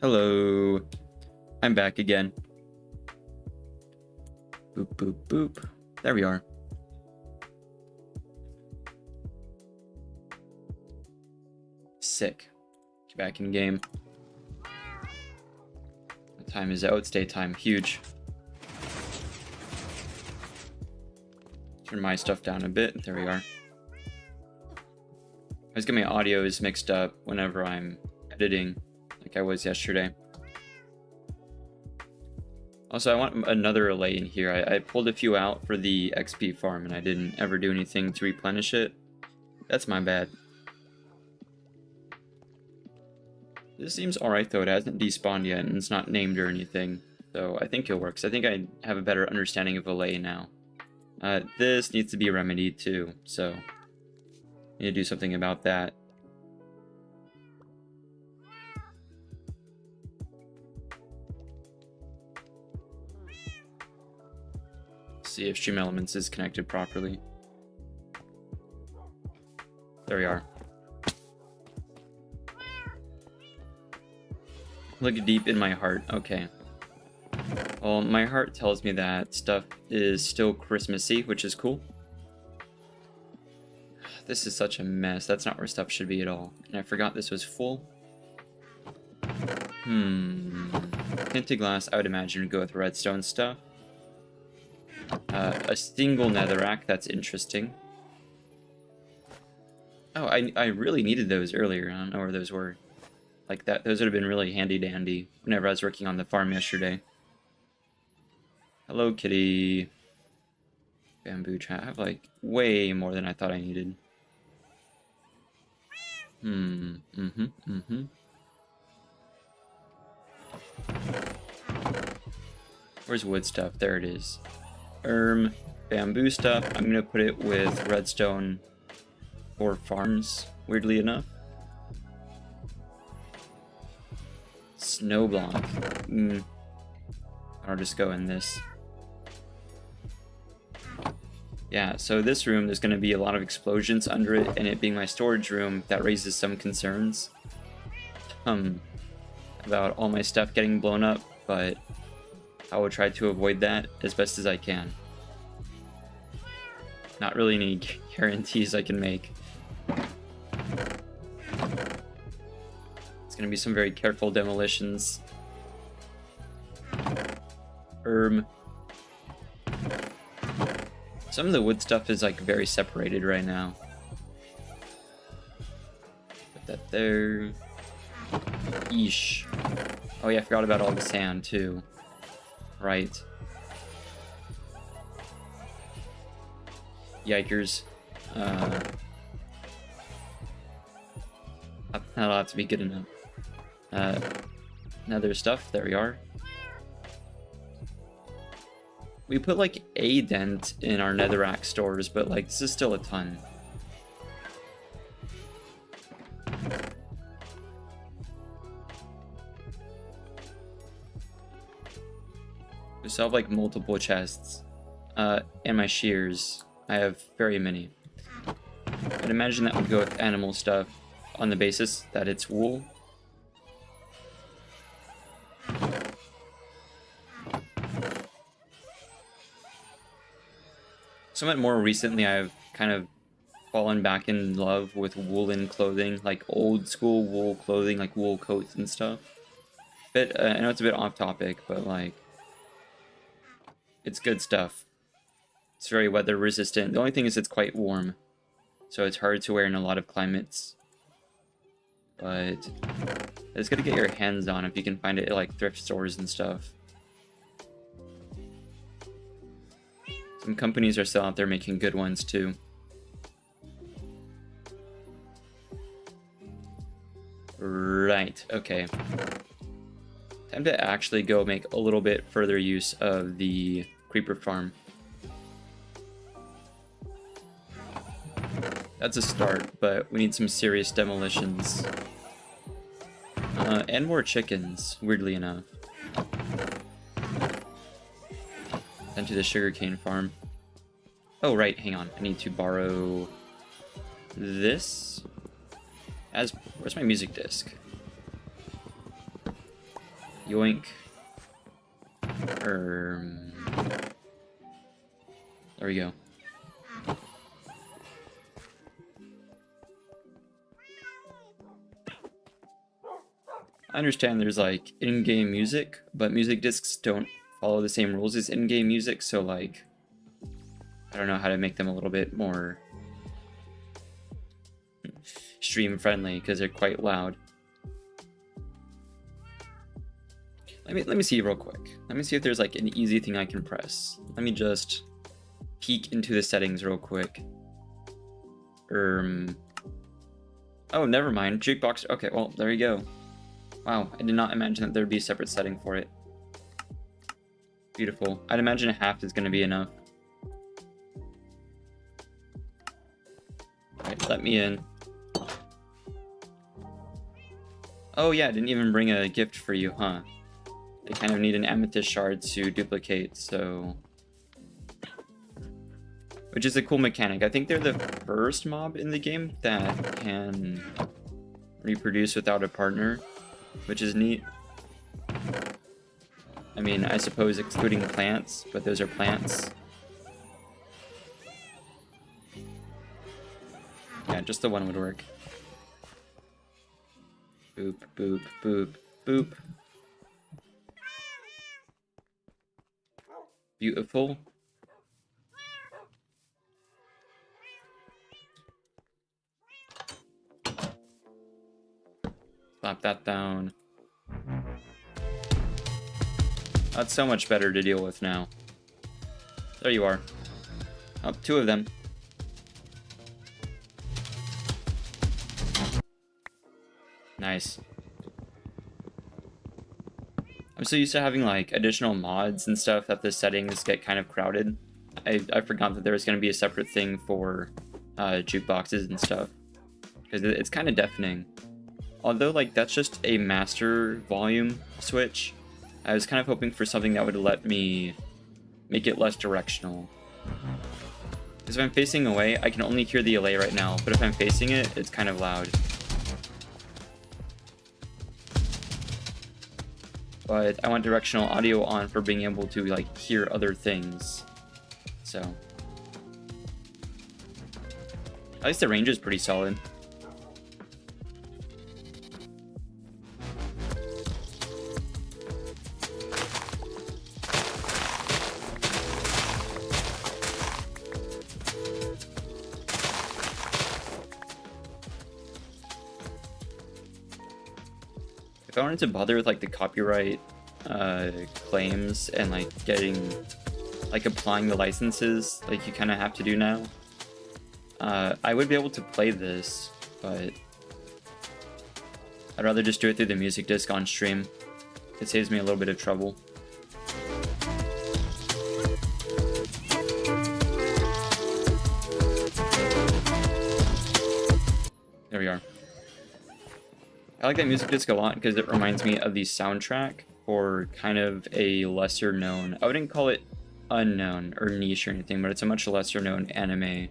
Hello, I'm back again. Boop, boop, boop. There we are. Sick. Get back in game. What time is it? Oh, it's daytime. Huge. Turn my stuff down a bit. There we are. I always get my audios mixed up whenever I'm editing, like I was yesterday. Also, I want another allay in here. I pulled a few out for the XP farm, and I didn't ever do anything to replenish it. That's my bad. This seems alright, though. It hasn't despawned yet, and it's not named or anything. So I think it works. I think I have a better understanding of allay now. This needs to be remedied, too, so I need to do something about that. See if Stream Elements is connected properly. There we are. Look deep in my heart. Okay. Well, my heart tells me that stuff is still Christmassy, which is cool. This is such a mess. That's not where stuff should be at all. And I forgot this was full. Tinted glass, I would imagine, would go with redstone stuff. A single netherrack, that's interesting. Oh, I really needed those earlier. I don't know where those were. Like that, those would have been really handy dandy whenever I was working on the farm yesterday. Hello, kitty. Bamboo trap. I have like way more than I thought I needed. Where's wood stuff? There it is. Bamboo stuff. I'm gonna put it with redstone for farms, weirdly enough. Snow block. I'll just go in this. Yeah, so this room, there's gonna be a lot of explosions under it, and it being my storage room, that raises some concerns. About all my stuff getting blown up, but I will try to avoid that as best as I can. Not really any guarantees I can make. It's gonna be some very careful demolitions. Some of the wood stuff is like very separated right now. Put that there. Yeesh. Oh yeah, I forgot about all the sand too. Right. Yikers. That'll have to be good enough. Nether stuff, there we are. We put like a dent in our netherrack stores, but like this is still a ton. We still have like multiple chests. And my shears. I have very many. I'd imagine that would go with animal stuff on the basis that it's wool. Somewhat more recently, I've kind of fallen back in love with woolen clothing, like old school wool clothing, like wool coats and stuff. But I know it's a bit off topic, but like, it's good stuff. It's very weather resistant. The only thing is it's quite warm, so it's hard to wear in a lot of climates. But it's good to get your hands on if you can find it at like thrift stores and stuff. Some companies are still out there making good ones too. Right, okay. Time to actually go make a little bit further use of the creeper farm. That's a start, but we need some serious demolitions. And more chickens, weirdly enough. Then to the sugarcane farm. Oh, right, hang on. I need to borrow this. Where's my music disc? Yoink. There we go. I understand there's like in-game music, but music discs don't follow the same rules as in-game music, so like I don't know how to make them a little bit more stream friendly because they're quite loud. Let me see real quick. Let me see if there's like an easy thing I can press. Let me just peek into the settings real quick. Oh, never mind. Jukebox. Okay, well, there you go. Wow, I did not imagine that there'd be a separate setting for it. Beautiful. I'd imagine a half is going to be enough. Alright, let me in. Oh yeah, I didn't even bring a gift for you, huh? They kind of need an amethyst shard to duplicate, so... Which is a cool mechanic. I think they're the first mob in the game that can reproduce without a partner, which is neat. I mean, I suppose excluding plants, but those are plants. Yeah, just the one would work. Boop, boop, boop, boop. Beautiful. Slap that down. That's so much better to deal with now. There you are. Oh, two of them. Nice. I'm so used to having like additional mods and stuff that the settings get kind of crowded. I forgot that there was going to be a separate thing for jukeboxes and stuff, because it's kind of deafening. Although like that's just a master volume switch, I was kind of hoping for something that would let me make it less directional. Because if I'm facing away, I can only hear the delay right now, but if I'm facing it, it's kind of loud. But I want directional audio on for being able to like hear other things. So at least the range is pretty solid. If I wanted to bother with like the copyright claims and like applying the licenses like you kind of have to do now, I would be able to play this, but I'd rather just do it through the music disc on stream. It saves me a little bit of trouble. There we are. I like that music disc a lot because it reminds me of the soundtrack for kind of a lesser known, I wouldn't call it unknown or niche or anything, but it's a much lesser known anime.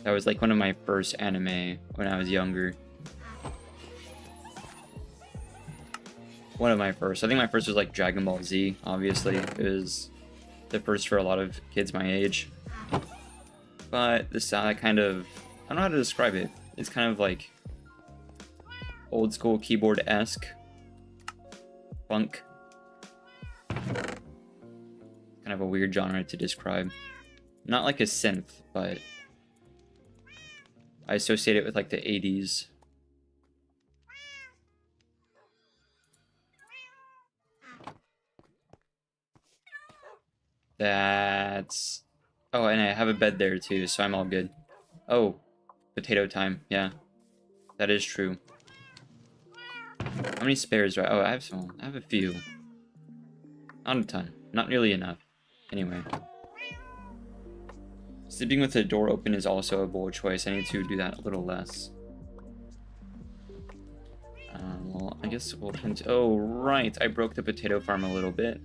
That was like one of my first anime when I was younger. One of my first. I think my first was like Dragon Ball Z, obviously. It was the first for a lot of kids my age. But the sound kind of, I don't know how to describe it. It's kind of like old school keyboard-esque funk. Kind of a weird genre to describe. Not like a synth, but I associate it with like the 80s. That's... Oh, and I have a bed there too, so I'm all good. Oh, potato time. Yeah, that is true. How many spares do I... Oh, I have some. I have a few. Not a ton. Not nearly enough. Anyway. Sleeping with the door open is also a bold choice. I need to do that a little less. Well, I guess we'll... Oh, right. I broke the potato farm a little bit.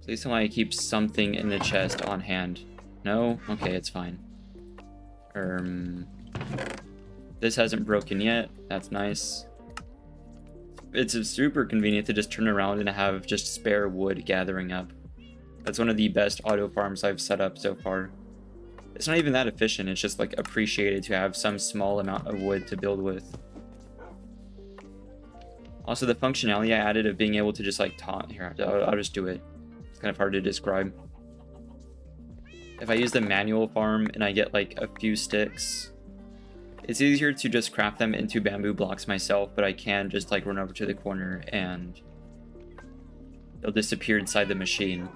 Please tell me I keep something in the chest on hand. No? Okay, it's fine. This hasn't broken yet. That's nice. it's super convenient to just turn around and have just spare wood gathering up. That's one of the best auto farms I've set up so far. It's not even that efficient, it's just like appreciated to have some small amount of wood to build with. Also, the functionality I added of being able to just like taunt here, I'll just do it. It's kind of hard to describe. If I use the manual farm and I get like a few sticks, it's easier to just craft them into bamboo blocks myself, but I can just like run over to the corner and they'll disappear inside the machine.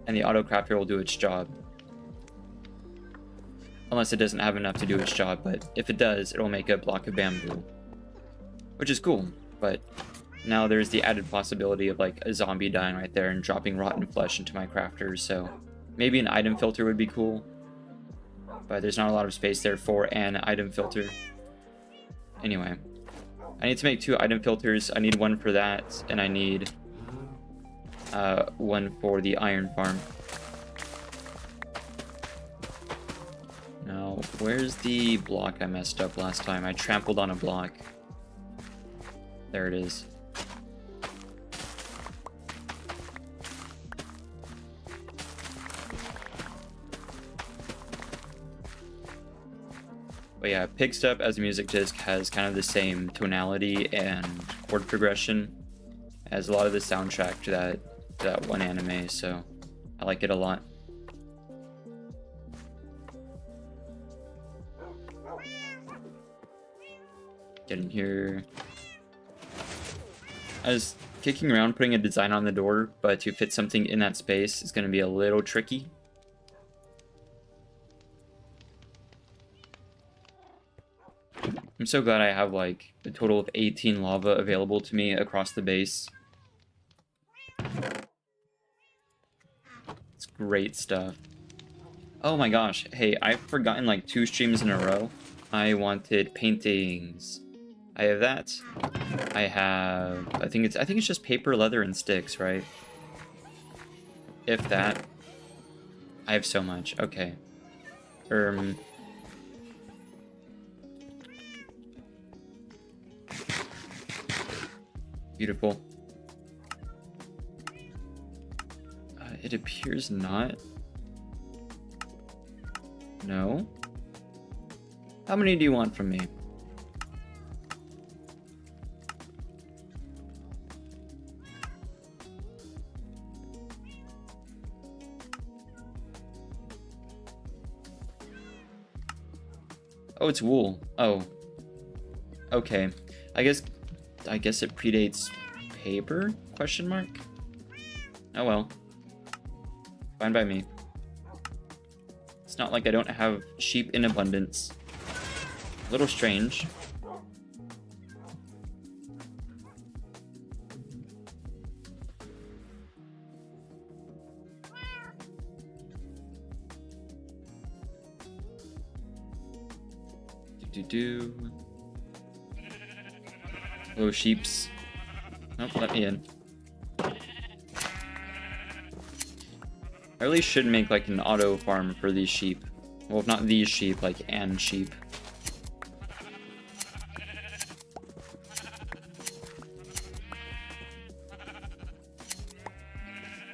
And the auto crafter will do its job. Unless it doesn't have enough to do its job, but if it does, it'll make a block of bamboo. Which is cool, but now there's the added possibility of like a zombie dying right there and dropping rotten flesh into my crafters, so maybe an item filter would be cool. But there's not a lot of space there for an item filter. Anyway, I need to make 2 item filters. I need one for that, and I need one for the iron farm. Now, where's the block I messed up last time? I trampled on a block. There it is. But yeah, Pig Step as a music disc has kind of the same tonality and chord progression as a lot of the soundtrack to that one anime, so I like it a lot. Get in here. I was kicking around putting a design on the door, but to fit something in that space is going to be a little tricky. I'm so glad I have like a total of 18 lava available to me across the base. It's great stuff. Oh my gosh, hey, I've forgotten like 2 streams in a row. I wanted paintings. I have that. I have, I think it's just paper, leather, and sticks, right? If that. I have so much. Okay. Beautiful. It appears not. No. How many do you want from me? Oh, it's wool. Oh. Okay. I guess it predates paper? Question mark? Oh well. Fine by me. It's not like I don't have sheep in abundance. A little strange. Do. Hello, sheeps. Nope, let me in. I really should make like an auto farm for these sheep. Well, if not these sheep, like an sheep.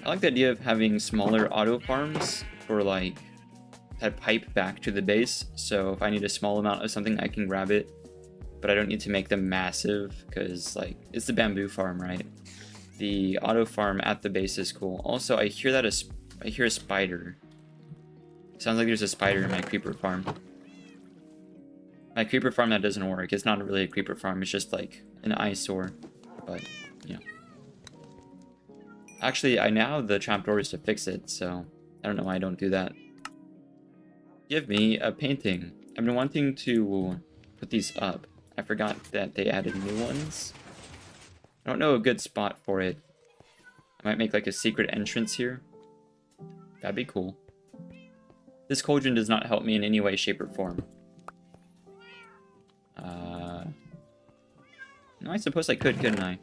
I like the idea of having smaller auto farms for like that pipe back to the base, so if I need a small amount of something I can grab it, but I don't need to make them massive because like it's the bamboo farm, right? The auto farm at the base is cool. Also, I hear a spider. Sounds like there's a spider in my creeper farm. My creeper farm that doesn't work. It's not really a creeper farm, it's just like an eyesore, but yeah. Actually, I now have the trapdoors to fix it, so I don't know why I don't do that. Give me a painting. I've been wanting to put these up. I forgot that they added new ones. I don't know a good spot for it. I might make like a secret entrance here. That'd be cool. This cauldron does not help me in any way, shape, or form. No, I suppose I could, couldn't I?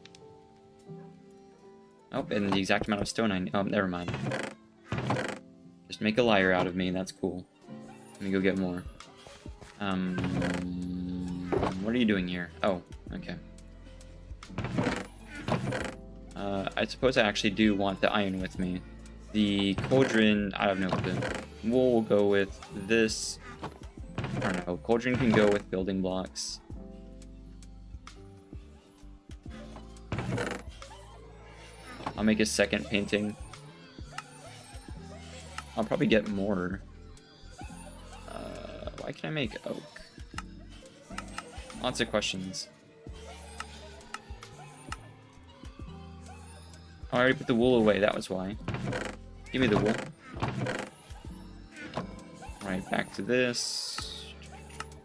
Oh, and the exact amount of stone I need. Oh, never mind. Just make a liar out of me, that's cool. Let me go get more. What are you doing here? Oh, okay. I suppose I actually do want the iron with me. The cauldron, I have no clue. We'll go with this. I don't know. Cauldron can go with building blocks. I'll make a second painting. I'll probably get more. Why can I make oak? Lots of questions. Oh, I already put the wool away, that was why. Give me the wool. Alright, back to this.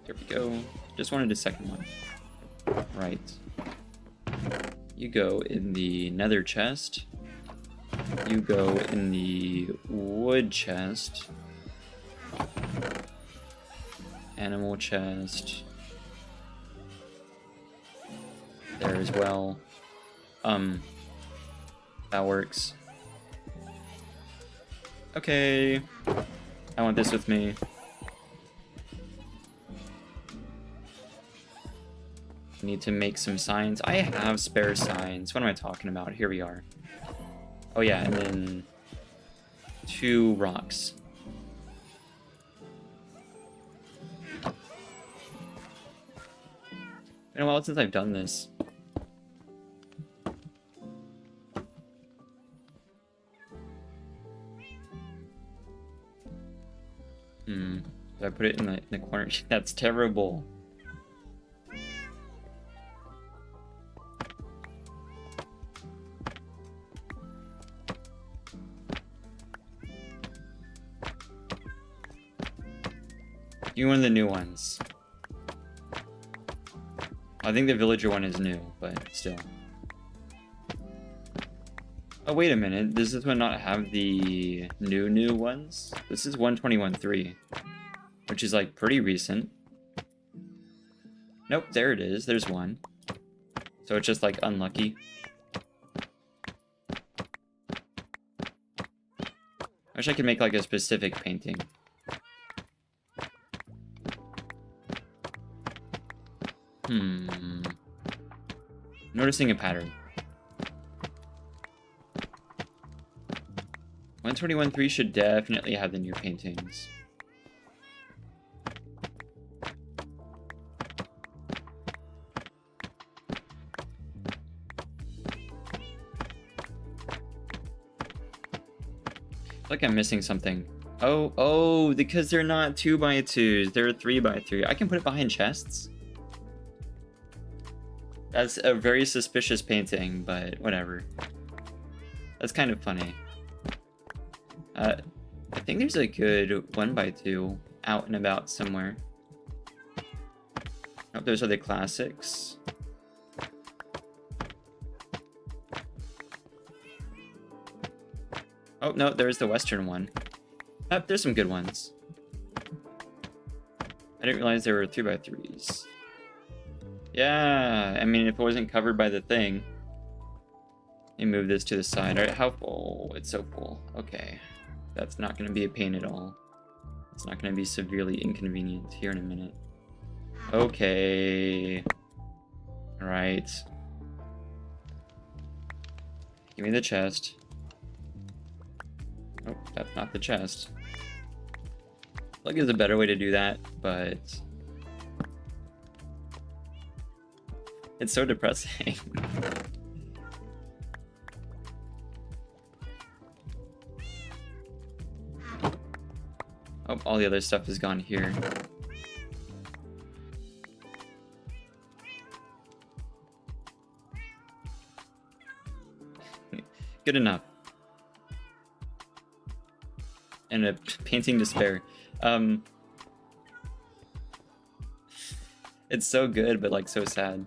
There we go. Just wanted a second one. Right. You go in the nether chest. You go in the wood chest. Animal chest. There as well. That works. Okay. I want this with me. Need to make some signs. I have spare signs. What am I talking about? Here we are. Oh yeah, and then 2 rocks. Been a while since I've done this. Did I put it in the corner? That's terrible. You one of the new ones. I think the villager one is new, but still. Oh, wait a minute. Does this one not have the new ones? This is 121.3, which is like pretty recent. Nope, there it is. There's one. So it's just like unlucky. I wish I could make like a specific painting. Noticing a pattern. 121.3 should definitely have the new paintings. I feel like I'm missing something. Oh, because they're not 2x2s, they're 3x3. I can put it behind chests. That's a very suspicious painting, but whatever. That's kind of funny. I think there's a good 1x2 out and about somewhere. Oh, those are the classics. Oh, no, there's the Western one. Oh, there's some good ones. I didn't realize there were 3x3s. Yeah, I mean, if it wasn't covered by the thing. Let me move this to the side. All right, how full? Oh, it's so full. Okay. That's not going to be a pain at all. It's not going to be severely inconvenient here in a minute. Okay. All right. Give me the chest. Oh, that's not the chest. Like, there's a better way to do that, but it's so depressing. Oh, all the other stuff is gone here. Good enough. And a painting to spare. It's so good, but like so sad.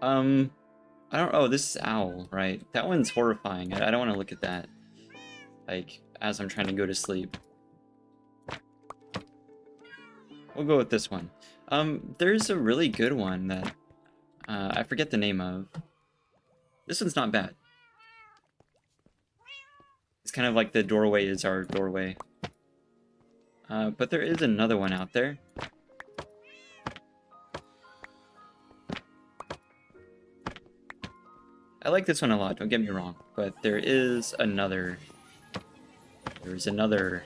I don't. Oh, this is owl, right? That one's horrifying. I don't want to look at that. Like, as I'm trying to go to sleep. We'll go with this one. There's a really good one that I forget the name of. This one's not bad. kind of like the doorway is our doorway. But there is another one out there. I like this one a lot, don't get me wrong, but there is another. There's another.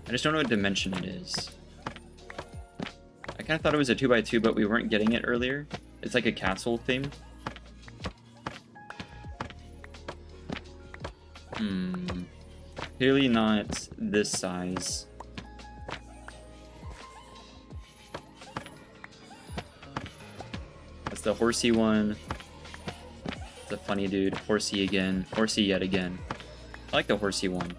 I just don't know what dimension it is. I kind of thought it was a 2x2, but we weren't getting it earlier. It's like a castle theme. Clearly not this size. That's the horsey one. It's a funny dude. Horsey again. Horsey yet again. I like the horsey one.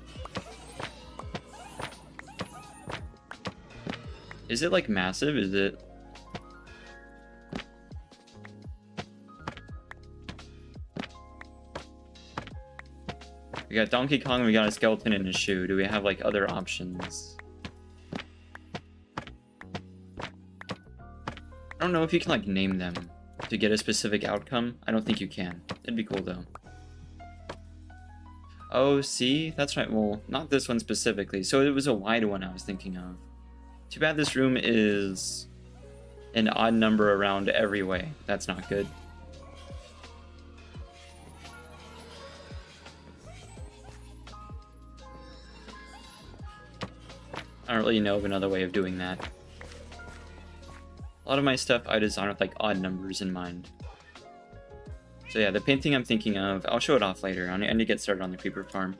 Is it like massive? Is it? We got Donkey Kong and we got a skeleton in his shoe. Do we have like other options? I don't know if you can like name them to get a specific outcome. I don't think you can. It'd be cool though. Oh, see? That's right. Well, not this one specifically. So it was a wide one I was thinking of. Too bad this room is an odd number around every way. That's not good. I don't really know of another way of doing that. A lot of my stuff I design with like odd numbers in mind. So yeah, the painting I'm thinking of, I'll show it off later. I need to get started on the creeper farm.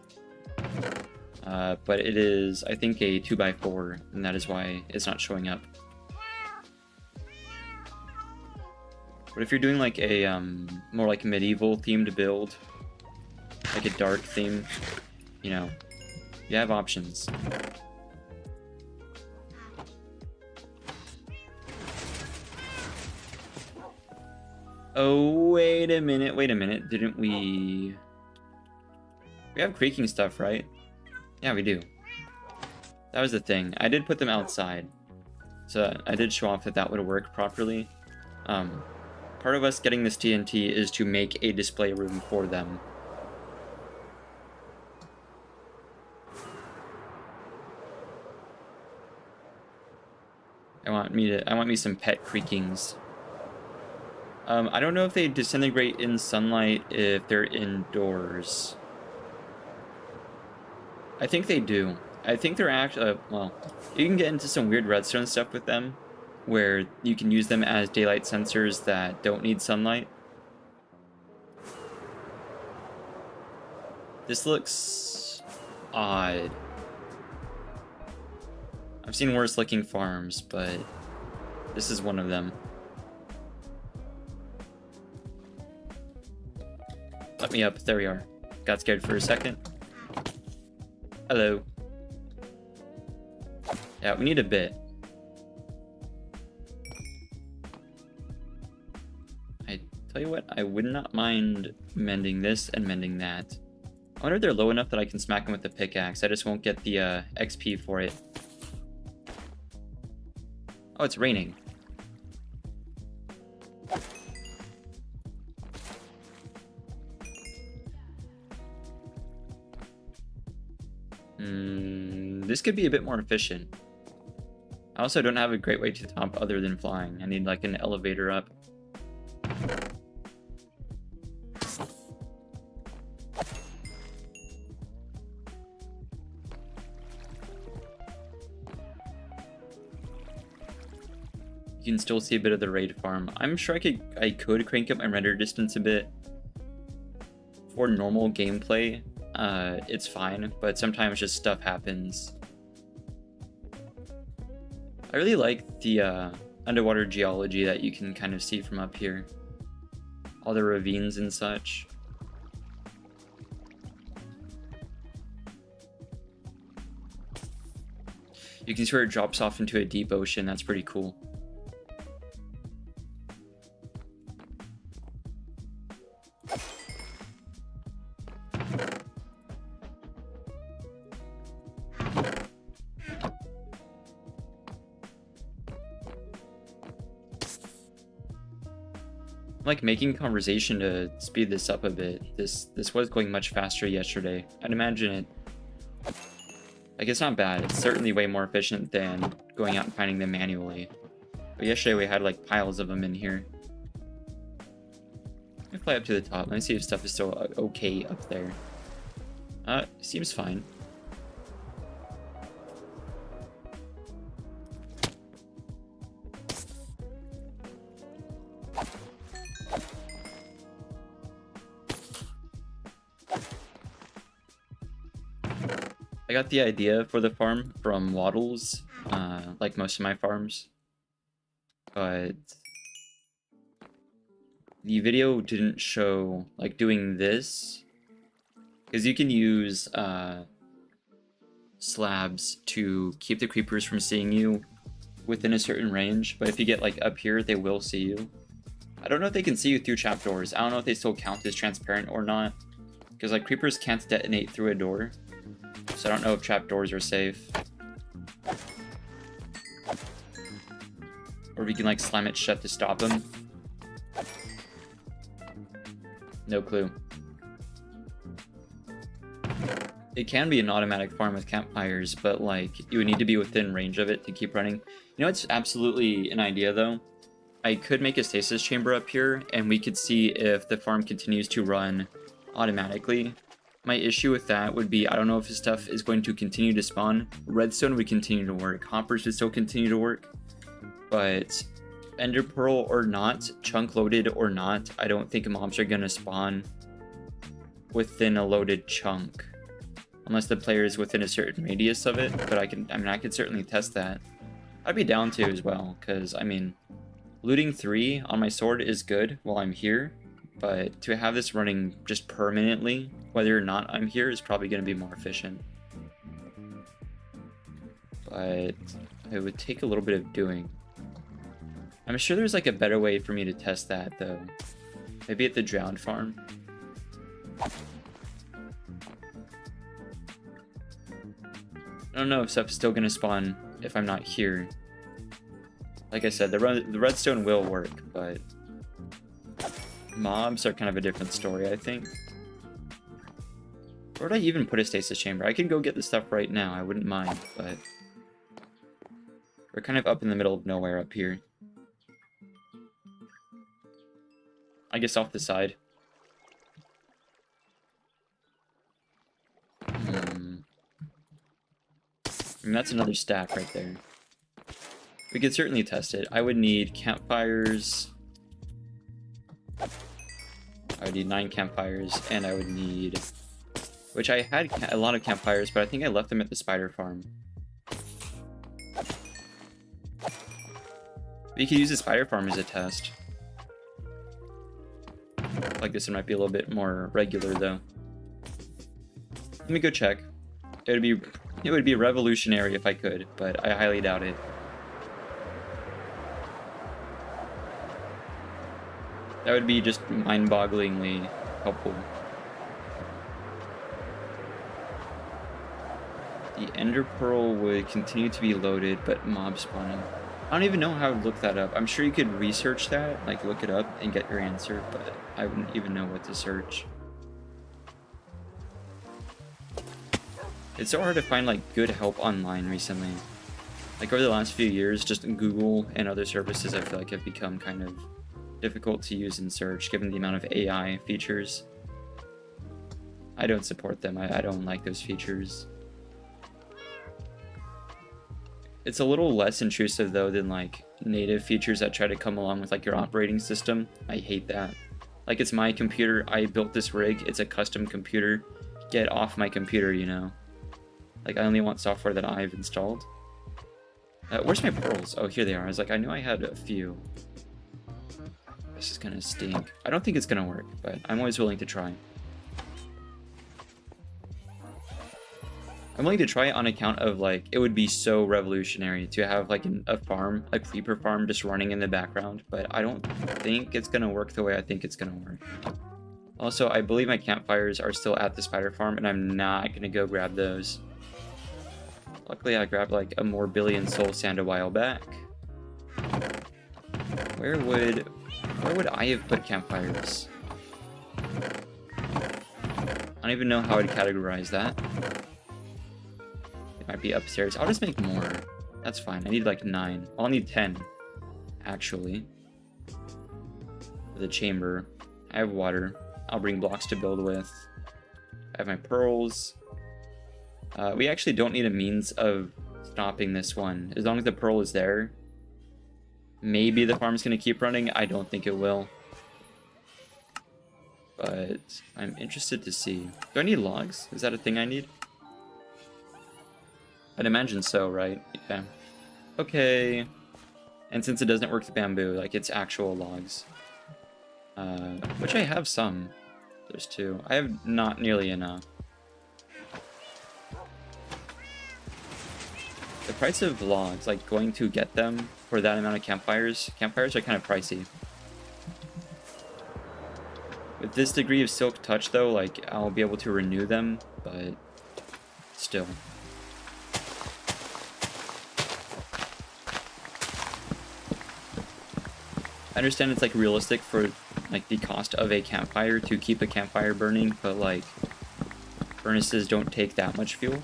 But it is, I think, a 2x4, and that is why it's not showing up. But if you're doing like a more like medieval themed build, like a dark theme, you know, you have options. Oh, wait a minute. Didn't we... We have creaking stuff, right? Yeah, we do. That was the thing. I did put them outside. So I did show off that that would work properly. Part of us getting this TNT is to make a display room for them. I want me some pet creakings. I don't know if they disintegrate in sunlight if they're indoors. I think they do. I think they're actually, well, you can get into some weird redstone stuff with them, where you can use them as daylight sensors that don't need sunlight. This looks odd. I've seen worse looking farms, but this is one of them. Let me up. There we are. Got scared for a second. Hello. Yeah, we need a bit. I tell you what, I would not mind mending this and mending that. I wonder if they're low enough that I can smack them with the pickaxe. I just won't get the XP for it. Oh, it's raining. This could be a bit more efficient. I also don't have a great way to the top other than flying. I need like an elevator up. You can still see a bit of the raid farm. I'm sure I could crank up my render distance a bit. For normal gameplay, it's fine, but sometimes just stuff happens. I really like the underwater geology that you can kind of see from up here. All the ravines and such. You can see where it drops off into a deep ocean. That's pretty cool. like making conversation to speed this up a bit. This was going much faster yesterday. I'd imagine it. Like, it's not bad. It's certainly way more efficient than going out and finding them manually. But yesterday we had like piles of them in here. Let me fly up to the top. Let me see if stuff is still okay up there. Seems fine. I got the idea for the farm from Waddles, like most of my farms, but the video didn't show like doing this, because you can use slabs to keep the creepers from seeing you within a certain range, but if you get like up here, they will see you. I don't know if they can see you through trapdoors. I don't know if they still count as transparent or not, because like creepers can't detonate through a door. So I don't know if trapdoors are safe. Or if you can like slam it shut to stop them. No clue. It can be an automatic farm with campfires, but like you would need to be within range of it to keep running. You know, it's absolutely an idea though. I could make a stasis chamber up here and we could see if the farm continues to run automatically. My issue with that would be, I don't know if this stuff is going to continue to spawn. Redstone would continue to work. Hoppers would still continue to work. But Ender Pearl or not, chunk loaded or not, I don't think mobs are going to spawn within a loaded chunk. Unless the player is within a certain radius of it. But I could certainly test that. I'd be down to as well, because, I mean, looting 3 on my sword is good while I'm here. But to have this running just permanently, whether or not I'm here, is probably going to be more efficient. But it would take a little bit of doing. I'm sure there's like a better way for me to test that though. Maybe at the drowned farm. I don't know if stuff's still going to spawn if I'm not here. Like I said, the redstone will work, but mobs are kind of a different story, I think. Where would I even put a stasis chamber? I could go get the stuff right now, I wouldn't mind, but we're kind of up in the middle of nowhere up here. I guess off the side. I mean, that's another stack right there. We could certainly test it. I would need campfires. I would need 9 campfires, and I would need... Which I had a lot of campfires, but I think I left them at the spider farm. But you could use the spider farm as a test. Like this one might be a little bit more regular, though. Let me go check. It would be revolutionary if I could, but I highly doubt it. That would be just mind-bogglingly helpful. The Ender Pearl would continue to be loaded, but mob spawning. I don't even know how to look that up. I'm sure you could research that, like look it up and get your answer, but I wouldn't even know what to search. It's so hard to find like good help online recently. Like over the last few years, just Google and other services I feel like have become kind of difficult to use in search given the amount of AI features. I don't support them. I don't like those features. It's a little less intrusive though than like native features that try to come along with like your operating system. I hate that. Like it's my computer, I built this rig, it's a custom computer. Get off my computer, you know. Like I only want software that I've installed. Where's my pearls? Oh, here they are. I was like, I knew I had a few. This is gonna stink. I don't think it's gonna work, but I'm always willing to try. I'm willing to try it on account of like, it would be so revolutionary to have like a farm, a creeper farm just running in the background, but I don't think it's gonna work the way I think it's gonna work. Also, I believe my campfires are still at the spider farm and I'm not gonna go grab those. Luckily I grabbed like a more billion soul sand a while back. Where would Where would I have put campfires? I don't even know how I'd categorize that. It might be upstairs. I'll just make more. That's fine. I need like 9. I'll need 10, actually. For the chamber. I have water. I'll bring blocks to build with. I have my pearls. We actually don't need a means of stopping this one. As long as the pearl is there. Maybe the farm's going to keep running. I don't think it will. But I'm interested to see. Do I need logs? Is that a thing I need? I'd imagine so, right? Yeah. Okay. And since it doesn't work with bamboo, like it's actual logs. Which I have some. There's 2. I have not nearly enough. The price of logs, like going to get them for that amount of campfires are kind of pricey. With this degree of silk touch though, like I'll be able to renew them, but still. I understand it's like realistic for like the cost of a campfire to keep a campfire burning, but like furnaces don't take that much fuel.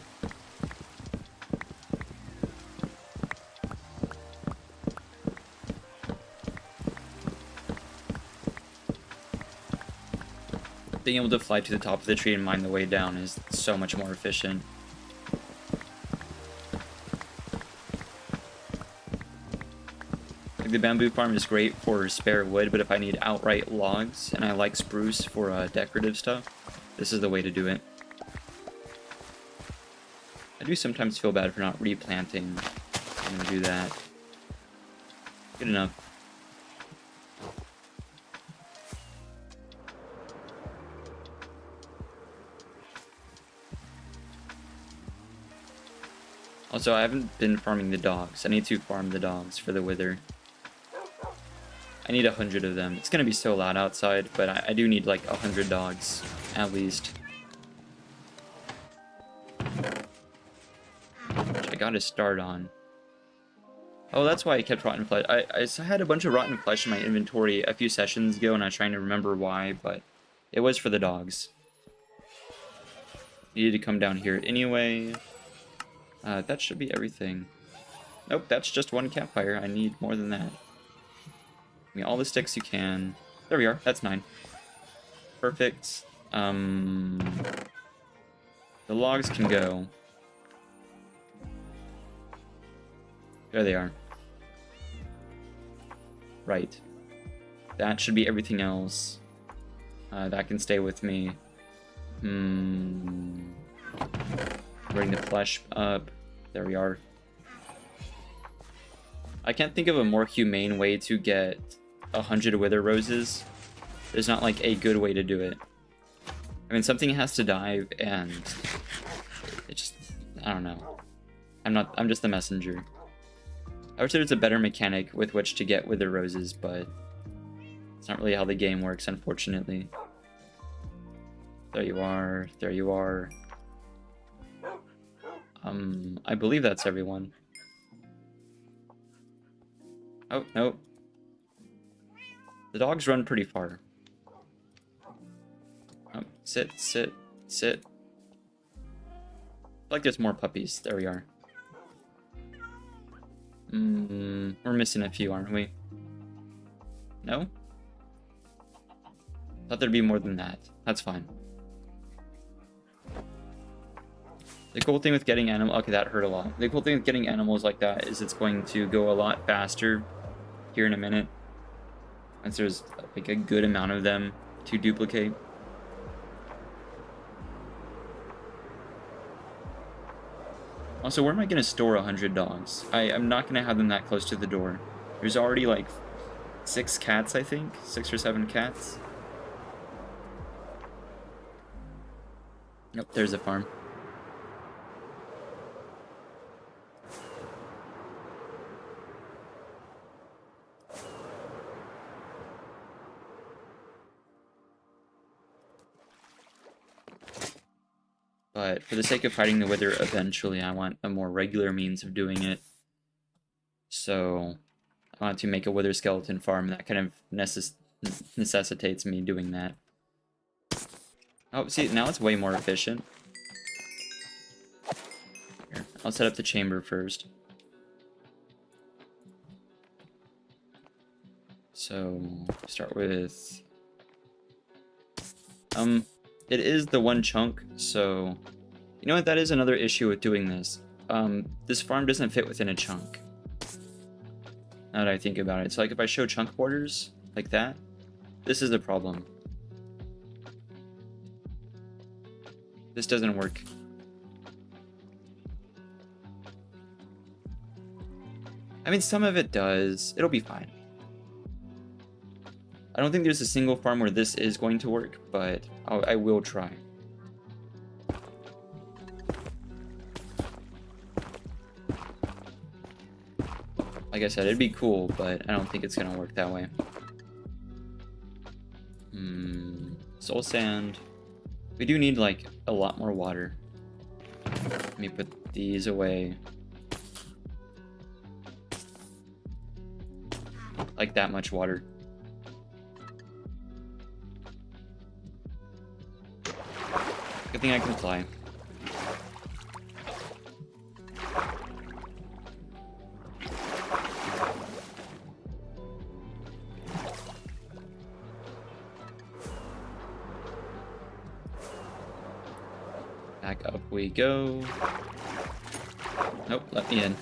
Being able to fly to the top of the tree and mine the way down is so much more efficient. Like the bamboo farm is great for spare wood, but if I need outright logs and I like spruce for decorative stuff, this is the way to do it. I do sometimes feel bad for not replanting. I'm gonna do that. Good enough. Also, I haven't been farming the dogs. I need to farm the dogs for the wither. I need 100 of them. It's gonna be so loud outside, but I do need like 100 dogs, at least. Which I gotta start on. Oh, that's why I kept rotten flesh. I had a bunch of rotten flesh in my inventory a few sessions ago, and I was trying to remember why, but it was for the dogs. Needed to come down here anyway. That should be everything. Nope, that's just 1 campfire. I need more than that. Give me all the sticks you can. There we are. That's 9. Perfect. The logs can go. There they are. Right. That should be everything else. That can stay with me. Bring the flesh up. There we are. I can't think of a more humane way to get 100 wither roses. There's not like a good way to do it. I mean, something has to die, and it just, I don't know. I'm just the messenger. I wish there was a better mechanic with which to get wither roses, but it's not really how the game works, unfortunately. There you are. There you are. I believe that's everyone. Oh, no. The dogs run pretty far. Oh, sit, sit, sit. I feel like there's more puppies. There we are. We're missing a few, aren't we? No? Thought there'd be more than that. That's fine. The cool thing with getting animals... Okay, that hurt a lot. The cool thing with getting animals like that is it's going to go a lot faster here in a minute. Once there's like a good amount of them to duplicate. Also, where am I going to store 100 dogs? I'm not going to have them that close to the door. There's already like 6 cats, I think. 6 or 7 cats. Nope, there's a farm. But for the sake of fighting the wither eventually, I want a more regular means of doing it. So I want to make a wither skeleton farm that kind of necessitates me doing that. Oh, see, now it's way more efficient. Here, I'll set up the chamber first. So, start with... it is the one chunk, so... You know what, that is another issue with doing this. This farm doesn't fit within a chunk. Now that I think about it. So, like, if I show chunk borders, like that, this is the problem. This doesn't work. I mean, some of it does. It'll be fine. I don't think there's a single farm where this is going to work, but I will try. Like I said, it'd be cool, but I don't think it's gonna work that way. Soul sand. We do need, like, a lot more water. Let me put these away. Like that much water. Good thing I can fly. Back up we go. Nope, let me in.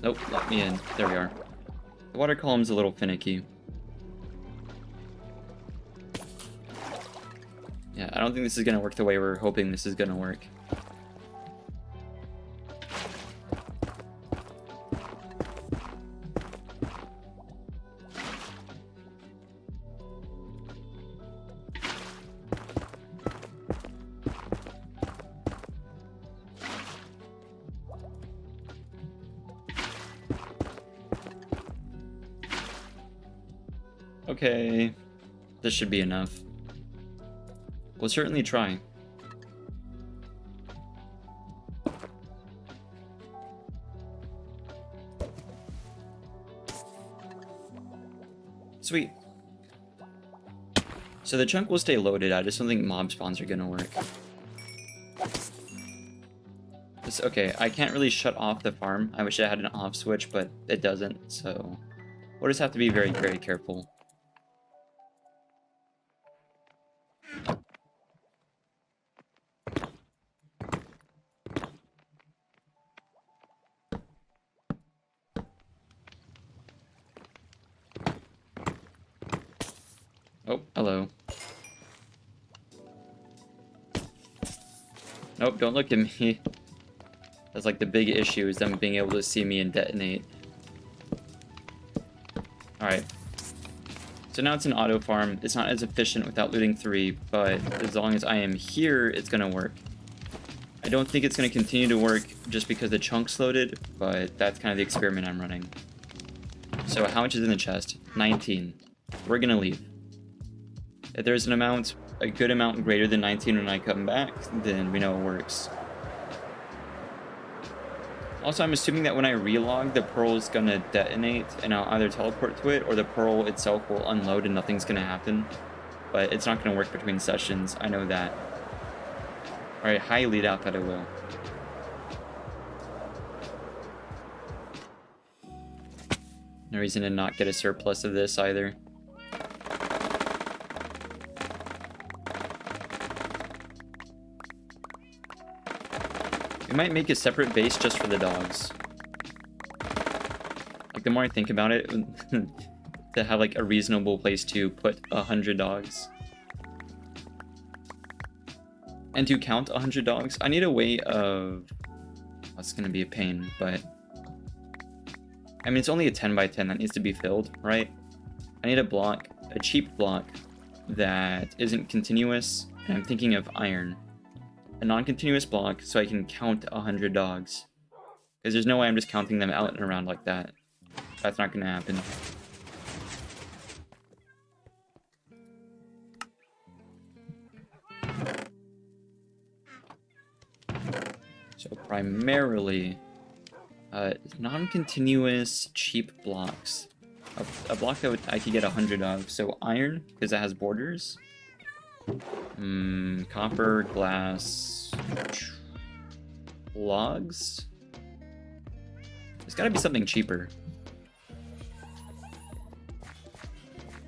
Nope, let me in. There we are. The water column's a little finicky. Yeah, I don't think this is gonna work the way we're hoping this is gonna work. Okay, this should be enough. We'll certainly try. Sweet. So the chunk will stay loaded. I just don't think mob spawns are gonna work. Okay, I can't really shut off the farm. I wish I had an off switch, but it doesn't, so we'll just have to be very, very careful. Oh, hello. Nope, don't look at me. That's like the big issue, is them being able to see me and detonate. Alright. So now it's an auto farm. It's not as efficient without looting 3, but as long as I am here, it's gonna work. I don't think it's gonna continue to work just because the chunk's loaded, but that's kind of the experiment I'm running. So how much is in the chest? 19. We're gonna leave. If there's an amount, a good amount greater than 19 when I come back, then we know it works. Also, I'm assuming that when I relog, the pearl is gonna detonate and I'll either teleport to it or the pearl itself will unload and nothing's gonna happen. But it's not gonna work between sessions, I know that. Or I highly doubt that it will. No reason to not get a surplus of this either. We might make a separate base just for the dogs. Like, the more I think about it, to have like a reasonable place to put 100 dogs. And to count 100 dogs, I need a way of... That's gonna be a pain, but... I mean, it's only a 10 by 10 that needs to be filled, right? I need a block, a cheap block, that isn't continuous, and I'm thinking of iron. A non-continuous block so I can count 100 dogs. Because there's no way I'm just counting them out and around like that. That's not gonna happen. So primarily, non-continuous cheap blocks. A block that I could get 100 of. So iron, because it has borders. Copper, glass, logs. There's got to be something cheaper.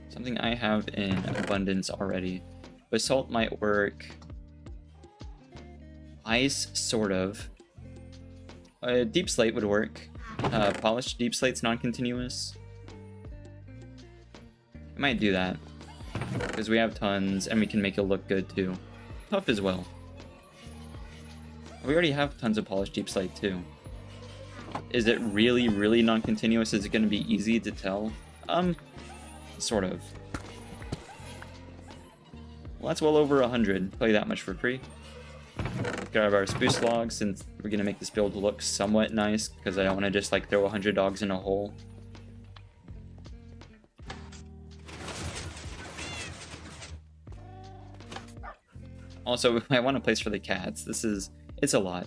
Something I have in abundance already. Basalt might work. Ice, sort of. Deep slate would work. Polished deep slate's non-continuous. I might do that. Because we have tons, and we can make it look good too. Tough as well. We already have tons of polished deep slate too. Is it really, really non-continuous? Is it going to be easy to tell? Sort of. Well, that's well over 100. Play that much for free. Grab our spruce logs, since we're going to make this build look somewhat nice, because I don't want to just like throw 100 dogs in a hole. Also, I want a place for the cats. It's a lot.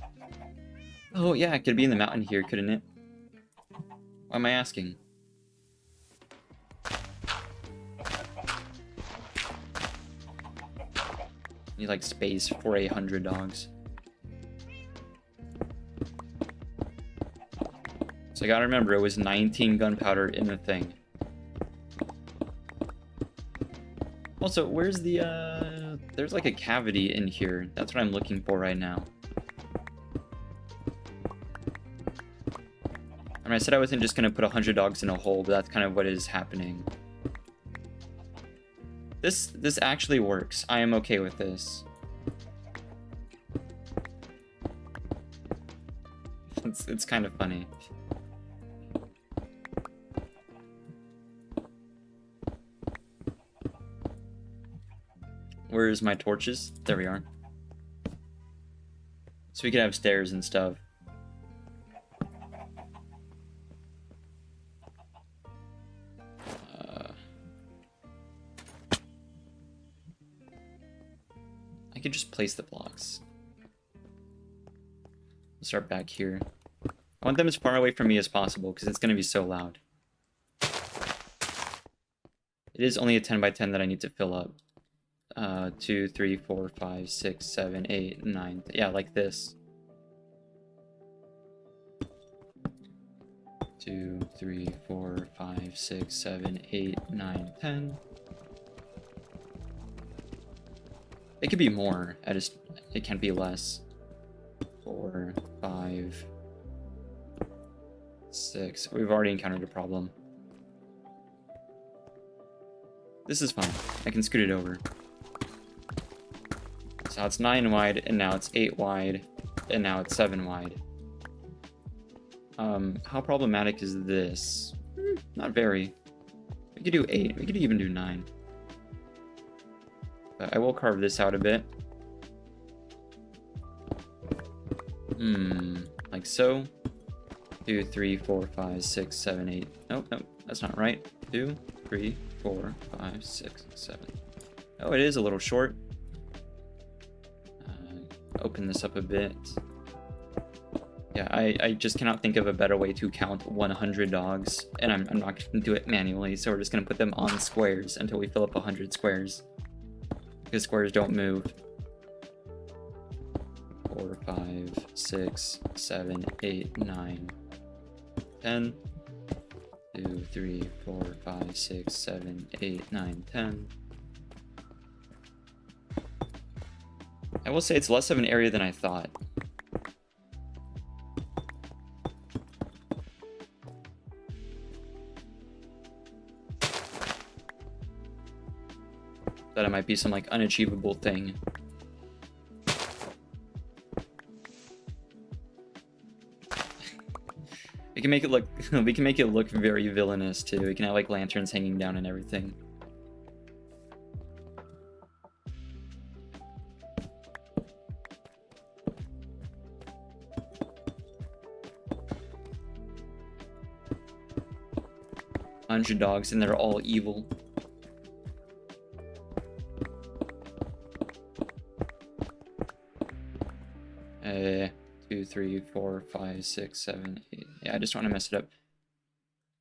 Oh yeah, it could be in the mountain here, couldn't it? Why am I asking? Need like space for 100 dogs. So I gotta remember, it was 19 gunpowder in the thing. Also, where's the, there's like a cavity in here. That's what I'm looking for right now. I mean, I said I wasn't just gonna put 100 dogs in a hole, but that's kind of what is happening. This actually works. I am okay with this. It's kind of funny. Where's my torches? There we are. So we could have stairs and stuff. I could just place the blocks. Let's start back here. I want them as far away from me as possible because it's going to be so loud. It is only a 10 by 10 that I need to fill up. 2, 3, 4, 5, 6, 7, 8, 9. Yeah, like this. 2, 3, 4, 5, 6, 7, 8, 9, 10. It could be more. It can't be less. 4, 5, 6. We've already encountered a problem. This is fine. I can scoot it over. So now it's 9 wide, and now it's 8 wide, and now it's 7 wide. How problematic is this? Not very. We could do 8. We could even do 9. But I will carve this out a bit. Like so. 2, 3, 4, 5, 6, 7, 8. Nope, nope, that's not right. 2, 3, 4, 5, 6, 7. Oh, it is a little short. Open this up a bit. Yeah, I just cannot think of a better way to count 100 dogs, and I'm not going to do it manually, so we're just going to put them on squares until we fill up 100 squares. Because squares don't move. 4, 5, 6, 7, 8, 9, 10. 2, 3, 4, 5, 6, 7, 8, 9, 10. I will say it's less of an area than I thought. That it might be some like unachievable thing. We can make it look we can make it look very villainous too. We can have like lanterns hanging down and everything. $100 dogs and they're all evil. Two, 3, 4, 5, 6, 7, 8. Yeah, I just want to mess it up.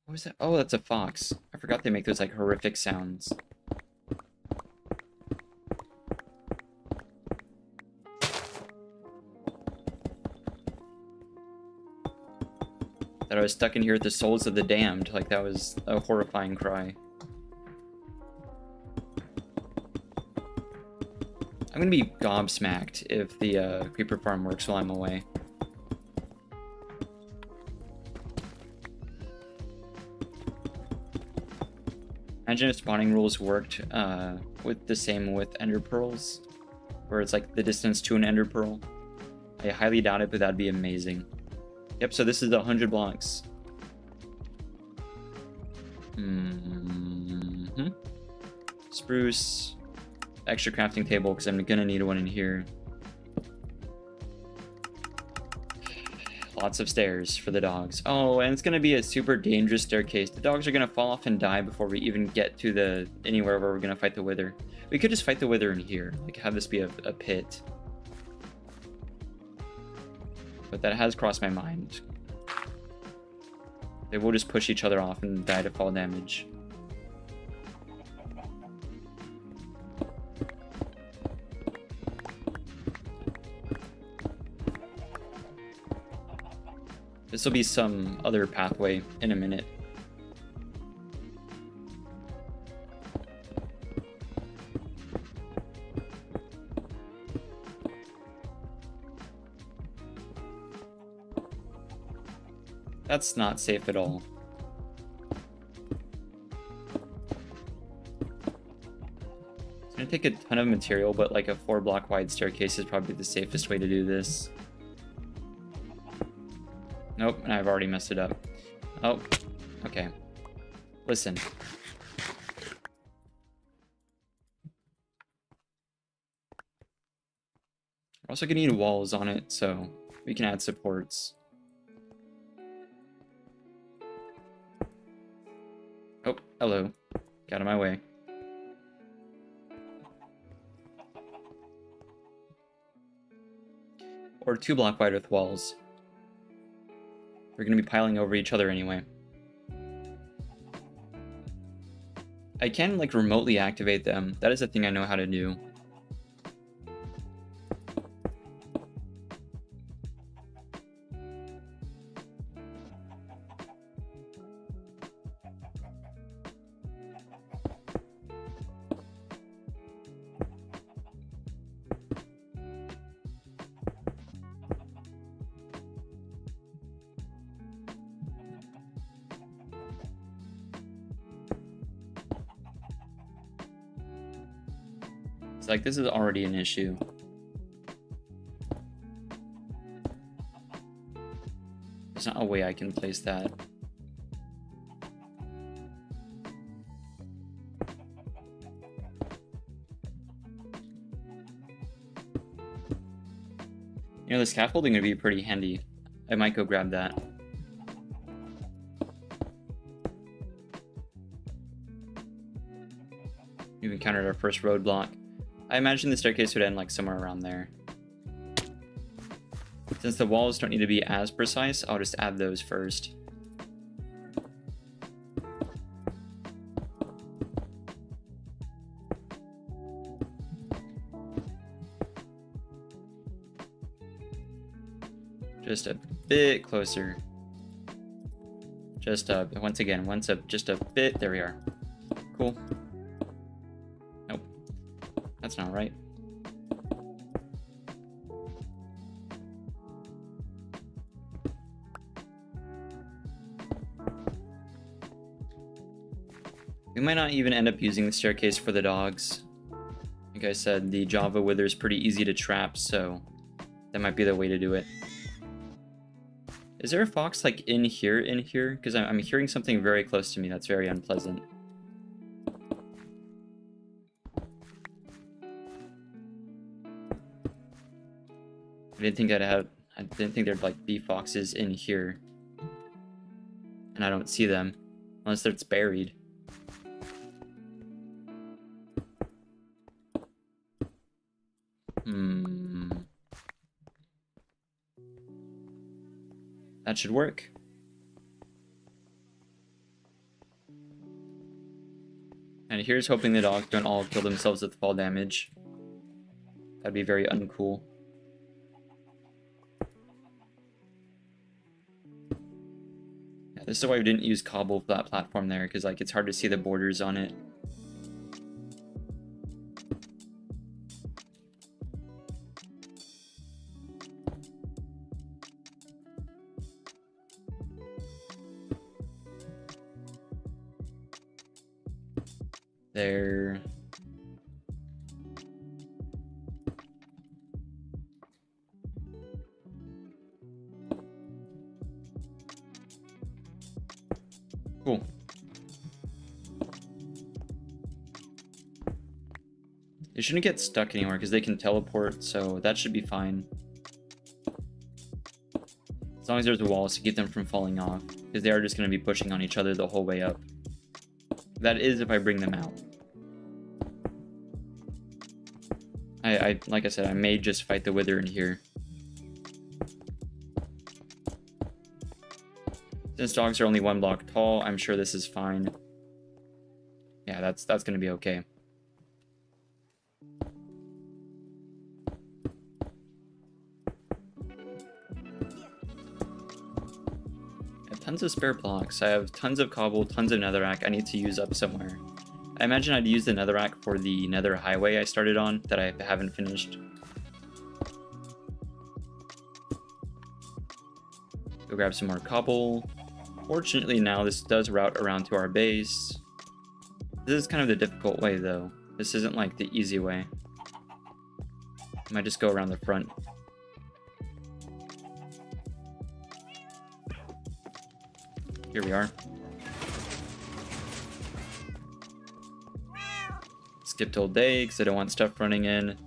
What was that? Oh, that's a fox. I forgot they make those like horrific sounds. That I was stuck in here with the souls of the damned. Like, that was a horrifying cry. I'm gonna be gobsmacked if the creeper farm works while I'm away. Imagine if spawning rules worked with the same with ender pearls, where it's like the distance to an ender pearl. I highly doubt it, but that'd be amazing. Yep, so this is the 100 blocks. Spruce. Extra crafting table, because I'm gonna need one in here. Lots of stairs for the dogs. Oh, and it's gonna be a super dangerous staircase. The dogs are gonna fall off and die before we even get to anywhere where we're gonna fight the wither. We could just fight the wither in here, like have this be a pit. But that has crossed my mind. They will just push each other off and die to fall damage. This will be some other pathway in a minute. That's not safe at all. It's gonna take a ton of material, but like a 4-block wide staircase is probably the safest way to do this. Nope, and I've already messed it up. Oh, okay. Listen. We're also gonna need walls on it, so we can add supports. Oh, hello. Get out of my way. Or 2-block wide with walls. We're going to be piling over each other anyway. I can, like, remotely activate them. That is a thing I know how to do. Like, this is already an issue. There's not a way I can place that. You know, the scaffolding would be pretty handy. I might go grab that. We've encountered our first roadblock. I imagine the staircase would end like somewhere around there. Since the walls don't need to be as precise, I'll just add those first. Just a bit closer. Just once again, just a bit. There we are. Cool. Nope. That's not right. We might not even end up using the staircase for the dogs. Like I said, the Java Wither is pretty easy to trap, so that might be the way to do it. Is there a fox like in here? Because I'm hearing something very close to me that's very unpleasant. I didn't think there'd like be foxes in here. And I don't see them. Unless it's buried. That should work. And here's hoping the dogs don't all kill themselves with fall damage. That'd be very uncool. Yeah, this is why we didn't use cobble for that platform there, because like it's hard to see the borders on it. There. Cool. They shouldn't get stuck anywhere because they can teleport, so that should be fine. As long as there's walls to keep them from falling off, because they are just going to be pushing on each other the whole way up. That is if I bring them out. Like I said, I may just fight the Wither in here. Since dogs are only 1 block tall, I'm sure this is fine. Yeah, that's gonna be okay. I have tons of spare blocks. I have tons of cobble, tons of netherrack I need to use up somewhere. I imagine I'd use the netherrack for the nether highway I started on that I haven't finished. Go grab some more cobble. Fortunately now this does route around to our base. This is kind of the difficult way though. This isn't like the easy way. I might just go around the front. Here we are. Skipped all day because I don't want stuff running in.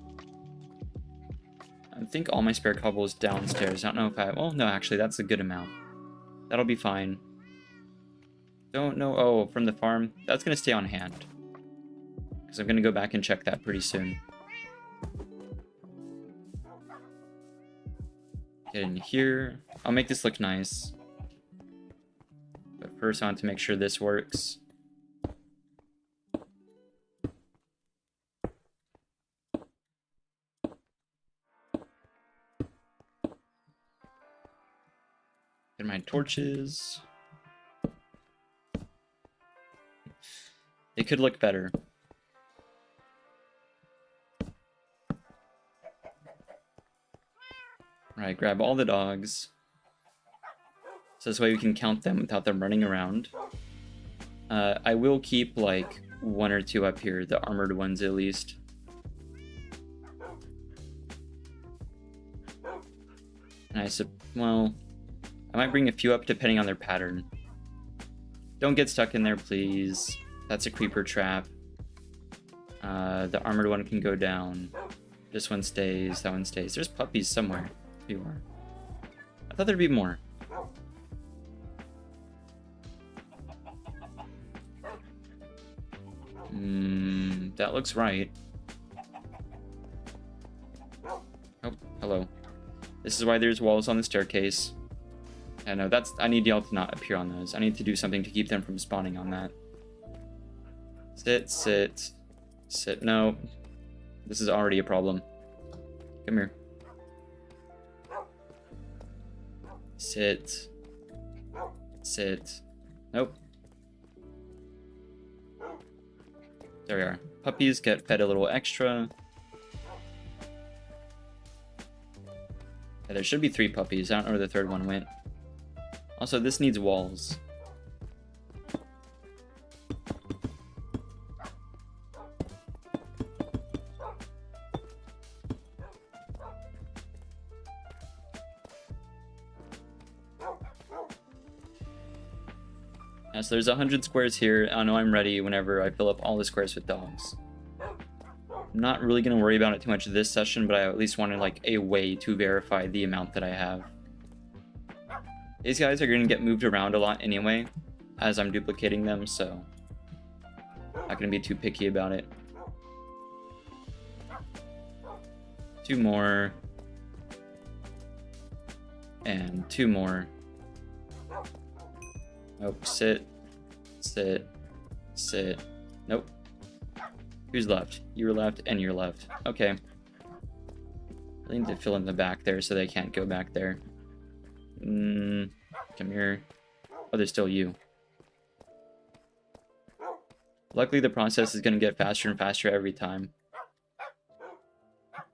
I think all my spare cobble is downstairs. I don't know if I... Oh, no, actually, that's a good amount. That'll be fine. Don't know... Oh, from the farm? That's going to stay on hand. Because I'm going to go back and check that pretty soon. Get in here. I'll make this look nice. But first I want to make sure this works. Get my torches. They could look better. Right, grab all the dogs. So this way we can count them without them running around. I will keep like 1 or 2 up here, the armored ones at least. And well, I might bring a few up depending on their pattern. Don't get stuck in there, please. That's a creeper trap. The armored one can go down. This one stays, that one stays. There's puppies somewhere. Few more. I thought there'd be more. That looks right. Oh, hello. This is why there's walls on the staircase. I know, I need y'all to not appear on those. I need to do something to keep them from spawning on that. Sit, sit, sit. No. This is already a problem. Come here. Sit. Sit. Nope. There we are. Puppies get fed a little extra. Yeah, there should be 3 puppies. I don't know where the 3rd one went. Also, this needs walls. So there's 100 squares here. I know I'm ready whenever I fill up all the squares with dogs. I'm not really going to worry about it too much this session, but I at least wanted like a way to verify the amount that I have. These guys are going to get moved around a lot anyway, as I'm duplicating them, so I'm not going to be too picky about it. 2 more. And 2 more. Nope, sit. Sit. Sit. Nope. Who's left? You're left, and you're left. Okay. I need to fill in the back there so they can't go back there. Come here. Oh, there's still you. Luckily, the process is going to get faster and faster every time.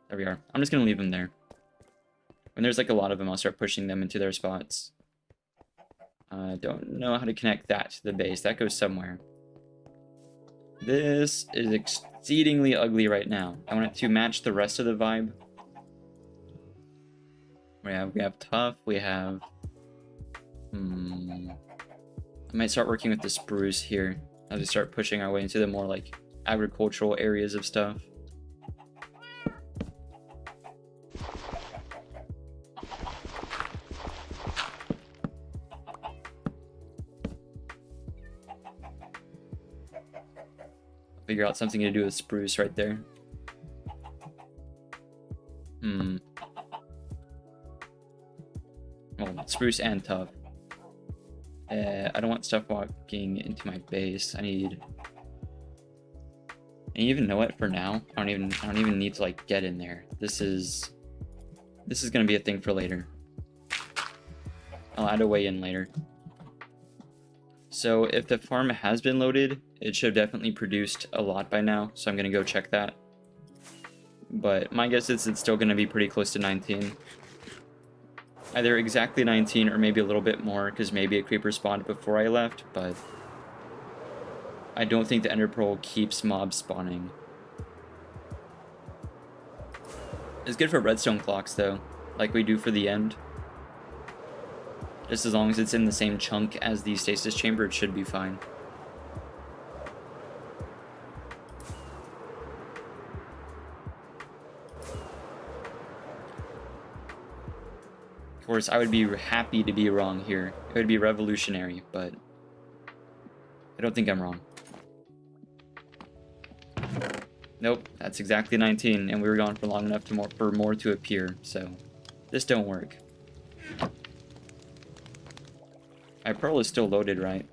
There we are. I'm just going to leave them there. When there's like a lot of them, I'll start pushing them into their spots. I don't know how to connect that to the base. That goes somewhere. This is exceedingly ugly right now. I want it to match the rest of the vibe. We have tough, we have... I might start working with the spruce here as we start pushing our way into the more like agricultural areas of stuff. Figure out something to do with spruce right there. Well, spruce and tough. I don't want stuff walking into my base. I need... And you even know what? For now, I don't even need to like get in there. This is gonna be a thing for later. I'll add a way in later. So if the farm has been loaded, it should have definitely produced a lot by now. So I'm gonna go check that. But my guess is it's still gonna be pretty close to 19. Either exactly 19 or maybe a little bit more, because maybe a creeper spawned before I left, but I don't think the ender pearl keeps mobs spawning. It's good for redstone clocks though, like we do for the end. Just as long as it's in the same chunk as the stasis chamber, it should be fine. Of course, I would be happy to be wrong here. It would be revolutionary, but I don't think I'm wrong. Nope, that's exactly 19, and we were gone for long enough for more to appear, so this don't work. My pearl is still loaded, right?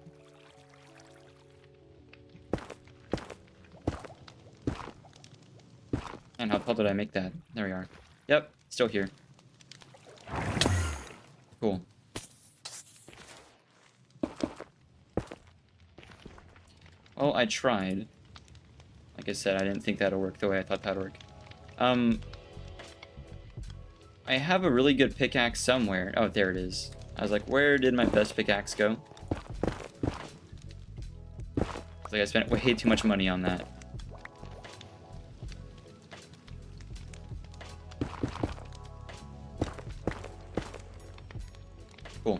And how did I make that? There we are. Yep, still here. Cool. Well, I tried. Like I said, I didn't think that'll work the way I thought that'd work. I have a really good pickaxe somewhere. Oh, there it is. I was like, where did my best pickaxe go? It's like I spent way too much money on that. Cool.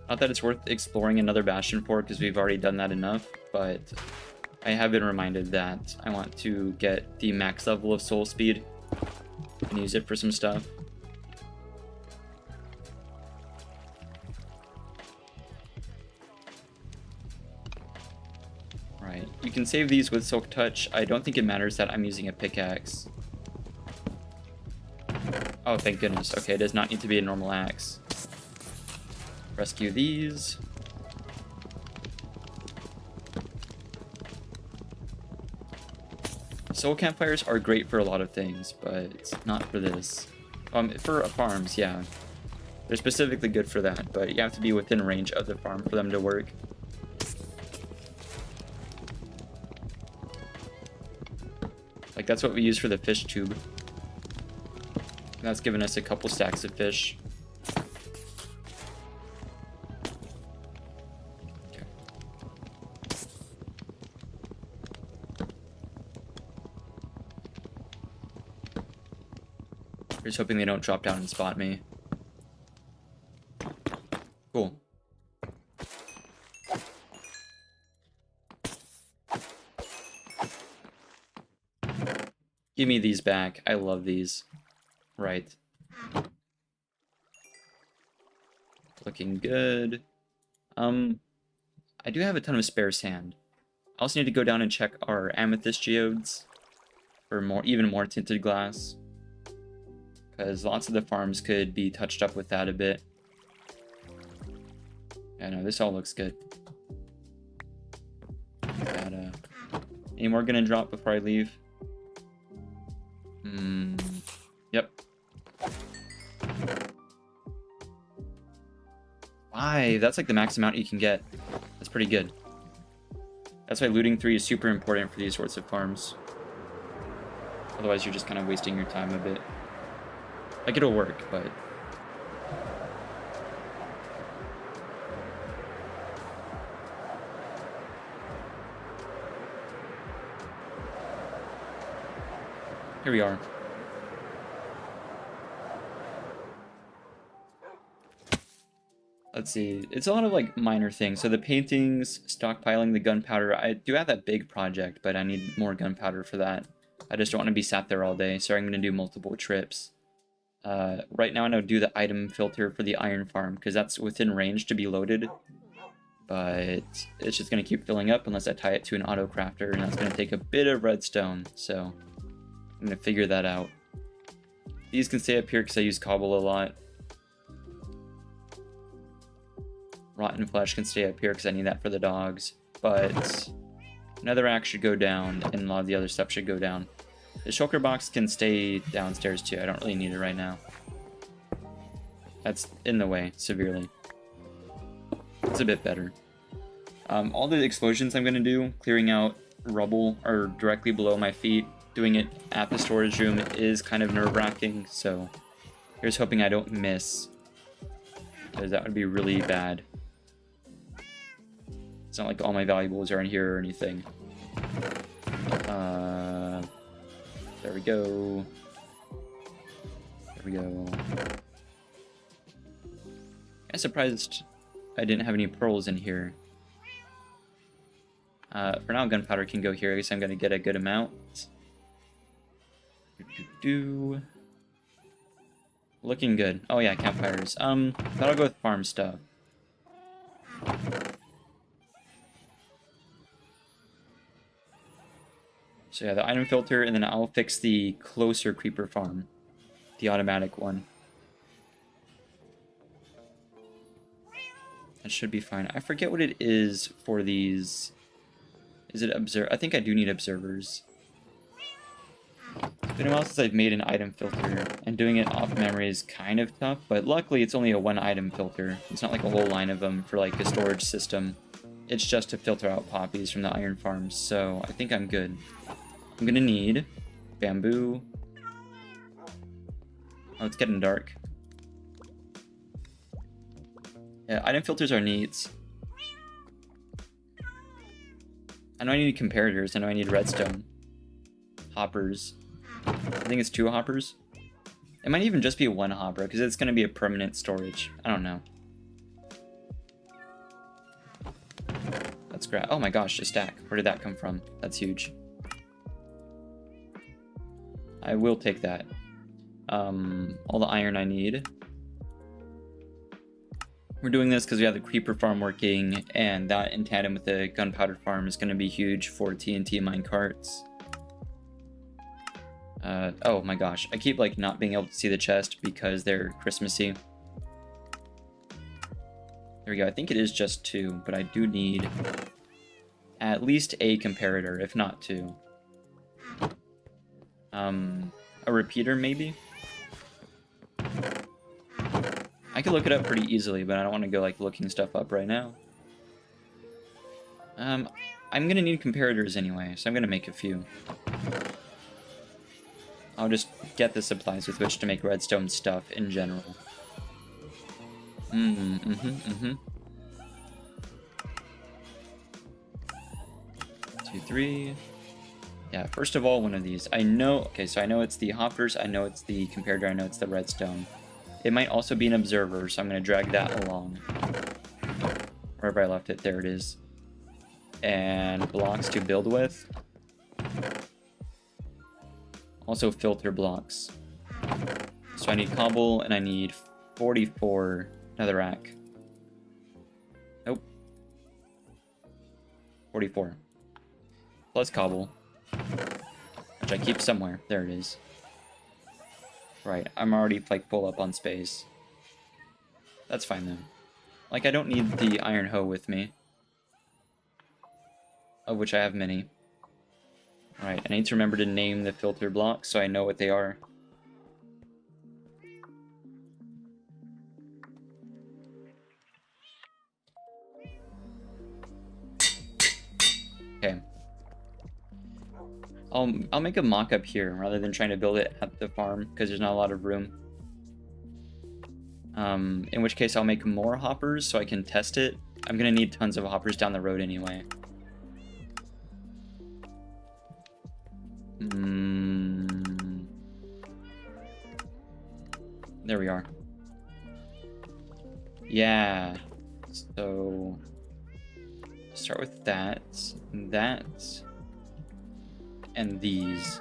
Not that it's worth exploring another bastion for, because we've already done that enough, but I have been reminded that I want to get the max level of soul speed and use it for some stuff. Right, you can save these with Silk Touch. I don't think it matters that I'm using a pickaxe. Oh, thank goodness. Okay, it does not need to be a normal axe. Rescue these. Soul campfires are great for a lot of things, but not for this. For farms, yeah. They're specifically good for that, but you have to be within range of the farm for them to work. Like, that's what we use for the fish tube. And that's given us a couple stacks of fish. Just hoping they don't drop down and spot me. Cool. Give me these back. I love these. Right. Looking good. I do have a ton of spare sand. I also need to go down and check our amethyst geodes for even more tinted glass. because lots of the farms could be touched up with that a bit. Yeah, no, this all looks good. Got, any more gonna drop before I leave? Yep. 5. That's like the max amount you can get. That's pretty good. That's why looting 3 is super important for these sorts of farms. Otherwise, you're just kind of wasting your time a bit. Like, it'll work, but... Here we are. Let's see. It's a lot of, like, minor things. So the paintings, stockpiling the gunpowder. I do have that big project, but I need more gunpowder for that. I just don't want to be sat there all day, so I'm going to do multiple trips. Right now, I'm going to do the item filter for the iron farm, because that's within range to be loaded. But it's just going to keep filling up unless I tie it to an auto crafter, and that's going to take a bit of redstone, so I'm going to figure that out. These can stay up here because I use cobble a lot. Rotten flesh can stay up here because I need that for the dogs. But netherrack should go down, and a lot of the other stuff should go down. The shulker box can stay downstairs too. I don't really need it right now. That's in the way, severely. It's a bit better. All the explosions I'm going to do, clearing out rubble, are directly below my feet. Doing it at the storage room is kind of nerve-wracking, so here's hoping I don't miss, because that would be really bad. It's not like all my valuables are in here or anything. There we go. There we go. I'm surprised I didn't have any pearls in here. For now, gunpowder can go here. I guess I'm going to get a good amount. Looking good. Oh yeah, campfires. That'll go with farm stuff. So yeah, the item filter, and then I'll fix the closer creeper farm. The automatic one. That should be fine. I forget what it is for these. Is it observe? I think I do need observers. It's been a while since I've made an item filter, and doing it off memory is kind of tough, but luckily it's only a one item filter. It's not like a whole line of them for like a storage system. It's just to filter out poppies from the iron farms, so I think I'm good. I'm gonna need bamboo. Oh, it's getting dark. Yeah, item filters are neat. I know I need comparators. I know I need redstone. Hoppers. I think it's 2 hoppers. It might even just be 1 hopper, because it's going to be a permanent storage. I don't know. Let's grab... Oh my gosh, a stack. Where did that come from? That's huge. I will take that. All the iron I need. We're doing this because we have the creeper farm working, and that in tandem with the gunpowder farm is going to be huge for TNT minecarts. Oh my gosh, I keep like not being able to see the chest because they're Christmassy. There we go, I think it is just 2, but I do need at least a comparator, if not 2. A repeater maybe? I could look it up pretty easily, but I don't want to go like looking stuff up right now. I'm gonna need comparators anyway, so I'm gonna make a few. I'll just get the supplies with which to make redstone stuff in general. 2, 3. Yeah, first of all, one of these. I know, okay, so I know it's the hoppers, I know it's the comparator, I know it's the redstone. It might also be an observer, so I'm going to drag that along. Wherever I left it, there it is. And blocks to build with. Also filter blocks. So I need cobble, and I need 44 netherrack. Nope. 44. Plus cobble. Which I keep somewhere. There it is. Right, I'm already like full up on space. That's fine though. Like, I don't need the iron hoe with me, of which I have many. Right, I need to remember to name the filter blocks so I know what they are. Okay. I'll make a mock-up here rather than trying to build it at the farm because there's not a lot of room. In which case I'll make more hoppers so I can test it. I'm gonna need tons of hoppers down the road anyway. There we are. Yeah. So start with that, and these.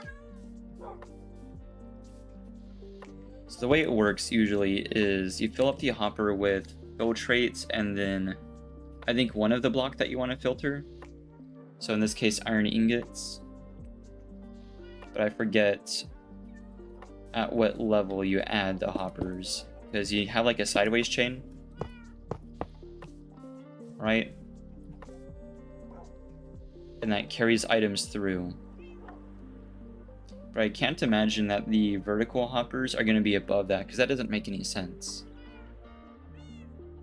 So the way it works usually is you fill up the hopper with filtrates and then I think one of the block that you want to filter. So in this case, iron ingots. But I forget at what level you add the hoppers because you have like a sideways chain, right? And that carries items through. But I can't imagine that the vertical hoppers are going to be above that because that doesn't make any sense.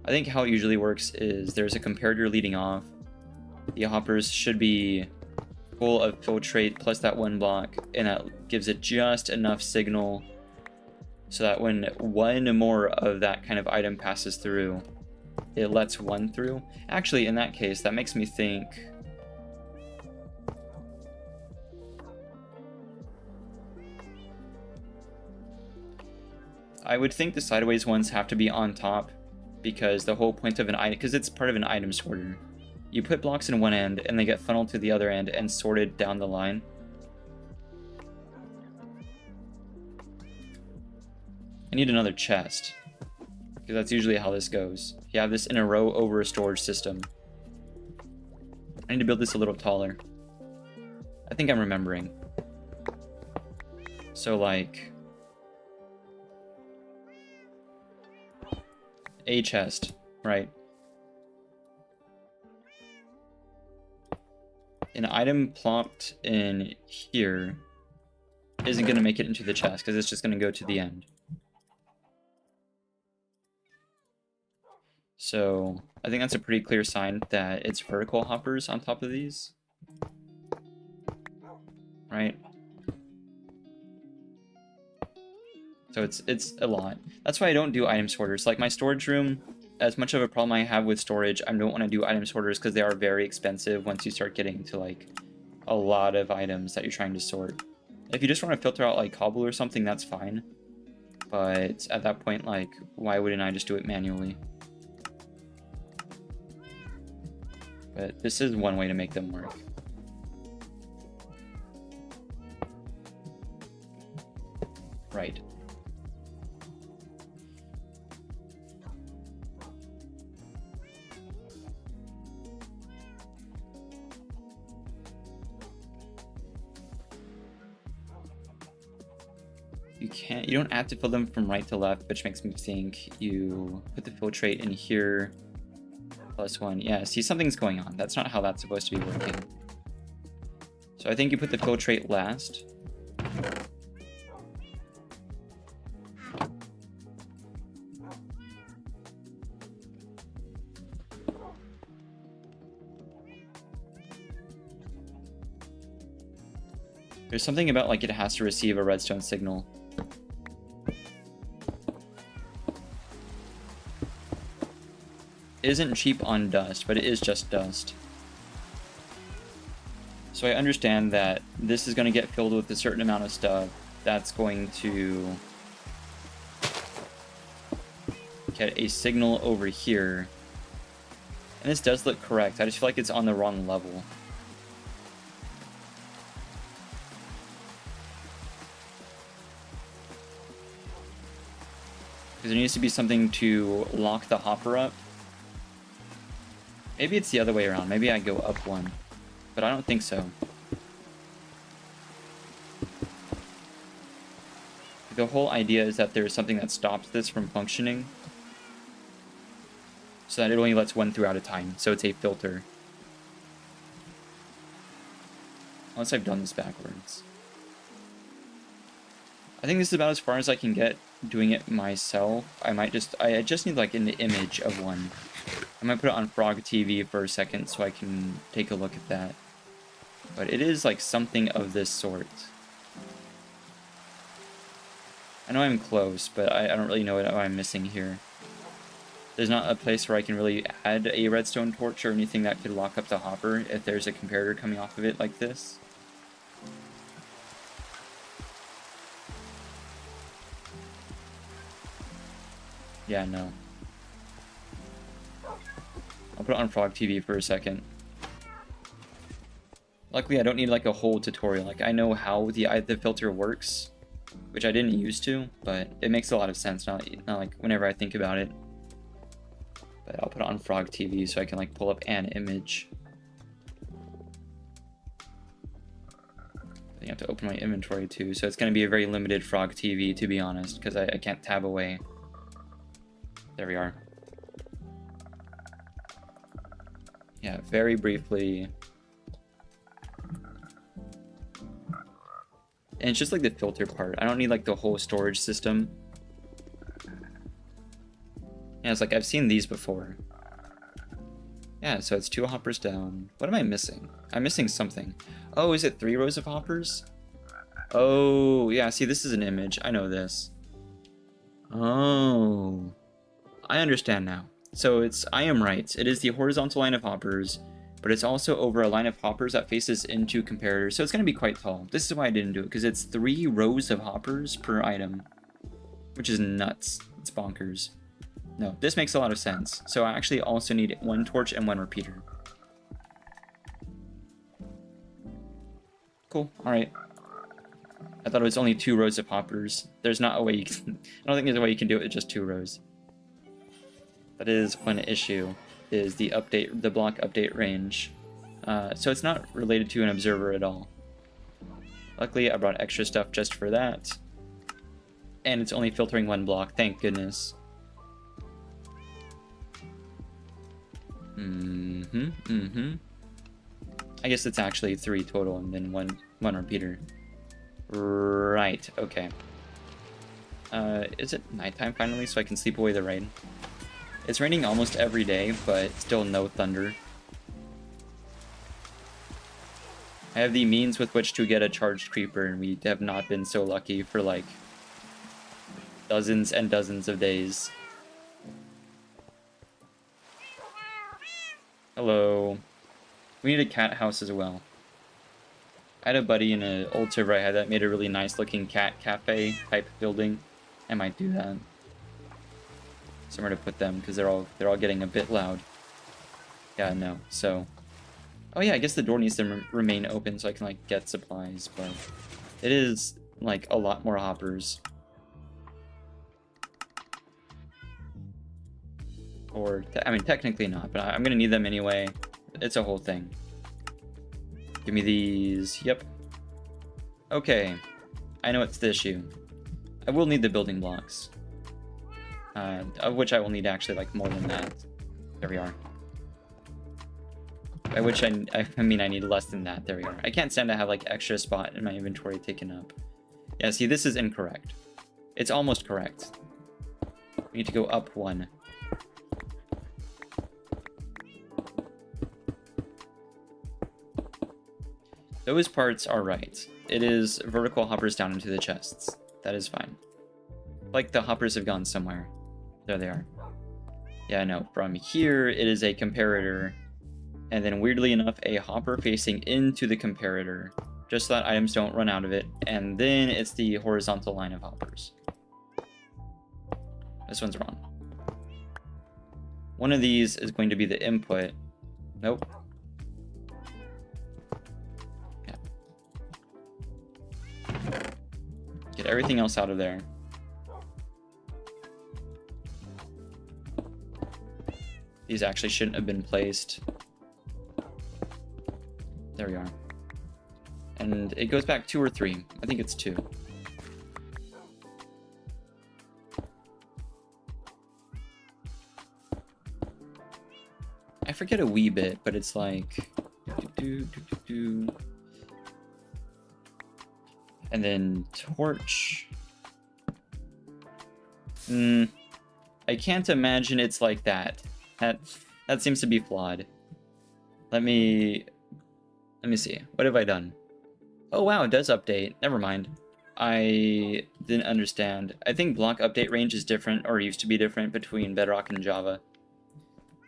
I think how it usually works is there's a comparator leading off. The hoppers should be full of filtrate plus that one block, and that gives it just enough signal so that when one more of that kind of item passes through, it lets one through. Actually, in that case, that makes me think... I would think the sideways ones have to be on top because the whole point of an item, because it's part of an item sorter. You put blocks in one end and they get funneled to the other end and sorted down the line. I need another chest because that's usually how this goes. You have this in a row over a storage system. I need to build this a little taller. I think I'm remembering. So like... a chest, right? An item plopped in here isn't going to make it into the chest because it's just going to go to the end. So I think that's a pretty clear sign that it's vertical hoppers on top of these, right? So it's a lot. That's why I don't do item sorters. Like my storage room, as much of a problem I have with storage, I don't want to do item sorters because they are very expensive once you start getting to like a lot of items that you're trying to sort. If you just want to filter out like cobble or something, that's fine. But at that point, like, why wouldn't I just do it manually? But this is one way to make them work. Right. You don't have to fill them from right to left, which makes me think you put the filtrate in here plus one. Yeah, see, something's going on. That's not how that's supposed to be working. So I think you put the filtrate last. There's something about like it has to receive a redstone signal. It isn't cheap on dust, but it is just dust. So I understand that this is going to get filled with a certain amount of stuff that's going to get a signal over here. And this does look correct. I just feel like it's on the wrong level. Because there needs to be something to lock the hopper up. Maybe it's the other way around. Maybe I go up one. But I don't think so. The whole idea is that there's something that stops this from functioning, so that it only lets one through at a time, so it's a filter. Unless I've done this backwards. I think this is about as far as I can get doing it myself. I just need like an image of one. I might put it on Frog TV for a second so I can take a look at that. But it is like something of this sort. I know I'm close, but I don't really know what I'm missing here. There's not a place where I can really add a redstone torch or anything that could lock up the hopper if there's a comparator coming off of it like this. Yeah, no. I'll put it on Frog TV for a second. Luckily, I don't need like a whole tutorial. Like, I know how the filter works, which I didn't used to, but it makes a lot of sense now, not like whenever I think about it. But I'll put it on Frog TV so I can like pull up an image. I have to open my inventory too, so it's going to be a very limited Frog TV, to be honest, because I can't tab away. There we are. Yeah, very briefly. And it's just like the filter part. I don't need like the whole storage system. Yeah, it's like I've seen these before. Yeah, so it's 2 hoppers down. What am I missing? I'm missing something. Oh, is it 3 rows of hoppers? Oh, yeah, see, this is an image. I know this. Oh, I understand now. So I am right. It is the horizontal line of hoppers, but it's also over a line of hoppers that faces into comparators. So it's going to be quite tall. This is why I didn't do it, because it's 3 rows of hoppers per item, which is nuts. It's bonkers. No, this makes a lot of sense. So I actually also need 1 torch and 1 repeater. Cool. All right. I thought it was only 2 rows of hoppers. There's not a way you can... I don't think there's a way you can do it with just 2 rows. That is one issue, is the block update range. So it's not related to an observer at all. Luckily, I brought extra stuff just for that. And it's only filtering 1 block, thank goodness. I guess it's actually 3 total and then one repeater. Right, okay. Is it nighttime finally so I can sleep away the rain? It's raining almost every day, but still no thunder. I have the means with which to get a charged creeper, and we have not been so lucky for like dozens and dozens of days. Hello. We need a cat house as well. I had a buddy in an old server I had that made a really nice looking cat cafe type building. I might do that. Somewhere to put them because they're all getting a bit loud. Yeah, no. So, oh yeah, I guess the door needs to remain open so I can like get supplies, but it is like a lot more hoppers. Or I mean, technically not, but I'm gonna need them anyway. It's a whole thing. Give me these. Yep. Okay. I know it's the issue. I will need the building blocks. Of which I will need actually like more than that. There we are. By which I mean I need less than that. There we are. I can't stand to have like extra spot in my inventory taken up. Yeah, see, this is incorrect. It's almost correct. We need to go up 1. Those parts are right. It is vertical hoppers down into the chests. That is fine. Like the hoppers have gone somewhere. There they are. Yeah, no. From here, it is a comparator. And then weirdly enough, a hopper facing into the comparator. Just so that items don't run out of it. And then it's the horizontal line of hoppers. This one's wrong. One of these is going to be the input. Nope. Yeah. Get everything else out of there. These actually shouldn't have been placed. There we are. And it goes back 2 or 3. I think it's 2. forget a wee bit, but it's like... And then torch. I can't imagine it's like that. That seems to be flawed. Let me see. What have I done? Oh wow, it does update. Never mind. I didn't understand. I think block update range is different, or used to be different, between Bedrock and Java.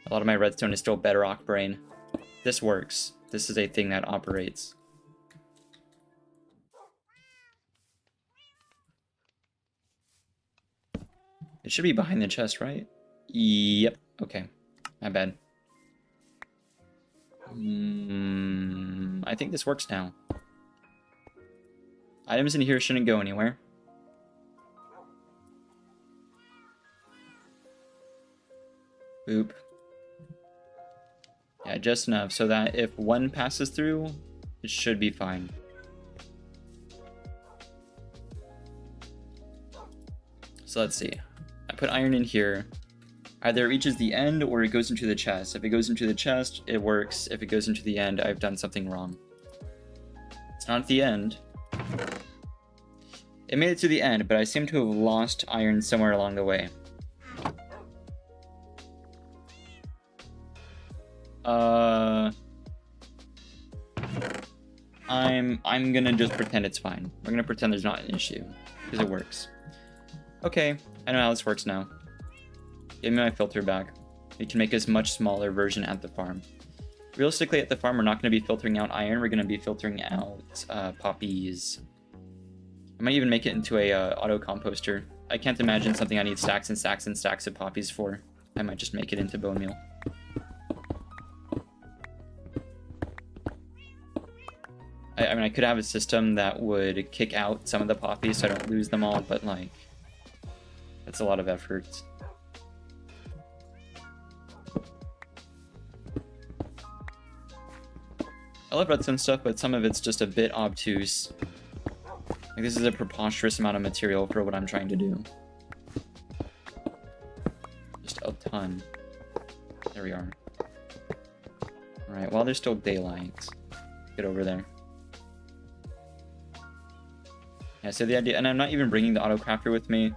A lot of my redstone is still Bedrock brain. This works. This is a thing that operates. It should be behind the chest, right? Yep. Okay. My bad. I think this works now. Items in here shouldn't go anywhere. Boop. Yeah, just enough so that if one passes through, it should be fine. So let's see. I put iron in here. Either it reaches the end or it goes into the chest. If it goes into the chest, it works. If it goes into the end, I've done something wrong. It's not at the end. It made it to the end, but I seem to have lost iron somewhere along the way. I'm gonna just pretend it's fine. We're gonna pretend there's not an issue, because it works. Okay, I know how this works now. Give me my filter back. We can make a much smaller version at the farm. Realistically, at the farm, we're not going to be filtering out iron. We're going to be filtering out poppies. I might even make it into a auto composter. I can't imagine something I need stacks and stacks and stacks of poppies for. I might just make it into bone meal. I mean, I could have a system that would kick out some of the poppies so I don't lose them all, but like, that's a lot of effort. I love redstone stuff, but some of it's just a bit obtuse. Like, this is a preposterous amount of material for what I'm trying to do. Just a ton. There we are. Alright, while there's still daylight, get over there. Yeah, so the idea, and I'm not even bringing the auto crafter with me.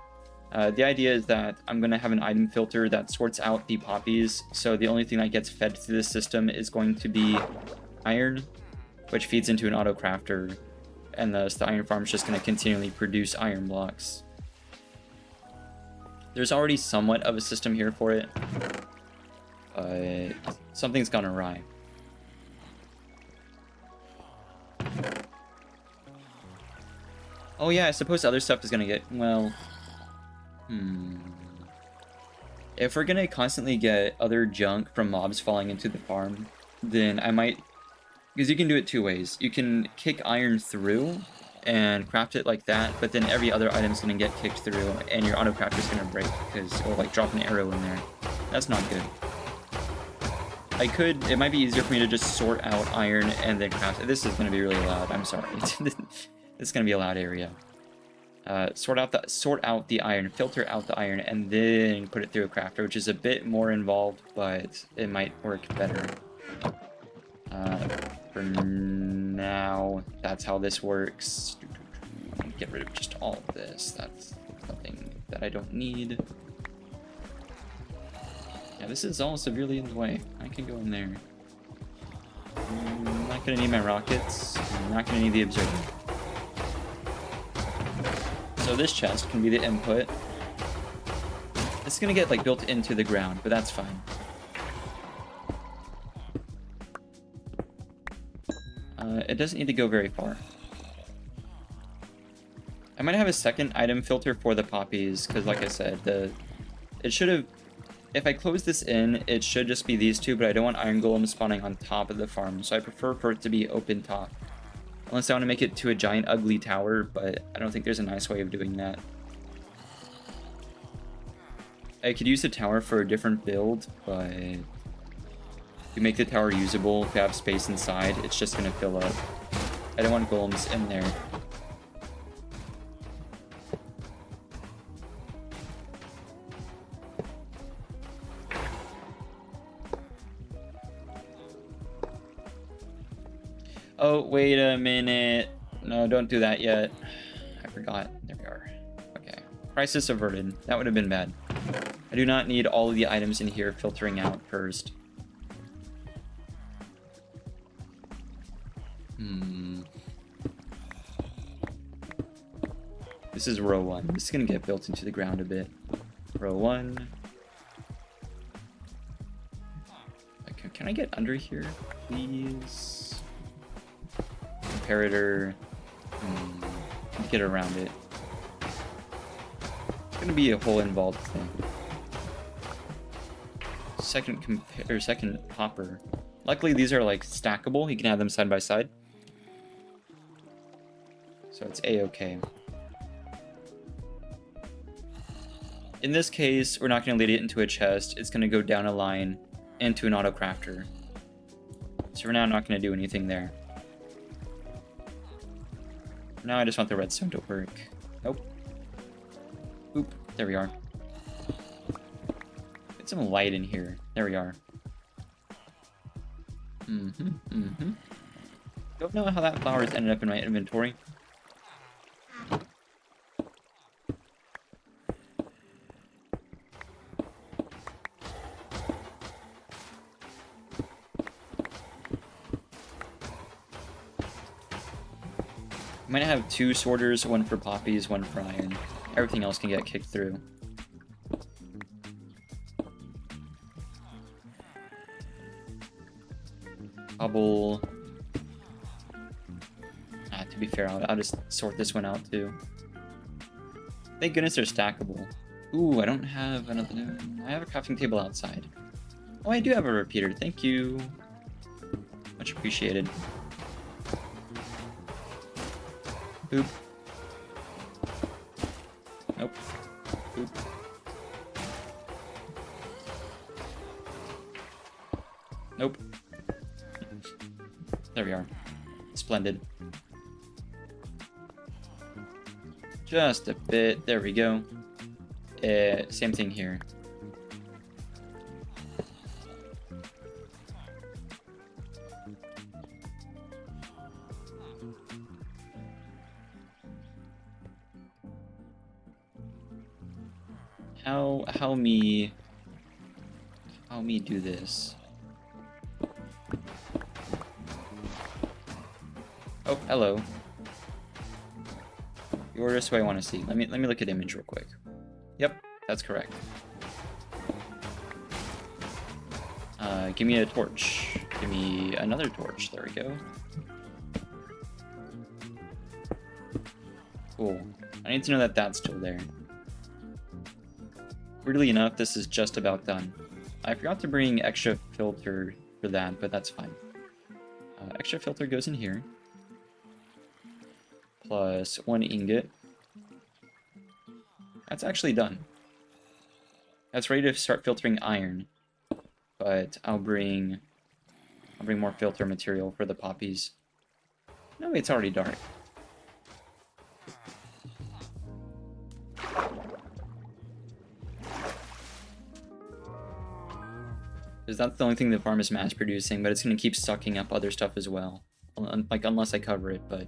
The idea is that I'm going to have an item filter that sorts out the poppies, so the only thing that gets fed to this system is going to be iron, which feeds into an auto crafter, and thus the iron farm is just going to continually produce iron blocks. There's already somewhat of a system here for it, but something's gone awry. Oh yeah, I suppose other stuff is going to get, well, if we're going to constantly get other junk from mobs falling into the farm, then I might, because you can do it two ways. You can kick iron through and craft it like that, but then every other item's going to get kicked through and your auto crafter's going to break because it'll like drop an arrow in there. That's not good. It might be easier for me to just sort out iron and then craft it. This is going to be really loud, I'm sorry. This is going to be a loud area. Sort out the iron, filter out the iron, and then put it through a crafter, which is a bit more involved, but it might work better. For now, that's how this works. Get rid of just all of this. That's something that I don't need. Yeah, this is all severely in the way. I can go in there. I'm not gonna need my rockets. I'm not gonna need the observer. So this chest can be the input. It's gonna get like built into the ground, but that's fine. It doesn't need to go very far. I might have a second item filter for the poppies, because like I said, it should have, if I close this in, it should just be these two, but I don't want iron golems spawning on top of the farm, so I prefer for it to be open top. Unless I want to make it to a giant ugly tower, but I don't think there's a nice way of doing that. I could use the tower for a different build, but to make the tower usable, if you have space inside, it's just going to fill up. I don't want golems in there. Oh, wait a minute. No, don't do that yet. I forgot. There we are. Okay. Crisis averted. That would have been bad. I do not need all of the items in here filtering out first. This is row 1. This is going to get built into the ground a bit. Row 1. Okay, can I get under here, please? Comparator. Get around it. It's going to be a whole involved thing. Second hopper. Luckily, these are like stackable. You can have them side by side. So it's a-okay. In this case, we're not going to lead it into a chest. It's going to go down a line into an auto crafter. So for now, I'm not going to do anything there. For now, I just want the redstone to work. Nope. Oop. There we are. Get some light in here. There we are. Don't know how that flower ended up in my inventory. I'm gonna have 2 sorters, one for poppies, one for iron. Everything else can get kicked through. Cobble. To be fair, I'll just sort this one out too. Thank goodness they're stackable. Ooh, I don't have another. I have a crafting table outside. Oh, I do have a repeater. Thank you. Much appreciated. Boop. Nope. Boop. Nope. There we are. Splendid. Just a bit. There we go. Same thing here. How me do this? Oh, hello. You're just who I want to see. Let me look at image real quick. Yep, that's correct. Give me a torch. Give me another torch. There we go. Cool. I need to know that that's still there. Weirdly enough, this is just about done. I forgot to bring extra filter for that, but that's fine. Extra filter goes in here. Plus 1 ingot. That's actually done. That's ready to start filtering iron. But I'll bring more filter material for the poppies. No, it's already dark. Because that's the only thing the farm is mass producing, but it's going to keep sucking up other stuff as well. Like, unless I cover it, but...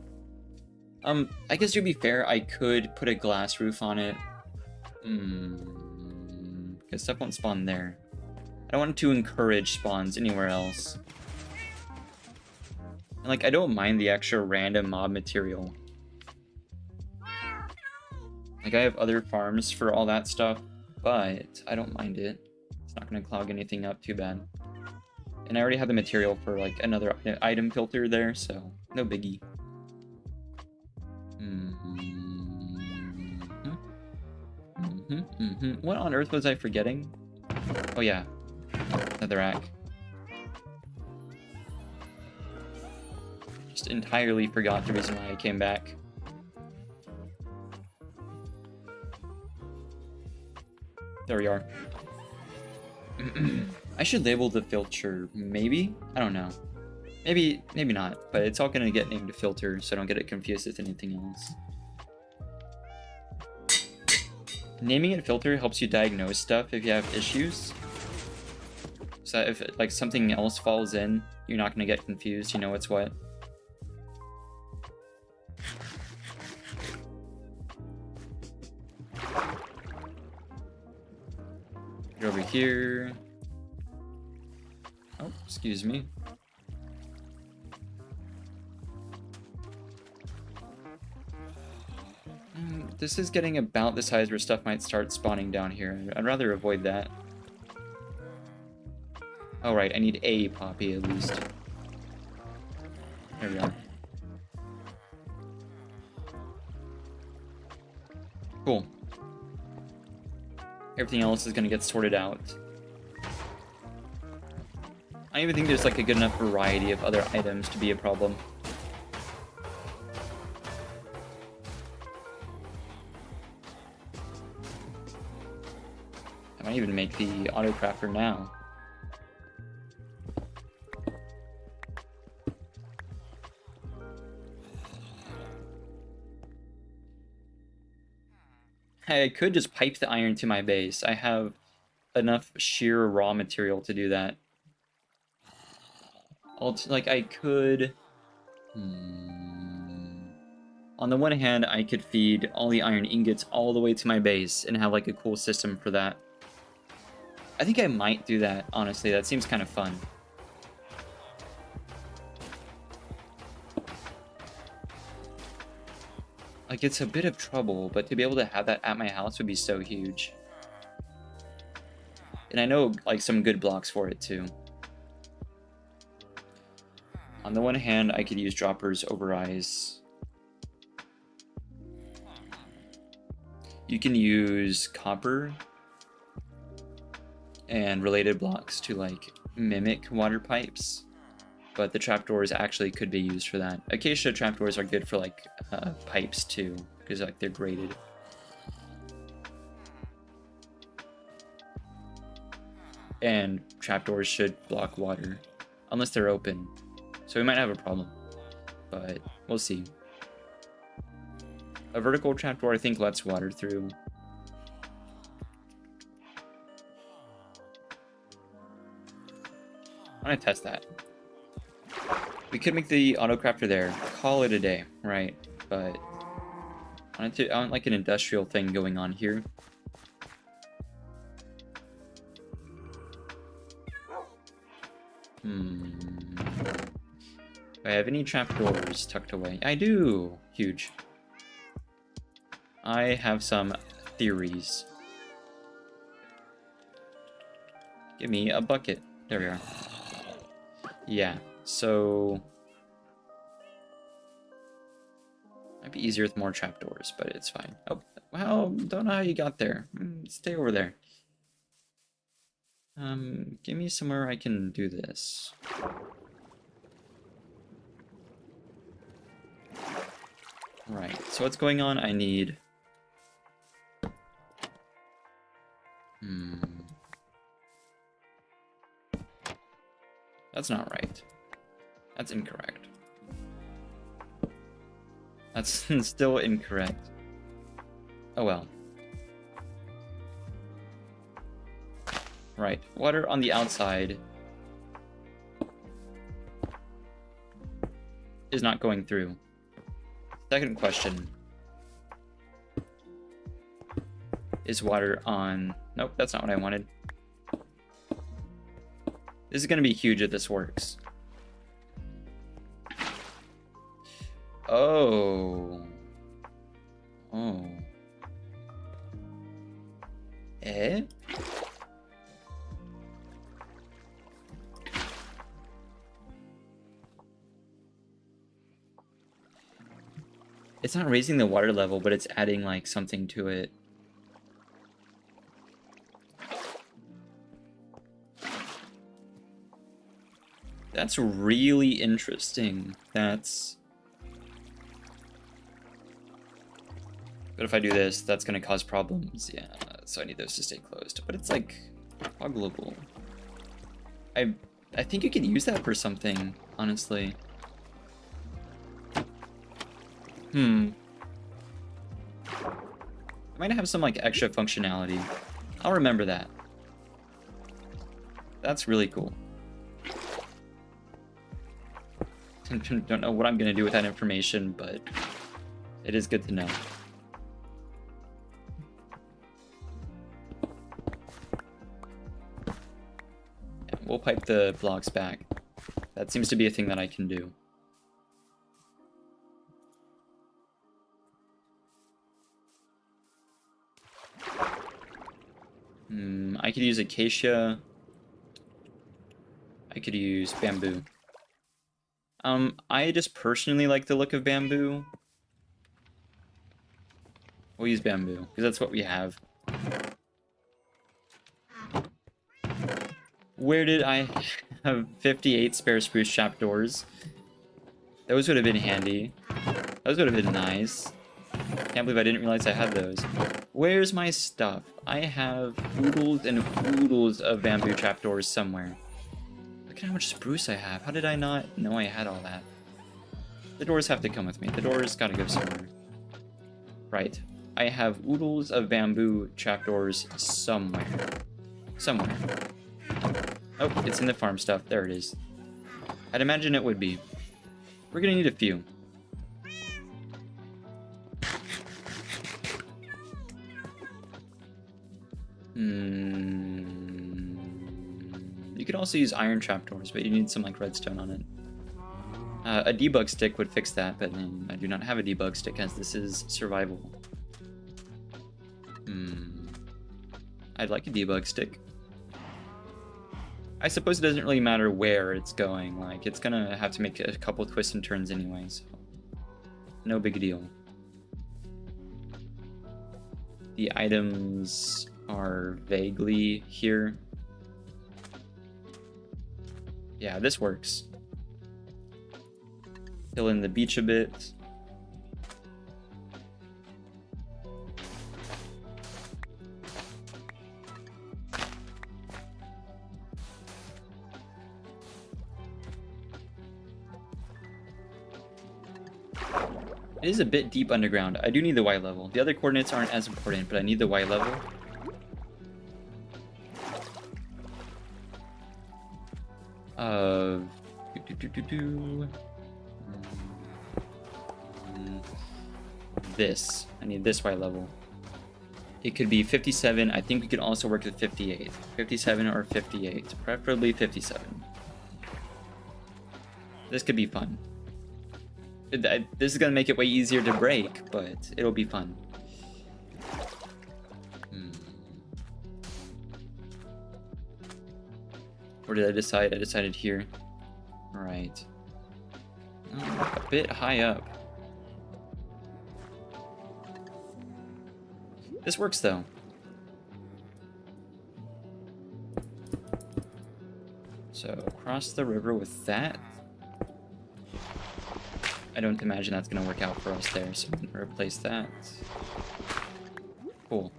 I guess to be fair, I could put a glass roof on it. Because stuff won't spawn there. I don't want to encourage spawns anywhere else. And, like, I don't mind the extra random mob material. Like, I have other farms for all that stuff, but I don't mind it. It's not going to clog anything up too bad. And I already have the material for, like, another item filter there, so no biggie. What on earth was I forgetting? Oh yeah, netherrack. Just entirely forgot the reason why I came back. There we are. I should label the filter, maybe? I don't know. Maybe not, but it's all gonna get named filter, so I don't get it confused with anything else. Naming it filter helps you diagnose stuff if you have issues. So if like something else falls in, you're not gonna get confused, you know what's what. Get over here. Oh, excuse me. This is getting about the size where stuff might start spawning down here. I'd rather avoid that. Oh, right, I need a poppy at least. There we go. Cool. Everything else is gonna get sorted out. I don't even think there's like a good enough variety of other items to be a problem. I might even make the auto crafter now. I could just pipe the iron to my base. I have enough sheer raw material to do that. Like, I could... On the one hand, I could feed all the iron ingots all the way to my base and have, like, a cool system for that. I think I might do that, honestly. That seems kind of fun. Like, it's a bit of trouble, but to be able to have that at my house would be so huge. And I know, like, some good blocks for it, too. On the one hand, I could use droppers over ice. You can use copper and related blocks to, like, mimic water pipes. But the trapdoors actually could be used for that. Acacia trapdoors are good for, like, pipes, too, because, like, they're graded. And trapdoors should block water, unless they're open. So we might have a problem, but we'll see. A vertical trapdoor, I think, lets water through. I'm gonna test that. We could make the autocrafter there, call it a day, right? But I want like an industrial thing going on here. Do I have any trapdoors tucked away? I do! Huge. I have some theories. Give me a bucket. There we are. Yeah, so... might be easier with more trapdoors, but it's fine. Oh, well, don't know how you got there. Stay over there. Give me somewhere I can do this. Right, so what's going on? I need... That's not right. That's incorrect. That's still incorrect. Oh well. Right, water on the outside is not going through. Second question. Is water on... Nope, that's not what I wanted. This is going to be huge if this works. Oh. Oh. Eh? It's not raising the water level, but it's adding, like, something to it. That's really interesting. That's... But if I do this, that's going to cause problems. Yeah, so I need those to stay closed. But it's, like, toggleable. I think you could use that for something, honestly. I might have some, like, extra functionality. I'll remember that. That's really cool. Don't know what I'm going to do with that information, but it is good to know. we'll pipe the blocks back. That seems to be a thing that I can do. I could use acacia. I could use bamboo. I just personally like the look of bamboo. We'll use bamboo, because that's what we have. Where did I have 58 spare spruce trapdoors? Those would have been handy. Those would have been nice. Can't believe I didn't realize I had those. Where's my stuff? I have oodles and oodles of bamboo trapdoors somewhere. Look at how much spruce I have. How did I not know I had all that? The doors have to come with me. The doors gotta go somewhere. Right. I have oodles of bamboo trapdoors somewhere. Somewhere. Oh, it's in the farm stuff. There it is. I'd imagine it would be. We're gonna need a few. You could also use iron trapdoors, but you need some like redstone on it. A debug stick would fix that, but I do not have a debug stick as this is survival. I'd like a debug stick. I suppose it doesn't really matter where it's going, like it's gonna have to make a couple twists and turns anyway, so no big deal. The items are vaguely here. Yeah, this works. Fill in the beach a bit. It is a bit deep underground. I do need the Y level. The other coordinates aren't as important, but I need the Y level. This. I need this Y level. It could be 57. I think we could also work with 58. 57 or 58. Preferably 57. This could be fun. This is going to make it way easier to break, but it'll be fun. Where did I decide? I decided here. Right. Oh, a bit high up. This works though. So cross the river with that. I don't imagine that's going to work out for us there, so I'm going to replace that. Cool.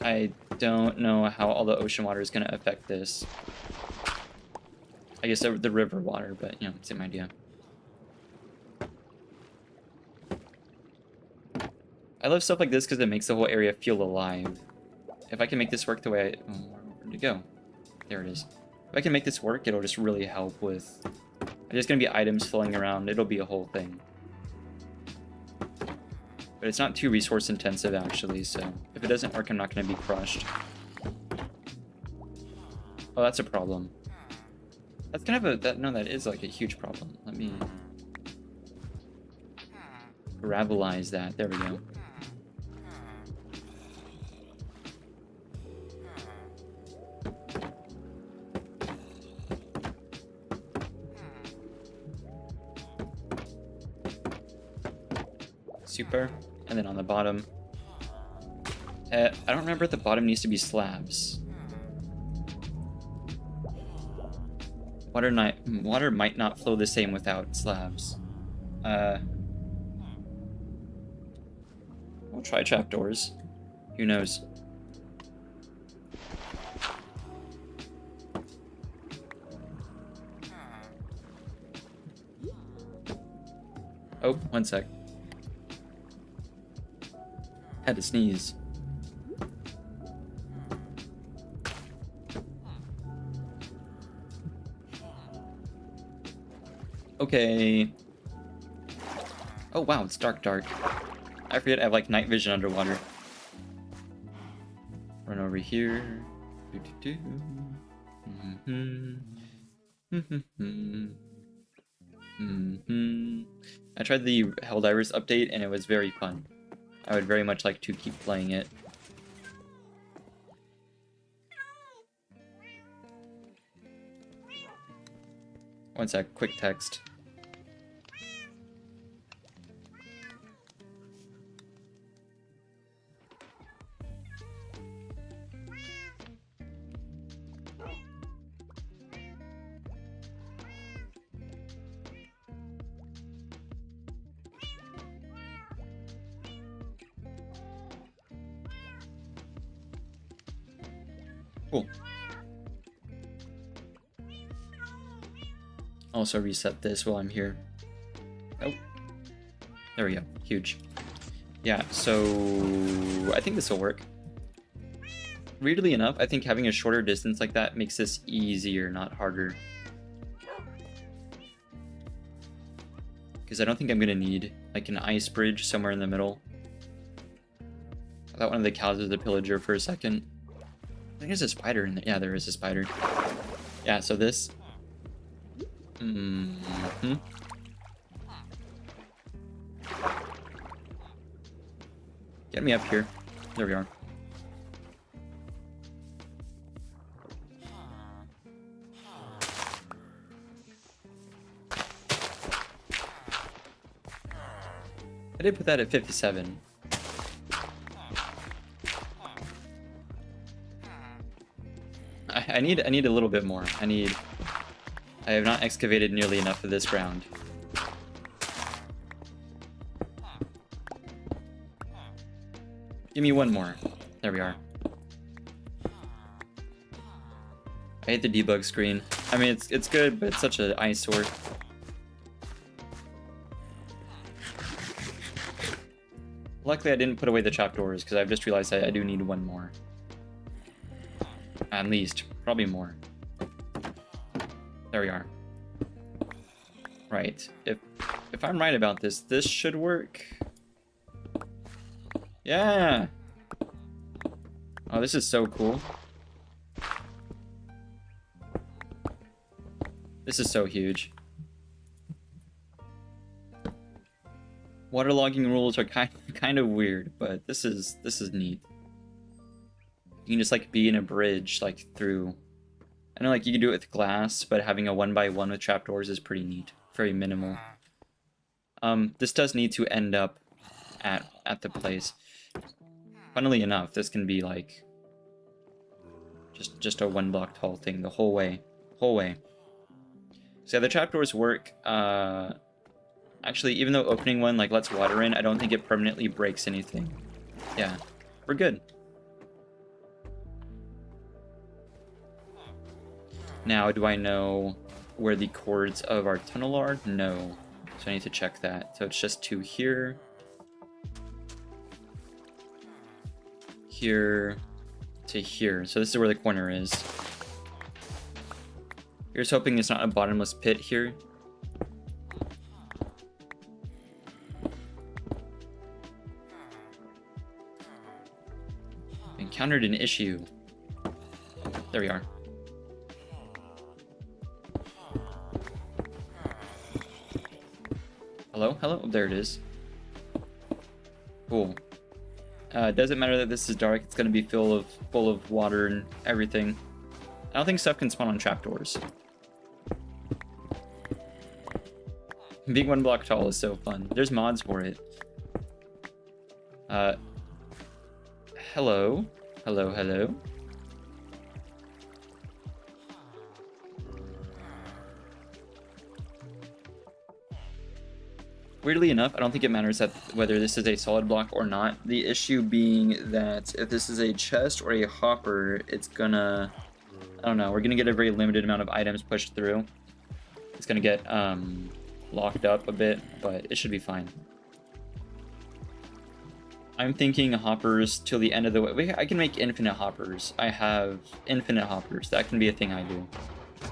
I don't know how all the ocean water is going to affect this. I guess the river water, but, you know, same idea. I love stuff like this because it makes the whole area feel alive. If I can make this work the way I... Oh, where did it go? There it is. If I can make this work, it'll just really help with... There's going to be items flowing around. It'll be a whole thing. But it's not too resource intensive, actually, so... If it doesn't work, I'm not going to be crushed. Oh, that's a problem. That's kind of a... No, that is like a huge problem. Let me... Gravelize that. There we go. Super. And then on the bottom. I don't remember if the bottom needs to be slabs. Water might not flow the same without slabs. We'll try trapdoors. Who knows? Oh, one sec. Had to sneeze. Okay. Oh wow, it's dark. I forget I have like night vision underwater. Run over here. I tried the Helldivers update and it was very fun. I would very much like to keep playing it. One sec, quick text. Cool. Also reset this while I'm here. Oh. There we go. Huge. Yeah, so I think this will work. Weirdly enough, I think having a shorter distance like that makes this easier, not harder. Because I don't think I'm going to need like an ice bridge somewhere in the middle. I thought one of the cows was a pillager for a second. I think there's a spider in there. Yeah, there is a spider. Yeah, so this... Get me up here. There we are. I did put that at 57. I need a little bit more. I have not excavated nearly enough of this ground. Give me one more. There we are. I hate the debug screen. I mean, it's good, but it's such an eyesore. Luckily, I didn't put away the trapdoors, because I've just realized I do need one more. At least. Probably more. There we are. Right. If I'm right about this, this should work. Yeah! Oh, this is so cool. This is so huge. Waterlogging rules are kind of weird, but this is neat. You can just like be in a bridge like through. I know like you can do it with glass, but having a 1x1 with trapdoors is pretty neat. Very minimal. This does need to end up at the place. Funnily enough, this can be like just a 1 block tall thing the whole way. So yeah, the trapdoors work. Actually, even though opening one like lets water in, I don't think it permanently breaks anything. Yeah, we're good. Now, do I know where the chords of our tunnel are? No. So I need to check that. So it's just 2 here. Here to here. So this is where the corner is. Here's hoping it's not a bottomless pit here. Encountered an issue. There we are. Hello? Hello? Oh, there it is. Cool. Doesn't matter that this is dark, it's gonna be full of water and everything. I don't think stuff can spawn on trapdoors. Being 1 block tall is so fun. There's mods for it. Hello? Hello, hello? Weirdly enough, I don't think it matters that whether this is a solid block or not. The issue being that if this is a chest or a hopper, it's gonna... I don't know, we're gonna get a very limited amount of items pushed through. It's gonna get locked up a bit, but it should be fine. I'm thinking hoppers till the end of the way. I can make infinite hoppers. I have infinite hoppers. That can be a thing I do.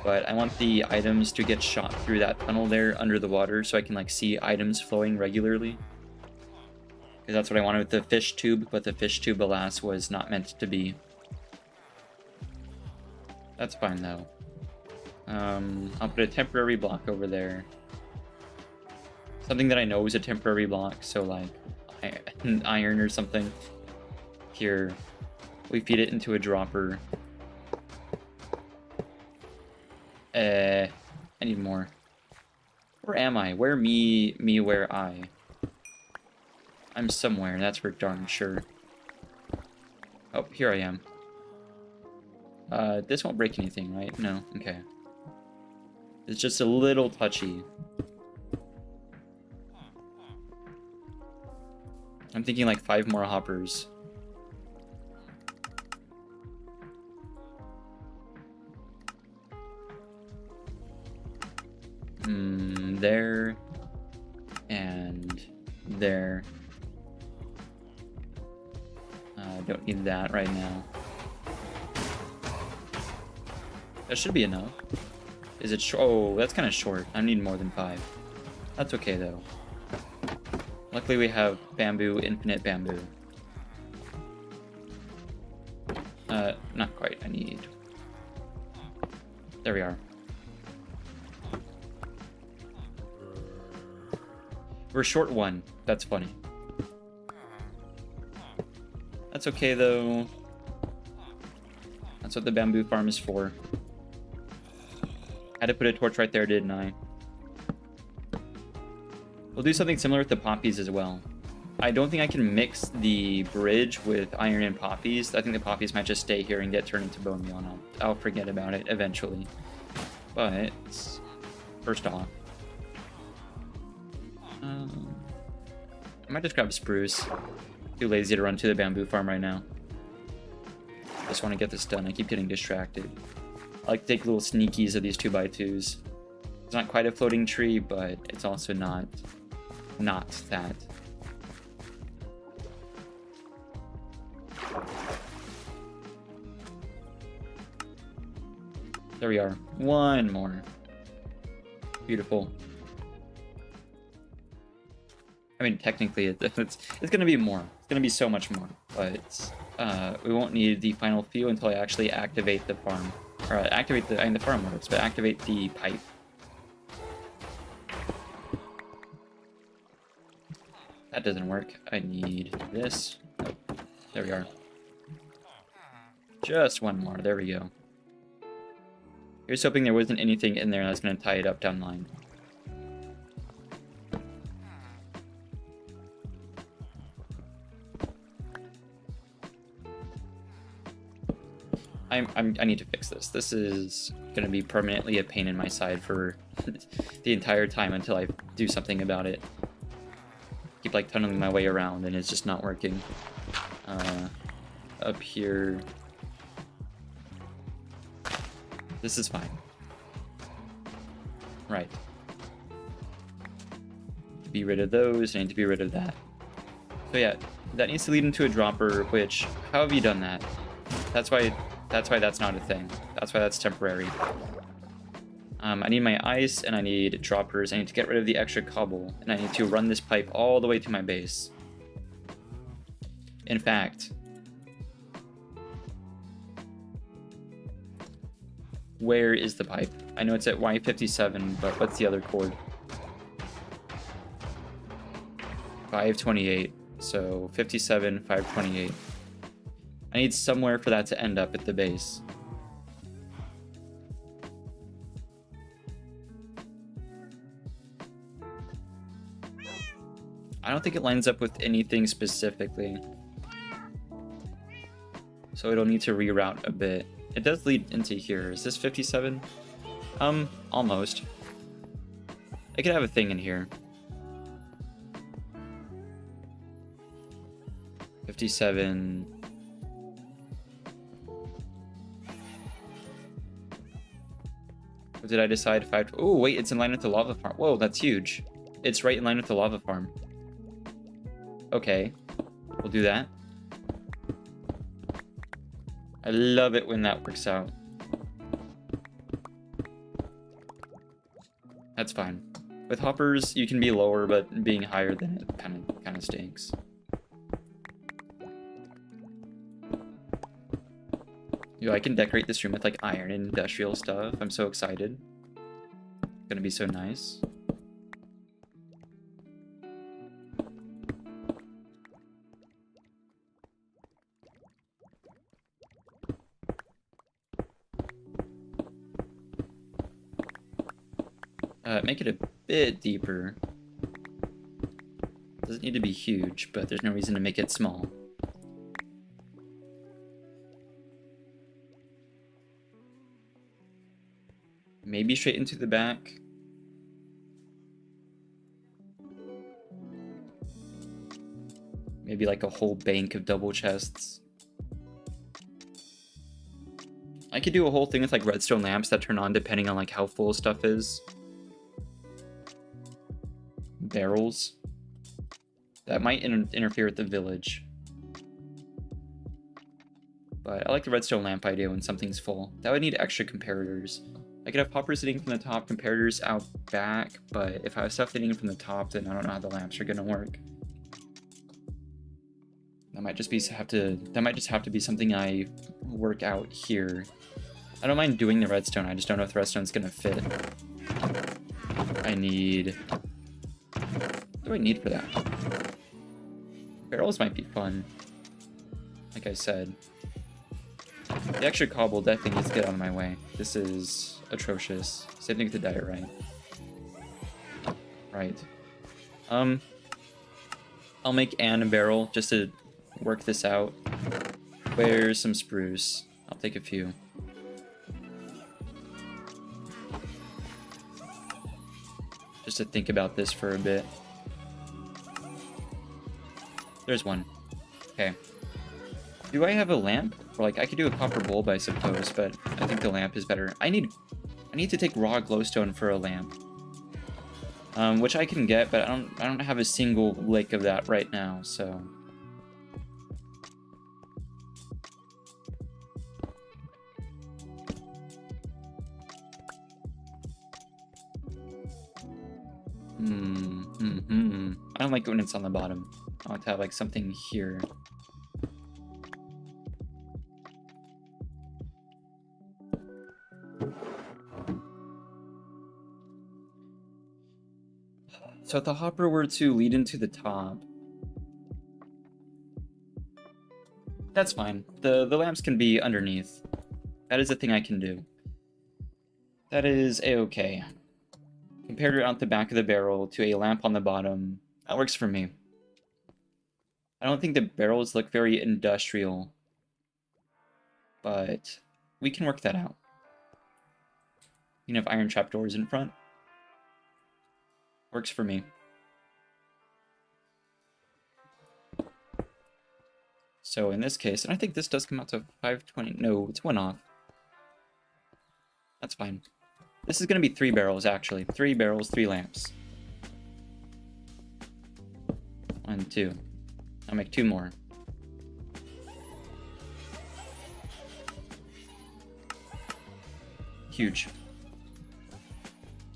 But I want the items to get shot through that tunnel there under the water so I can like see items flowing regularly. Because that's what I wanted with the fish tube, but the fish tube, alas, was not meant to be. That's fine though. I'll put a temporary block over there. Something that I know is a temporary block, so like iron or something. Here, we feed it into a dropper. I need more. Where am I? Where me, where I? I'm somewhere, that's for darn sure. Oh, here I am. This won't break anything, right? No, okay. It's just a little touchy. I'm thinking like 5 more hoppers. There. And there. Don't need that right now. That should be enough. Is it short? Oh, that's kind of short. I need more than 5. That's okay, though. Luckily, we have bamboo, infinite bamboo. Not quite. I need... There we are. We're short 1. That's funny. That's okay, though. That's what the bamboo farm is for. Had to put a torch right there, didn't I? We'll do something similar with the poppies as well. I don't think I can mix the bridge with iron and poppies. I think the poppies might just stay here and get turned into bone meal, and I'll forget about it eventually. But, first off, I might just grab spruce. Too lazy to run to the bamboo farm right now. Just want to get this done. I keep getting distracted. I like to take little sneakies of these 2x2s. It's not quite a floating tree, but it's also not that. There we are. 1 more. Beautiful. I mean, technically, it's going to be more. It's going to be so much more. But we won't need the final few until I actually activate the farm. Or activate the... I mean, the farm works, but activate the pipe. That doesn't work. I need this. Oh, there we are. Just 1 more. There we go. Here's hoping there wasn't anything in there that's going to tie it up down the line. I need to fix this. This is going to be permanently a pain in my side for the entire time until I do something about it. Keep like tunneling my way around and it's just not working. Up here. This is fine. Right. Be rid of those. I need to be rid of that. So yeah, that needs to lead into a dropper, which, how have you done that? That's why that's not a thing. That's why that's temporary. I need my ice, and I need droppers. I need to get rid of the extra cobble, and I need to run this pipe all the way to my base. In fact, where is the pipe? I know it's at Y57, but what's the other chord? 528. So 57, 528. I need somewhere for that to end up at the base. I don't think it lines up with anything specifically. So it'll need to reroute a bit. It does lead into here. Is this 57? Almost. I could have a thing in here. 57. What did I decide? 5. Oh, wait, it's in line with the lava farm. Whoa, that's huge. It's right in line with the lava farm. Okay, we'll do that. I love it when that works out. That's fine. With hoppers, you can be lower, but being higher than it kind of stinks. Yo, I can decorate this room with like iron and industrial stuff. I'm so excited. It's gonna be so nice. Make it a bit deeper. Doesn't need to be huge, but there's no reason to make it small. Maybe straight into the back. Maybe like a whole bank of double chests. I could do a whole thing with like redstone lamps that turn on depending on like how full stuff is. Barrels. That might interfere with the village. But I like the redstone lamp idea when something's full. That would need extra comparators. I could have poppers sitting from the top, comparators out back, but if I have stuff sitting from the top, then I don't know how the lamps are gonna work. That might just have to be something I work out here. I don't mind doing the redstone, I just don't know if the redstone's gonna fit. I need... What do I need for that? Barrels might be fun. Like I said. The extra cobble definitely needs to get out of my way. This is atrocious. Same thing with the diorite. Right. I'll make Anne a barrel just to work this out. Where's some spruce? I'll take a few. Just to think about this for a bit. There's one. Okay. Do I have a lamp? Or like I could do a copper bulb, I suppose, but I think the lamp is better. I need to take raw glowstone for a lamp. Which I can get, but I don't have a single lick of that right now, so. I don't like when it's on the bottom. I want to have like something here. So if the hopper were to lead into the top, that's fine. The lamps can be underneath. That is a thing I can do. That is a-okay. Compared it out the back of the barrel to a lamp on the bottom, that works for me. I don't think the barrels look very industrial, but we can work that out. You can have iron trapdoors in front. Works for me. So in this case, and I think this does come out to 520. No, it's one off. That's fine. This is going to be 3 barrels, actually. 3 barrels, 3 lamps. 1, 2. I'll make 2 more. Huge.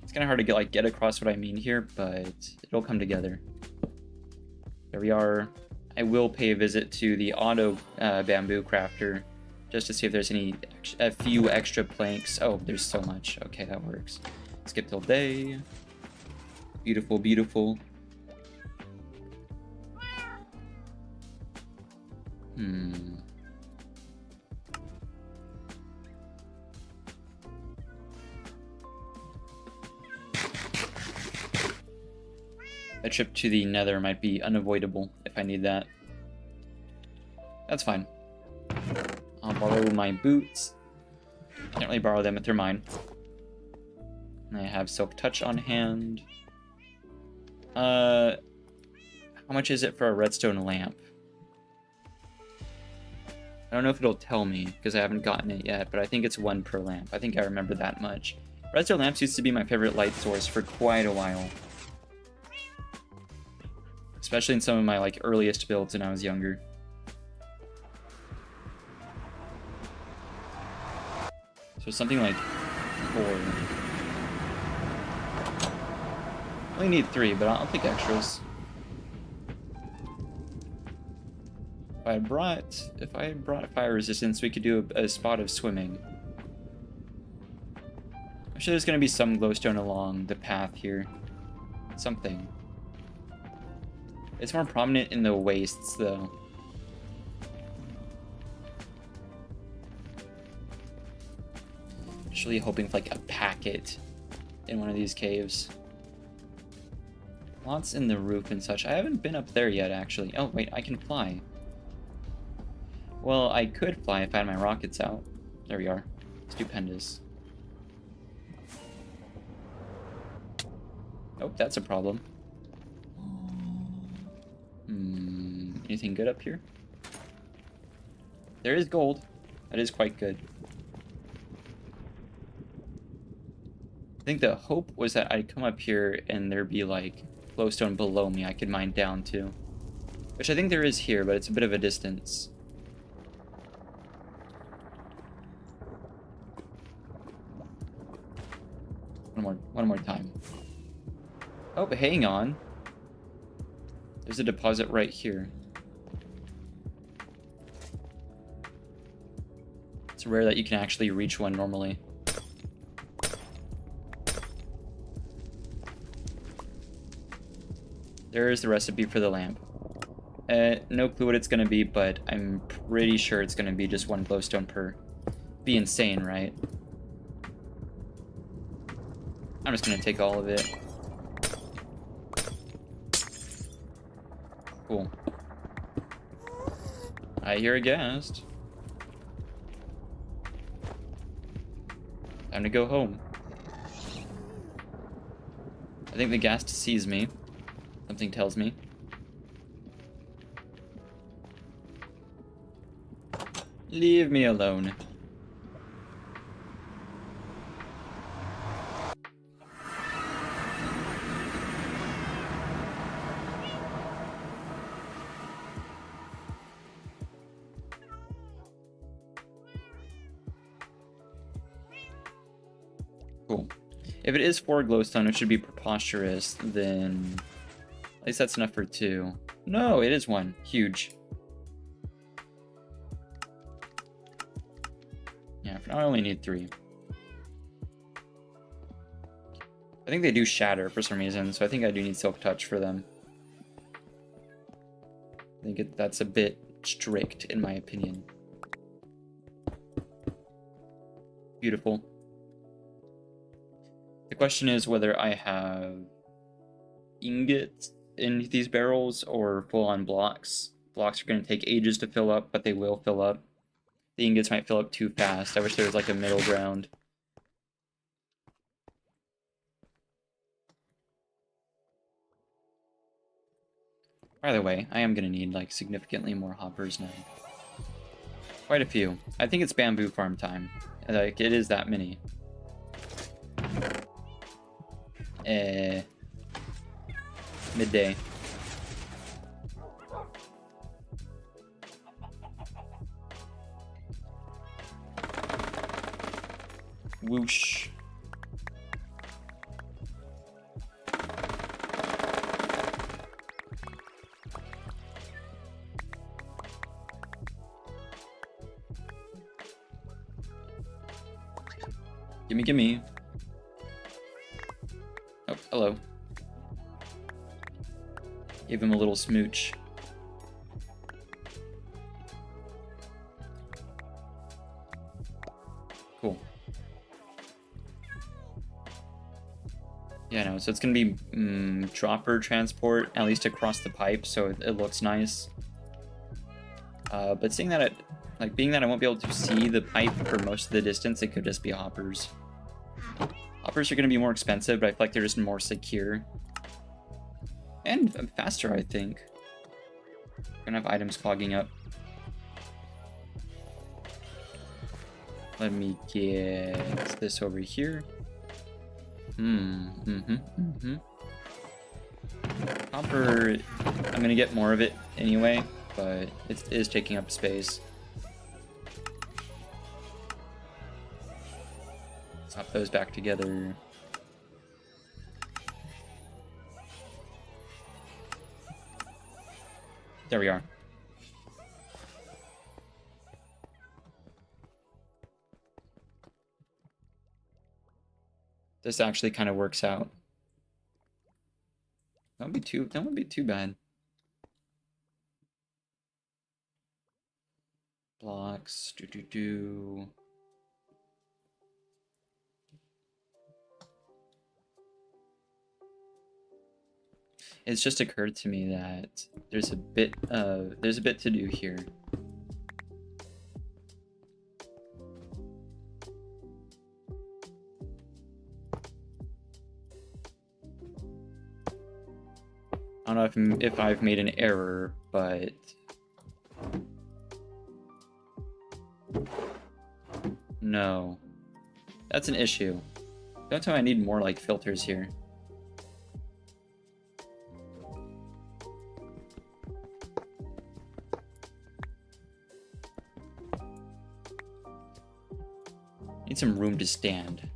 It's kind of hard to get across what I mean here, but it'll come together. There we are. I will pay a visit to the auto bamboo crafter just to see if there's a few extra planks. Oh, there's so much. Okay, that works. Skip till day. Beautiful, beautiful. A trip to the nether might be unavoidable if I need that. That's fine. I'll borrow my boots. Can't really borrow them if they're mine. And I have Silk Touch on hand. How much is it for a redstone lamp? I don't know if it'll tell me, because I haven't gotten it yet, but I think it's 1 per lamp. I think I remember that much. Redstone lamps used to be my favorite light source for quite a while. Especially in some of my earliest builds when I was younger. So something like 4. I only need 3, but I'll take extras. If I had brought fire resistance, we could do a spot of swimming. I'm sure there's gonna be some glowstone along the path here. Something. It's more prominent in the wastes, though. Actually hoping for like a packet in one of these caves. Lots in the roof and such. I haven't been up there yet, actually. Oh, wait, I can fly. Well, I could fly if I had my rockets out. There we are. Stupendous. Oh, that's a problem. Anything good up here? There is gold. That is quite good. I think the hope was that I'd come up here and there'd be like glowstone below me I could mine down to. Which I think there is here, but it's a bit of a distance. One more time. Oh, but hang on. There's a deposit right here. It's rare that you can actually reach one normally. There's the recipe for the lamp. No clue what it's gonna be, but I'm pretty sure it's gonna be just one glowstone per. Be insane, right? I'm just gonna take all of it. Cool. I hear a ghast. Time to go home. I think the ghast sees me. Something tells me. Leave me alone. Cool. If it is 4 glowstone, it should be preposterous, then at least that's enough for 2. No, it is 1. Huge. Yeah, for now I only need 3. I think they do shatter for some reason, so I think I do need Silk Touch for them. I think that's a bit strict, in my opinion. Beautiful. The question is whether I have ingots in these barrels or full-on blocks. Blocks are going to take ages to fill up, but they will fill up. The ingots might fill up too fast. I wish there was like a middle ground. By the way, I am going to need like significantly more hoppers now. Quite a few. I think it's bamboo farm time. Like, it is that many. Midday. Whoosh. Gimme, gimme. Oh, hello. Give him a little smooch. Cool. Yeah, no, so it's gonna be dropper transport, at least across the pipe, so it looks nice. But seeing that being that I won't be able to see the pipe for most of the distance, it could just be hoppers. Hoppers are gonna be more expensive, but I feel like they're just more secure. And faster, I think. We're gonna have items clogging up. Let me get this over here. Copper, I'm gonna get more of it anyway, but it is taking up space. Slap those back together. There we are. this actually kind of works out. That wouldn't be too bad. Blocks, do. It's just occurred to me that there's a bit to do here. I don't know if I've made an error, but no, that's an issue. Don't tell me I need more like filters here. Need some room to stand.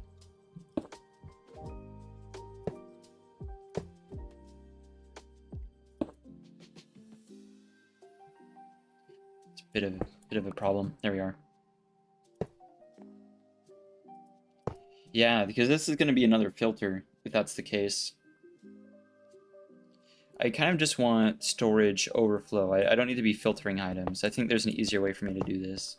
It's a bit of a problem. There we are. Yeah, because this is going to be another filter, if that's the case. I kind of just want storage overflow. I don't need to be filtering items. I think there's an easier way for me to do this.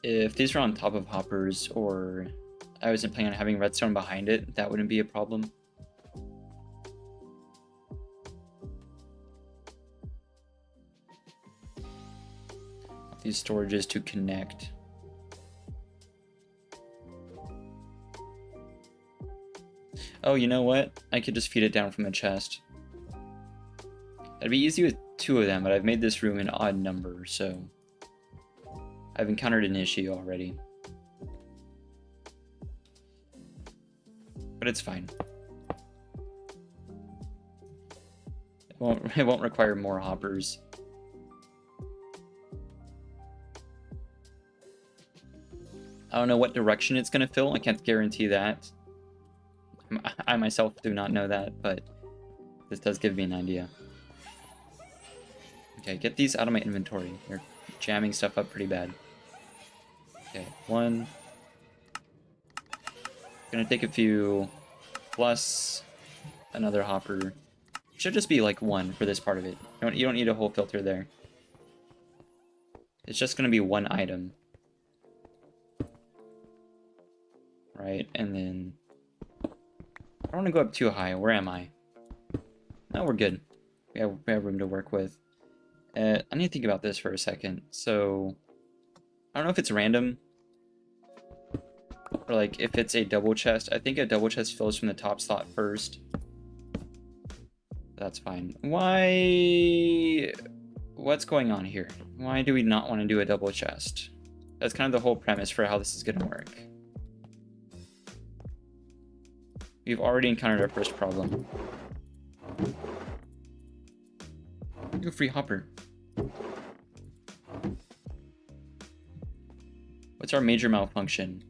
If these are on top of hoppers, or I wasn't planning on having redstone behind it, that wouldn't be a problem. These storages to connect. Oh, you know what? I could just feed it down from a chest. That'd be easy with 2 of them, but I've made this room an odd number, so I've encountered an issue already. But it's fine. It won't require more hoppers. I don't know what direction it's going to fill. I can't guarantee that. I myself do not know that, but this does give me an idea. Okay, get these out of my inventory. They're jamming stuff up pretty bad. Okay, 1. Gonna take a few, plus another hopper. Should just be like 1 for this part of it. You don't need a whole filter there. It's just gonna be 1 item. Right, and then I don't want to go up too high. Where am I? No, we're good. We have room to work with. I need to think about this for a second. So I don't know if it's random or like if it's a double chest. I think a double chest fills from the top slot first. That's fine. Why? What's going on here? Why do we not want to do a double chest? That's kind of the whole premise for how this is going to work. We've already encountered our first problem. You're a free hopper. What's our major malfunction?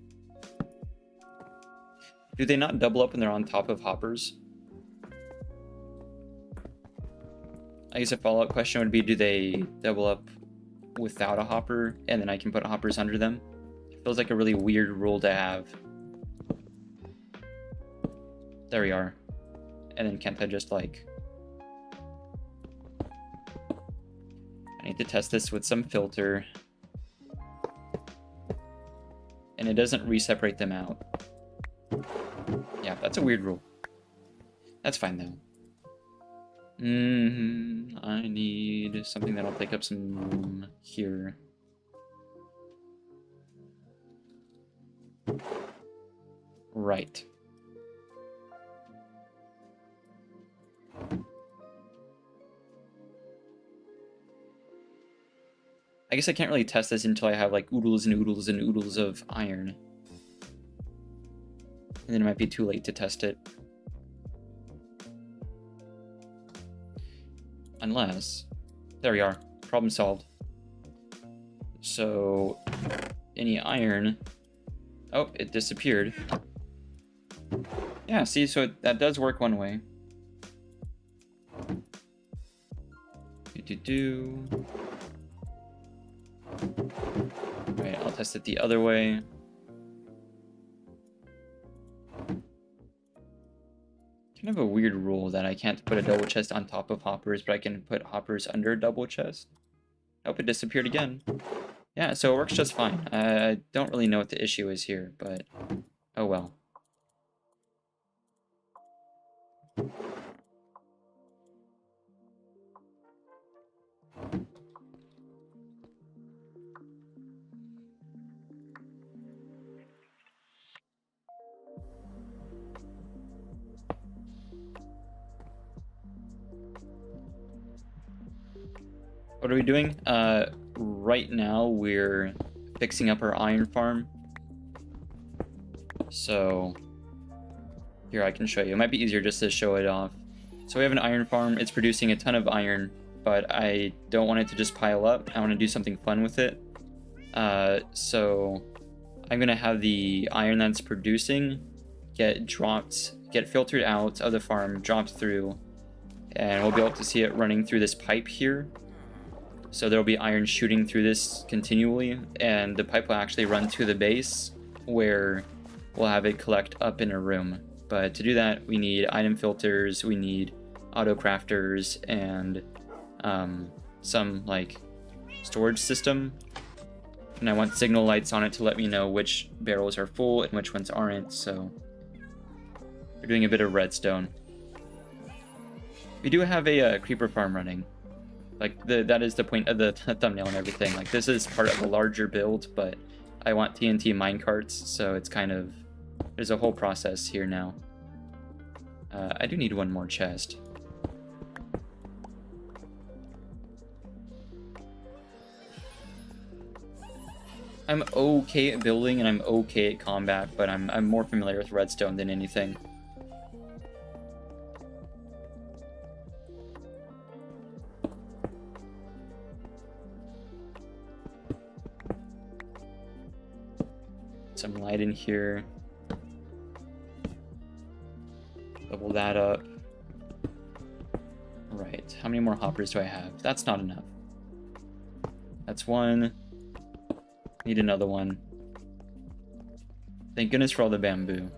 Do they not double up when they're on top of hoppers? I guess a follow-up question would be, do they double up without a hopper and then I can put hoppers under them? It feels like a really weird rule to have. There we are. And then can't I just like... I need to test this with some filter. And it doesn't re-separate them out. Yeah, that's a weird rule. That's fine though. I need something that'll take up some room here. Right. I guess I can't really test this until I have like oodles and oodles and oodles of iron. And then it might be too late to test it. Unless... There we are. Problem solved. So... Any iron... Oh, it disappeared. Yeah, see, so that does work one way. Right, I'll test it the other way. Kind of a weird rule that I can't put a double chest on top of hoppers, but I can put hoppers under a double chest. Hope it disappeared again. Yeah, so it works just fine. I don't really know what the issue is here, but oh well. What are we doing? Right now we're fixing up our iron farm. So here, I can show you. It might be easier just to show it off. So we have an iron farm. It's producing a ton of iron, but I don't want it to just pile up. I want to do something fun with it. So I'm going to have the iron that's producing get filtered out of the farm, dropped through, and we'll be able to see it running through this pipe here. So there'll be iron shooting through this continually, and the pipe will actually run to the base where we'll have it collect up in a room. But to do that, we need item filters, we need auto crafters, and some like storage system. And I want signal lights on it to let me know which barrels are full and which ones aren't. So we're doing a bit of redstone. We do have a creeper farm running. Like, that is the point of the thumbnail and everything. Like, this is part of a larger build, but I want TNT minecarts, so it's kind of... There's a whole process here now. I do need one more chest. I'm okay at building, and I'm okay at combat, but I'm more familiar with redstone than anything. Some light in here. Double that up. Right, how many more hoppers do I have? That's not enough. That's one. Need another one. Thank goodness for all the bamboo.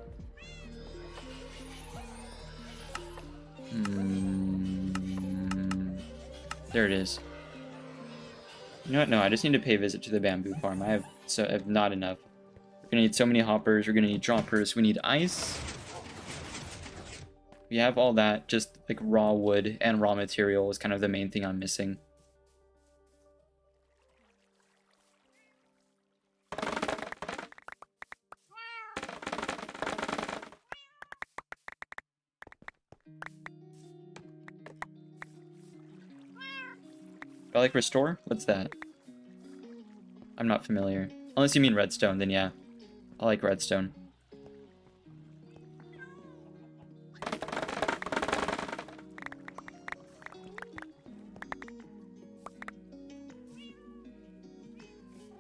There it is. You know what? No, I just need to pay a visit to the bamboo farm. I have not enough. We're gonna need so many hoppers. We're gonna need droppers. We need ice. We have all that. Just like raw wood and raw material is kind of the main thing I'm missing. Do I like restore? What's that? I'm not familiar. Unless you mean redstone, then yeah. I like redstone.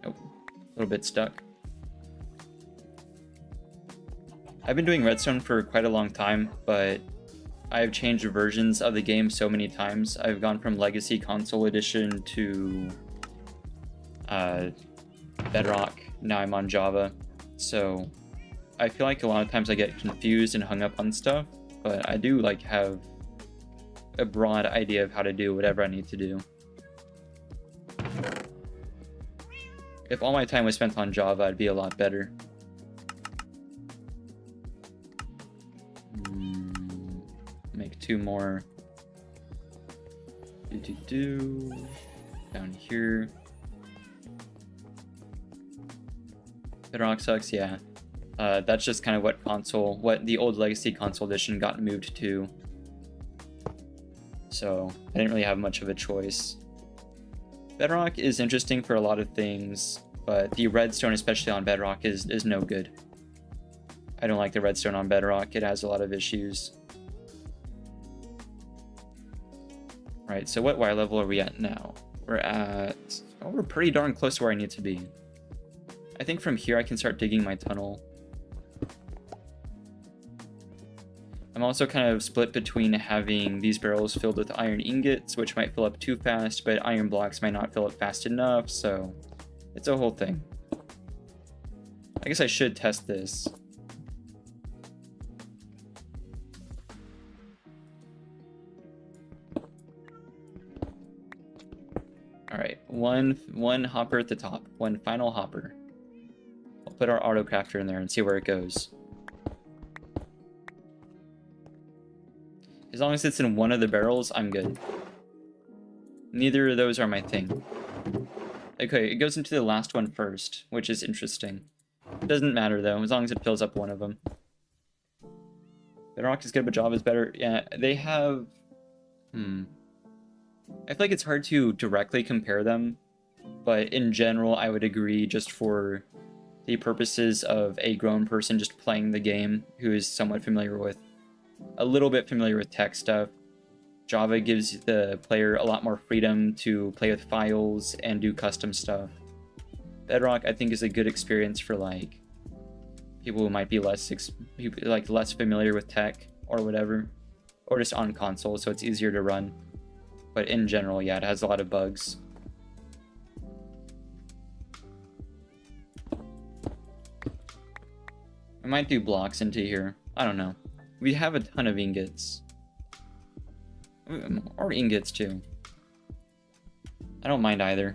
Oh, a little bit stuck. I've been doing redstone for quite a long time, but I've changed versions of the game so many times. I've gone from Legacy Console Edition to Bedrock. Now I'm on Java. So I feel like a lot of times I get confused and hung up on stuff, but I do like have a broad idea of how to do whatever I need to do. If all my time was spent on Java, I'd be a lot better. Make two more. Down here. Bedrock sucks, yeah. That's just kind of what the old Legacy Console Edition got moved to. So I didn't really have much of a choice. Bedrock is interesting for a lot of things, but the redstone, especially on Bedrock, is no good. I don't like the redstone on Bedrock. It has a lot of issues. Right, so what wire level are we at now? We're at... Oh, we're pretty darn close to where I need to be. I think from here I can start digging my tunnel. I'm also kind of split between having these barrels filled with iron ingots, which might fill up too fast, but iron blocks might not fill up fast enough, so it's a whole thing. I guess I should test this. Alright, one hopper at the top, one final hopper. I'll put our auto crafter in there and see where it goes. As long as it's in one of the barrels, I'm good. Neither of those are my thing. Okay, it goes into the last one first, which is interesting. It doesn't matter though, as long as it fills up one of them. Bedrock is good, but Java is better. Yeah, they have... I feel like it's hard to directly compare them, but in general, I would agree just for the purposes of a grown person just playing the game who is somewhat familiar with, a little bit familiar with tech stuff. Java gives the player a lot more freedom to play with files and do custom stuff. Bedrock, I think, is a good experience for like people who might be less familiar with tech or whatever, or just on console, so it's easier to run. But in general, yeah, it has a lot of bugs. I might do blocks into here. I don't know. We have a ton of ingots. Or ingots too. I don't mind either.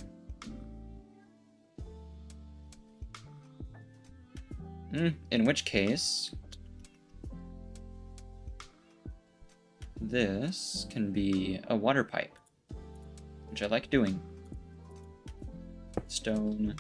In which case, this can be a water pipe, which I like doing. Stone.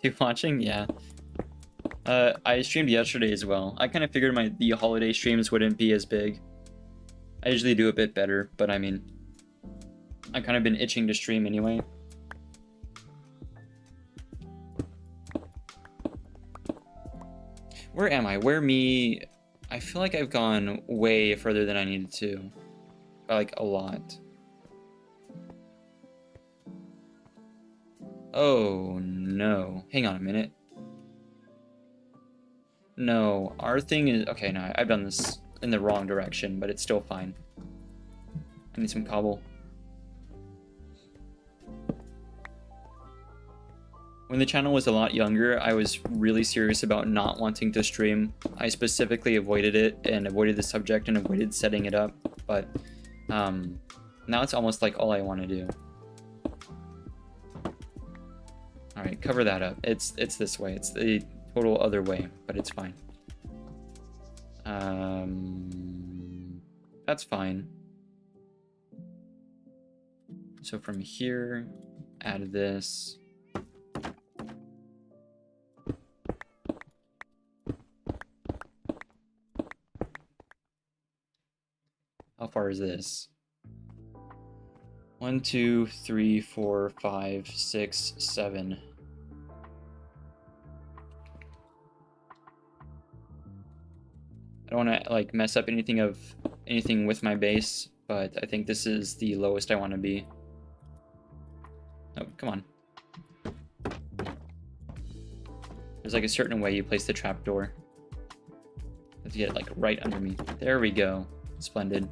You watching? Yeah. I streamed yesterday as well. I kind of figured the holiday streams wouldn't be as big. I usually do a bit better, but I mean, I've kind of been itching to stream anyway. Where am I? Where me? I feel like I've gone way further than I needed to. By like a lot. Oh no. Hang on a minute. No, our thing is... Okay, no, I've done this in the wrong direction, but it's still fine. I need some cobble. When the channel was a lot younger, I was really serious about not wanting to stream. I specifically avoided it and avoided the subject and avoided setting it up, but now it's almost like all I want to do. Alright, cover that up. It's this way. It's the total other way, but it's fine. That's fine. So from here, add this. How far is this? 1, 2, 3, 4, 5, 6, 7. I don't want to like mess up anything with my base, but I think this is the lowest I want to be. Oh, come on. There's like a certain way you place the trapdoor. Let's get it like right under me. There we go. Splendid.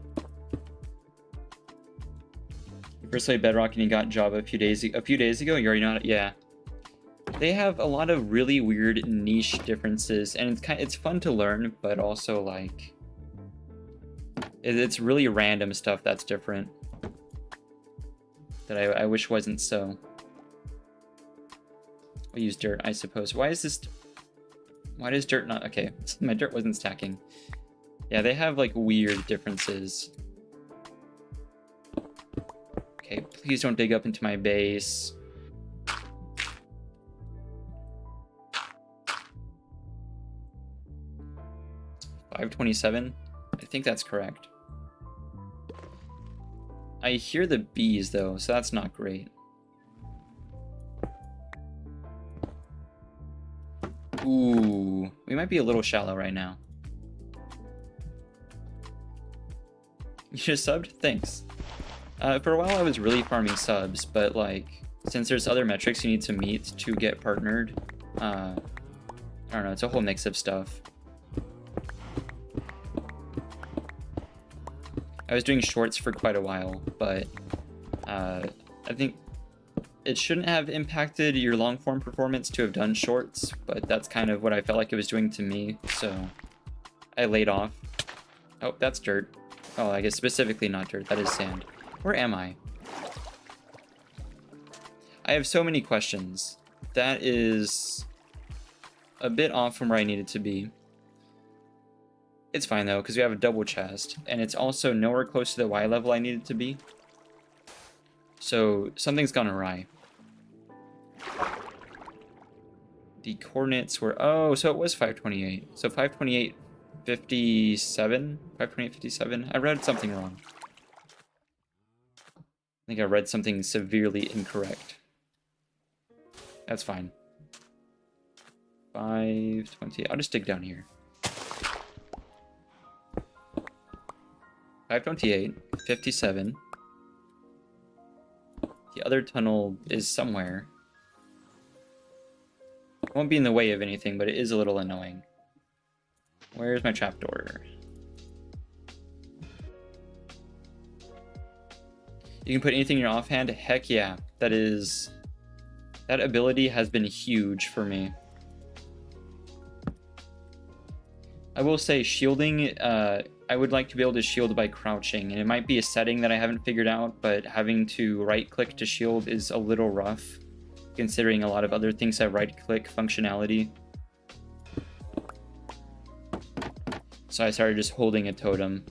You first played Bedrock and you got Java a few days ago. You already know it. Yeah. They have a lot of really weird niche differences, and it's fun to learn, but also like it's really random stuff that's different that I wish wasn't so. We'll use dirt, I suppose. Why does dirt not... Okay, my dirt wasn't stacking. Yeah, they have like weird differences. Okay, please don't dig up into my base. $527? I think that's correct. I hear the bees though, so that's not great. Ooh, we might be a little shallow right now. You just subbed? Thanks. For a while I was really farming subs, but like, since there's other metrics you need to meet to get partnered, I don't know, it's a whole mix of stuff. I was doing shorts for quite a while, but I think it shouldn't have impacted your long form performance to have done shorts, but that's kind of what I felt like it was doing to me, so I laid off. Oh, that's dirt. Oh, I guess specifically not dirt, that is sand. Where am I? I have so many questions. That is a bit off from where I needed to be. It's fine though, because we have a double chest, and it's also nowhere close to the Y level I needed to be. So something's gone awry. The coordinates were, oh, so it was 528. So 528, 57? 528, 57? I read something wrong. I think I read something severely incorrect. That's fine. 528, I'll just dig down here. 528, 57. The other tunnel is somewhere. It won't be in the way of anything, but it is a little annoying. Where's my trapdoor? You can put anything in your offhand? Heck yeah. That ability has been huge for me. I will say shielding, I would like to be able to shield by crouching, and it might be a setting that I haven't figured out, but having to right-click to shield is a little rough, considering a lot of other things have right-click functionality. So I started just holding a totem.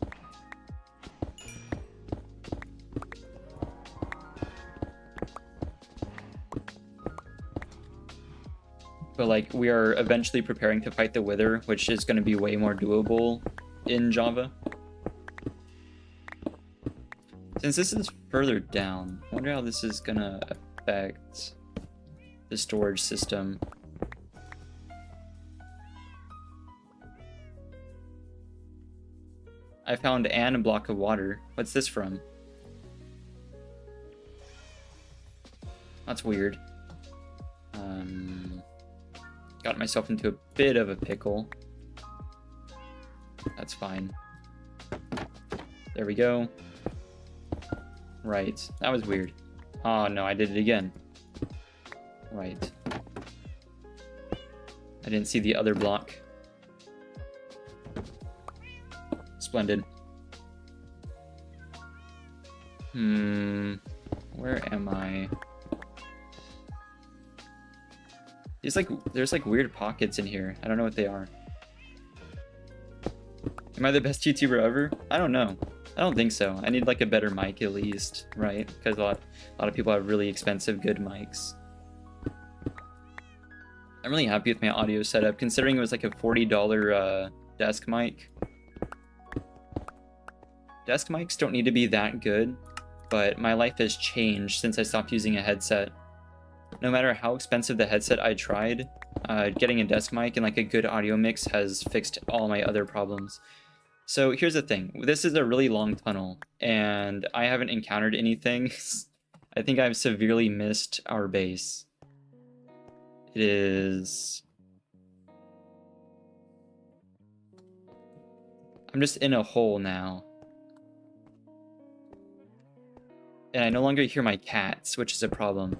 But like, we are eventually preparing to fight the Wither, which is going to be way more doable in Java. Since this is further down, I wonder how this is going to affect the storage system. I found a block of water. What's this from? That's weird. Got myself into a bit of a pickle. That's fine. There we go. Right. That was weird. Oh no, I did it again. Right. I didn't see the other block. Splendid. Where am I? There's like weird pockets in here. I don't know what they are. Am I the best YouTuber ever? I don't know. I don't think so. I need like a better mic at least, right? Because a lot of people have really expensive good mics. I'm really happy with my audio setup, considering it was like a $40 desk mic. Desk mics don't need to be that good, but my life has changed since I stopped using a headset. No matter how expensive the headset I tried, getting a desk mic and like a good audio mix has fixed all my other problems. So here's the thing. This is a really long tunnel, and I haven't encountered anything. I think I've severely missed our base. It is... I'm just in a hole now. And I no longer hear my cats, which is a problem.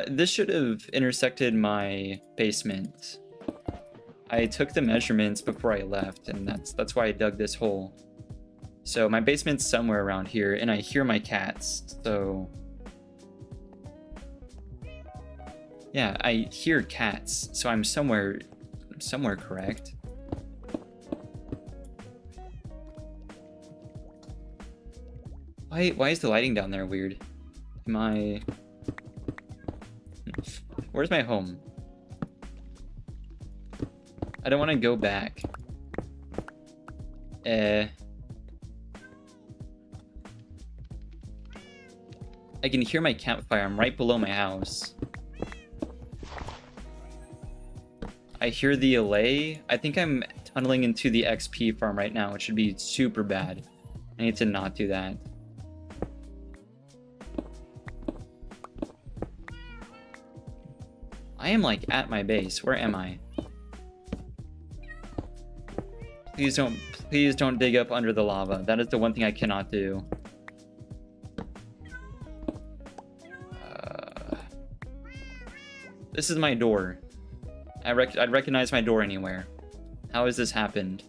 This should have intersected my basement. I took the measurements before I left, and that's why I dug this hole. So my basement's somewhere around here, and I hear my cats, so... Yeah, I hear cats, so I'm somewhere correct. Why is the lighting down there weird? Am I... Where's my home? I don't want to go back. I can hear my campfire. I'm right below my house. I hear the allay. I think I'm tunneling into the XP farm right now, which should be super bad. I need to not do that. I am like at my base. Where am I? Please don't dig up under the lava. That is the one thing I cannot do. This is my door. I'd recognize my door anywhere. How has this happened?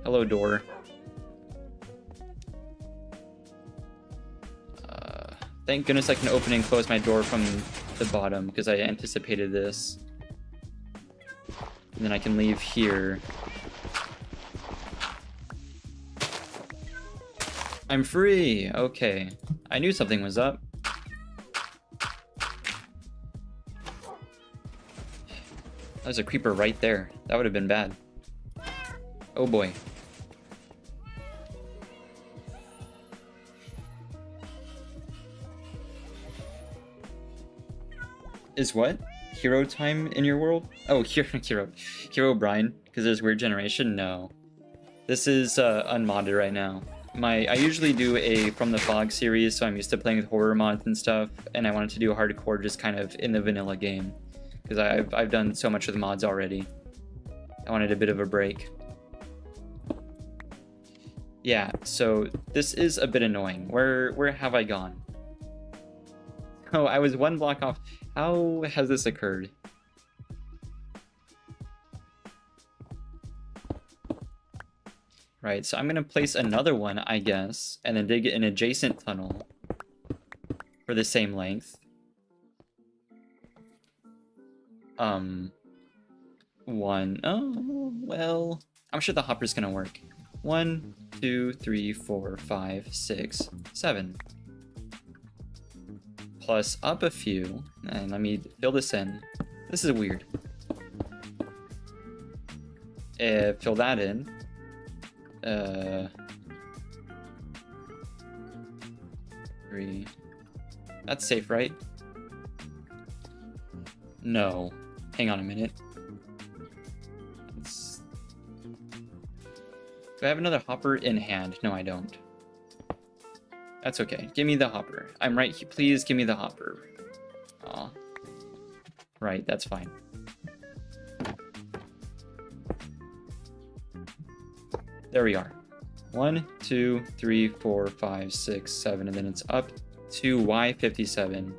Hello, door. Thank goodness I can open and close my door from the bottom, because I anticipated this. And then I can leave here. I'm free! Okay. I knew something was up. There's a creeper right there. That would have been bad. Oh boy. Is what? Hero time in your world? Oh, Hero Brian, because there's weird generation? No. This is unmodded right now. I usually do a From the Fog series, so I'm used to playing with horror mods and stuff, and I wanted to do a hardcore just kind of in the vanilla game, because I've done so much with mods already. I wanted a bit of a break. Yeah, so this is a bit annoying. Where have I gone? Oh, I was one block off. How has this occurred? Right, so I'm gonna place another one, I guess, and then dig an adjacent tunnel for the same length. One. Oh, well, I'm sure the hopper's gonna work. 1, 2, 3, 4, 5, 6, 7. Plus up a few, and let me fill this in. This is weird. Fill that in. 3. That's safe, right? No. Hang on a minute. Do I have another hopper in hand? No, I don't. That's okay. Give me the hopper. I'm right here. Please give me the hopper. Aw. Right, that's fine. There we are. 1, 2, 3, 4, 5, 6, 7, and then it's up to Y57.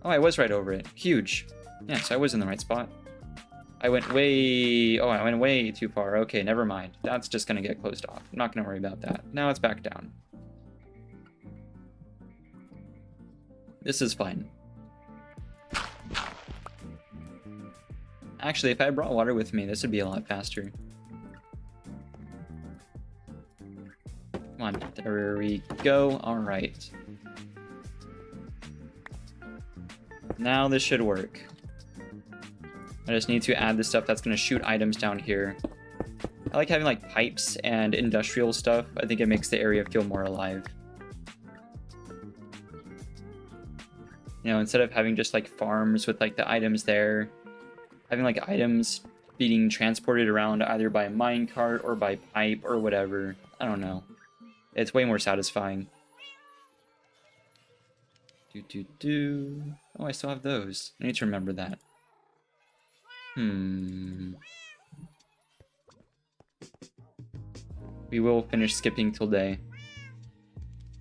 Oh, I was right over it. Huge. Yeah, so I was in the right spot. I went way too far. Okay, never mind. That's just gonna get closed off. I'm not gonna worry about that. Now it's back down. This is fine. Actually, if I brought water with me, this would be a lot faster. Come on, there we go. All right. Now this should work. I just need to add the stuff that's going to shoot items down here. I like having like pipes and industrial stuff. I think it makes the area feel more alive. You know, instead of having just like farms with like the items there, having like items being transported around either by minecart or by pipe or whatever. I don't know. It's way more satisfying. Oh, I still have those. I need to remember that. We will finish skipping till day.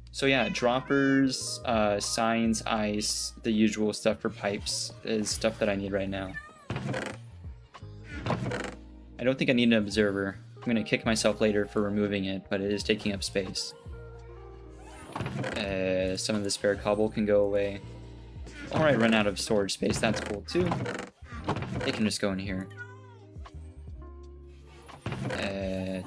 So yeah, droppers, signs, ice, the usual stuff for pipes is stuff that I need right now. I don't think I need an observer. I'm gonna kick myself later for removing it, but it is taking up space. Some of the spare cobble can go away. Or I run out of storage space, that's cool too. It can just go in here. Do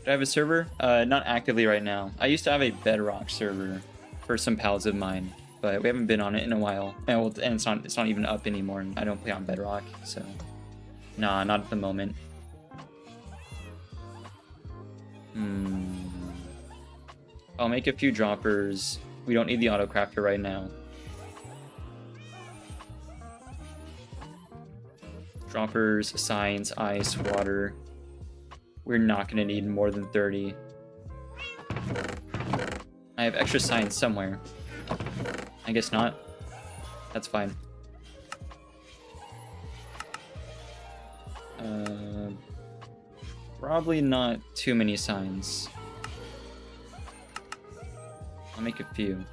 I have a server? Not actively right now. I used to have a Bedrock server for some pals of mine, but we haven't been on it in a while. And it's not even up anymore, and I don't play on Bedrock, so... Nah, not at the moment. I'll make a few droppers. We don't need the auto crafter right now. Droppers, signs, ice, water. We're not going to need more than 30. I have extra signs somewhere. I guess not. That's fine. Probably not too many signs. I'll make a few.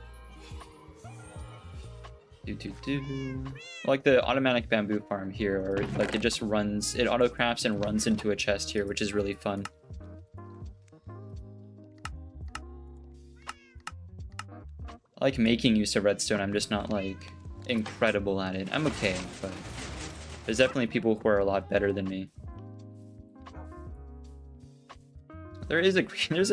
Like the automatic bamboo farm here, or like it just runs, it auto crafts and runs into a chest here, which is really fun. I like making use of redstone, I'm just not like incredible at it. I'm okay, but there's definitely people who are a lot better than me. There's a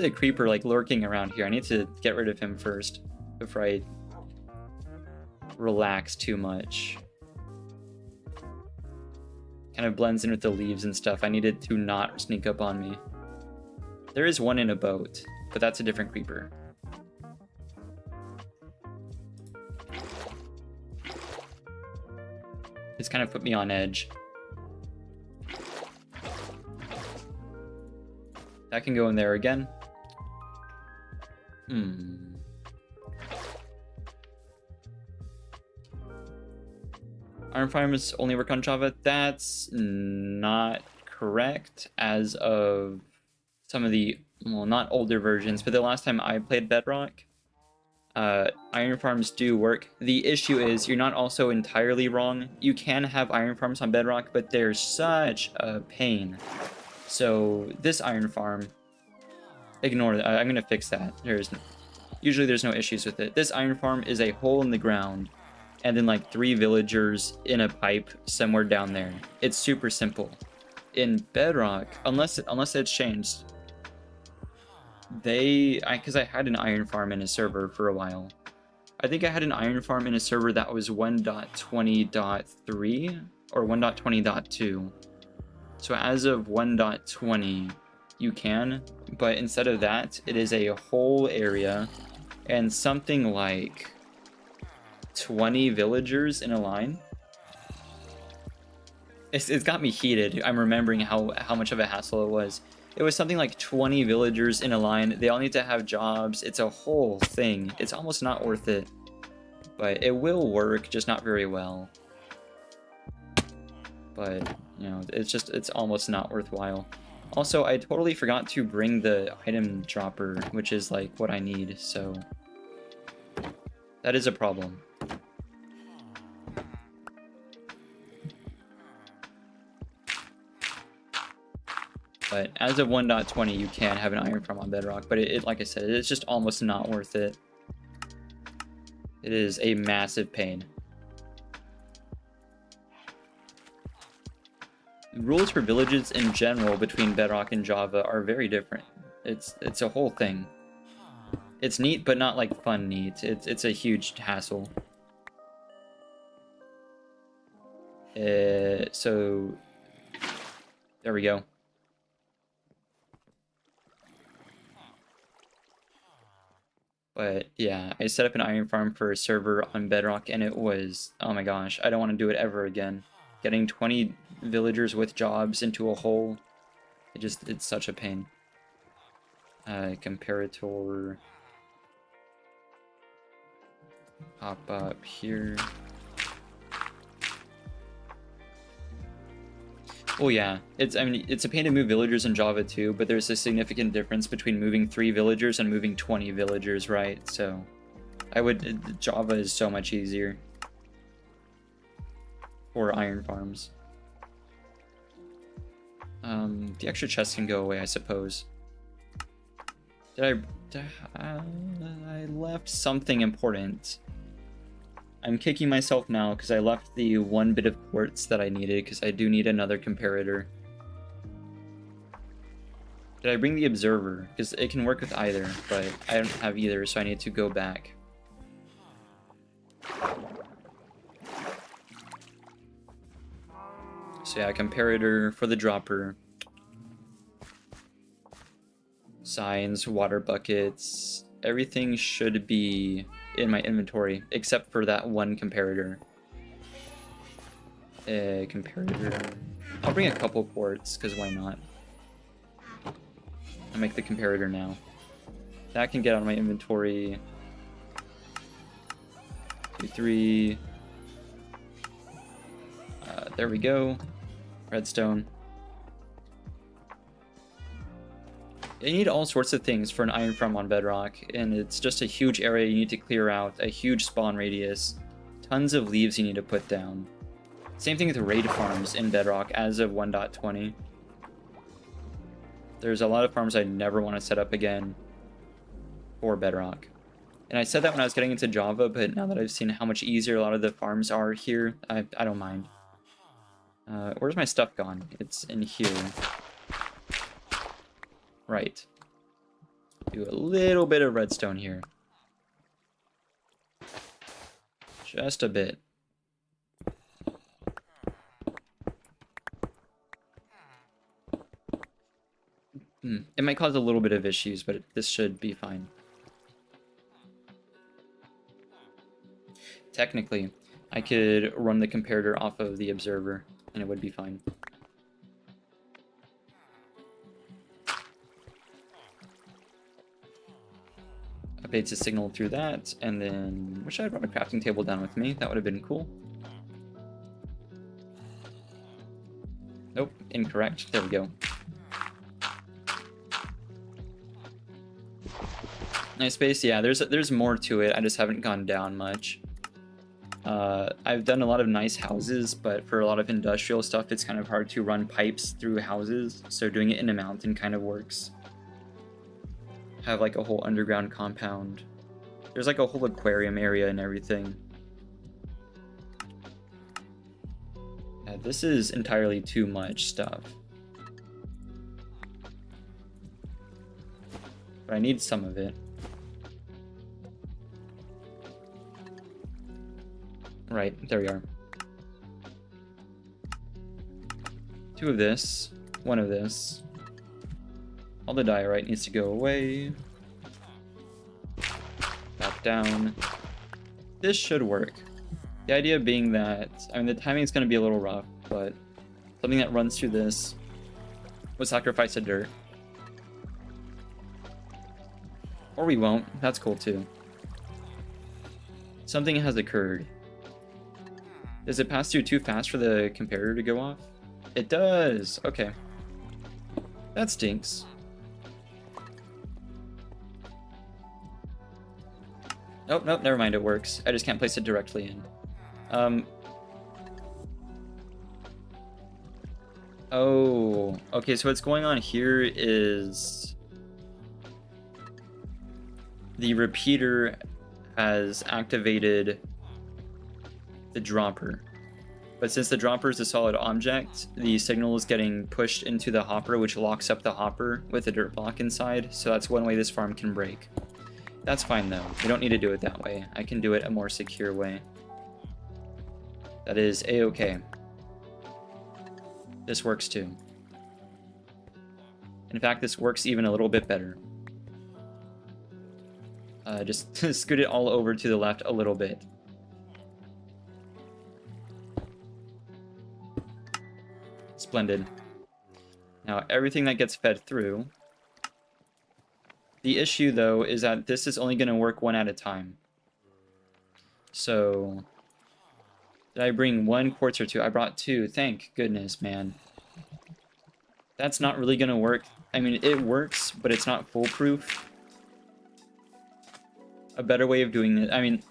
creeper like lurking around here. I need to get rid of him first before I relax too much. Kind of blends in with the leaves and stuff. I needed to not sneak up on me. There is one in a boat, but that's a different creeper. It's kind of put me on edge. That can go in there again. Iron farms only work on Java. That's not correct as of some of the, well, not older versions, but the last time I played Bedrock, iron farms do work. The issue is you're not also entirely wrong. You can have iron farms on Bedrock, but they're such a pain. So this iron farm, ignore that. I'm gonna fix that. Usually there's no issues with it. This iron farm is a hole in the ground, and then like 3 villagers in a pipe somewhere down there. It's super simple. In Bedrock, unless it's changed, because I had an iron farm in a server for a while. I think I had an iron farm in a server that was 1.20.3 or 1.20.2. So as of 1.20, you can, but instead of that, it is a whole area and something like 20 villagers in a line. It's got me heated. I'm remembering how much of a hassle it was. It was something like 20 villagers in a line. They all need to have jobs. It's a whole thing. It's almost not worth it. But it will work, just not very well. But, you know, it's almost not worthwhile. Also, I totally forgot to bring the item dropper, which is like what I need, so that is a problem. But as of 1.20, you can have an iron farm on Bedrock, but it, like I said, it's just almost not worth it. It is a massive pain. Rules for villages in general between Bedrock and Java are very different. It's a whole thing. It's neat, but not like fun neat. It's a huge hassle. So there we go. But yeah, I set up an iron farm for a server on Bedrock, and it was, oh my gosh, I don't want to do it ever again. Getting 20 villagers with jobs into a hole, it's such a pain. Comparator. Hop up here. Oh yeah, it's a pain to move villagers in Java too, but there's a significant difference between moving 3 villagers and moving 20 villagers, right? So Java is so much easier for iron farms. The extra chests can go away, I suppose. I left something important. I'm kicking myself now because I left the 1 bit of quartz that I needed, because I do need another comparator. Did I bring the observer? Because it can work with either, but I don't have either, so I need to go back. So yeah, comparator for the dropper. Signs, water buckets, everything should be in my inventory, except for that one comparator. Comparator. I'll bring a couple quartz, because why not? I'll make the comparator now. That can get out of my inventory. 2, 3. There we go. Redstone. You need all sorts of things for an iron farm on Bedrock, and it's just a huge area you need to clear out, a huge spawn radius, tons of leaves you need to put down. Same thing with raid farms in Bedrock as of 1.20. There's a lot of farms I never want to set up again for Bedrock. And I said that when I was getting into Java, but now that I've seen how much easier a lot of the farms are here, I don't mind. Where's my stuff gone? It's in here. Right. Do a little bit of redstone here. Just a bit. It might cause a little bit of issues, but this should be fine. Technically, I could run the comparator off of the observer, and it would be fine. Updates a signal through that, and then wish I had brought a crafting table down with me. That would have been cool. Nope, incorrect. There we go. Nice space. Yeah, there's more to it. I just haven't gone down much. I've done a lot of nice houses, but for a lot of industrial stuff, it's kind of hard to run pipes through houses. So doing it in a mountain kind of works. Have like a whole underground compound. There's like a whole aquarium area and everything. Yeah, this is entirely too much stuff. But I need some of it. Right, there we are. 2 of this, 1 of this. All the diorite needs to go away. Back down. This should work. The idea being that, I mean, the timing is going to be a little rough, but something that runs through this will sacrifice the dirt. Or we won't. That's cool too. Something has occurred. Does it pass through too fast for the comparator to go off? It does! Okay. That stinks. Nope, nope, never mind, it works. I just can't place it directly in. Oh, okay, so what's going on here is the repeater has activated the dropper. But since the dropper is a solid object, the signal is getting pushed into the hopper, which locks up the hopper with a dirt block inside. So that's one way this farm can break. That's fine though. We don't need to do it that way. I can do it a more secure way. That is a-okay. This works too. In fact, this works even a little bit better. Just scoot it all over to the left a little bit. Splendid. Now, everything that gets fed through. The issue, though, is that this is only going to work 1 at a time. So, did I bring 1 quartz or 2? I brought 2. Thank goodness, man. That's not really going to work. I mean, it works, but it's not foolproof. A better way of doing it, I mean,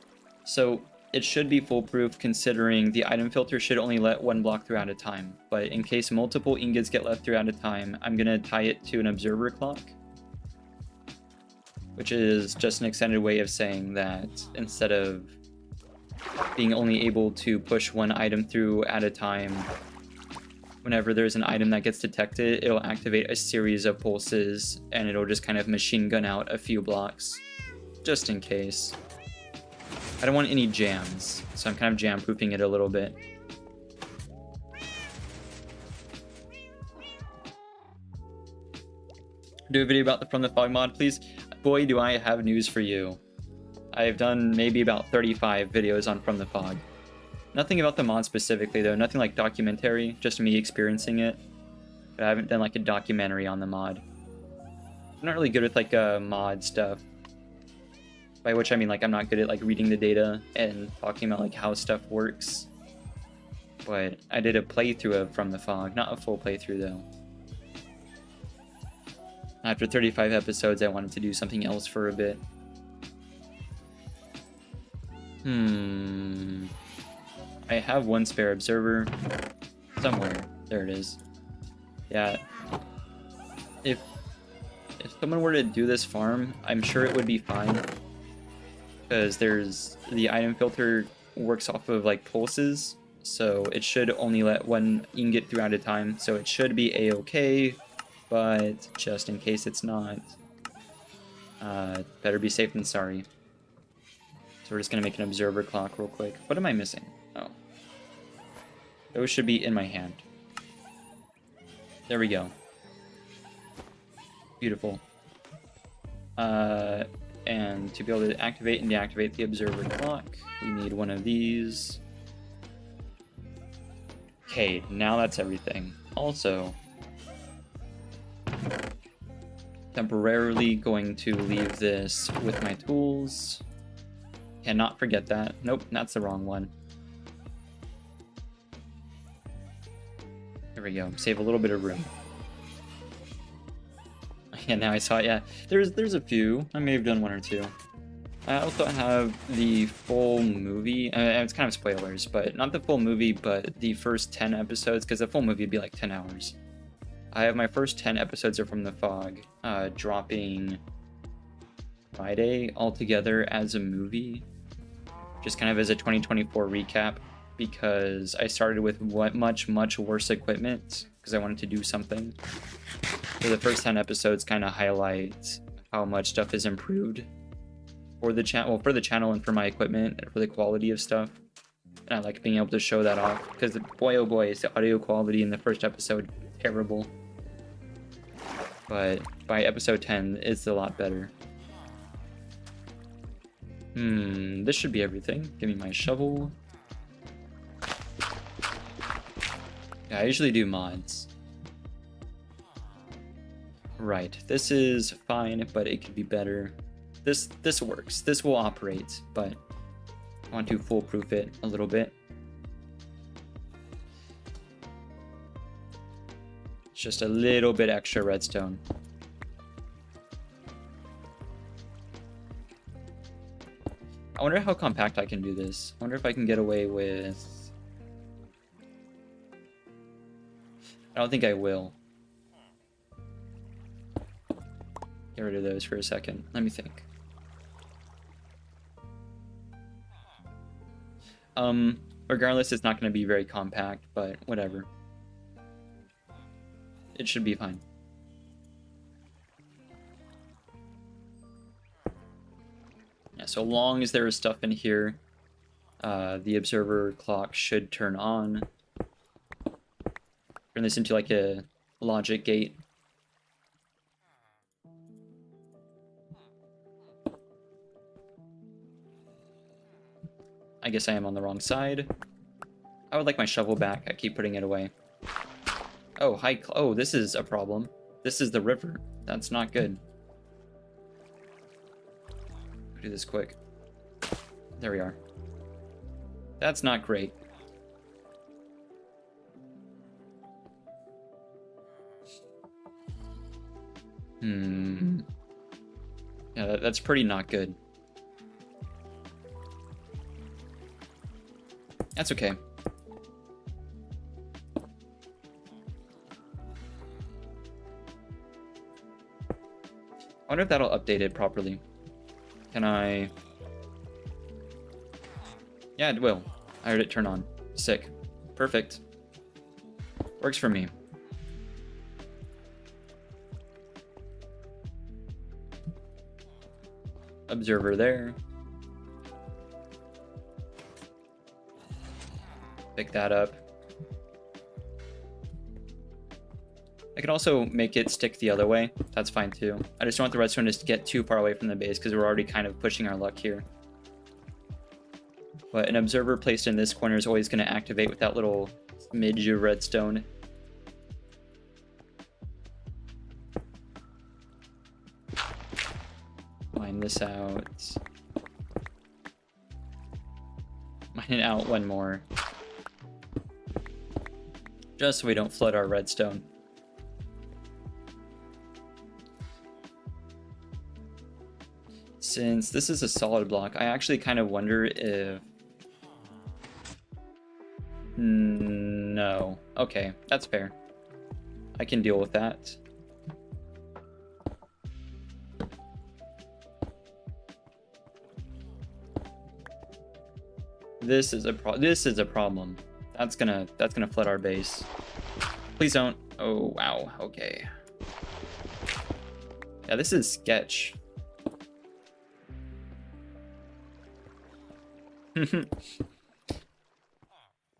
so it should be foolproof considering the item filter should only let 1 block through at a time. But in case multiple ingots get left through at a time, I'm going to tie it to an observer clock. Which is just an extended way of saying that instead of being only able to push 1 item through at a time, whenever there's an item that gets detected, it'll activate a series of pulses and it'll just kind of machine gun out a few blocks, just in case. I don't want any jams, so I'm kind of jam-proofing it a little bit. Do a video about from the fog mod, please. Boy, do I have news for you. I've done maybe about 35 videos on From the Fog. Nothing about the mod specifically, though. Nothing like documentary, just me experiencing it. But I haven't done like a documentary on the mod. I'm not really good with like mod stuff. By which I mean like I'm not good at like reading the data and talking about like how stuff works. But I did a playthrough of From the Fog, not a full playthrough though. After 35 episodes, I wanted to do something else for a bit. I have one spare observer somewhere. There it is. Yeah. If someone were to do this farm, I'm sure it would be fine. Because there's the item filter works off of like pulses, so it should only let one ingot through at a time, so it should be a-okay, but just in case it's not, better be safe than sorry. So we're just gonna make an observer clock real quick. What am I missing? Oh. Those should be in my hand. There we go. Beautiful. And to be able to activate and deactivate the observer clock, we need one of these. Okay, now that's everything. Also, temporarily going to leave this with my tools. Cannot forget that. Nope, that's the wrong one. There we go. Save a little bit of room. Yeah, now I saw it. Yeah, there's a few. I may have done one or two. I also have the full movie. It's kind of spoilers, but not the full movie, but the first 10 episodes, because the full movie would be like 10 hours. I have my first 10 episodes are From the Fog, dropping Friday altogether as a movie, just kind of as a 2024 recap, because I started with much worse equipment because I wanted to do something. So the first 10 episodes kind of highlight how much stuff is improved for the channel, well, for the channel and for my equipment and for the quality of stuff. And I like being able to show that off because boy oh boy is the audio quality in the first episode terrible. But by episode 10 it's a lot better. This should be everything. Give me my shovel. Yeah, I usually do mods. Right, this is fine, but it could be better. This works. This will operate, but I want to foolproof it a little bit. Just a little bit extra redstone. I wonder how compact I can do this. I wonder if I can get away with... I don't think I will. Get rid of those for a second. Let me think. Regardless, it's not going to be very compact, but whatever. It should be fine. Yeah, so long as there is stuff in here, the observer clock should turn on. Turn this into like a logic gate. I guess I am on the wrong side. I would like my shovel back. I keep putting it away. Oh, hi. Oh, this is a problem. This is the river. That's not good. Do this quick. There we are. That's not great. Yeah, that's pretty not good. That's okay. I wonder if that'll update it properly. Can I... Yeah, it will. I heard it turn on. Sick. Perfect. Works for me. Observer there. Pick that up. I can also make it stick the other way. That's fine too. I just don't want the redstone to get too far away from the base because we're already kind of pushing our luck here. But an observer placed in this corner is always going to activate with that little smidge of redstone. Mine this out. Mine it out one more. Just so we don't flood our redstone. Since this is a solid block, I actually kind of wonder if... No. Okay, that's fair. I can deal with that. This is a problem. That's gonna flood our base. Please don't. Oh wow. Okay. Yeah, this is sketch.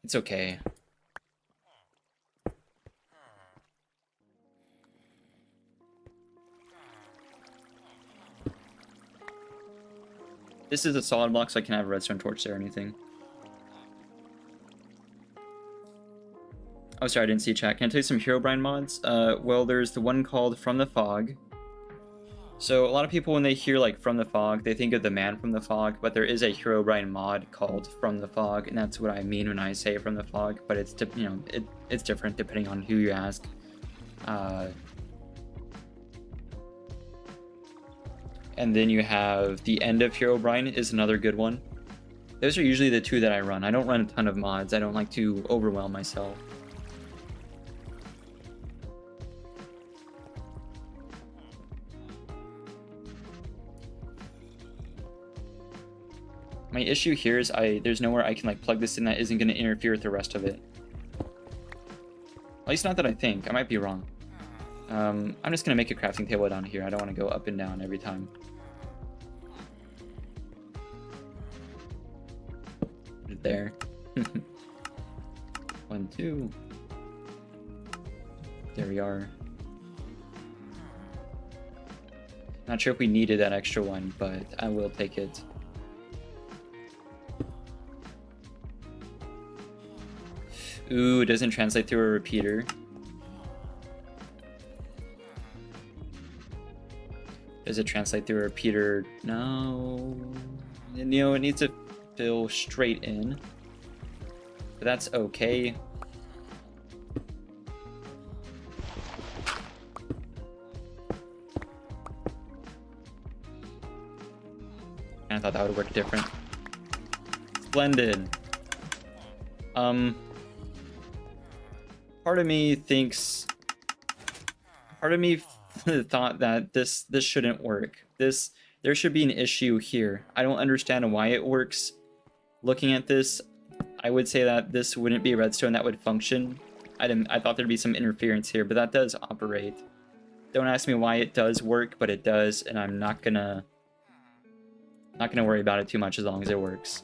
It's okay. This is a solid block, so I can have a redstone torch there or anything. Oh, sorry, I didn't see chat. Can I tell you some Herobrine mods? Well, there's the one called From the Fog. So a lot of people, when they hear like From the Fog, they think of the Man from the Fog, but there is a Herobrine mod called From the Fog, and that's what I mean when I say From the Fog. But it's it's different depending on who you ask. And then you have the End of Herobrine is another good one. Those are usually the two that I run. I don't run a ton of mods. I don't like to overwhelm myself. My issue here is there's nowhere I can like plug this in that isn't going to interfere with the rest of it. At least not that I think. I might be wrong. I'm just going to make a crafting table down here. I don't want to go up and down every time. Put it there. 1, 2. There we are. Not sure if we needed that extra one, but I will take it. Ooh, it doesn't translate through a repeater. Does it translate through a repeater? No. You know, it needs to fill straight in. But that's okay. I thought that would work different. Splendid. Part of me thought that this shouldn't work. There should be an issue here. I don't understand why it works. Looking at this, I would say that this wouldn't be a redstone that would function. I thought there'd be some interference here, but that does operate. Don't ask me why it does work, but it does, and I'm not gonna worry about it too much as long as it works.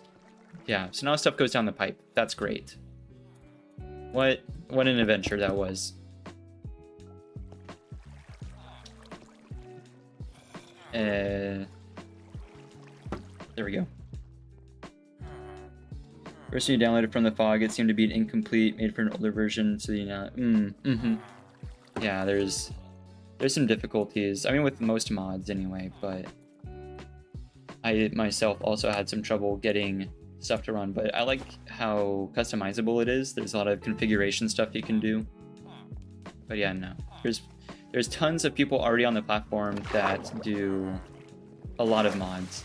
Yeah, so now stuff goes down the pipe. That's great. What an adventure that was. There we go. First you downloaded From the Fog, it seemed to be an incomplete, made for an older version, so yeah, there's some difficulties. I mean, with most mods anyway, but I myself also had some trouble getting stuff to run, but I like how customizable it is. There's a lot of configuration stuff you can do. But yeah, no. There's tons of people already on the platform that do a lot of mods.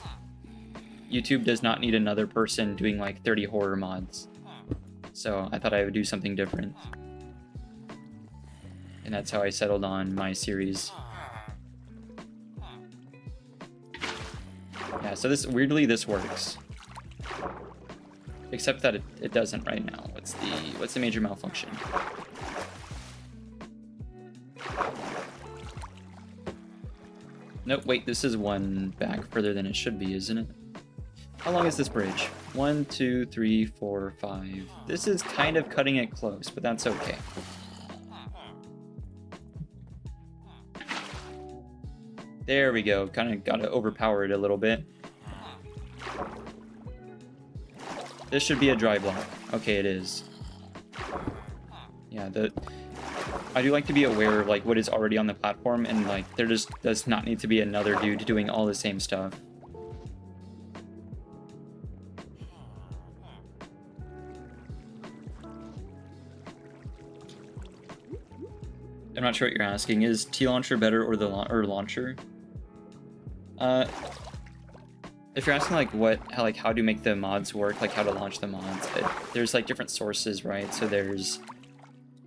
YouTube does not need another person doing like 30 horror mods. So I thought I would do something different. And that's how I settled on my series. Yeah, so weirdly this works. Except that it doesn't right now. What's the major malfunction? Nope, wait, this is one back further than it should be, isn't it? How long is this bridge? 1, 2, 3, 4, 5. This is kind of cutting it close, but that's okay. There we go. Kind of got to overpower it a little bit. This should be a dry block. Okay, it is. Yeah, I do like to be aware of like what is already on the platform, and like there just does not need to be another dude doing all the same stuff. I'm not sure what you're asking. Is T-Launcher better or the launcher? If you're asking like how to make the mods work, like how to launch the mods, there's like different sources, right? So there's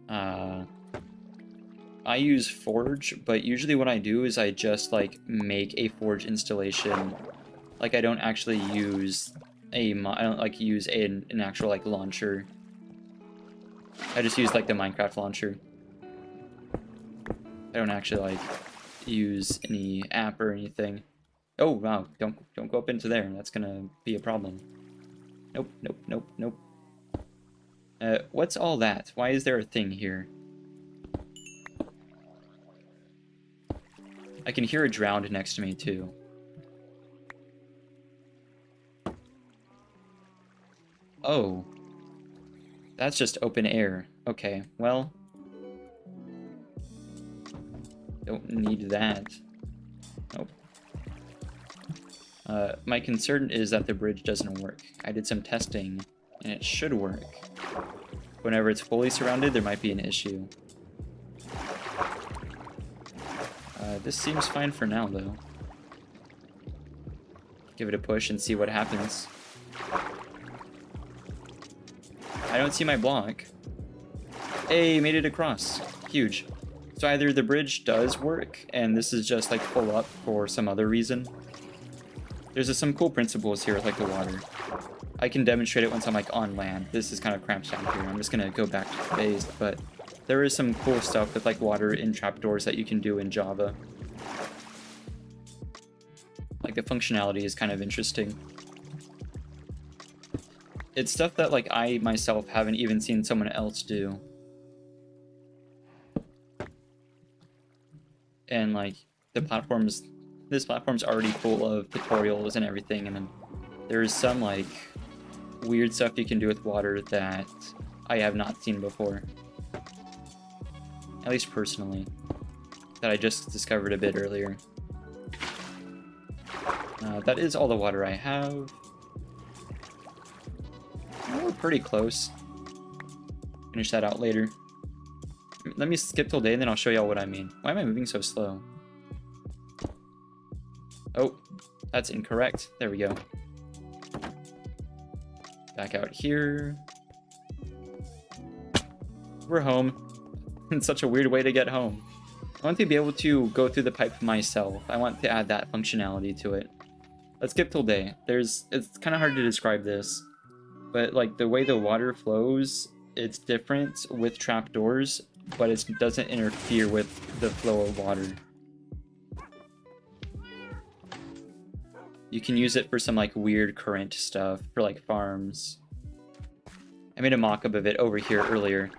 I use Forge, but usually what I do is I just like make a Forge installation. Like I don't actually use I don't like use an actual like launcher. I just use like the Minecraft launcher. I don't actually like use any app or anything. Oh wow, don't go up into there. That's gonna be a problem. Nope, nope, nope, nope. What's all that? Why is there a thing here? I can hear a drowned next to me too. Oh. That's just open air. Okay, well. Don't need that. Nope. My concern is that the bridge doesn't work. I did some testing, and it should work. Whenever it's fully surrounded, there might be an issue. This seems fine for now, though. Give it a push and see what happens. I don't see my block. Hey, made it across. Huge. So either the bridge does work, and this is just like full up for some other reason. There's some cool principles here with like the water. I can demonstrate it once I'm like on land. This is kind of cramped down here. I'm just gonna go back to the base, but there is some cool stuff with like water in trapdoors that you can do in Java. Like the functionality is kind of interesting. It's stuff that like I myself haven't even seen someone else do. And like this platform's already full of tutorials and everything, and then there's some like weird stuff you can do with water that I have not seen before. At least personally. That I just discovered a bit earlier. That is all the water I have. We're pretty close. Finish that out later. Let me skip till day and then I'll show y'all what I mean. Why am I moving so slow? Oh, that's incorrect. There we go. Back out here. We're home. It's such a weird way to get home. I want to be able to go through the pipe myself. I want to add that functionality to it. Let's skip till day. It's kind of hard to describe this, but like the way the water flows, it's different with trapdoors, but it doesn't interfere with the flow of water. You can use it for some like weird current stuff, for like farms. I made a mock-up of it over here earlier.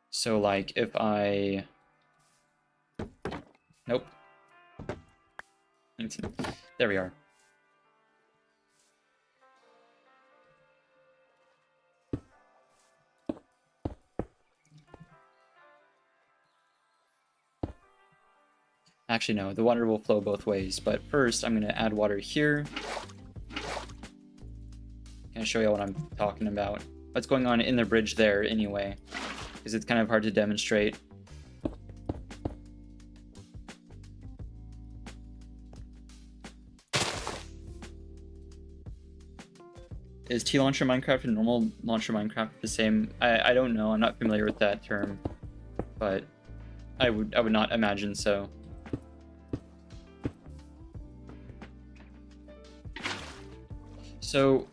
So like if I... Nope. There we are. Actually, no, the water will flow both ways, but first I'm going to add water here. Can show you what I'm talking about. What's going on in the bridge there anyway, because it's kind of hard to demonstrate. Is T-Launcher Minecraft and normal launcher Minecraft the same? I don't know, I'm not familiar with that term, but I would not imagine so. So,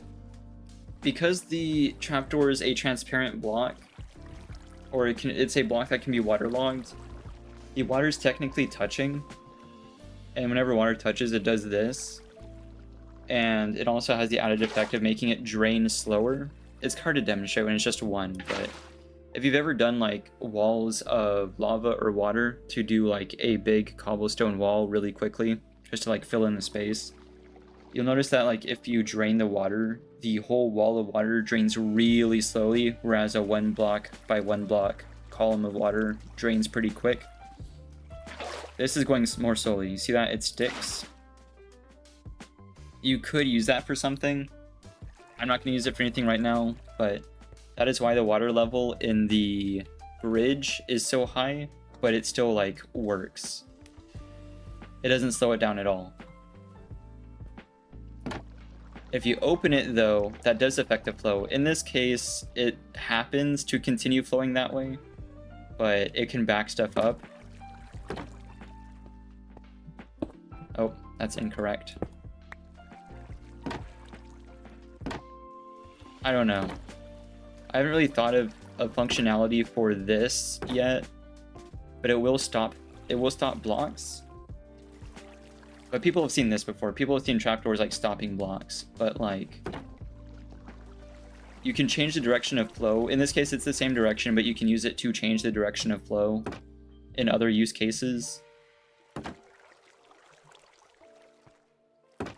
because the trapdoor is a transparent block, or it's a block that can be waterlogged, the water's technically touching, and whenever water touches, it does this, and it also has the added effect of making it drain slower. It's hard to demonstrate when it's just one, but if you've ever done like walls of lava or water to do like a big cobblestone wall really quickly, just to like fill in the space, you'll notice that like if you drain the water, the whole wall of water drains really slowly, whereas a 1 block by 1 block column of water drains pretty quick. This is going more slowly. You see that? It sticks. You could use that for something. I'm not going to use it for anything right now, but that is why the water level in the bridge is so high, but it still like works. It doesn't slow it down at all. If you open it though, that does affect the flow. In this case, it happens to continue flowing that way, but it can back stuff up. Oh, that's incorrect. I don't know. I haven't really thought of a functionality for this yet, but it will stop blocks. But people have seen this before. People have seen trapdoors like stopping blocks, but like you can change the direction of flow. In this case, it's the same direction, but you can use it to change the direction of flow in other use cases.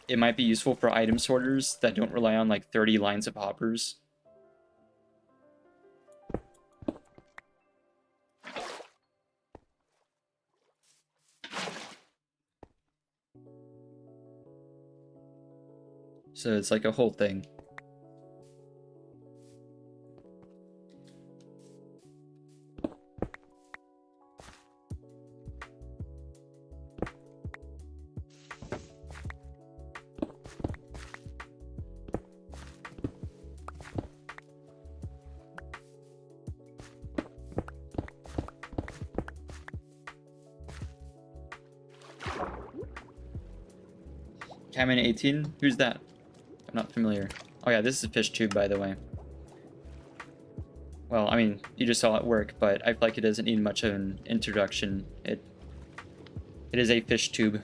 It might be useful for item sorters that don't rely on like 30 lines of hoppers. So it's like a whole thing. Camin 18? Who's that? I'm not familiar. Oh yeah, this is a fish tube, by the way. Well, I mean, you just saw it work, but I feel like it doesn't need much of an introduction. It is a fish tube.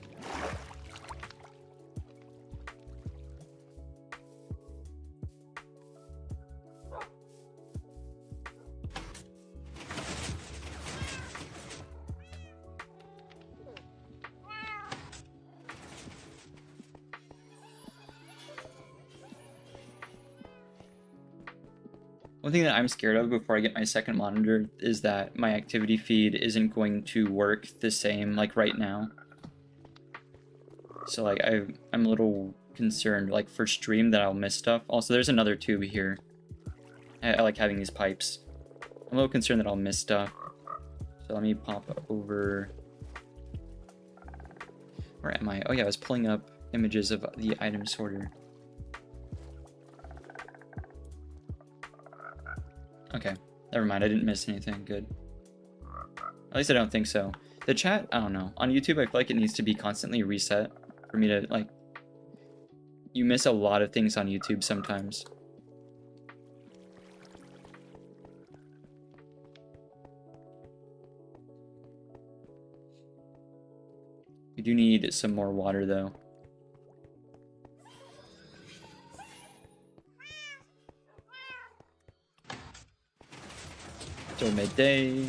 One thing that I'm scared of before I get my second monitor is that my activity feed isn't going to work the same like right now. So like I'm a little concerned like for stream that I'll miss stuff. Also, there's another tube here. I like having these pipes. I'm a little concerned that I'll miss stuff. So let me pop over. Where am I? Oh yeah, I was pulling up images of the item sorter. Okay, never mind. I didn't miss anything. Good. At least I don't think so. The chat, I don't know. On YouTube, I feel like it needs to be constantly reset for me to, like... You miss a lot of things on YouTube sometimes. We do need some more water, though. Still midday.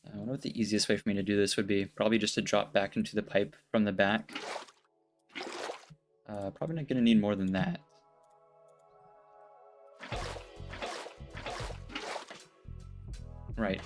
I don't know what the easiest way for me to do this would be. Probably just to drop back into the pipe from the back. Probably not going to need more than that. Right.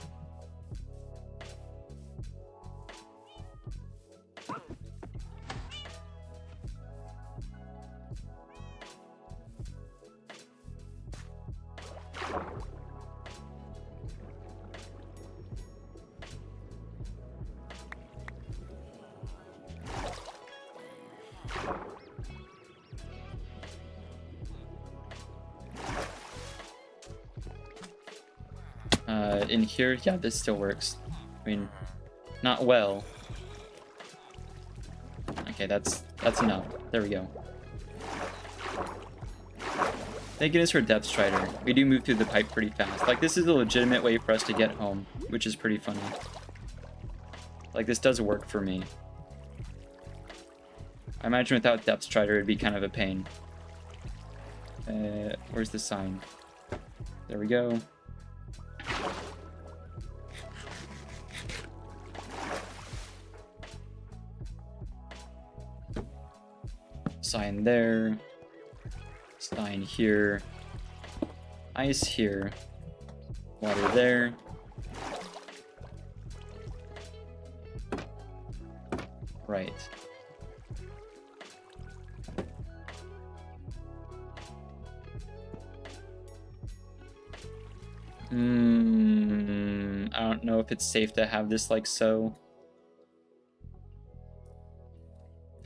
In here, yeah, this still works. I mean, not well. Okay, that's enough. There we go. Thank goodness for Depth Strider. We do move through the pipe pretty fast. Like, this is a legitimate way for us to get home, which is pretty funny. Like, this does work for me. I imagine without Depth Strider, it'd be kind of a pain. Where's the sign? There we go. Sign there. Sign here. Ice here. Water there. Right. I don't know if it's safe to have this like so.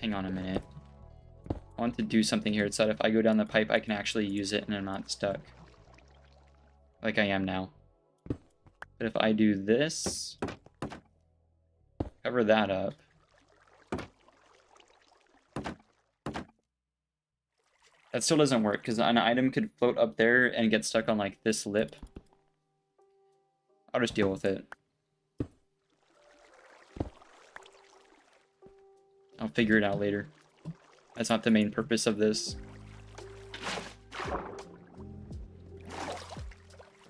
Hang on a minute. I want to do something here so that if I go down the pipe, I can actually use it and I'm not stuck. Like I am now. But if I do this, cover that up. That still doesn't work, because an item could float up there and get stuck on, like, this lip. I'll just deal with it. I'll figure it out later. That's not the main purpose of this.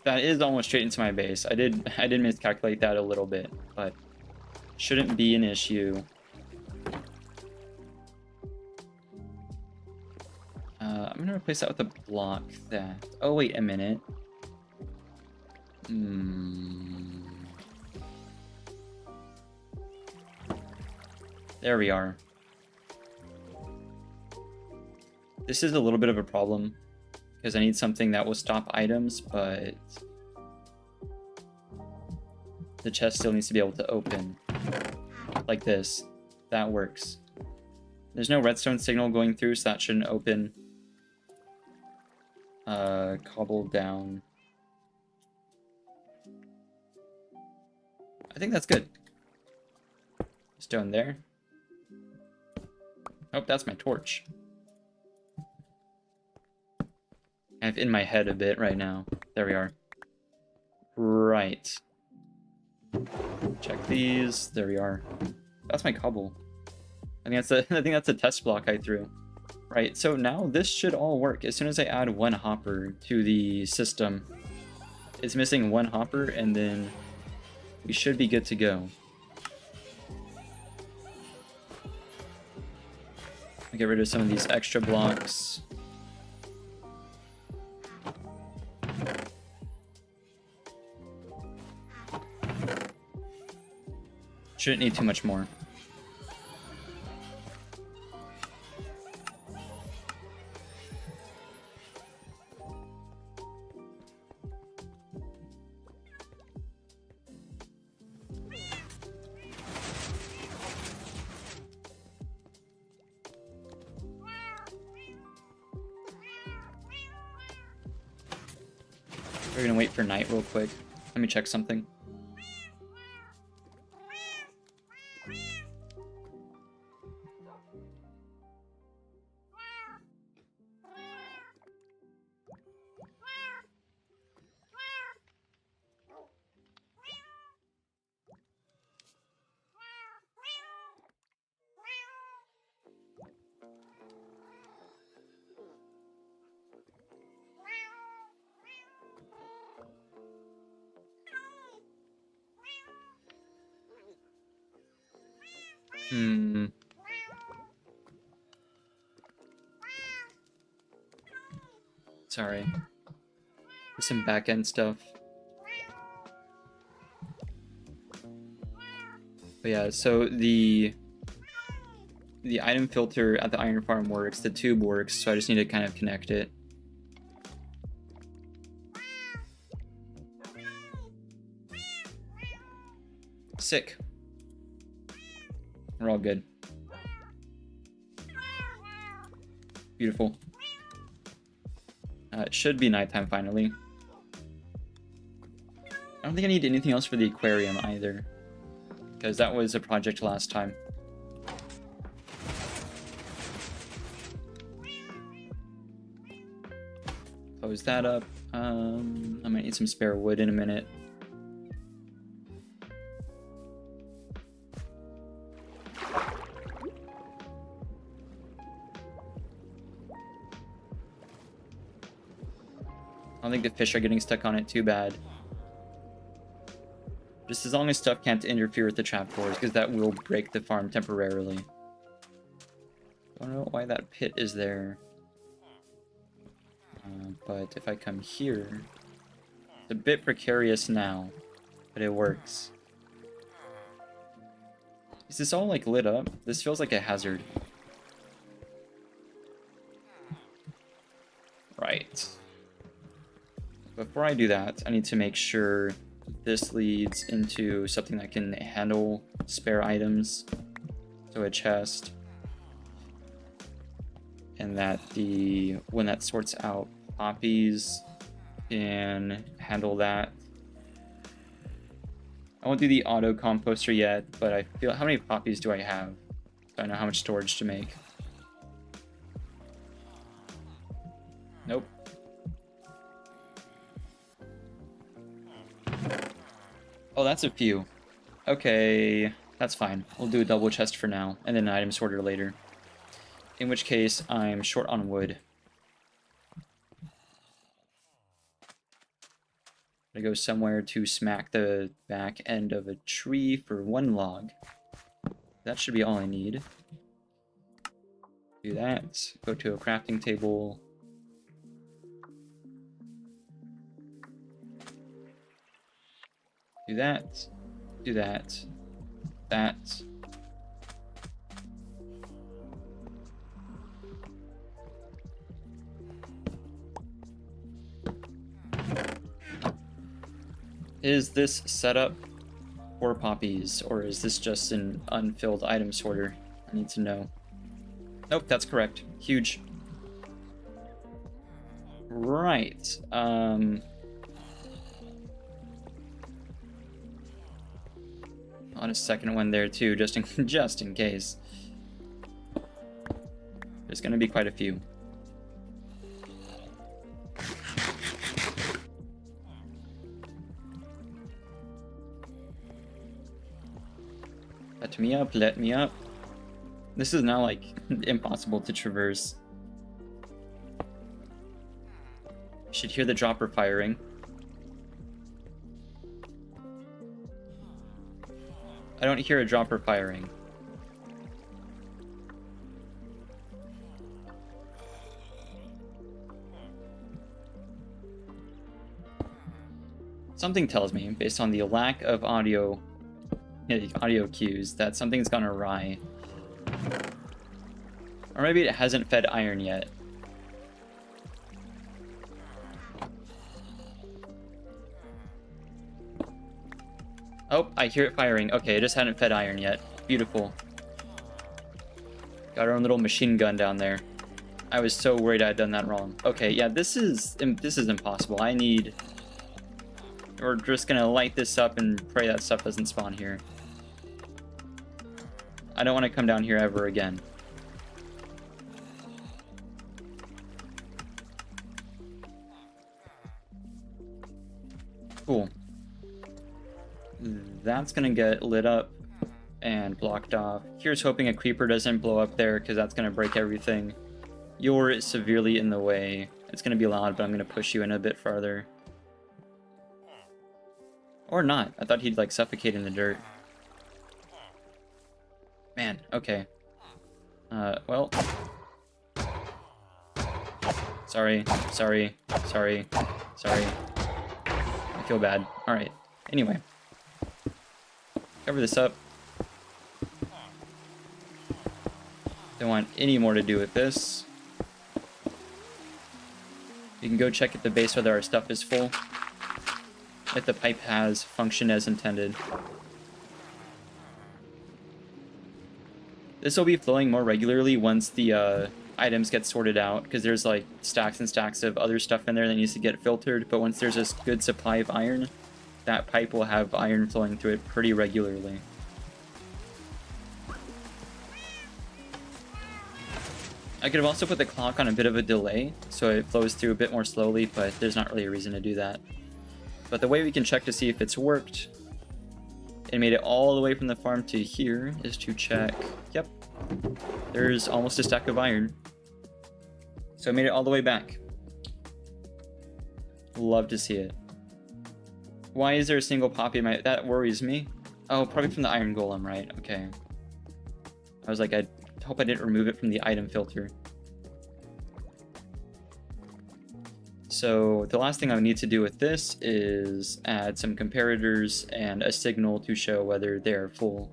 That is almost straight into my base. I did miscalculate that a little bit, but shouldn't be an issue. I'm gonna replace that with a block that... Oh, wait a minute. There we are. This is a little bit of a problem, because I need something that will stop items, but the chest still needs to be able to open. Like this. That works. There's no redstone signal going through, so that shouldn't open. Cobble down. I think that's good. Stone there. Oh, that's my torch. I have in my head a bit right now. There we are. Right. Check these. There we are. That's my cobble. I think that's a test block I threw. Right, so now this should all work. As soon as I add one hopper to the system, it's missing one hopper, and then we should be good to go. I'll get rid of some of these extra blocks. Shouldn't need too much more. We're gonna wait for night real quick. Let me check something. Sorry. There's some back-end stuff. But yeah, so the item filter at the iron farm works, the tube works, so I just need to kind of connect it. Sick. We're all good. Beautiful. It should be nighttime finally. I don't think I need anything else for the aquarium either, because that was a project last time. Close that up. I might need some spare wood in a minute. I don't think the fish are getting stuck on it too bad. Just as long as stuff can't interfere with the trapdoors, because that will break the farm temporarily. Don't know why that pit is there. But if I come here, it's a bit precarious now, but it works. Is this all like lit up? This feels like a hazard. Right. Before I do that, I need to make sure this leads into something that can handle spare items. So a chest. And that when that sorts out poppies can handle that. I won't do the auto composter yet, but I feel, how many poppies do I have? So I know how much storage to make. Nope. Oh, that's a few. Okay, that's fine. We'll do a double chest for now, and then an item sorter later. In which case, I'm short on wood. I go somewhere to smack the back end of a tree for 1 log. That should be all I need. Do that. Go to a crafting table. Do that. Do that. That. Is this set up for poppies, or is this just an unfilled item sorter? I need to know. Nope, that's correct. Huge. Right. On a second one there too, just in case. There's gonna be quite a few. Let me up, let me up. This is now like impossible to traverse. You should hear the dropper firing. I don't hear a dropper firing. Something tells me, based on the lack of audio cues, that something's gone awry. Or maybe it hasn't fed iron yet. Oh, I hear it firing. Okay, it just hadn't fed iron yet. Beautiful. Got our own little machine gun down there. I was so worried I had done that wrong. Okay, yeah, this is impossible. We're just gonna light this up and pray that stuff doesn't spawn here. I don't want to come down here ever again. Cool. That's gonna get lit up and blocked off. Here's hoping a creeper doesn't blow up there, because that's gonna break everything. You're severely in the way. It's gonna be loud, but I'm gonna push you in a bit farther. Or not. I thought he'd like suffocate in the dirt. Man, okay. Well. Sorry. I feel bad. Alright. Anyway. Cover this up. Don't want any more to do with this. You can go check at the base whether our stuff is full. If the pipe has functioned as intended. This will be flowing more regularly once the items get sorted out, because there's like stacks and stacks of other stuff in there that needs to get filtered, but once there's a good supply of iron, that pipe will have iron flowing through it pretty regularly. I could have also put the clock on a bit of a delay, so it flows through a bit more slowly, but there's not really a reason to do that. But the way we can check to see if it's worked and made it all the way from the farm to here is to check. Yep, there's almost a stack of iron. So I made it all the way back. Love to see it. Why is there a single poppy in my... That worries me. Oh, probably from the iron golem, right? Okay. I was like, I hope I didn't remove it from the item filter. So the last thing I need to do with this is add some comparators and a signal to show whether they're full.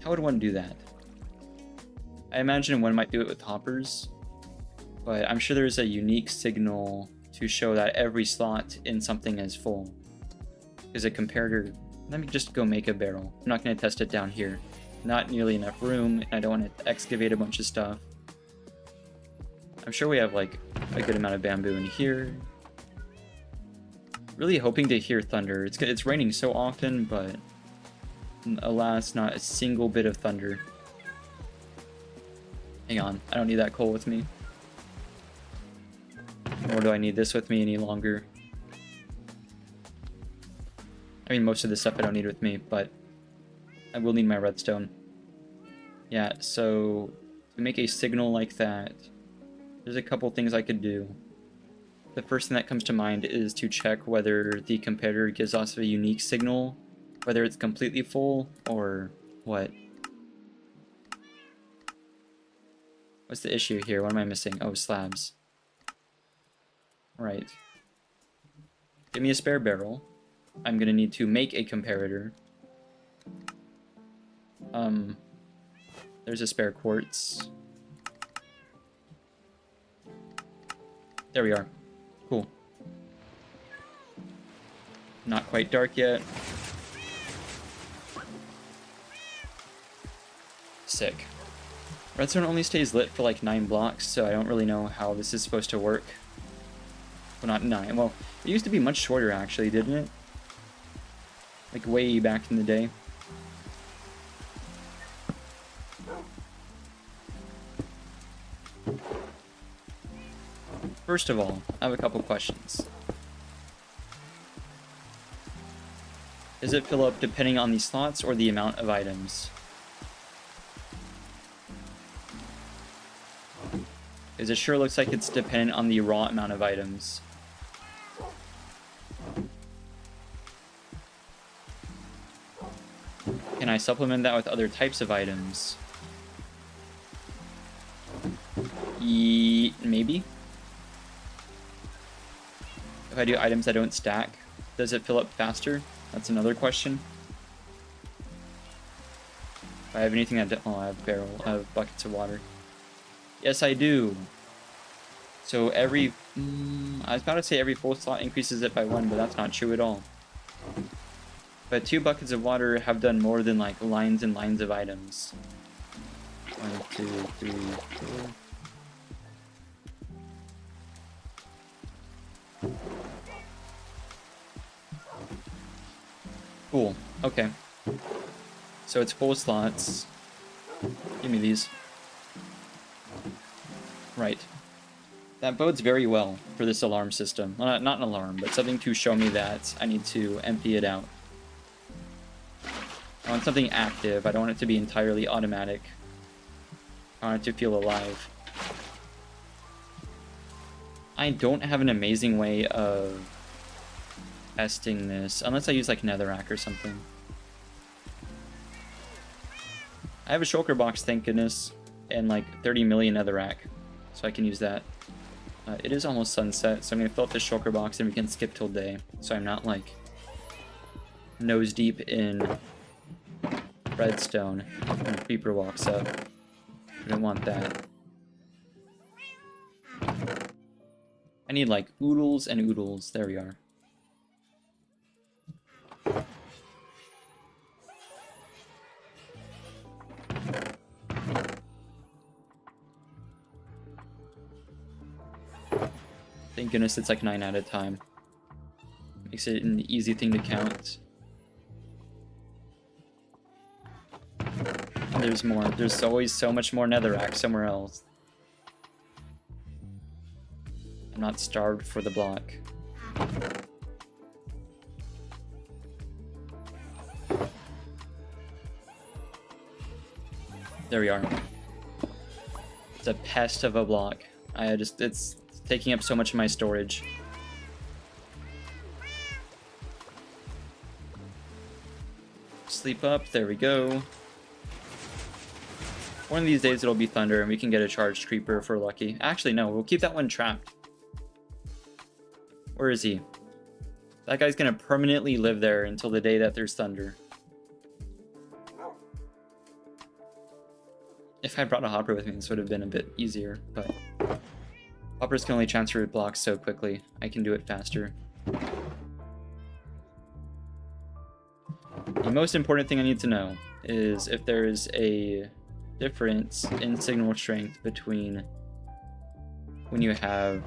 How would one do that? I imagine one might do it with hoppers, but I'm sure there's a unique signal to show that every slot in something is full. Because a comparator, let me just go make a barrel. I'm not going to test it down here. Not nearly enough room, and I don't want to excavate a bunch of stuff. I'm sure we have like a good amount of bamboo in here. Really hoping to hear thunder. It's raining so often, but alas, not a single bit of thunder. Hang on, I don't need that coal with me. Nor do I need this with me any longer. I mean, most of the stuff I don't need with me, but I will need my redstone. Yeah, so to make a signal like that, there's a couple things I could do. The first thing that comes to mind is to check whether the comparator gives us a unique signal, whether it's completely full or what. What's the issue here? What am I missing? Oh, slabs. Right. Give me a spare barrel. I'm gonna need to make a comparator. There's a spare quartz. There we are. Cool. Not quite dark yet. Sick. Redstone only stays lit for like 9 blocks, so I don't really know how this is supposed to work. Well, not 9. Well, it used to be much shorter actually, didn't it? Like way back in the day. First of all, I have a couple questions. Does it fill up depending on the slots or the amount of items? Because it sure looks like it's dependent on the raw amount of items. Can I supplement that with other types of items? Maybe. If I do items that don't stack, does it fill up faster? That's another question. If I have anything that... Oh, I have buckets of water. Yes, I do. So every... I was about to say every full slot increases it by 1, but that's not true at all. But 2 buckets of water have done more than like lines and lines of items. 1, 2, 3, 4... Cool. Okay. So it's full slots. Give me these. Right. That bodes very well for this alarm system. Well, not an alarm, but something to show me that I need to empty it out. I want something active. I don't want it to be entirely automatic. I want it to feel alive. I don't have an amazing way of testing this, unless I use like netherrack or something. I have a shulker box, thank goodness, and like 30 million netherrack, so I can use that. It is almost sunset, so I'm gonna fill up this shulker box and we can skip till day, so I'm not like nose deep in redstone when a creeper walks up. I don't want that. I need like oodles and oodles. There we are. Thank goodness it's like 9 at a time. Makes it an easy thing to count. And there's more. There's always so much more netherrack somewhere else. I'm not starved for the block. There we are. It's a pest of a block. It's taking up so much of my storage. Sleep up, there we go. One of these days it'll be thunder and we can get a charged creeper if we're lucky. Actually, no, we'll keep that one trapped. Where is he? That guy's gonna permanently live there until the day that there's thunder. If I brought a hopper with me, this would have been a bit easier, but hoppers can only transfer blocks so quickly. I can do it faster. The most important thing I need to know is if there's a difference in signal strength between when you have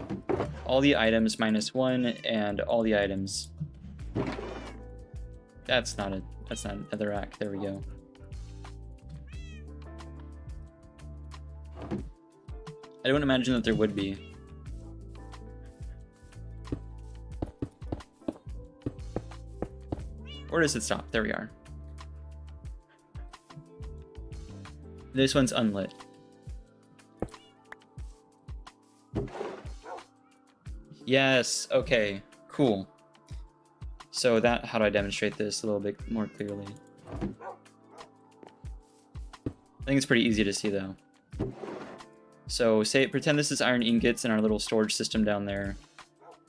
all the items -1 and all the items. That's not another rack. There we go. I don't imagine that there would be. Or does it stop? There we are. This one's unlit. Yes, okay, cool. So how do I demonstrate this a little bit more clearly? I think it's pretty easy to see though. So pretend this is iron ingots in our little storage system down there.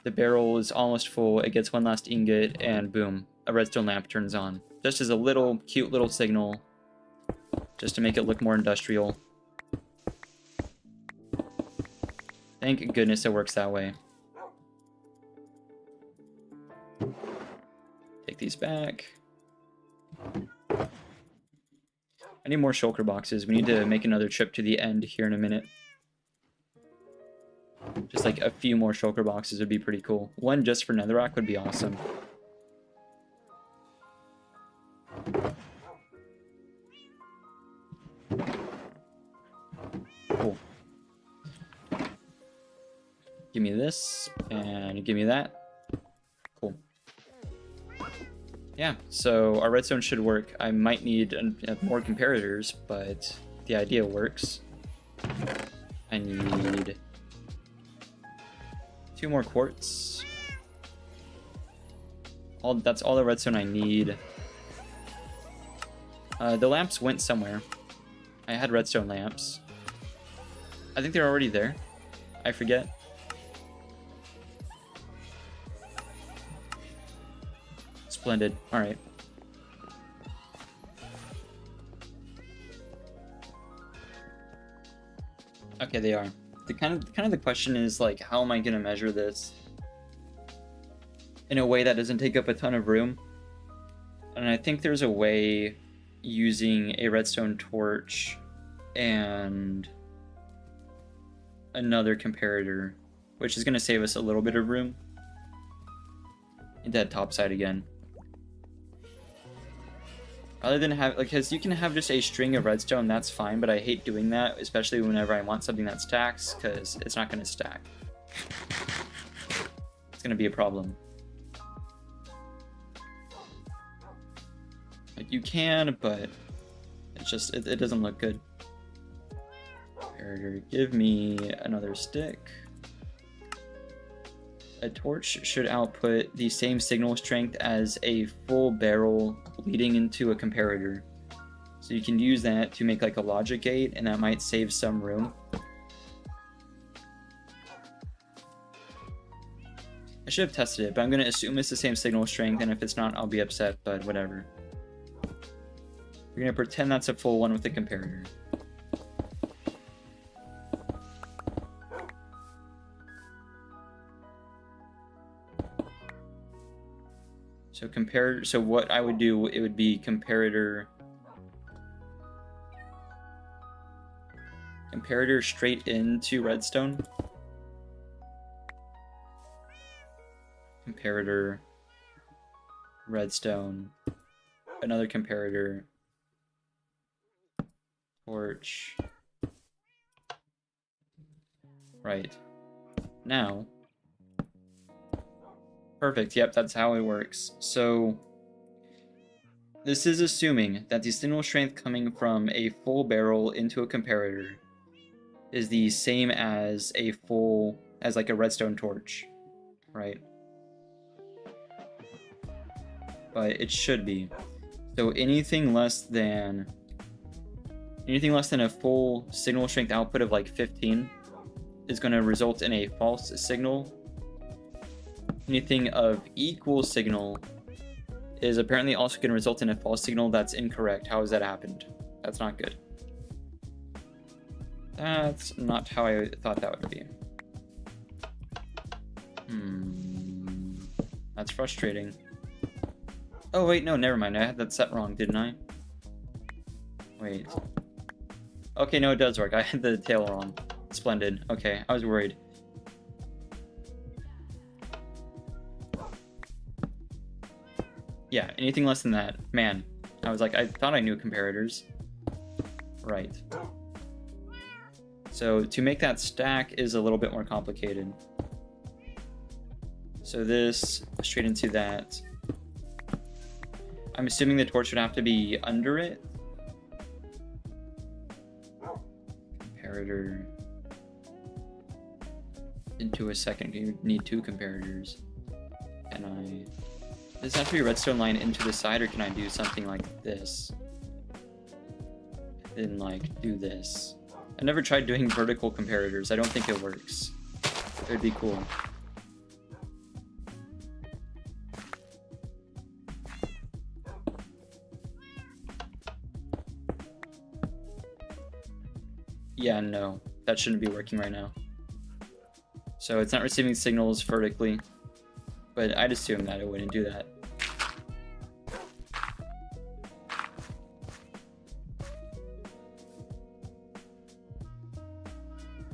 The barrel is almost full, it gets one last ingot, and boom, a redstone lamp turns on. Just as a little, cute little signal, just to make it look more industrial. Thank goodness it works that way. Take these back. I need more shulker boxes. We need to make another trip to the end here in a minute. Just like a few more shulker boxes would be pretty cool. One just for netherrack would be awesome. Cool. Give me this, and give me that. Cool. Yeah, so our redstone should work. I might need more comparators, but the idea works. I need 2 more quartz. That's all the redstone I need. The lamps went somewhere. I had redstone lamps. I think they're already there. I forget. Splendid. All right. Okay, they are. The kind of the question is like, how am I gonna measure this in a way that doesn't take up a ton of room? And I think there's a way using a redstone torch and another comparator, which is gonna save us a little bit of room. Hit that top side again. Rather than have, like, because you can have just a string of redstone, that's fine, but I hate doing that, especially whenever I want something that stacks, because it's not going to stack. It's going to be a problem. Like, you can, but it's just, it doesn't look good. Comparator, give me another stick. A torch should output the same signal strength as a full barrel leading into a comparator. So you can use that to make like a logic gate, and that might save some room. I should have tested it, but I'm going to assume it's the same signal strength, and if it's not, I'll be upset, but whatever. We're going to pretend that's a full one with the comparator. So what I would do, it would be comparator straight into redstone. Comparator, redstone, another comparator, torch. Right. Now, perfect, yep, that's how it works. So, this is assuming that the signal strength coming from a full barrel into a comparator is the same as like a redstone torch, right? But it should be. So anything less than a full signal strength output of like 15 is going to result in a false signal. Anything of equal signal is apparently also going to result in a false signal that's incorrect. How has that happened? That's not good. That's not how I thought that would be. That's frustrating. Oh wait, no, never mind. I had that set wrong, didn't I? Wait. Okay, no, it does work. I had the tail wrong. Splendid. Okay, I was worried. Yeah, anything less than that. Man, I was like, I thought I knew comparators. Right. So to make that stack is a little bit more complicated. So this, straight into that. I'm assuming the torch would have to be under it. Comparator. Into a second, you need two comparators. Can I... Does it have to be a redstone line into the side, or can I do something like this? Then, like, do this. I never tried doing vertical comparators. I don't think it works. It would be cool. Yeah, no. That shouldn't be working right now. So it's not receiving signals vertically. But I'd assume that it wouldn't do that.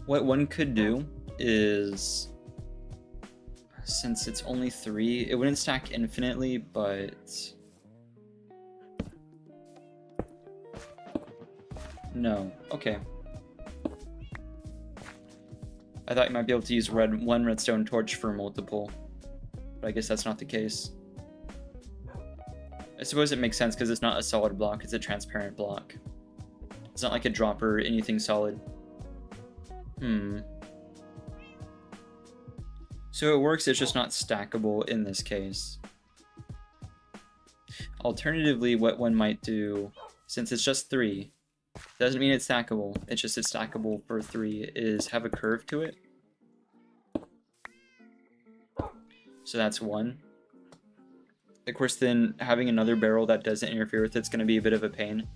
What one could do is, since it's only 3, it wouldn't stack infinitely, but... No. Okay. I thought you might be able to use one redstone torch for multiple. But I guess that's not the case. I suppose it makes sense because it's not a solid block, it's a transparent block. It's not like a dropper or anything solid. So it works, it's just not stackable in this case. Alternatively, what one might do, since it's just 3, doesn't mean it's stackable, it's just it's stackable for 3, is have a curve to it. So that's 1. Of course, then having another barrel that doesn't interfere with it's going to be a bit of a pain.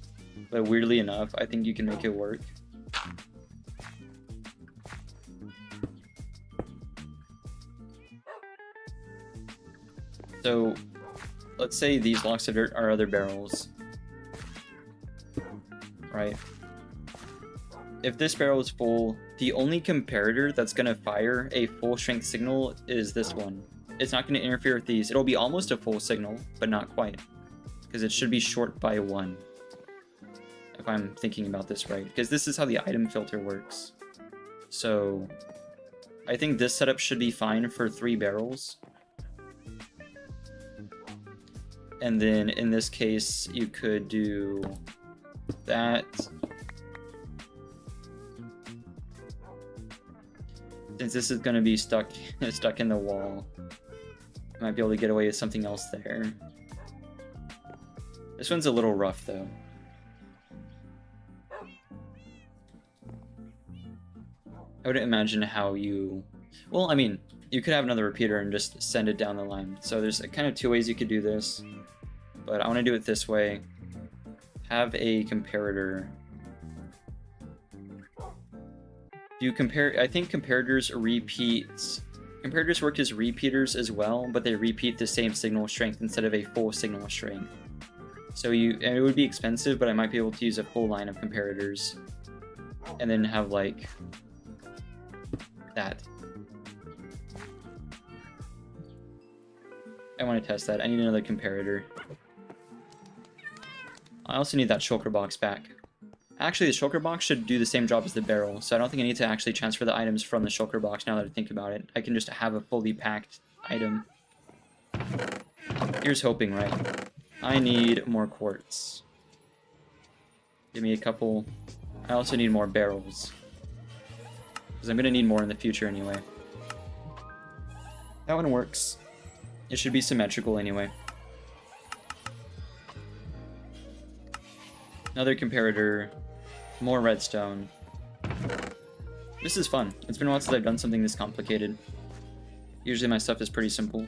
But weirdly enough, I think you can make it work. So, let's say these blocks of dirt are other barrels. Right? If this barrel is full, the only comparator that's going to fire a full strength signal is this one. It's not going to interfere with these. It'll be almost a full signal, but not quite. Because it should be short by 1. If I'm thinking about this right. Because this is how the item filter works. So, I think this setup should be fine for 3 barrels. And then in this case, you could do that. Since this is going to be stuck in the wall, I might be able to get away with something else there. This one's a little rough, though. I wouldn't imagine how you... Well, I mean, you could have another repeater and just send it down the line. So there's kind of 2 ways you could do this. But I want to do it this way. Have a comparator. You compare... I think comparators repeat... Comparators work as repeaters as well, but they repeat the same signal strength instead of a full signal strength. So it would be expensive, but I might be able to use a full line of comparators. And then have, like, that. I want to test that. I need another comparator. I also need that shulker box back. Actually, the shulker box should do the same job as the barrel, so I don't think I need to actually transfer the items from the shulker box now that I think about it. I can just have a fully packed item. Here's hoping, right? I need more quartz. Give me a couple. I also need more barrels. Because I'm going to need more in the future anyway. That one works. It should be symmetrical anyway. Another comparator. More redstone. This is fun. It's been a while since I've done something this complicated. Usually my stuff is pretty simple.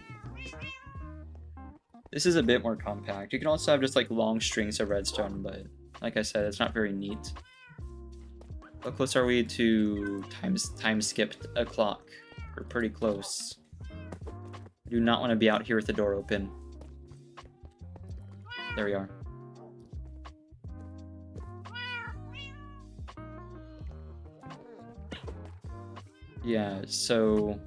This is a bit more compact. You can also have just like long strings of redstone, but like I said, it's not very neat. How close are we to time skipped a clock? We're pretty close. I do not want to be out here with the door open. There we are. Yeah, so...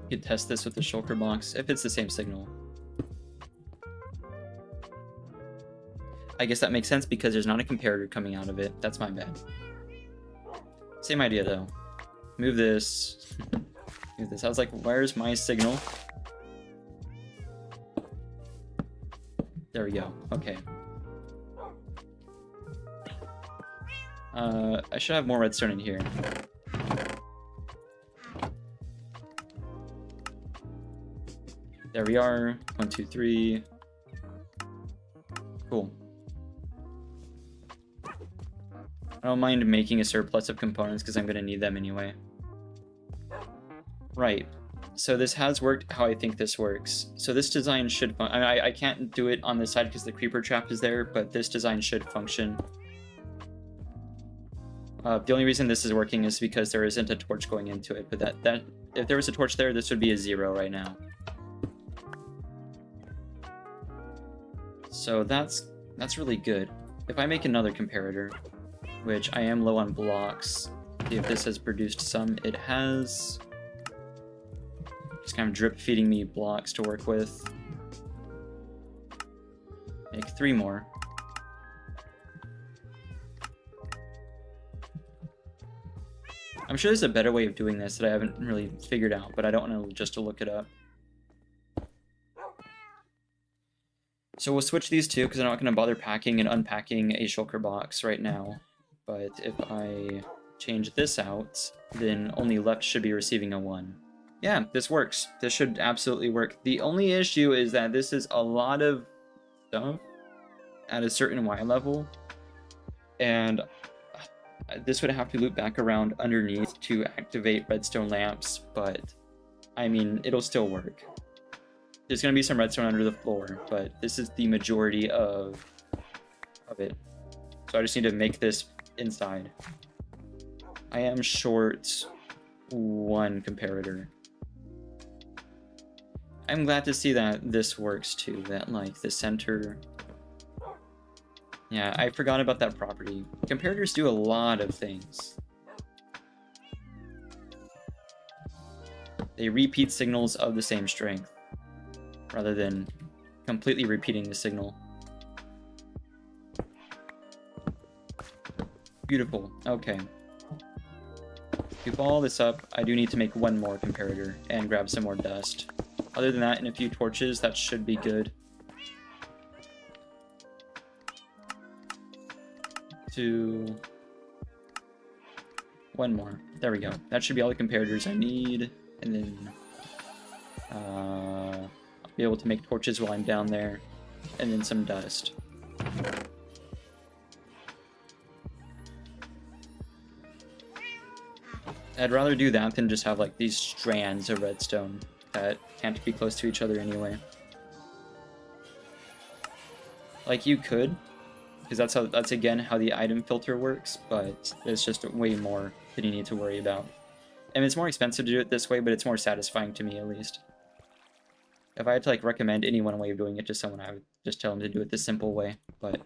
you could test this with the shulker box, if it's the same signal. I guess that makes sense because there's not a comparator coming out of it. That's my bad. Same idea though. Move this. Move this. I was like, where's my signal? There we go. Okay. I should have more redstone in here. There we are. 1, 2, 3. Cool. I don't mind making a surplus of components because I'm going to need them anyway. Right. So this has worked how I think this works. So this design should... I can't do it on this side because the creeper trap is there, but this design should function. The only reason this is working is because there isn't a torch going into it, but that if there was a torch there, this would be a 0 right now. So that's really good. If I make another comparator, which I am low on blocks, see if this has produced some. It has. Just kind of drip feeding me blocks to work with. Make 3 more. I'm sure there's a better way of doing this that I haven't really figured out, but I don't want to just to look it up. So we'll switch these two because I'm not going to bother packing and unpacking a shulker box right now. But if I change this out, then only left should be receiving a 1. Yeah, this works. This should absolutely work. The only issue is that this is a lot of stuff at a certain Y level, and this would have to loop back around underneath to activate redstone lamps, but I mean, it'll still work. There's going to be some redstone under the floor, but this is the majority of it. So I just need to make this inside. I am short 1 comparator. I'm glad to see that this works too, that like the center... Yeah, I forgot about that property. Comparators do a lot of things. They repeat signals of the same strength, rather than completely repeating the signal. Beautiful. Okay. Scoop all this up. I do need to make 1 more comparator and grab some more dust. Other than that, and a few torches, that should be good. 2... 1 more. There we go. That should be all the comparators I need. And then I'll be able to make torches while I'm down there. And then some dust. I'd rather do that than just have like these strands of redstone that can't be close to each other anyway. Like you could, because that's again how the item filter works, but it's just way more than you need to worry about. And it's more expensive to do it this way, but it's more satisfying to me at least. If I had to like recommend any one way of doing it to someone, I would just tell them to do it the simple way, but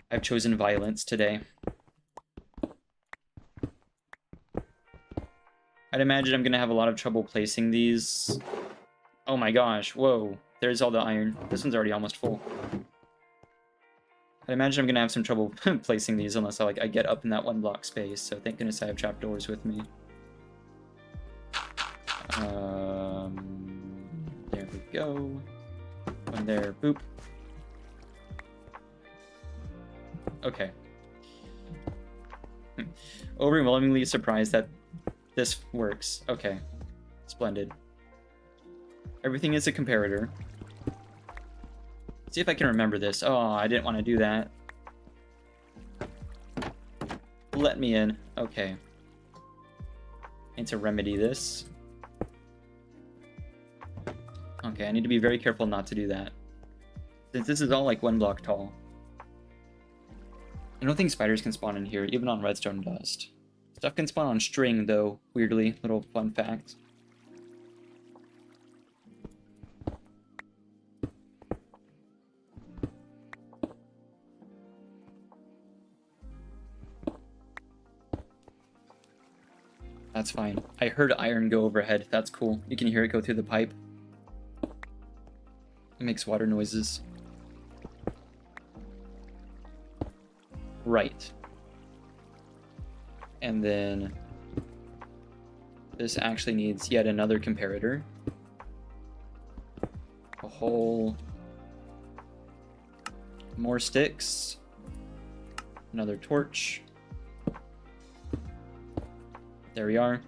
I've chosen violence today. I'd imagine I'm going to have a lot of trouble placing these. Oh my gosh, whoa. There's all the iron. This one's already almost full. I'd imagine I'm going to have some trouble placing these unless I get up in that 1 block space, so thank goodness I have trapdoors with me. There we go. One there, boop. Okay. Overwhelmingly surprised that this works. Okay. Splendid. Everything is a comparator. See if I can remember this. Oh, I didn't want to do that. Let me in. Okay. Need to remedy this. Okay, I need to be very careful not to do that. Since this is all like 1 block tall. I don't think spiders can spawn in here, even on redstone dust. Stuff can spawn on string, though, weirdly. Little fun fact. That's fine. I heard iron go overhead. That's cool. You can hear it go through the pipe. It makes water noises. Right. And then this actually needs yet another comparator. A hole. More sticks. Another torch. There we are.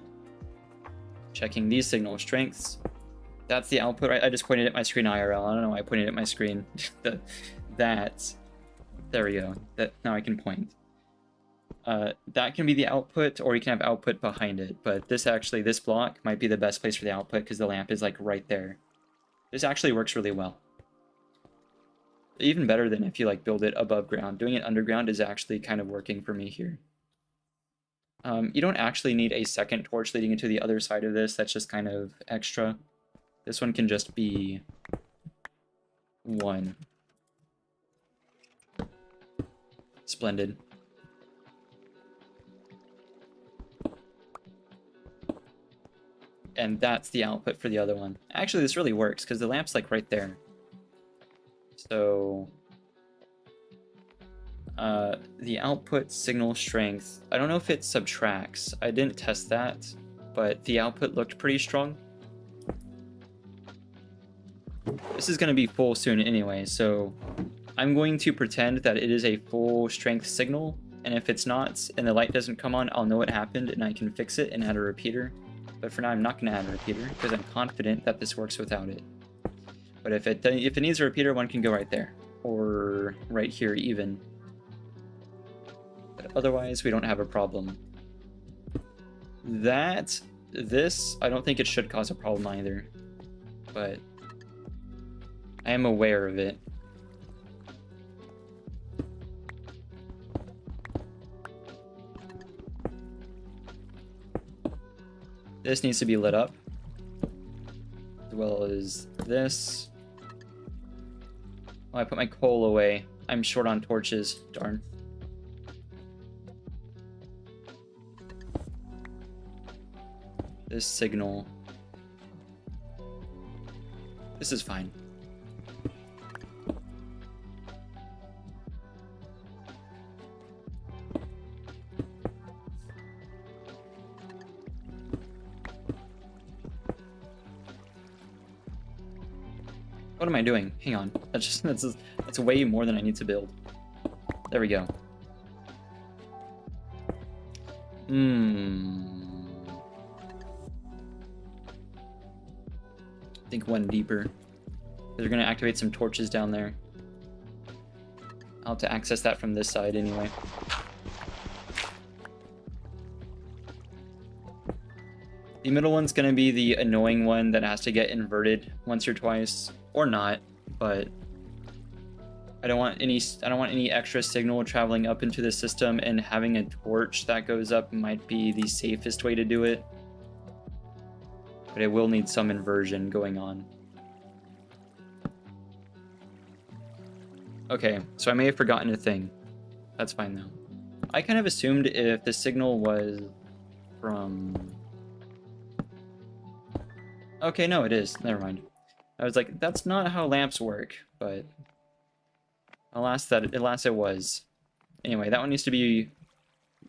Checking these signal strengths. That's the output. I just pointed at my screen IRL. I don't know why I pointed at my screen. That. There we go. Now I can point. That can be the output, or you can have output behind it. But this block might be the best place for the output because the lamp is like right there. This actually works really well. Even better than if you like build it above ground. Doing it underground is actually kind of working for me here. You don't actually need a second torch leading into the other side of this. That's just kind of extra. This one can just be 1. Splendid. And that's the output for the other one. Actually, this really works because the lamp's like right there. So the output signal strength, I don't know if it subtracts. I didn't test that, but the output looked pretty strong. This is going to be full soon anyway, so I'm going to pretend that it is a full strength signal, and if it's not and the light doesn't come on, I'll know what happened and I can fix it and add a repeater. But for now, I'm not going to add a repeater because I'm confident that this works without it. But if it needs a repeater, one can go right there, or right here even. But otherwise, we don't have a problem. This, I don't think it should cause a problem either, but I am aware of it. This needs to be lit up, as well as this. Oh, I put my coal away. I'm short on torches, darn. This signal. This is fine. What am I doing? Hang on. That's way more than I need to build. There we go. I think 1 deeper. They're gonna activate some torches down there. I'll have to access that from this side anyway. The middle one's gonna be the annoying one that has to get inverted once or twice, or not, but I don't want any extra signal traveling up into the system, and having a torch that goes up might be the safest way to do it. But it will need some inversion going on. Okay, so I may have forgotten a thing. That's fine though. I kind of assumed if the signal was from... Okay, no, it is. Never mind. I was like, that's not how lamps work, but alas, it was. Anyway, that one needs to be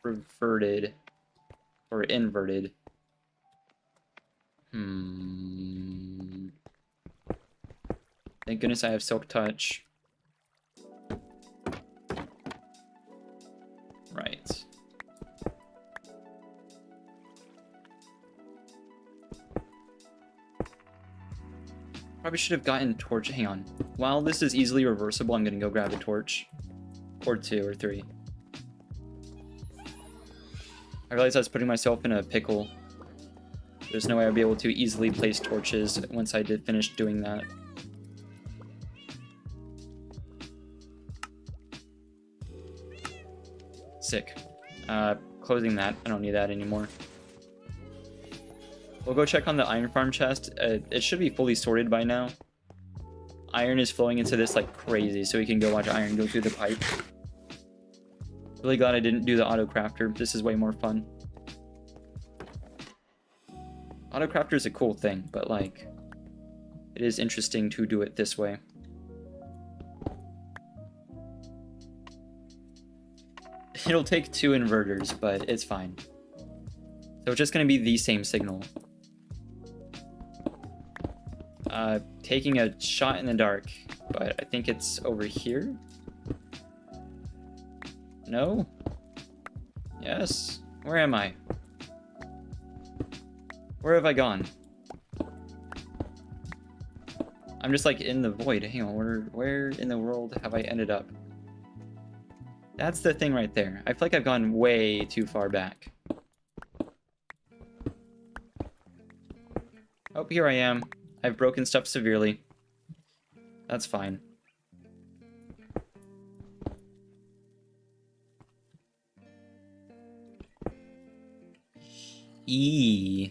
reverted or inverted. Thank goodness I have Silk Touch. Right. Probably should have gotten torch. Hang on. While this is easily reversible, I'm gonna go grab a torch. Or 2 or 3. I realized I was putting myself in a pickle. There's no way I'd be able to easily place torches once I did finish doing that. Sick. Closing that. I don't need that anymore. We'll go check on the iron farm chest. It should be fully sorted by now. Iron is flowing into this like crazy, so we can go watch iron go through the pipe. Really glad I didn't do the auto crafter. This is way more fun. Auto crafter is a cool thing, but like, it is interesting to do it this way. It'll take 2 inverters, but it's fine. So it's just going to be the same signal. Taking a shot in the dark, but I think it's over here. No? Yes? Where am I? Where have I gone? I'm just like in the void. Hang on, where in the world have I ended up? That's the thing right there. I feel like I've gone way too far back. Oh, here I am. I've broken stuff severely. That's fine.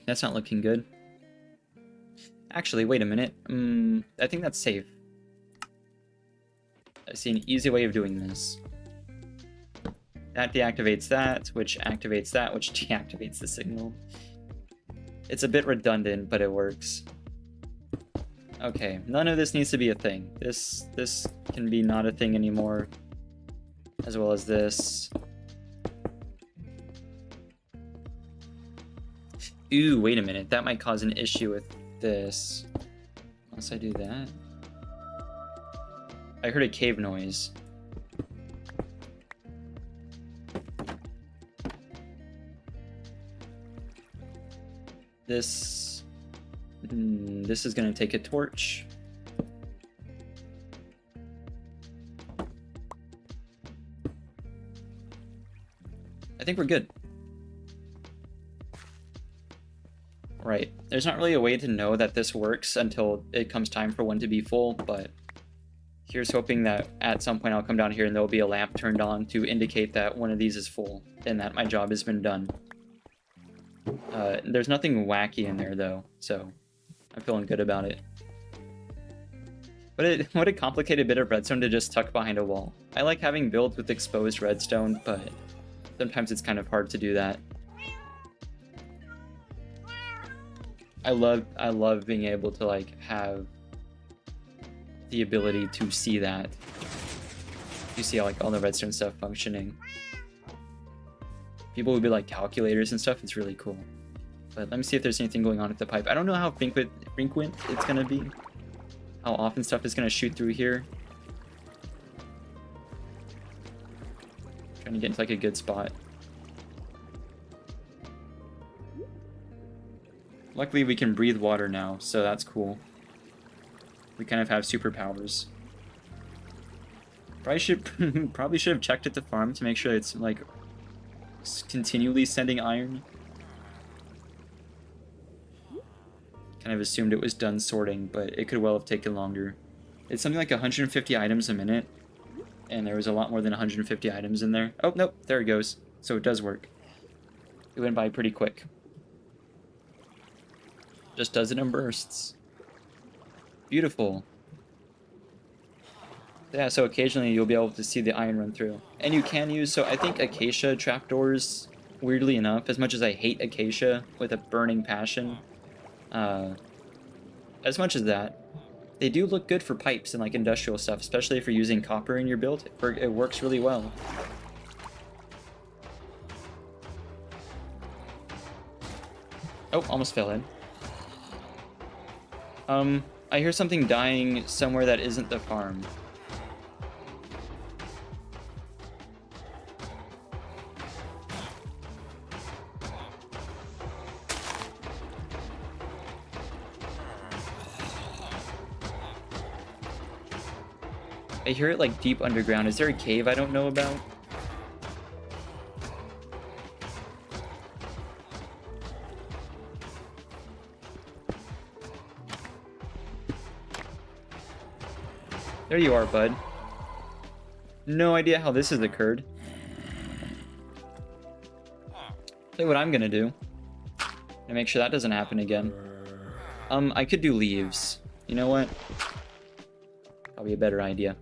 That's not looking good. Actually, wait a minute. I think that's safe. I see an easy way of doing this. That deactivates that, which activates that, which deactivates the signal. It's a bit redundant, but it works. Okay, none of this needs to be a thing. This can be not a thing anymore. As well as this. Ooh, wait a minute. That might cause an issue with this. Unless I do that. I heard a cave noise. This is gonna take a torch. I think we're good. Right. There's not really a way to know that this works until it comes time for one to be full, but here's hoping that at some point I'll come down here and there'll be a lamp turned on to indicate that one of these is full and that my job has been done. There's nothing wacky in there though, so I'm feeling good about it. But what a complicated bit of redstone to just tuck behind a wall. I like having builds with exposed redstone, but sometimes it's kind of hard to do that. I love being able to like have the ability to see that. You see like all the redstone stuff functioning. People would be like calculators and stuff. It's really cool. But let me see if there's anything going on with the pipe. I don't know how frequent it's gonna be. How often stuff is gonna shoot through here. Trying to get into like a good spot. Luckily we can breathe water now, so that's cool. We kind of have superpowers. Probably should have checked at the farm to make sure it's like continually sending iron. Kind of assumed it was done sorting, but it could well have taken longer. It's something like 150 items a minute, and there was a lot more than 150 items in there. Oh, nope, there it goes. So it does work. It went by pretty quick. Just does it in bursts. Beautiful. Yeah, so occasionally you'll be able to see the iron run through. And you can use, so I think acacia trapdoors, weirdly enough, as much as I hate acacia with a burning passion, as much as that, they do look good for pipes and like industrial stuff, especially if you're using copper in your build. It works really well. Oh, almost fell in. I hear something dying somewhere that isn't the farm. I hear it like deep underground. Is there a cave I don't know about? There you are, bud. No idea how this has occurred. Tell you what I'm gonna do. And make sure that doesn't happen again. I could do leaves. You know what? Probably a better idea.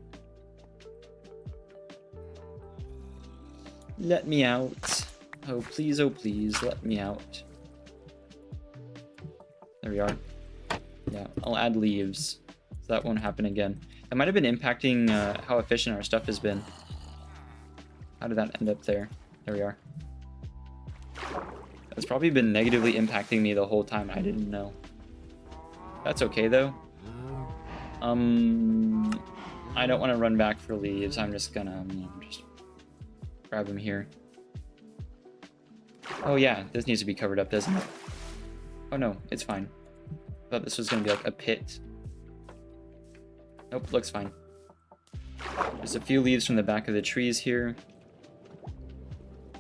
Let me out. Oh, please, let me out. There we are. Yeah, I'll add leaves. So that won't happen again. That might have been impacting how efficient our stuff has been. How did that end up there? There we are. That's probably been negatively impacting me the whole time. I didn't know. That's okay, though. I don't want to run back for leaves. I'm just gonna, just grab them here. Oh yeah, this needs to be covered up, doesn't it? Oh no, it's fine. I thought this was gonna be like a pit. Nope, looks fine. There's a few leaves from the back of the trees here.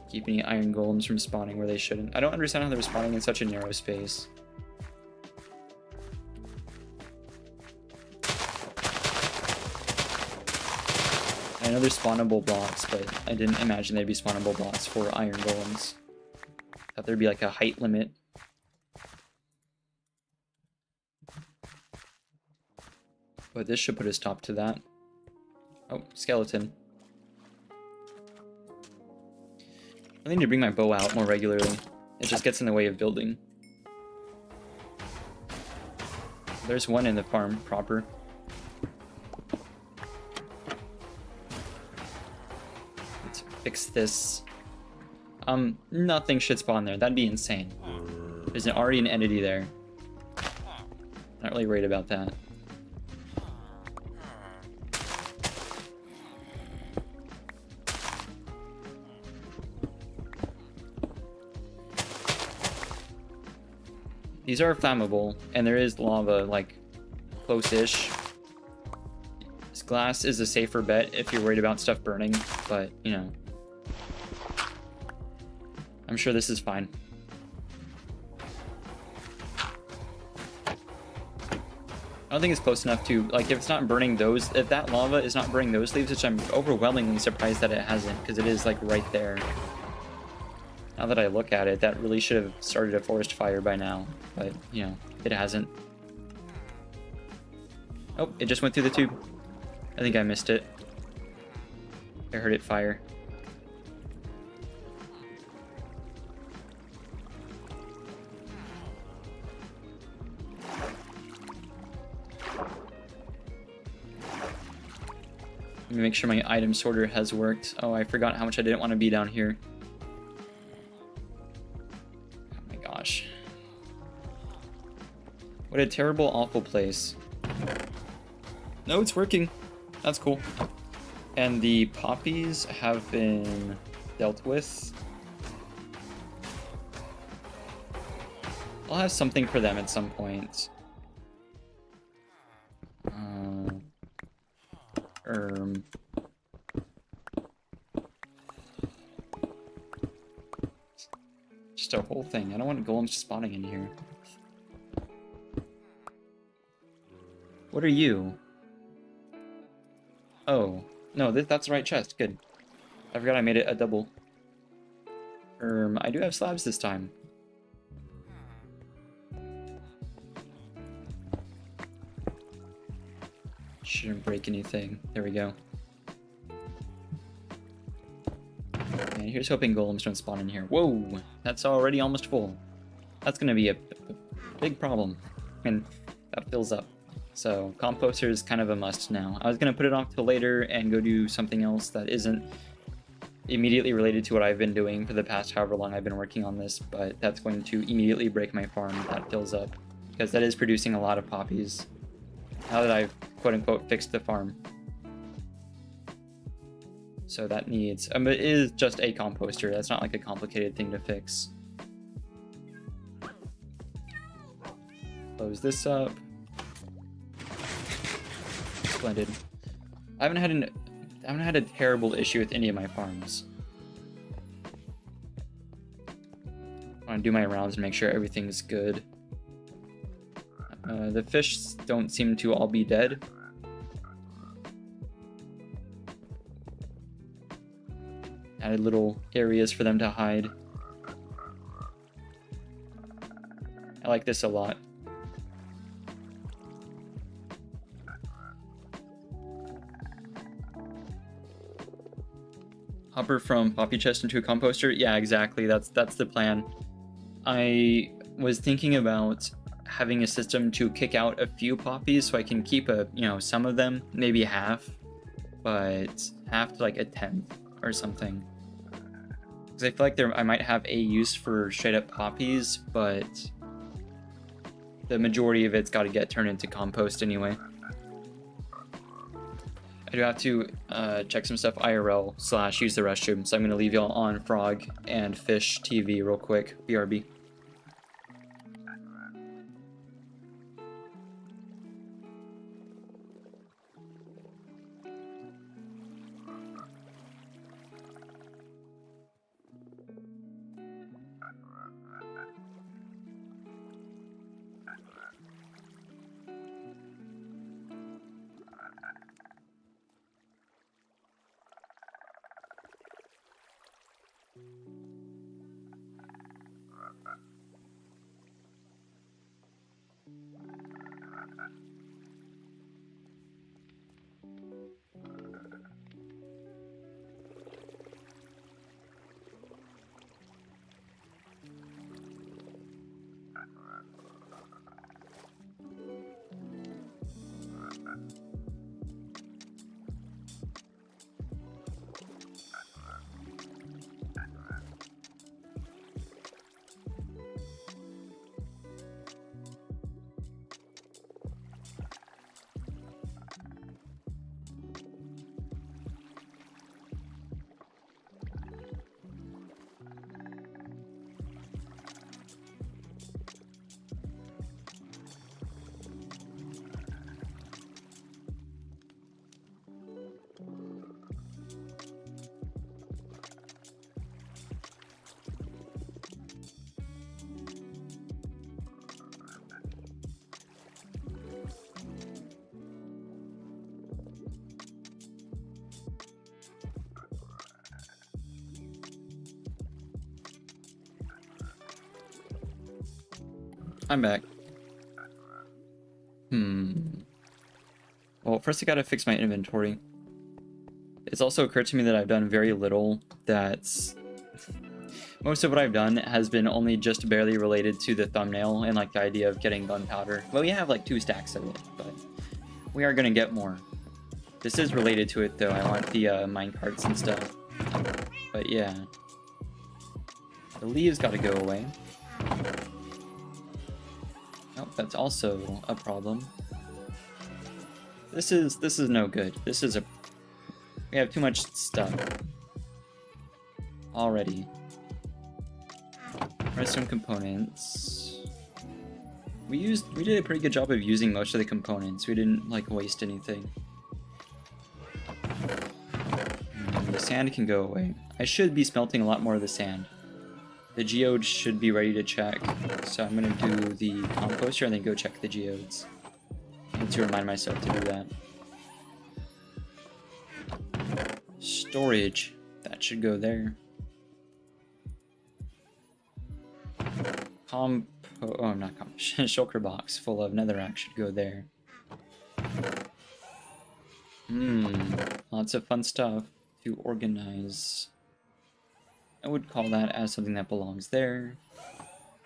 Keeping iron golems from spawning where they shouldn't. I don't understand how they're spawning in such a narrow space. I know they're spawnable blocks, but I didn't imagine they'd be spawnable blocks for iron golems. Thought there'd be like a height limit. But this should put a stop to that. Oh, skeleton. I need to bring my bow out more regularly. It just gets in the way of building. There's one in the farm proper. Let's fix this. Nothing should spawn there. That'd be insane. There's already an entity there. Not really worried about that. These are flammable, and there is lava, like, close-ish. This glass is a safer bet if you're worried about stuff burning, but, you know. I'm sure this is fine. I don't think it's close enough to, like, if it's not burning those, if that lava is not burning those leaves, which I'm overwhelmingly surprised that it hasn't, because it is, like, right there. Now that I look at it, that really should have started a forest fire by now, but, you know, it hasn't. Oh, it just went through the tube. I think I missed it. I heard it fire. Let me make sure my item sorter has worked. Oh, I forgot how much I didn't want to be down here. Gosh. What a terrible, awful place. No, it's working. That's cool. And the poppies have been dealt with. I'll have something for them at some point. Just a whole thing. I don't want golems spawning in here. What are you? Oh. No, that's the right chest. Good. I forgot I made it a double. I do have slabs this time. Shouldn't break anything. There we go. And here's hoping golems don't spawn in here. Whoa! That's already almost full. That's gonna be a big problem. And that fills up. So composter is kind of a must now. I was gonna put it off till later and go do something else that isn't immediately related to what I've been doing for the past however long I've been working on this, but that's going to immediately break my farm if that fills up. Because that is producing a lot of poppies. Now that I've quote-unquote fixed the farm. So that needs... it is just a composter. That's not like a complicated thing to fix. Close this up. Splendid. I haven't had a terrible issue with any of my farms. I want to do my rounds and make sure everything's good. The fish don't seem to all be dead. Added little areas for them to hide. I like this a lot. Hopper from Poppy Chest into a composter? Yeah, exactly. That's the plan. I was thinking about having a system to kick out a few poppies so I can keep some of them, maybe half, but half to like a tenth or something. Because I feel like I might have a use for straight up poppies, but the majority of it's got to get turned into compost anyway. I do have to check some stuff IRL / use the restroom, so I'm going to leave y'all on Frog and Fish TV real quick. BRB. I'm back. Well, first I gotta fix my inventory. It's also occurred to me that I've done very little. That's... Most of what I've done has been only just barely related to the thumbnail and like the idea of getting gunpowder. Well, we have like 2 stacks of it, but we are gonna get more. This is related to it though. I want the minecarts and stuff. But yeah. The leaves gotta go away. Oh, that's also a problem. This is no good. We have too much stuff already. Redstone components. We did a pretty good job of using most of the components. We didn't like waste anything. The sand can go away. I should be smelting a lot more of the sand. The geodes should be ready to check, so I'm gonna do the composter and then go check the geodes. I need to remind myself to do that. Storage. That should go there. Not shulker box full of netherrack should go there. Lots of fun stuff to organize. I would call that as something that belongs there.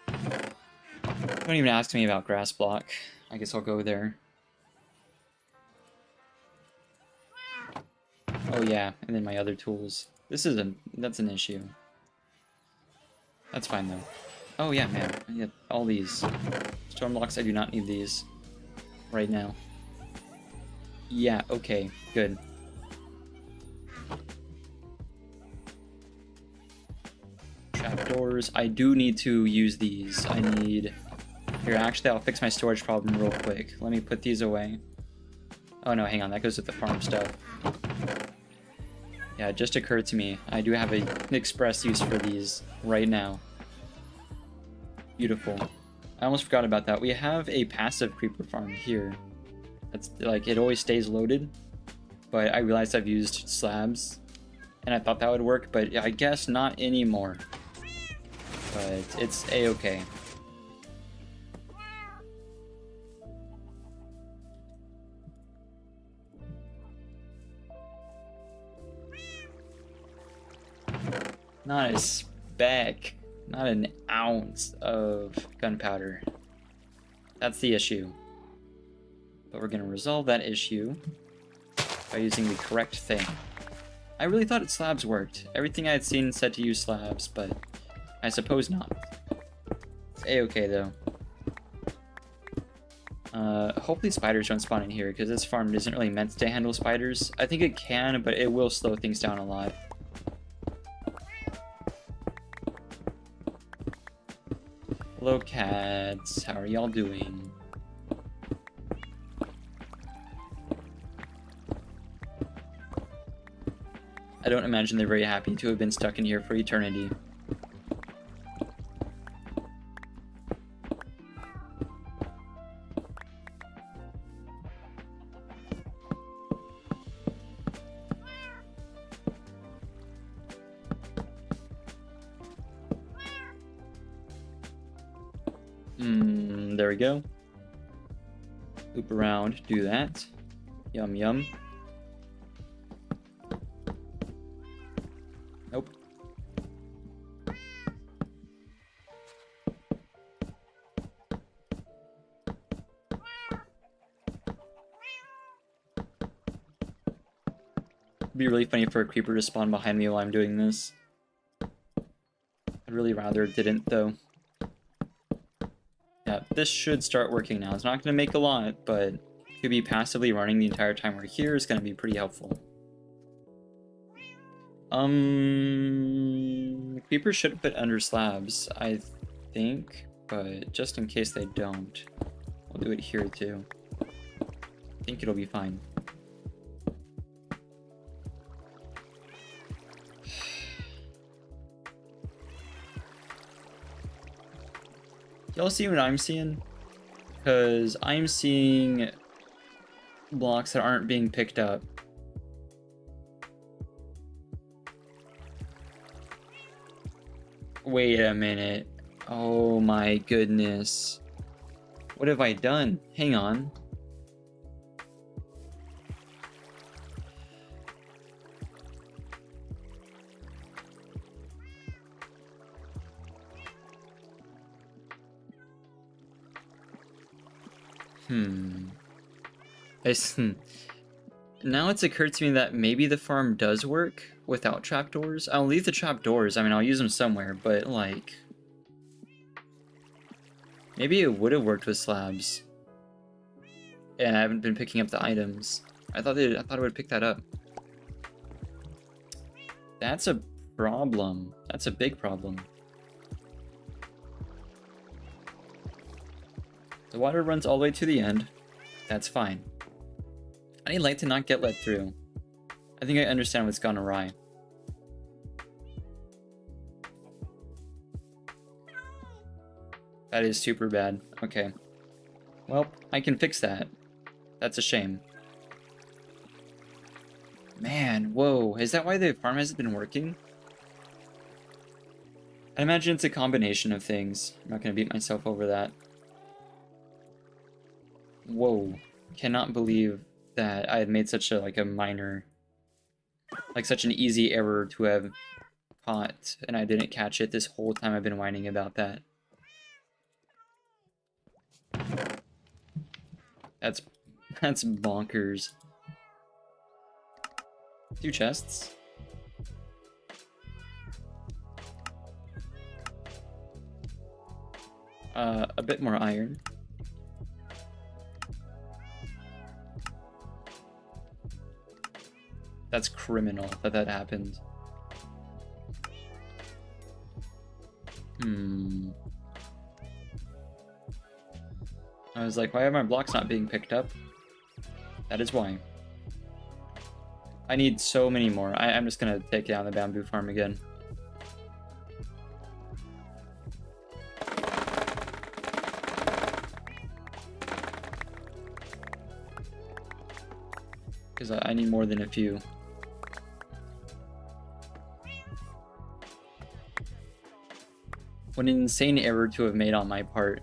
Don't even ask me about grass block. I guess I'll go there. Oh yeah, and then my other tools. That's an issue. That's fine though. Oh yeah, man. I get all these. Storm blocks, I do not need these right now. Yeah, okay, good. Trapdoors, I do need to use these. Here, actually, I'll fix my storage problem real quick. Let me put these away. Oh no, hang on, that goes with the farm stuff. Yeah, it just occurred to me. I do have an express use for these right now. Beautiful. I almost forgot about that. We have a passive creeper farm here. That's like, it always stays loaded. But I realized I've used slabs. And I thought that would work, but I guess not anymore. But it's a-okay. Not a speck, not an ounce of gunpowder. That's the issue. But we're gonna resolve that issue by using the correct thing. I really thought slabs worked. Everything I had seen said to use slabs, but I suppose not. It's a-okay though. Hopefully spiders don't spawn in here, because this farm isn't really meant to handle spiders. I think it can, but it will slow things down a lot. Hello cats, how are y'all doing? I don't imagine they're very happy to have been stuck in here for eternity. There we go. Loop around, do that. Yum yum. Nope. It'd be really funny for a creeper to spawn behind me while I'm doing this. I'd really rather it didn't, though. Yeah, this should start working now. It's not going to make a lot, but to be passively running the entire time we're here is going to be pretty helpful. Creepers should put under slabs, I think, but just in case they don't, we'll do it here too. I think it'll be fine. Y'all see what I'm seeing? Because I'm seeing blocks that aren't being picked up. Wait a minute. Oh my goodness. What have I done? Hang on. Now it's occurred to me that maybe the farm does work without trapdoors. I'll leave the trapdoors. I mean, I'll use them somewhere, but like, maybe it would have worked with slabs. And I haven't been picking up the items. I thought it would pick that up. That's a problem. That's a big problem. The water runs all the way to the end. That's fine. I need light to not get let through. I think I understand what's gone awry. That is super bad. Okay. Well, I can fix that. That's a shame. Man, whoa. Is that why the farm hasn't been working? I imagine it's a combination of things. I'm not going to beat myself over that. Whoa. Cannot believe that I had made such a, like, a minor, like, such an easy error to have caught, and I didn't catch it this whole time I've been whining about that. That's bonkers. 2 chests. A bit more iron. That's criminal that that happened. I was like, why are my blocks not being picked up? That is why. I need so many more. I'm just gonna take down the bamboo farm again. Because I need more than a few. What an insane error to have made on my part.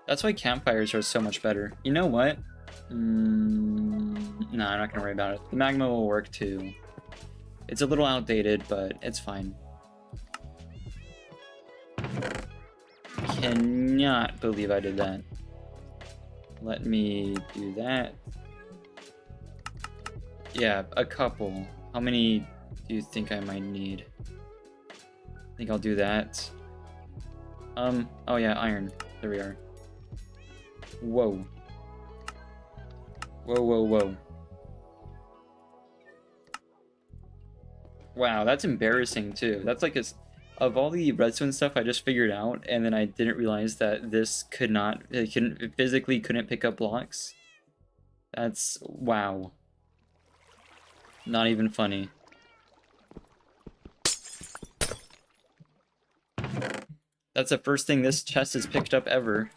That's why campfires are so much better. You know what? No, I'm not gonna worry about it. The magma will work too. It's a little outdated, but it's fine. Cannot believe I did that. Let me do that. Yeah, a couple. How many do you think I might need? I think I'll do that. Oh yeah, iron. There we are. Whoa. Whoa, whoa, whoa. Wow, that's embarrassing too. That's like of all the redstone stuff I just figured out, and then I didn't realize that this it physically couldn't pick up blocks. That's, wow. Not even funny. That's the first thing this chest has picked up ever.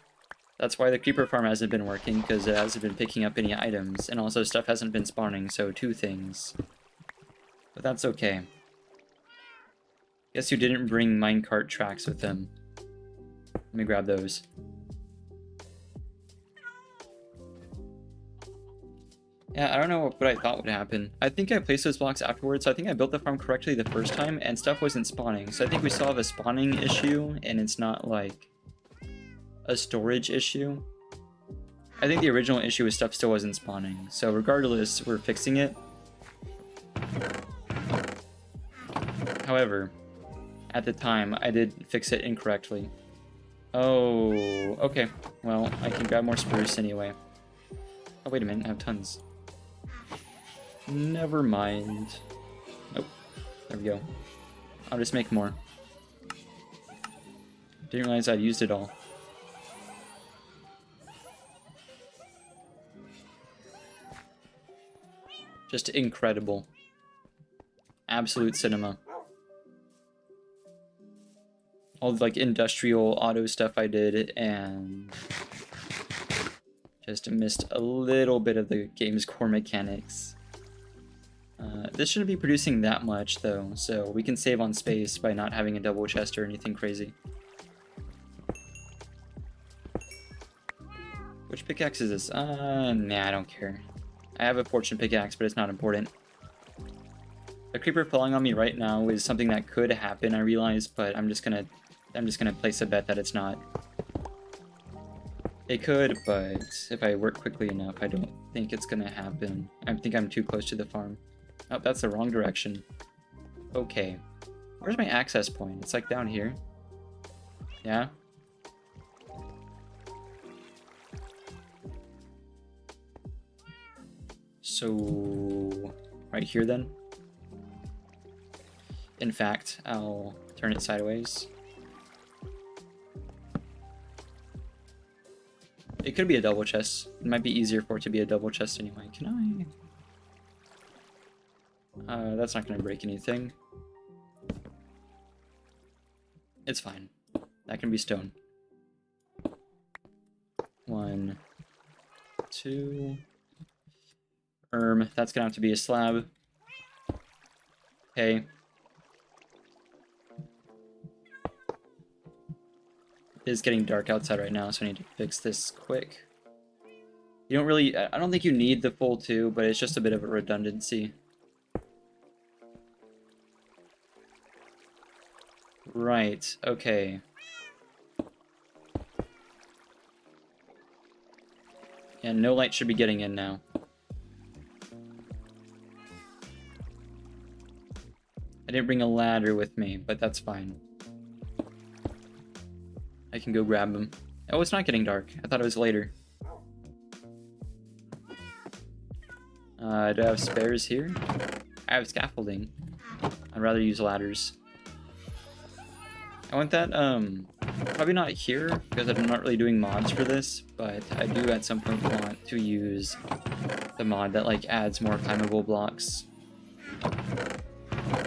That's why the creeper farm hasn't been working, because it hasn't been picking up any items, and also stuff hasn't been spawning, so two things. But that's okay. Guess you didn't bring minecart tracks with them. Let me grab those. Yeah, I don't know what I thought would happen. I think I placed those blocks afterwards, so I think I built the farm correctly the first time, and stuff wasn't spawning. So I think we still have a spawning issue, and it's not like a storage issue. I think the original issue is stuff still wasn't spawning. So regardless, we're fixing it. However, at the time, I did fix it incorrectly. Oh, okay. Well, I can grab more spruce anyway. Oh, wait a minute, I have tons. Never mind. Nope. There we go. I'll just make more. Didn't realize I'd used it all. Just incredible. Absolute cinema. All the, like, industrial auto stuff I did, and just missed a little bit of the game's core mechanics. This shouldn't be producing that much, though, so we can save on space by not having a double chest or anything crazy. Which pickaxe is this? Nah, I don't care. I have a fortune pickaxe, but it's not important. The creeper falling on me right now is something that could happen, I realize, but I'm just gonna place a bet that it's not. It could, but if I work quickly enough, I don't think it's gonna happen. I think I'm too close to the farm. Oh, that's the wrong direction. Okay. Where's my access point? It's like down here. Yeah? So, right here then? In fact, I'll turn it sideways. It could be a double chest. It might be easier for it to be a double chest anyway. Can I? That's not going to break anything. It's fine. That can be stone. 1, 2. That's going to have to be a slab. Okay. It is getting dark outside right now, so I need to fix this quick. You don't really... I don't think you need the full 2, but it's just a bit of a redundancy. Right, okay. And no light should be getting in now. I didn't bring a ladder with me, but that's fine. I can go grab them. Oh, it's not getting dark. I thought it was later. Do I have spares here? I have scaffolding. I'd rather use ladders. I want that, probably not here, because I'm not really doing mods for this, but I do at some point want to use the mod that, like, adds more climbable blocks.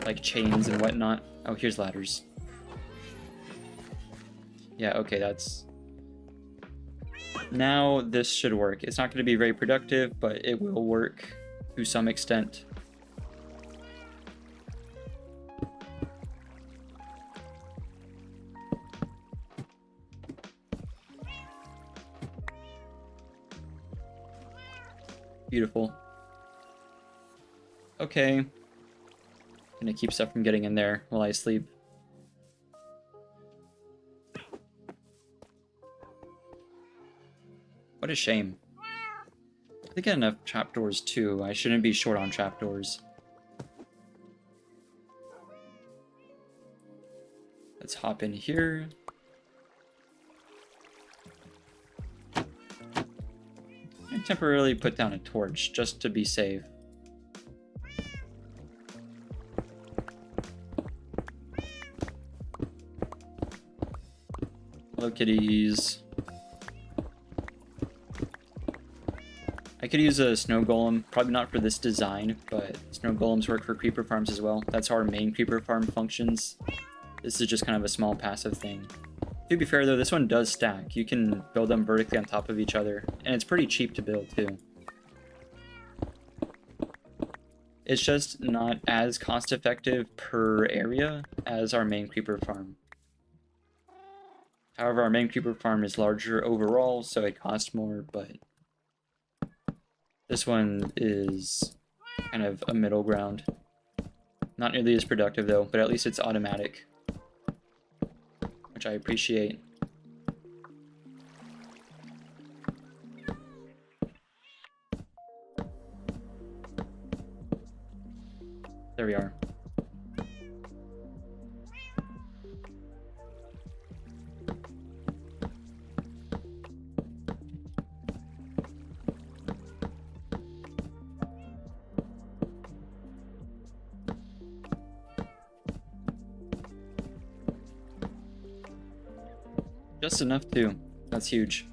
Like chains and whatnot. Oh, here's ladders. Yeah, okay, that's... Now this should work. It's not going to be very productive, but it will work to some extent. Beautiful. Okay. Gonna keep stuff from getting in there while I sleep. What a shame. I think I had enough trapdoors too. I shouldn't be short on trapdoors. Let's hop in here. And temporarily put down a torch just to be safe. Hello, kitties. I could use a snow golem, probably not for this design, but snow golems work for creeper farms as well. That's how our main creeper farm functions. This is just kind of a small passive thing. To be fair though, this one does stack. You can build them vertically on top of each other, and it's pretty cheap to build too. It's just not as cost effective per area as our main creeper farm. However, our main creeper farm is larger overall, so it costs more, but this one is kind of a middle ground. Not nearly as productive though, but at least it's automatic, which I appreciate. There we are. Just enough too. That's huge.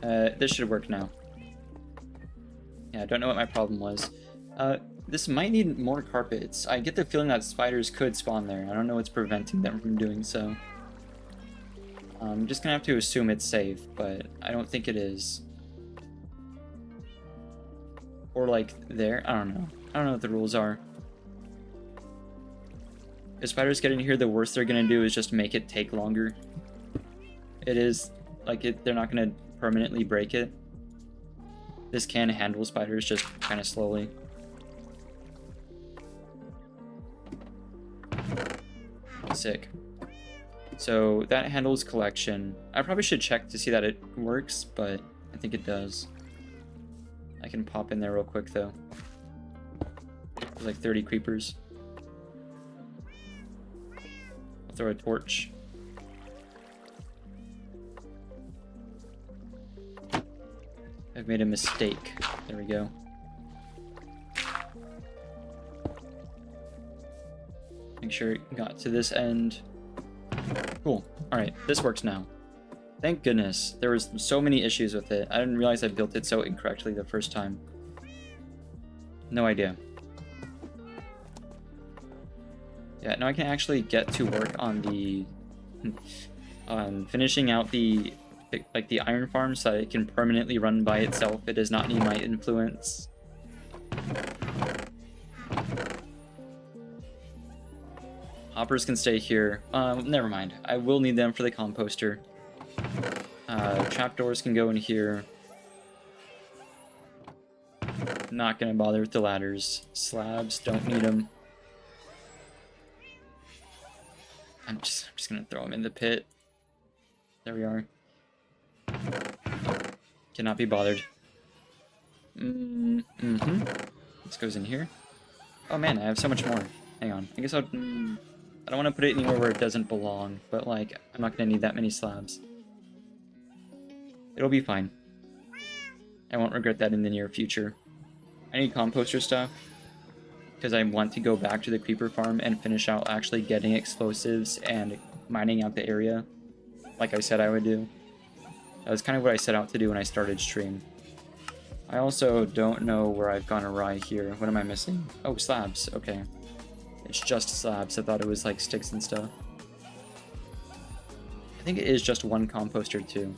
This should work now. Yeah, I don't know what my problem was. This might need more carpets. I get the feeling that spiders could spawn there. I don't know what's preventing them from doing so. I'm just gonna have to assume it's safe, but I don't think it is. Or like there, I don't know. I don't know what the rules are. If spiders get in here, the worst they're gonna do is just make it take longer. It is, like, they're not going to permanently break it. This can handle spiders just kind of slowly. Sick. So that handles collection. I probably should check to see that it works, but I think it does. I can pop in there real quick though. There's like 30 creepers. I'll throw a torch. I've made a mistake. There we go. Make sure it got to this end. Cool. Alright, this works now. Thank goodness. There was so many issues with it. I didn't realize I built it so incorrectly the first time. No idea. Yeah, now I can actually get to work on the... finishing out the iron farm so that it can permanently run by itself. It does not need my influence. Hoppers can stay here. Never mind. I will need them for the composter. Trapdoors can go in here. Not gonna bother with the ladders. Slabs, don't need them. I'm just gonna throw them in the pit. There we are. Cannot be bothered. This goes in here. Oh man, I have so much more. Hang on. I guess I don't want to put it anywhere where it doesn't belong, but like, I'm not going to need that many slabs. It'll be fine. I won't regret that in the near future. I need composter stuff, because I want to go back to the creeper farm and finish out actually getting explosives and mining out the area, like I said I would do. That was kind of what I set out to do when I started stream. I also don't know where I've gone awry here. What am I missing? Oh, slabs. Okay. It's just slabs. I thought it was like sticks and stuff. I think it is just one composter too.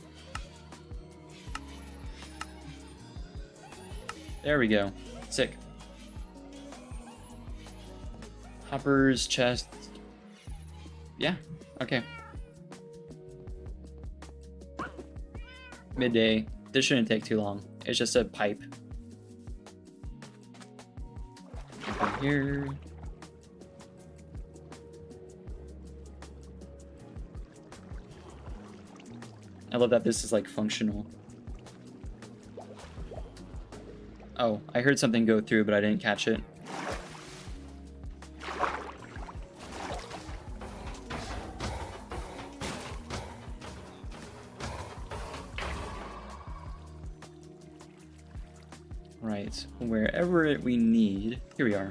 There we go. Sick. Hoppers, chest. Yeah, okay. Midday. This shouldn't take too long. It's just a pipe. Over here. I love that this is like functional. Oh, I heard something go through, but I didn't catch it. Right, wherever we need. Here we are.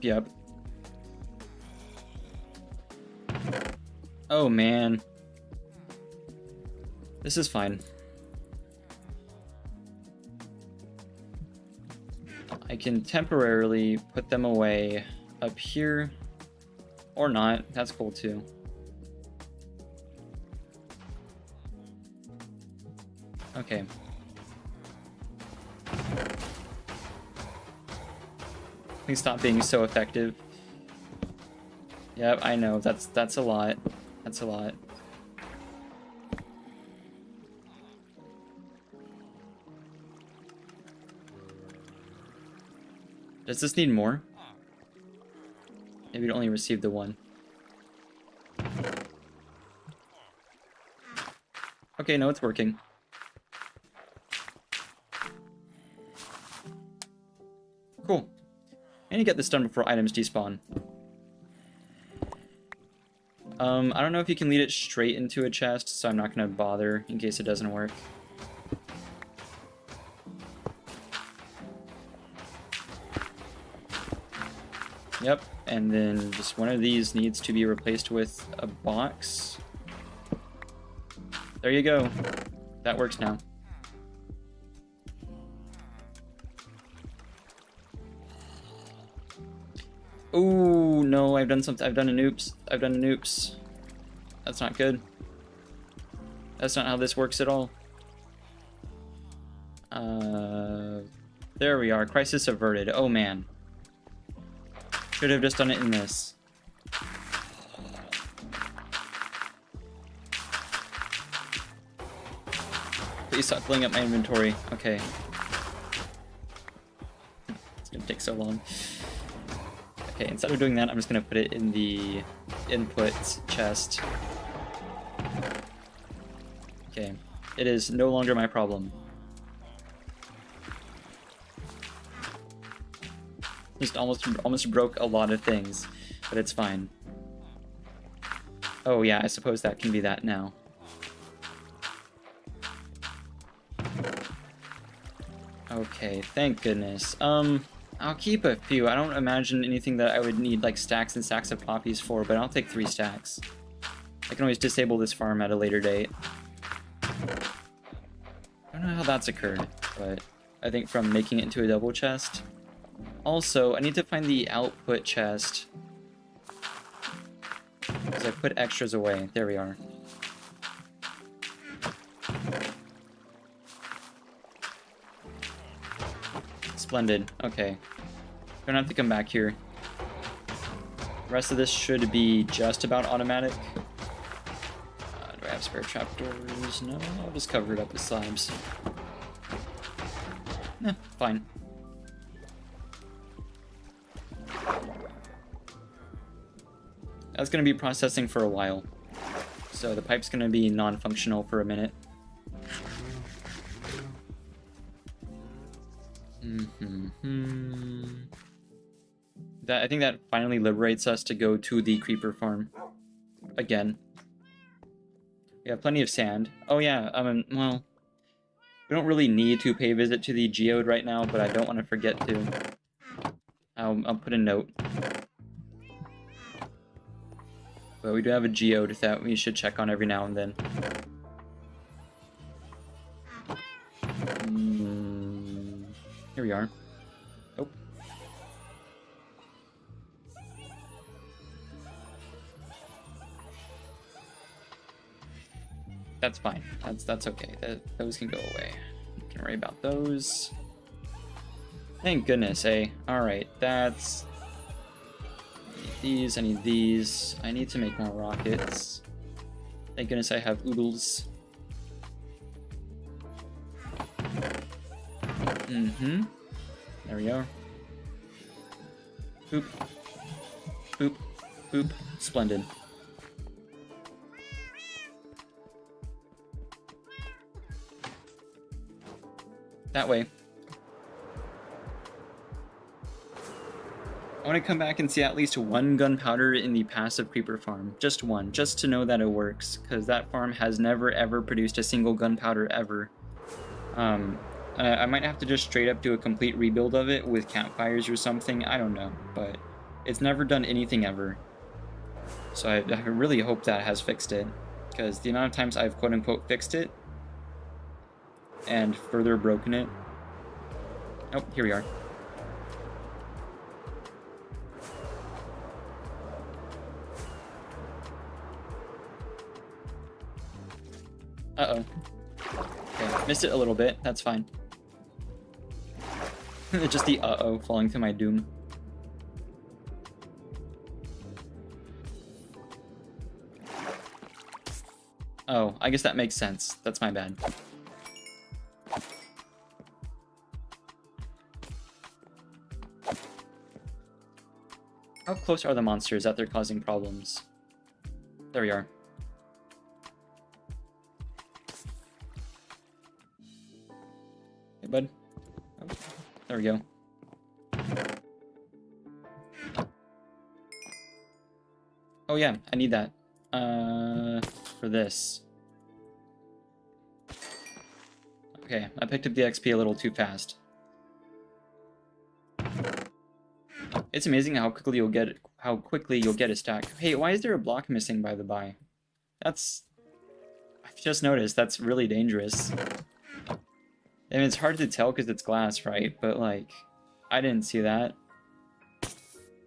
Yep. Oh man. This is fine. I can temporarily put them away up here. Or not. That's cool too. Okay. Please stop being so effective. Yep, I know. That's a lot. That's a lot. Does this need more? Maybe it only received the one. Okay, no, it's working. Cool. I need to get this done before items despawn. I don't know if you can lead it straight into a chest, so I'm not going to bother in case it doesn't work. Yep, and then just one of these needs to be replaced with a box. There you go. That works now. Ooh, no, I've done something. I've done an oops. I've done an oops. That's not good. That's not how this works at all. There we are. Crisis averted. Oh, man. Should have just done it in this. Please stop filling up my inventory. Okay. It's gonna take so long. Okay, instead of doing that, I'm just gonna put it in the input chest. Okay, it is no longer my problem. Just almost broke a lot of things, but it's fine. Oh yeah, I suppose that can be that now. Okay, thank goodness. I'll keep a few. I don't imagine anything that I would need like stacks and stacks of poppies for, but I'll take 3 stacks. I can always disable this farm at a later date. I don't know how that's occurred, but I think from making it into a double chest. Also, I need to find the output chest. Because I put extras away. There we are. Splendid. Okay. Don't have to come back here. The rest of this should be just about automatic. Do I have spare trapdoors? No, I'll just cover it up with slabs. Fine. That's going to be processing for a while. So the pipe's going to be non-functional for a minute. I think that finally liberates us to go to the creeper farm. Again. We have plenty of sand. Oh yeah, well... We don't really need to pay a visit to the geode right now, but I don't want to forget to. I'll put a note. But we do have a geode that we should check on every now and then. Here we are. Oh. That's fine. That's okay. Those can go away. Don't worry about those. Thank goodness, eh? Alright, that's... I need these. I need to make more rockets. Thank goodness I have oodles. There we go. Boop. Boop. Boop. Splendid. That way. I want to come back and see at least one gunpowder in the passive creeper farm. Just one, just to know that it works, because that farm has never ever produced a single gunpowder ever. I might have to just straight up do a complete rebuild of it with campfires or something, I don't know, but it's never done anything ever. So I really hope that has fixed it, because the amount of times I've quote-unquote fixed it and further broken it. Oh, here we are. Uh-oh. Okay, missed it a little bit. That's fine. Just the uh-oh falling to my doom. Oh, I guess that makes sense. That's my bad. How close are the monsters that they're causing problems? There we are. Hey, bud. Oh, there we go. Oh yeah, I need that. For this. Okay, I picked up the XP a little too fast. It's amazing how quickly you'll get a stack. Hey, why is there a block missing, by the by? I've just noticed that's really dangerous. I mean, it's hard to tell because it's glass, right? But like, I didn't see that.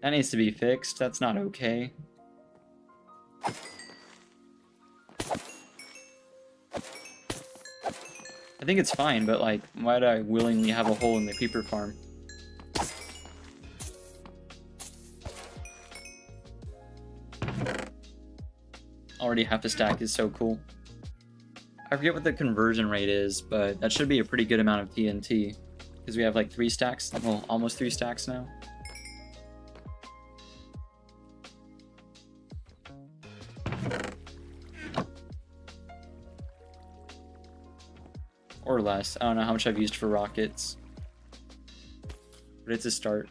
That needs to be fixed. That's not okay. I think it's fine, but like, why'd I willingly have a hole in the creeper farm? Already half a stack is so cool. I forget what the conversion rate is, but that should be a pretty good amount of TNT. Because we have like 3 stacks, well, almost 3 stacks now. Or less. I don't know how much I've used for rockets. But it's a start.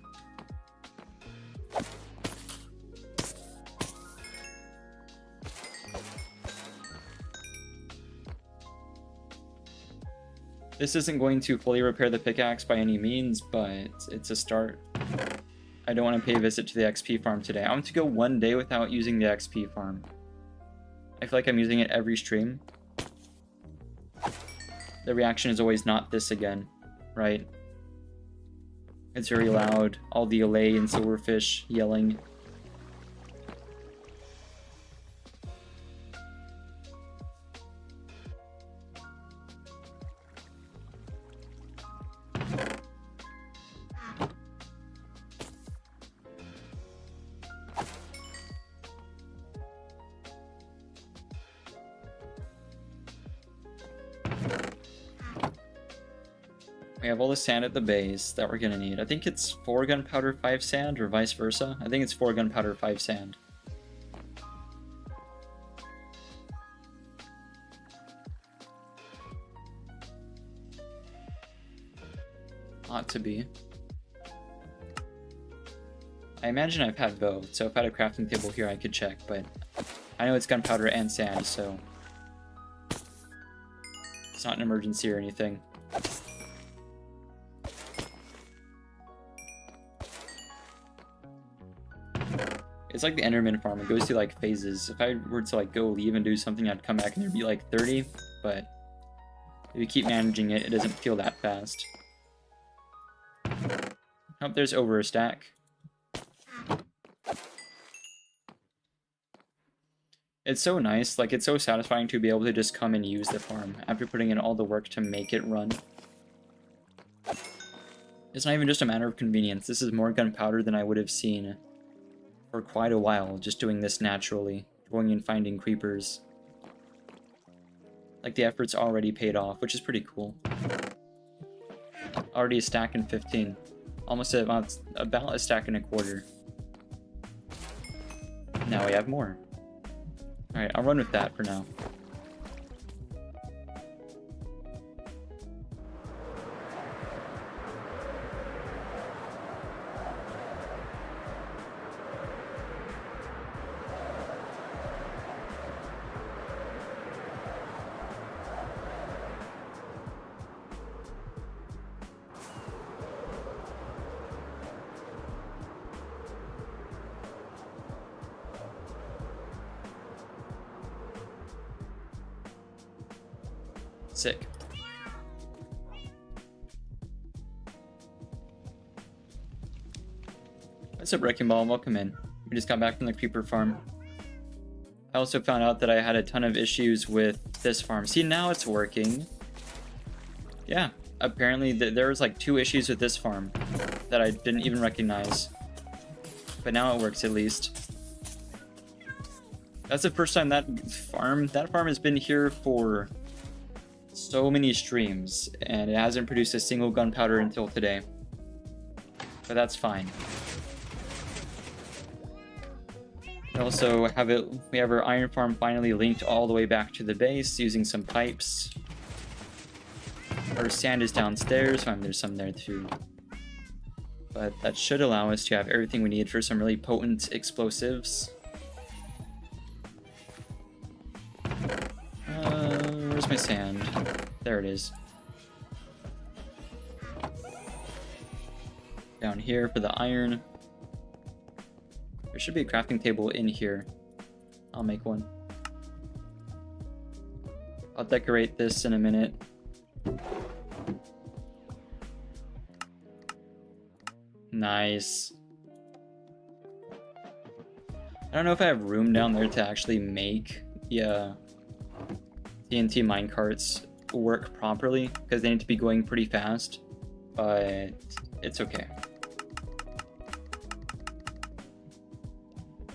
This isn't going to fully repair the pickaxe by any means, but it's a start. I don't want to pay a visit to the XP farm today. I want to go one day without using the XP farm. I feel like I'm using it every stream. The reaction is always not this again, right? It's very loud. All the Allay and Silverfish yelling. We have all the sand at the base that we're gonna need. I think it's 4 gunpowder, 5 sand, or vice versa. I think it's 4 gunpowder, 5 sand. Ought to be. I imagine I've had both, so if I had a crafting table here I could check, but I know it's gunpowder and sand, so it's not an emergency or anything. It's like the Enderman farm. It goes through like phases. If I were to like go leave and do something, I'd come back and there'd be like 30. But if you keep managing it, it doesn't feel that fast. Oh, there's over a stack. It's so nice. Like, it's so satisfying to be able to just come and use the farm after putting in all the work to make it run. It's not even just a matter of convenience. This is more gunpowder than I would have seen for quite a while, just doing this naturally, going and finding creepers. Like, the effort's already paid off, which is pretty cool. Already a stack in 15. Almost about a stack and a quarter. Now we have more. Alright, I'll run with that for now. Sick. What's up, Wrecking Ball? Welcome in. We just got back from the creeper farm. I also found out that I had a ton of issues with this farm. See, now it's working. Yeah, apparently there was like 2 issues with this farm that I didn't even recognize. But now it works at least. That's the first time that farm has been here for so many streams, and it hasn't produced a single gunpowder until today. But that's fine. We also have we have our iron farm finally linked all the way back to the base using some pipes. Our sand is downstairs, there's some there too. But that should allow us to have everything we need for some really potent explosives. Where's my sand? There it is. Down here for the iron. There should be a crafting table in here. I'll make one. I'll decorate this in a minute. Nice. I don't know if I have room down there to actually make the TNT minecarts work properly, because they need to be going pretty fast, but it's okay.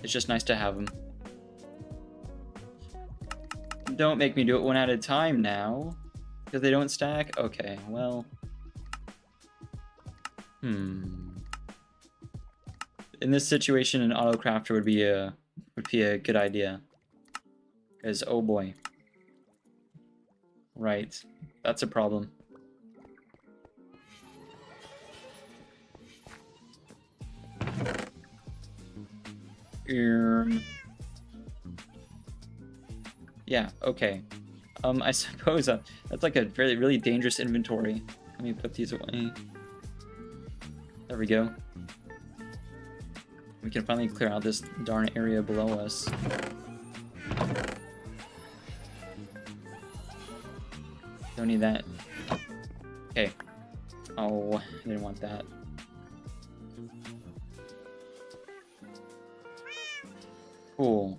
It's just nice to have them. Don't make me do it one at a time now, because they don't stack? Okay, well... In this situation, an auto crafter would be a good idea. Because, oh boy. Right. That's a problem. Yeah, okay. I suppose that's like a really dangerous inventory. Let me put these away. There we go. We can finally clear out this darn area below us. Don't need that. Okay. Oh, I didn't want that. Cool.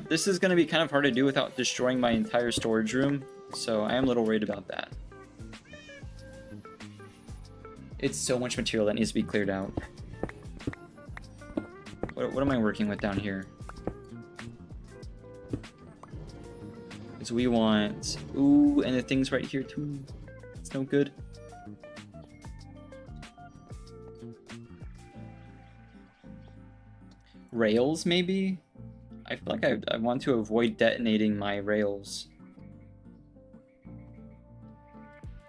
This is gonna be kind of hard to do without destroying my entire storage room, so I am a little worried about that. It's so much material that needs to be cleared out. What am I working with down here? Because we want... Ooh, and the things right here too. It's no good. Rails, maybe? I feel like I want to avoid detonating my rails.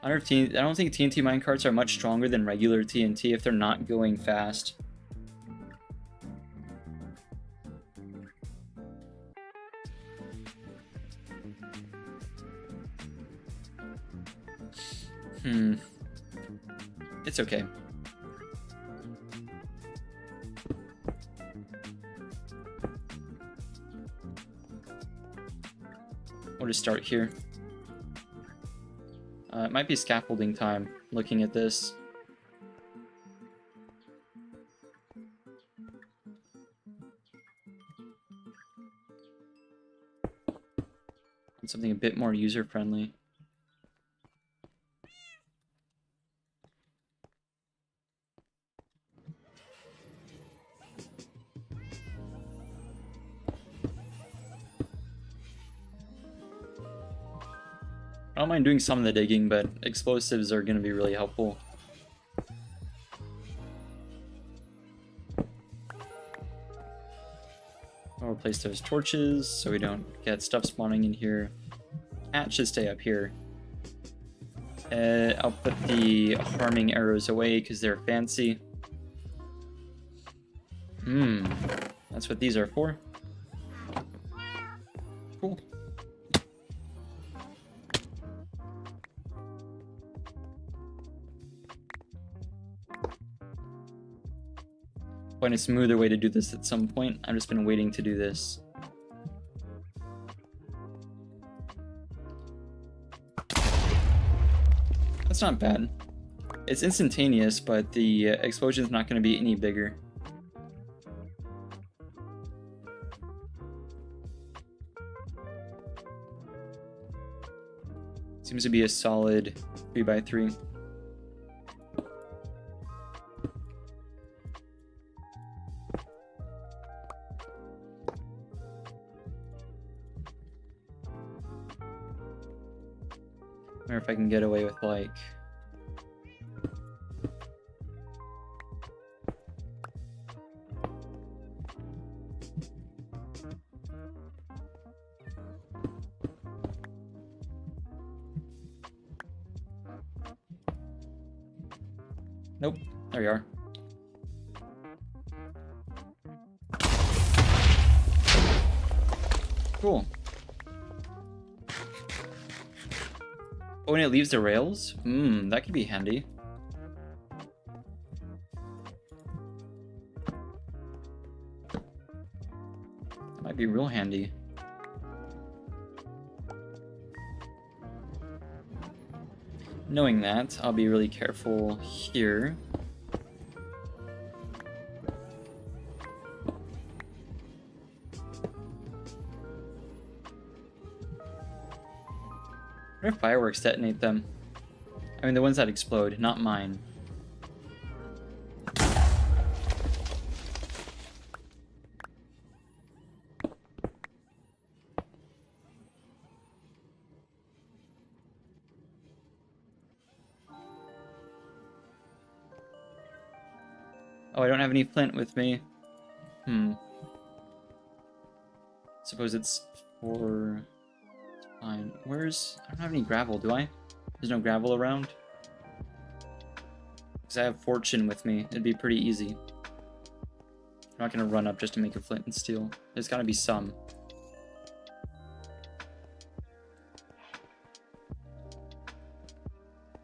I don't think TNT minecarts are much stronger than regular TNT if they're not going fast. It's okay. We'll just start here. It might be scaffolding time, looking at this. And something a bit more user-friendly. I don't mind doing some of the digging, but explosives are going to be really helpful. I'll replace those torches so we don't get stuff spawning in here. Cat should stay up here. I'll put the harming arrows away because they're fancy. That's what these are for. Cool. Find a smoother way to do this at some point. I've just been waiting to do this. That's not bad. It's instantaneous, but the explosion's not going to be any bigger. Seems to be a solid 3x3. I wonder if I can get away with, like... Nope, there we are. Cool. Oh, and it leaves the rails? That could be handy. That might be real handy. Knowing that, I'll be really careful here. What if fireworks detonate them? I mean, the ones that explode, not mine. Oh, I don't have any flint with me. Suppose it's for... Fine. Where's... I don't have any gravel, do I? There's no gravel around? Because I have fortune with me. It'd be pretty easy. I'm not going to run up just to make a flint and steel. There's got to be some.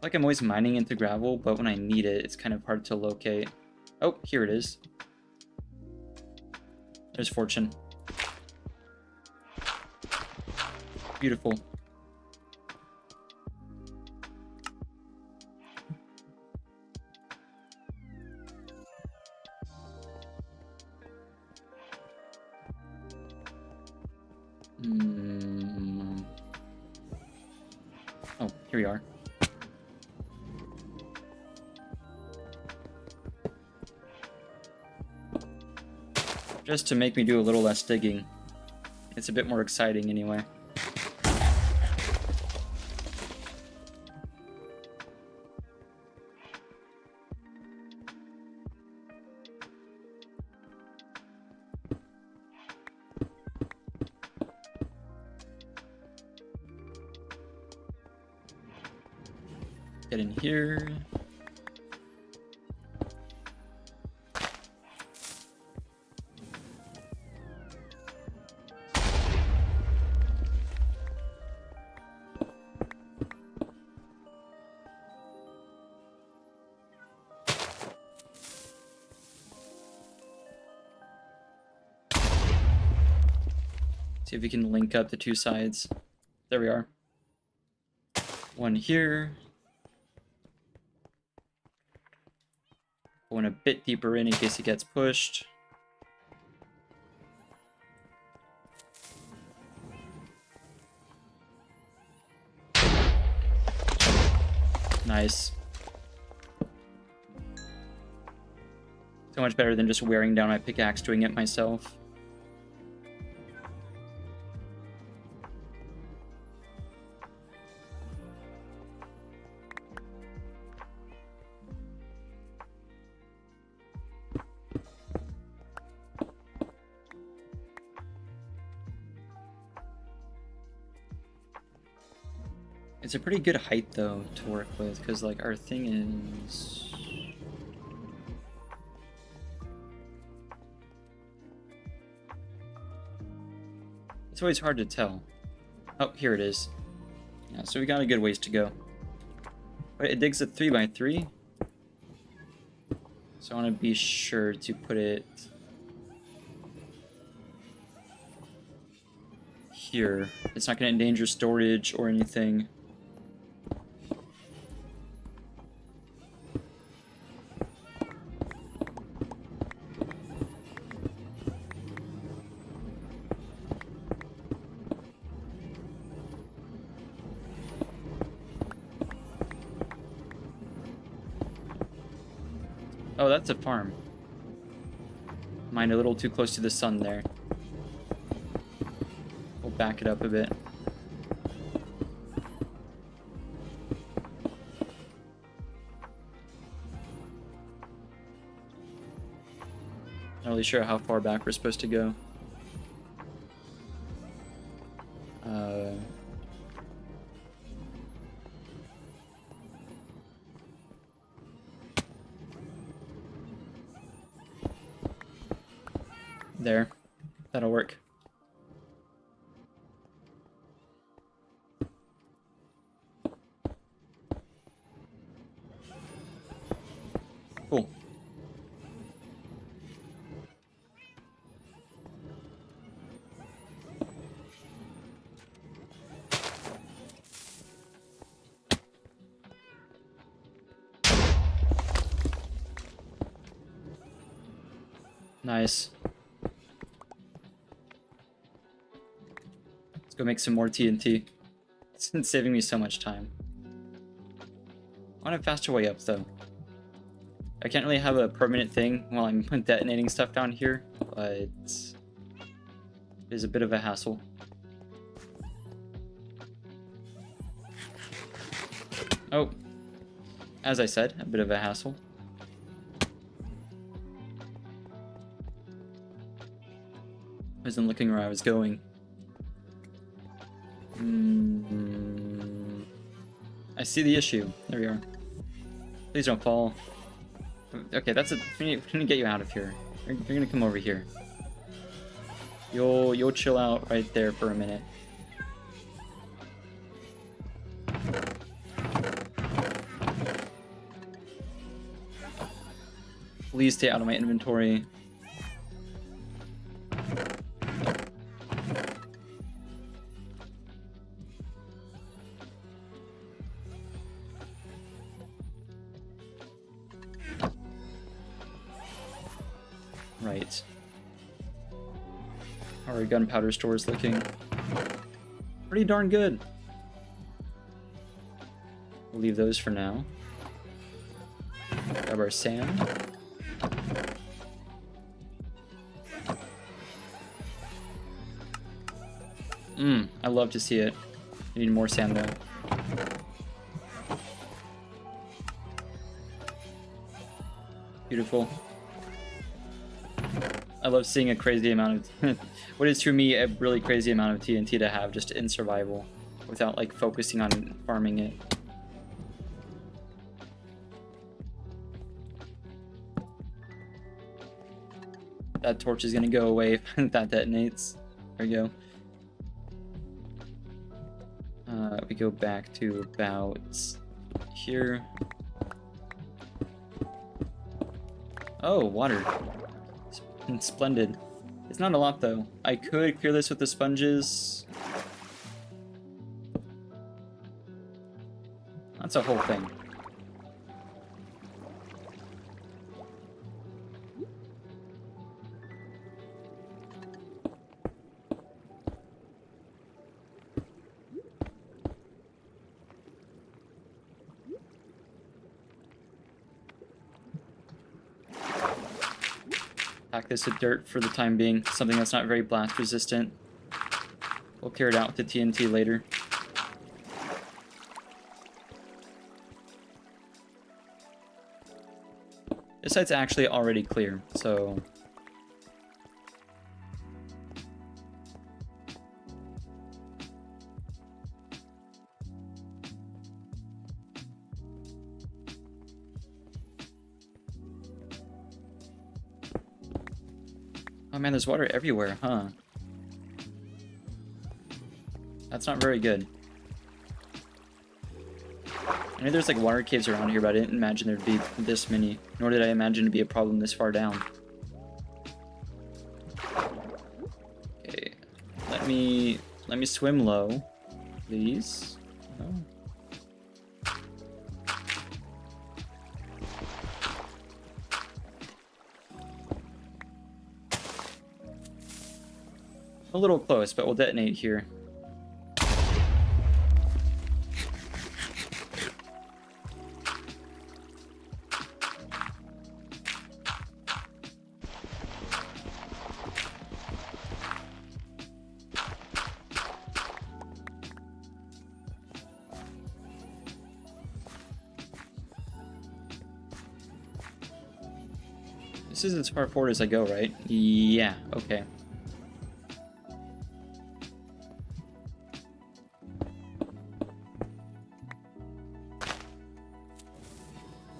Like I'm always mining into gravel, but when I need it, it's kind of hard to locate. Oh, here it is. There's fortune. Beautiful. Oh, here we are. Just to make me do a little less digging. It's a bit more exciting anyway. Get in here. See if we can link up the two sides. There we are. One here. Going a bit deeper in case it gets pushed. Nice. So much better than just wearing down my pickaxe doing it myself. It's a pretty good height, though, to work with, because, like, our thing is... It's always hard to tell. Oh, here it is. Yeah, so we got a good ways to go. But it digs a 3x3. So I want to be sure to put it... here. It's not going to endanger storage or anything. Oh, that's a farm. Mine a little too close to the sun there. We'll back it up a bit. Not really sure how far back we're supposed to go. There. That'll work. Cool. Nice. Let's go make some more TNT. It's been saving me so much time. I want a faster way up, though. I can't really have a permanent thing while I'm detonating stuff down here, but it is a bit of a hassle. Oh, as I said, a bit of a hassle. I wasn't looking where I was going. I see the issue. There we are. Please don't fall. Okay, that's it. We need to get you out of here. You're gonna come over here. You'll chill out right there for a minute. Please stay out of my inventory. Right. How are our gunpowder stores looking? Pretty darn good. We'll leave those for now. Grab our sand. I love to see it. I need more sand though. Beautiful. I love seeing a crazy amount of what is to me a really crazy amount of TNT to have just in survival without like focusing on farming it. That torch is gonna go away if that detonates. There we go. We go back to about here. Oh, water. Splendid. It's not a lot though. I could clear this with the sponges. That's a whole thing. Pack this with dirt for the time being, something that's not very blast resistant. We'll clear it out with the TNT later. This site's actually already clear, so... Oh man, there's water everywhere, huh? That's not very good. I know there's like water caves around here, but I didn't imagine there'd be this many. Nor did I imagine it'd be a problem this far down. Okay, let me swim low, please. Oh. A little close, but we'll detonate here. This is as far forward as I go, right? Yeah, okay.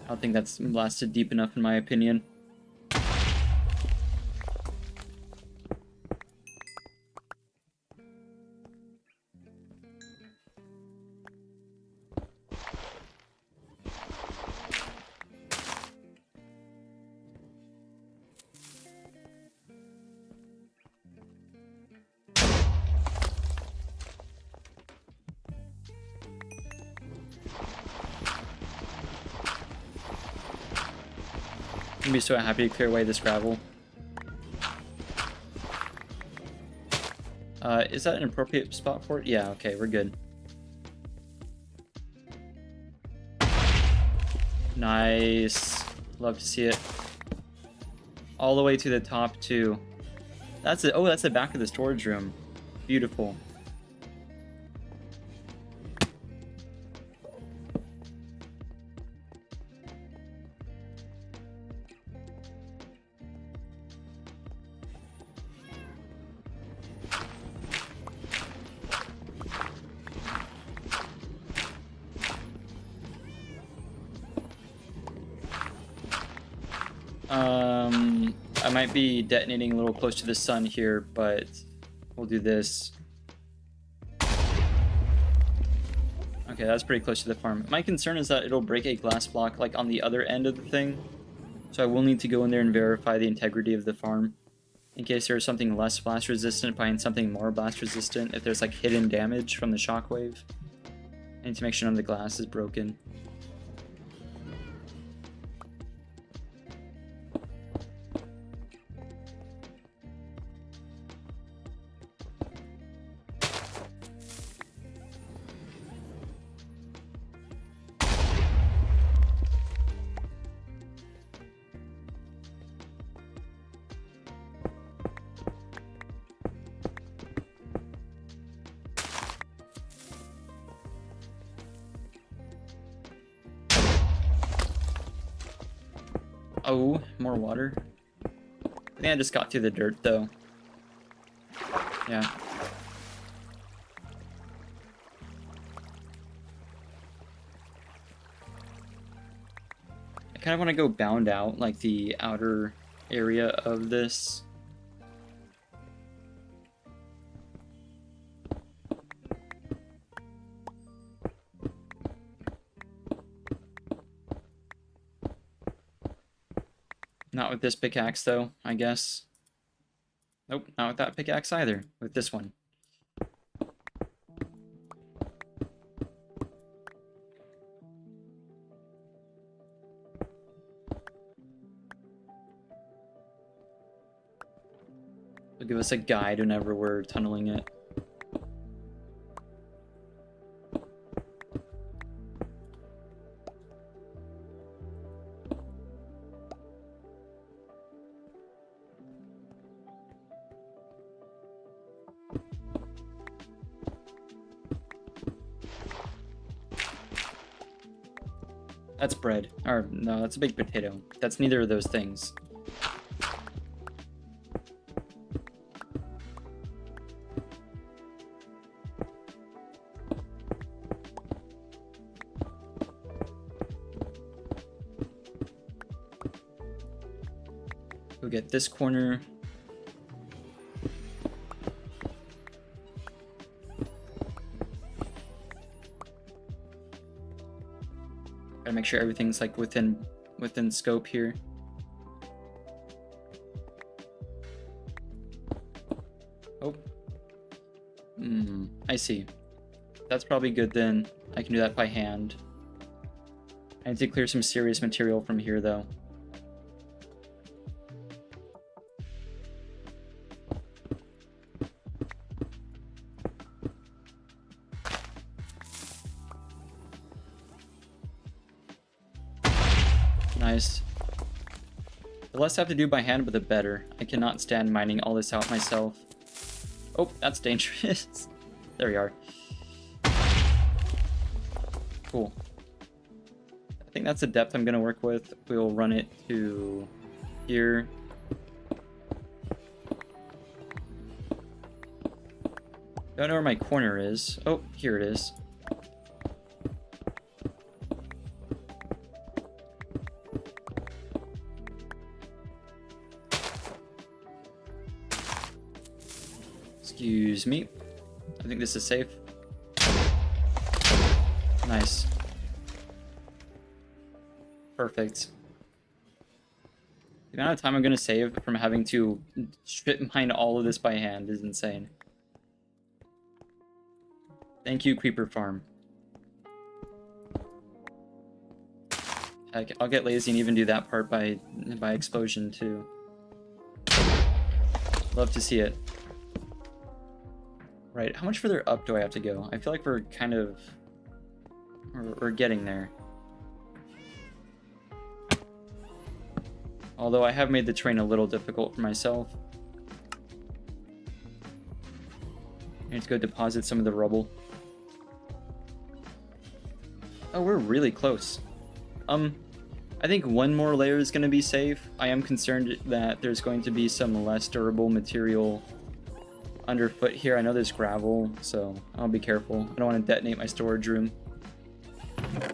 I don't think that's blasted deep enough in my opinion. I'm be so happy to clear away this gravel. Is that an appropriate spot for it? Yeah, okay, we're good. Nice. Love to see it. All the way to the top, too. That's it. Oh, that's the back of the storage room. Beautiful. I might be detonating a little close to the sun here, but we'll do this. Okay, that's pretty close to the farm. My concern is that it'll break a glass block like on the other end of the thing. So I will need to go in there and verify the integrity of the farm. In case there's something less blast resistant, find something more blast resistant. If there's like hidden damage from the shockwave. I need to make sure none of the glass is broken. Oh, more water. I think I just got through the dirt, though. Yeah. I kind of want to go bound out, like, the outer area of this. Not with this pickaxe, though, I guess. Nope, not with that pickaxe either. With this one. give us a guide whenever we're tunneling it. That's bread. Or, no, that's a baked potato. That's neither of those things. We'll get this corner. Gotta make sure everything's like within scope here. Oh. I see. That's probably good then. I can do that by hand. I need to clear some serious material from here though. Nice. The less I have to do by hand, but the better. I cannot stand mining all this out myself. Oh, that's dangerous. There we are. Cool. I think that's the depth I'm going to work with. We'll run it to here. Don't know where my corner is. Oh, here it is. Excuse me. I think this is safe. Nice. Perfect. The amount of time I'm going to save from having to strip mine all of this by hand is insane. Thank you, Creeper Farm. Heck, I'll get lazy and even do that part by explosion too. Love to see it. Right, how much further up do I have to go? I feel like we're kind of... We're getting there. Although I have made the terrain a little difficult for myself. I need to go deposit some of the rubble. Oh, we're really close. I think one more layer is going to be safe. I am concerned that there's going to be some less durable material underfoot here. I know there's gravel, so I'll be careful. I don't want to detonate my storage room.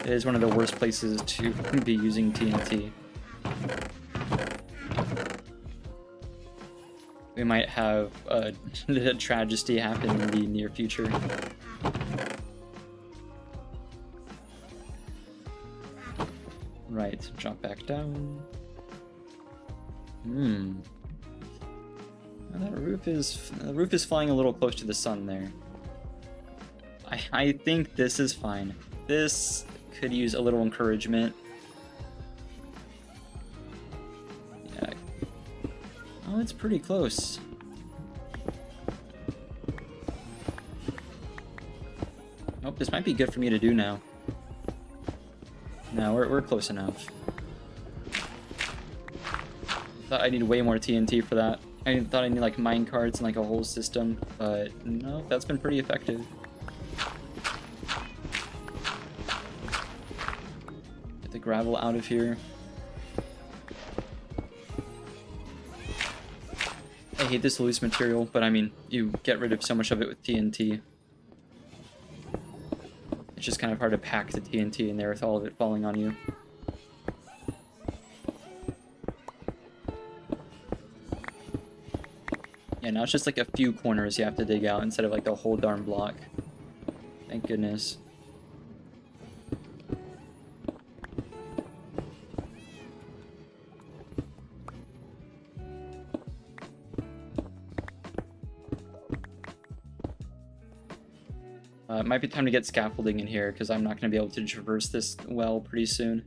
It is one of the worst places to be using TNT. We might have a tragedy happen in the near future. Right, drop back down. Now the roof is flying a little close to the sun there. I think this is fine. This could use a little encouragement. Yeah. Oh, it's pretty close. Oh, this might be good for me to do now. No, we're close enough. Thought I need way more TNT for that. I thought I need like mine carts and like a whole system, but no, that's been pretty effective. Get the gravel out of here. I hate this loose material, but I mean, you get rid of so much of it with TNT. It's just kind of hard to pack the TNT in there with all of it falling on you. Yeah, now it's just like a few corners you have to dig out instead of like the whole darn block. Thank goodness. It might be time to get scaffolding in here because I'm not going to be able to traverse this well pretty soon.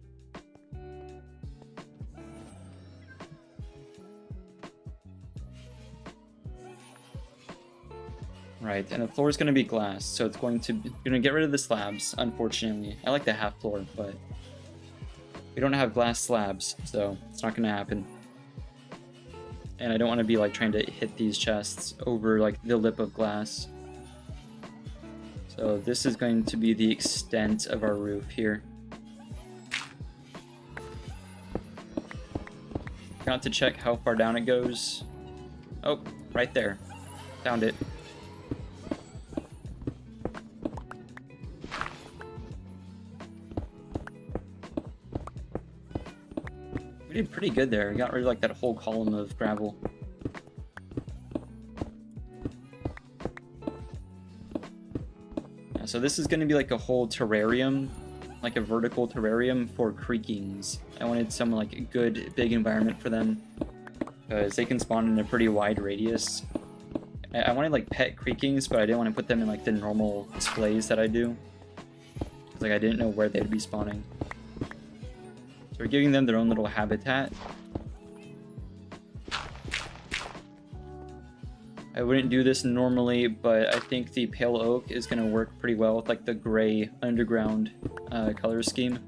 Right, and the floor is going to be glass, so it's going to get rid of the slabs, unfortunately. I like the half floor, but we don't have glass slabs, so it's not going to happen. And I don't want to be like trying to hit these chests over like the lip of glass. So this is going to be the extent of our roof here. Got to check how far down it goes. Oh, right there. Found it. We did pretty good there. We got rid of like that whole column of gravel. Yeah, so this is going to be like a whole terrarium, like a vertical terrarium for creakings. I wanted some like a good big environment for them because they can spawn in a pretty wide radius. I wanted like pet creakings, but I didn't want to put them in like the normal displays that I do. Because like I didn't know where they'd be spawning. So we're giving them their own little habitat. I wouldn't do this normally, but I think the pale oak is going to work pretty well with like the gray underground color scheme.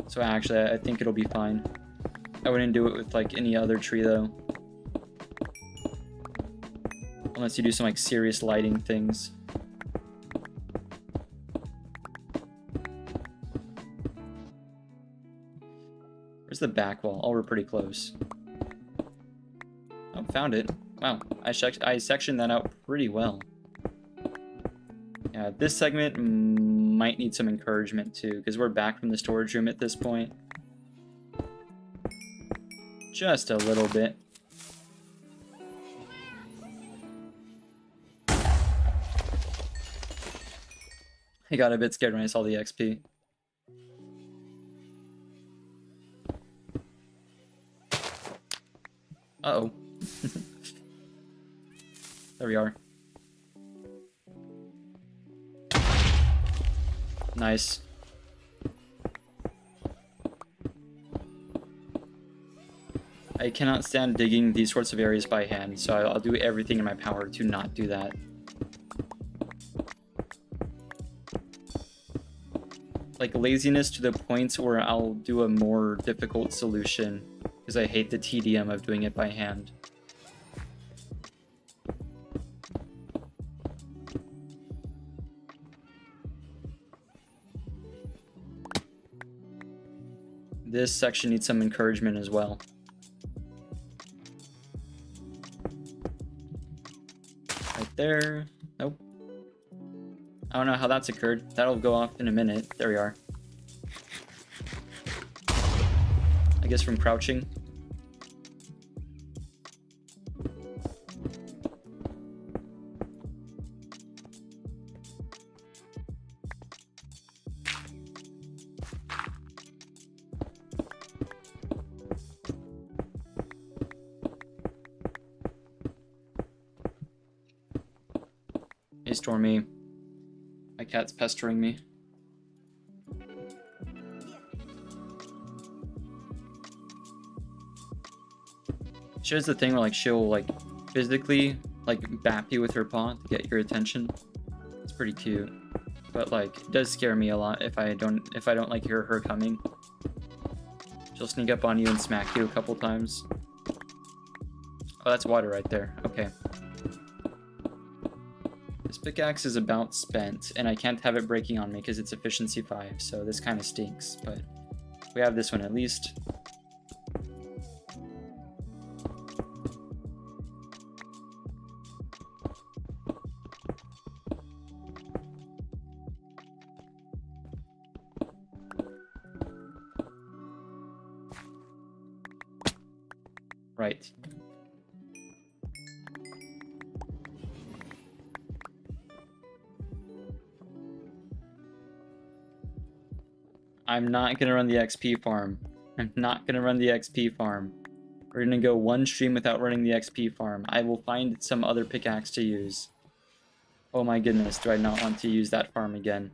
So actually, I think it'll be fine. I wouldn't do it with like any other tree though. Unless you do some like serious lighting things. Where's the back wall? Oh, we're pretty close. Oh, found it. Wow, I sectioned that out pretty well. Yeah, this segment might need some encouragement too, because we're back from the storage room at this point. Just a little bit. I got a bit scared when I saw the XP. Uh-oh. There we are. Nice. I cannot stand digging these sorts of areas by hand, so I'll do everything in my power to not do that. Like laziness to the point where I'll do a more difficult solution because I hate the tedium of doing it by hand. This section needs some encouragement as well. Right there. Nope. I don't know how that's occurred. That'll go off in a minute. There we are. I guess from crouching. Hey, Stormy. My cat's pestering me. She does the thing where like she'll like physically like bap you with her paw to get your attention. It's pretty cute, but like it does scare me a lot if I don't like hear her coming. She'll sneak up on you and smack you a couple times. Oh, that's water right there. Okay. This pickaxe is about spent, and I can't have it breaking on me because it's efficiency 5, so this kind of stinks, but we have this one at least. Right. I'm not gonna run the XP farm. I'm not gonna run the XP farm. We're gonna go one stream without running the XP farm. I will find some other pickaxe to use. Oh my goodness, do I not want to use that farm again.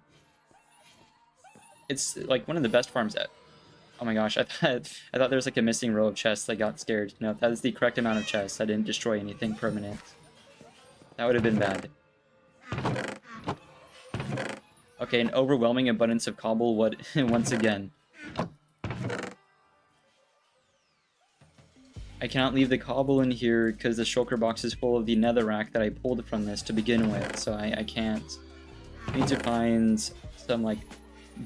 It's like one of the best farms at... Oh my gosh, I thought there was like a missing row of chests. I got scared. No, that is the correct amount of chests. I didn't destroy anything permanent. That would have been bad. Okay, an overwhelming abundance of cobble wood once again. I cannot leave the cobble in here because the shulker box is full of the netherrack that I pulled from this to begin with, so I can't. I need to find some, like,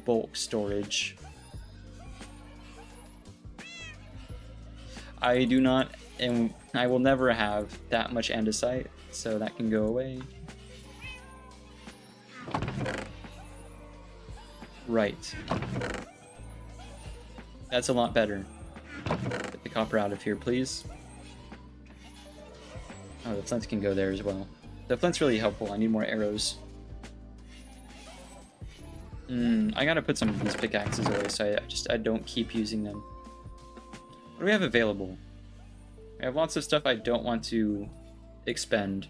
bulk storage. I do not, and I will never have that much andesite, so that can go away. Right. That's a lot better. Get the copper out of here, please. Oh, the flint can go there as well. The flint's really helpful. I need more arrows. I gotta put some of these pickaxes away so I don't keep using them. What do we have available? I have lots of stuff I don't want to expend.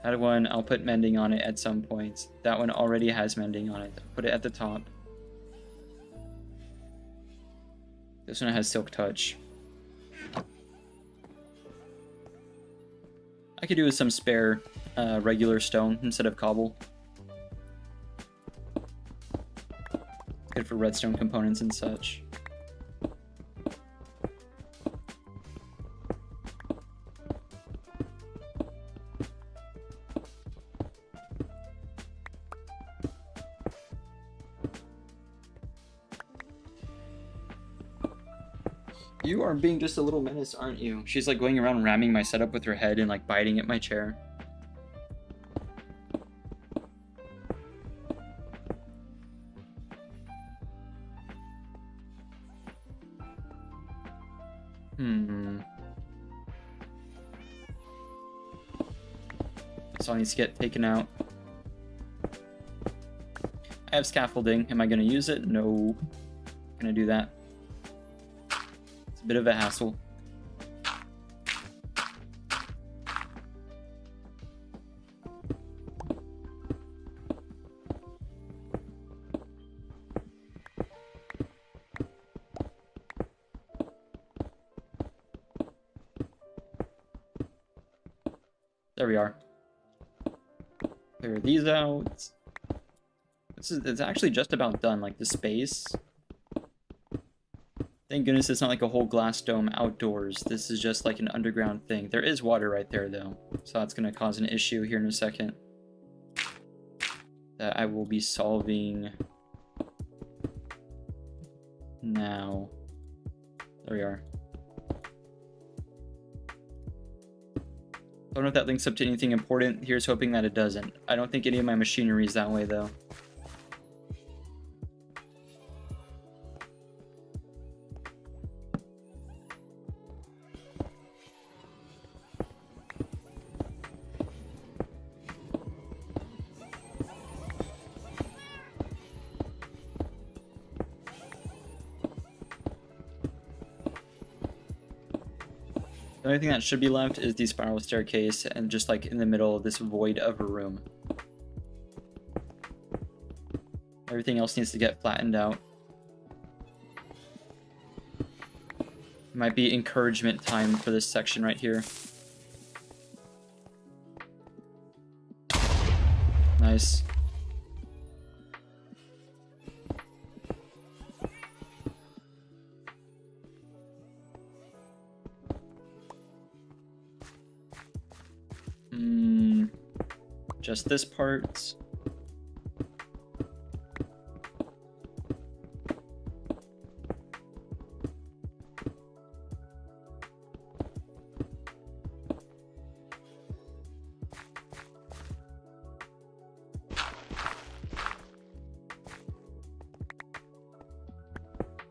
That one, I'll put mending on it at some point. That one already has mending on it. I'll put it at the top. This one has silk touch. I could do with some spare regular stone instead of cobble. Good for redstone components and such. You are being just a little menace, aren't you? She's like going around ramming my setup with her head and like biting at my chair. This all needs to get taken out. I have scaffolding. Am I going to use it? No. I'm going to do that. It's a bit of a hassle. There we are. Clear these out. It's actually just about done, like the space. Thank goodness it's not like a whole glass dome outdoors. This is just like an underground thing. There is water right there though, so that's gonna cause an issue here in a second that I will be solving now. There we are. I don't know if that links up to anything important. Here's hoping that it doesn't. I don't think any of my machinery is that way though. The only thing that should be left is the spiral staircase and just like in the middle of this void of a room. Everything else needs to get flattened out. Might be encouragement time for this section right here. Nice. Just this part.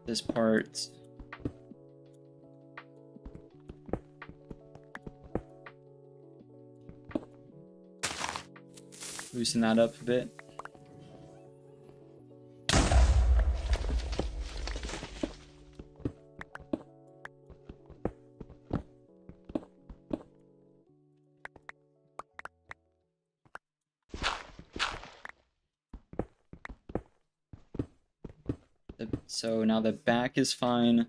This part. Loosen that up a bit. So now the back is fine.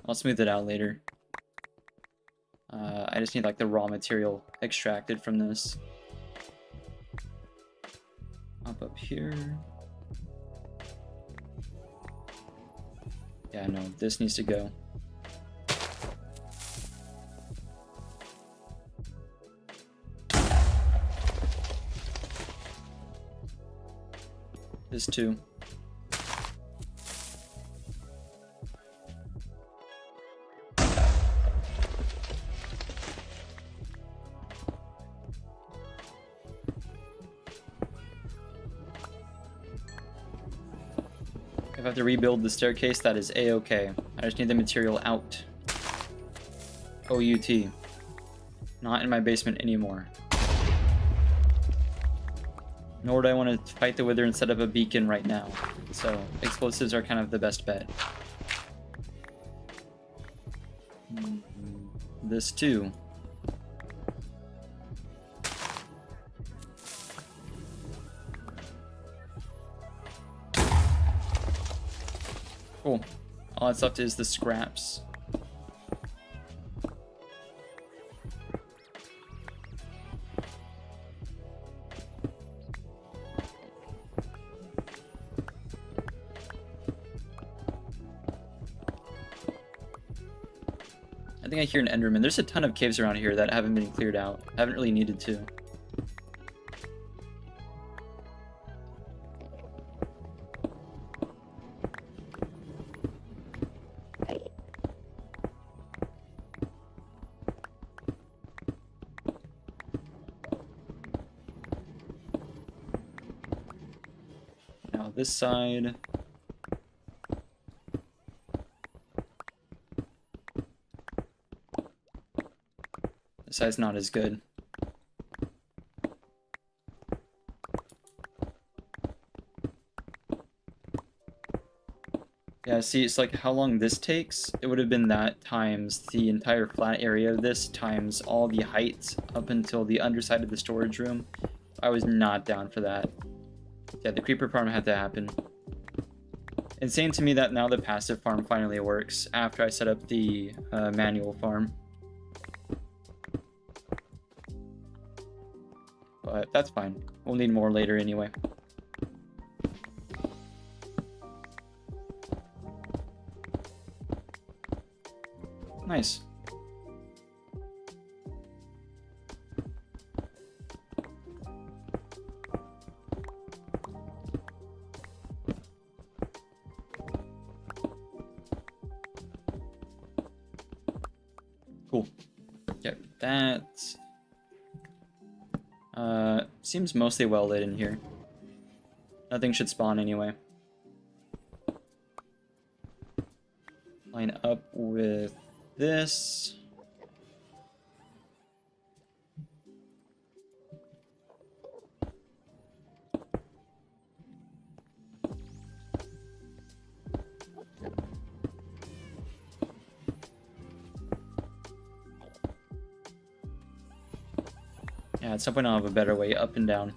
I'll smooth it out later. I just need like the raw material extracted from this. Up here. Yeah, no, this needs to go. This too. If I have to rebuild the staircase, that is a-okay. I just need the material out. O-U-T. Not in my basement anymore. Nor do I want to fight the Wither and set up a beacon right now. So, explosives are kind of the best bet. This too. Cool. All that's left is the scraps. I think I hear an Enderman. There's a ton of caves around here that haven't been cleared out. I haven't really needed to. Now this side. This side's not as good. Yeah, see, it's like how long this takes. It would have been that times the entire flat area of this times all the heights up until the underside of the storage room. I was not down for that. Yeah, the creeper farm had to happen. Insane to me that now the passive farm finally works after I set up the manual farm. But that's fine. We'll need more later anyway. Nice. Cool. Yep, that seems mostly well lit in here. Nothing should spawn anyway. Line up with this. Yeah, at some point I'll have a better way up and down.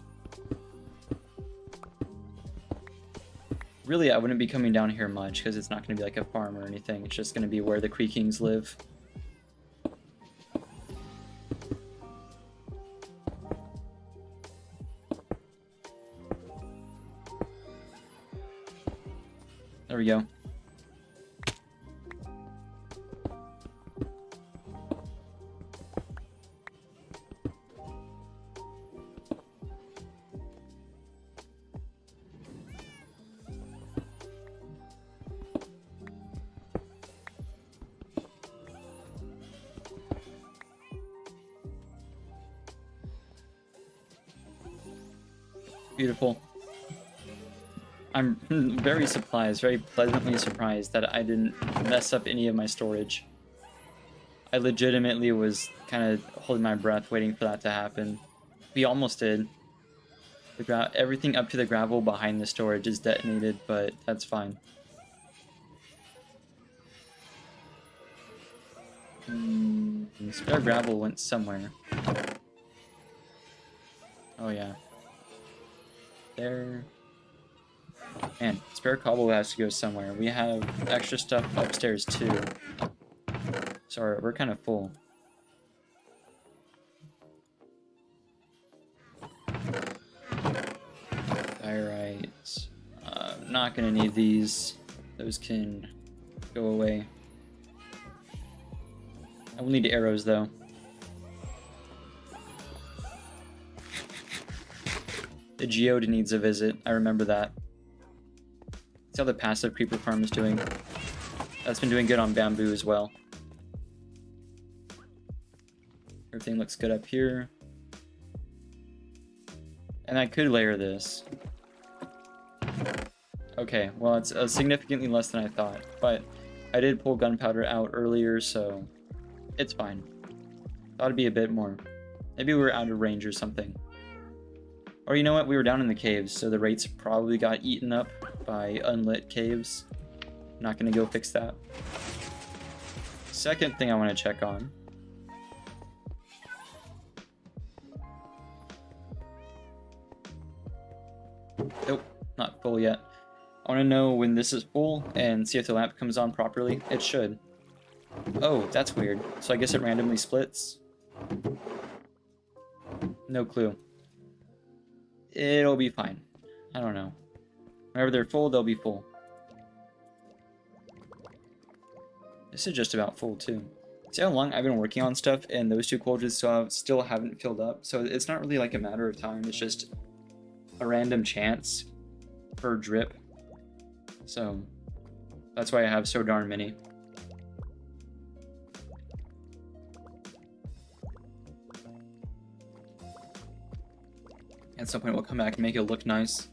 Really, I wouldn't be coming down here much because it's not going to be like a farm or anything. It's just going to be where the Creakings live. There we go. Beautiful. I'm very surprised, very pleasantly surprised that I didn't mess up any of my storage. I legitimately was kind of holding my breath waiting for that to happen. We almost did. Everything up to the gravel behind the storage is detonated, but that's fine. Spare gravel went somewhere. Oh yeah. There. Man, spare cobble has to go somewhere. We have extra stuff upstairs too. Sorry, we're kind of full. Diorite. Not gonna need these. Those can go away. I will need arrows though. The geode needs a visit. I remember that. See how the passive creeper farm is doing. That's been doing good on bamboo as well. Everything looks good up here. And I could layer this. Okay, well it's significantly less than I thought, but I did pull gunpowder out earlier, so it's fine. Thought it'd be a bit more. Maybe we were out of range or something. Or you know what, we were down in the caves, so the rates probably got eaten up by unlit caves. Not gonna go fix that. Second thing I want to check on. Nope, not full yet. I want to know when this is full and see if the lamp comes on properly. It should. Oh, that's weird. So I guess it randomly splits? No clue. It'll be fine. I don't know. Whenever they're full, they'll be full. This is just about full too. See how long I've been working on stuff and those two cauldrons still haven't filled up? So it's not really like a matter of time, it's just a random chance per drip. So that's why I have so darn many. At some point we'll come back and make it look nice.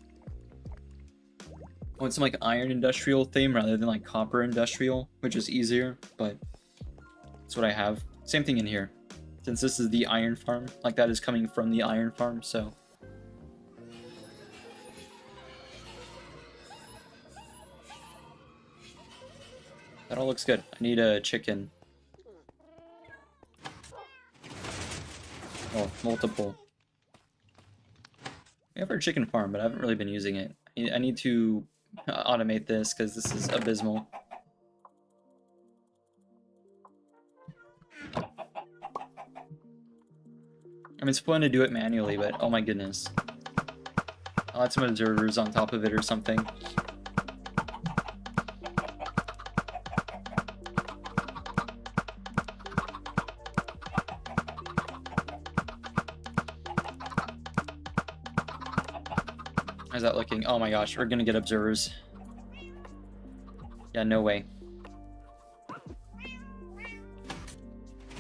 I want some like iron industrial theme rather than like copper industrial, which is easier, but that's what I have. Same thing in here. Since this is the iron farm, like that is coming from the iron farm, so. That all looks good. I need a chicken. Oh, multiple. We have our chicken farm, but I haven't really been using it. I need to automate this because this is abysmal. I mean, it's fun to do it manually, but oh my goodness. I'll add some observers on top of it or something. How's that looking? Oh my gosh, we're gonna get observers. Yeah, no way.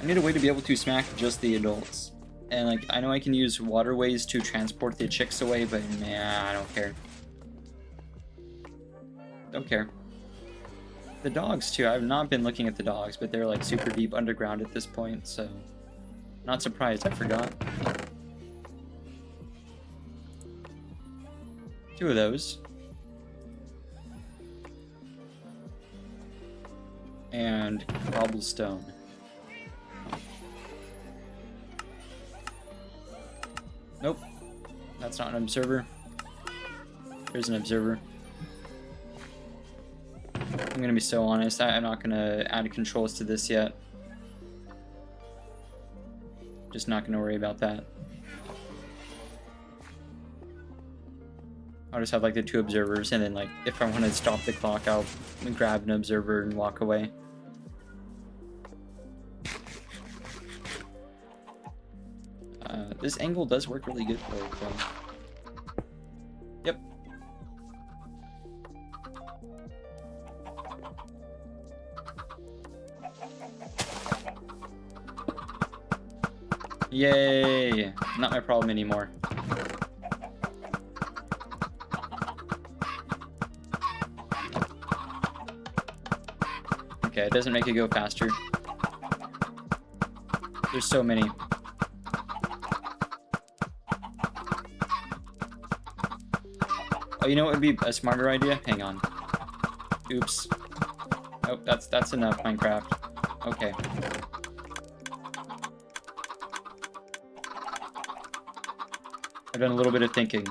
I need a way to be able to smack just the adults. And like, I know I can use waterways to transport the chicks away, but nah, I don't care. Don't care. The dogs too, I've not been looking at the dogs, but they're like super deep underground at this point, so not surprised, I forgot. 2 of those. And cobblestone. Nope. That's not an observer. There's an observer. I'm gonna be so honest, I'm not gonna add controls to this yet. Just not gonna worry about that. I'll just have like the 2 observers, and then like if I want to stop the clock, I'll grab an observer and walk away. This angle does work really good for it, though. Yep. Yay! Not my problem anymore. Okay, it doesn't make it go faster. There's so many. Oh, you know what would be a smarter idea? Hang on. Oops. Oh, that's enough, Minecraft. Okay. I've done a little bit of thinking.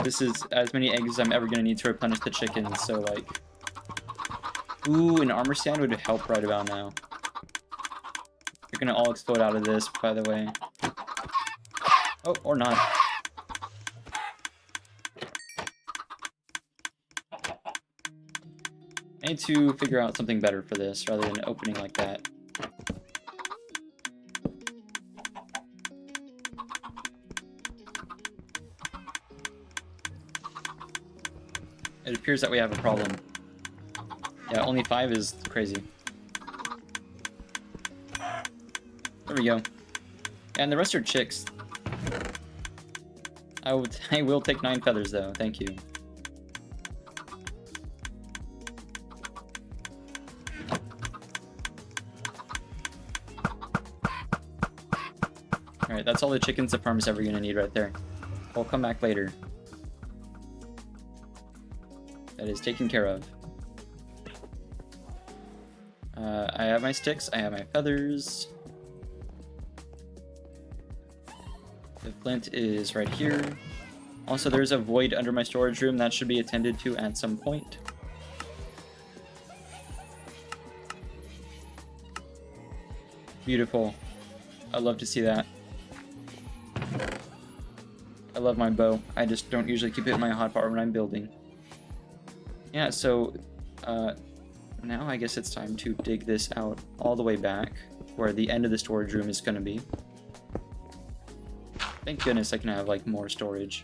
This is as many eggs as I'm ever gonna need to replenish the chickens, so like... Ooh, an armor stand would help right about now. They're gonna all explode out of this, by the way. Oh, or not. I need to figure out something better for this rather than opening like that. It appears that we have a problem. Yeah, only 5 is crazy. There we go. And the rest are chicks. I will take 9 feathers though, thank you. Alright, that's all the chickens the farm's ever gonna need right there. I'll come back later. That is taken care of. I have my sticks, I have my feathers. The flint is right here. Also, there's a void under my storage room that should be attended to at some point. Beautiful. I love to see that. I love my bow. I just don't usually keep it in my hotbar when I'm building. Yeah, so now I guess it's time to dig this out all the way back where the end of the storage room is going to be. Thank goodness I can have like more storage.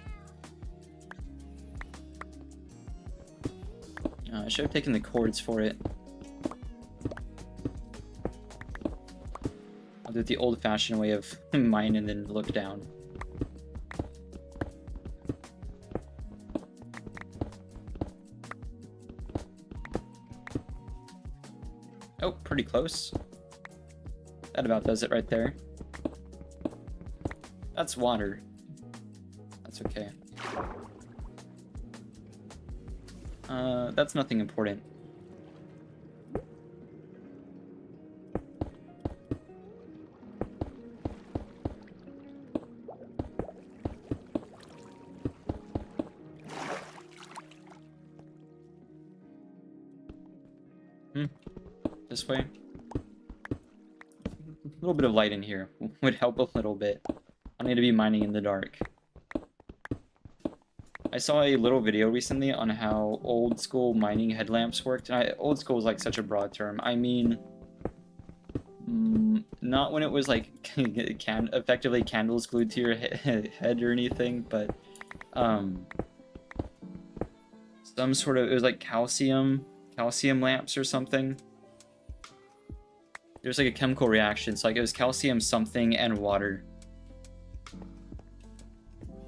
I should have taken the cords for it. I'll do it the old-fashioned way of mine and then look down. Oh, pretty close. That about does it right there. That's water. That's okay. That's nothing important. This way. A little bit of light in here would help a little bit. I need to be mining in the dark. I saw a little video recently on how old school mining headlamps worked. And old school is like such a broad term. I mean, not when it was like effectively candles glued to your head or anything, but some sort of, it was like calcium lamps or something. There's like a chemical reaction, so like it was calcium something and water.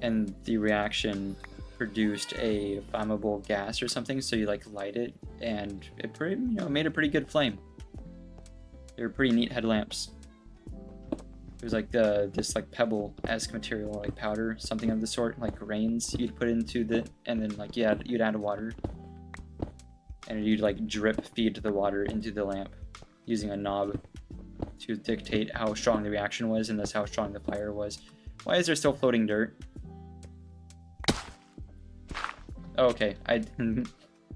And the reaction produced a flammable gas or something, so you like light it, and it pretty, made a pretty good flame. They were pretty neat headlamps. It was like this like pebble-esque material, like powder, something of the sort, like grains you'd put into the, and then like you'd add water, and you'd like drip feed the water into the lamp using a knob to dictate how strong the reaction was, and thus how strong the fire was. Why is there still floating dirt? Oh, okay, I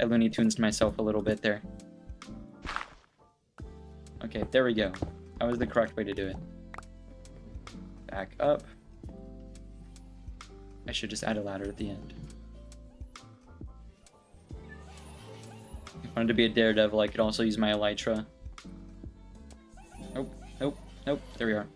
Looney Tunes myself a little bit there. Okay, there we go. That was the correct way to do it. Back up. I should just add a ladder at the end. If I wanted to be a daredevil, I could also use my elytra. Nope, nope, nope, there we are.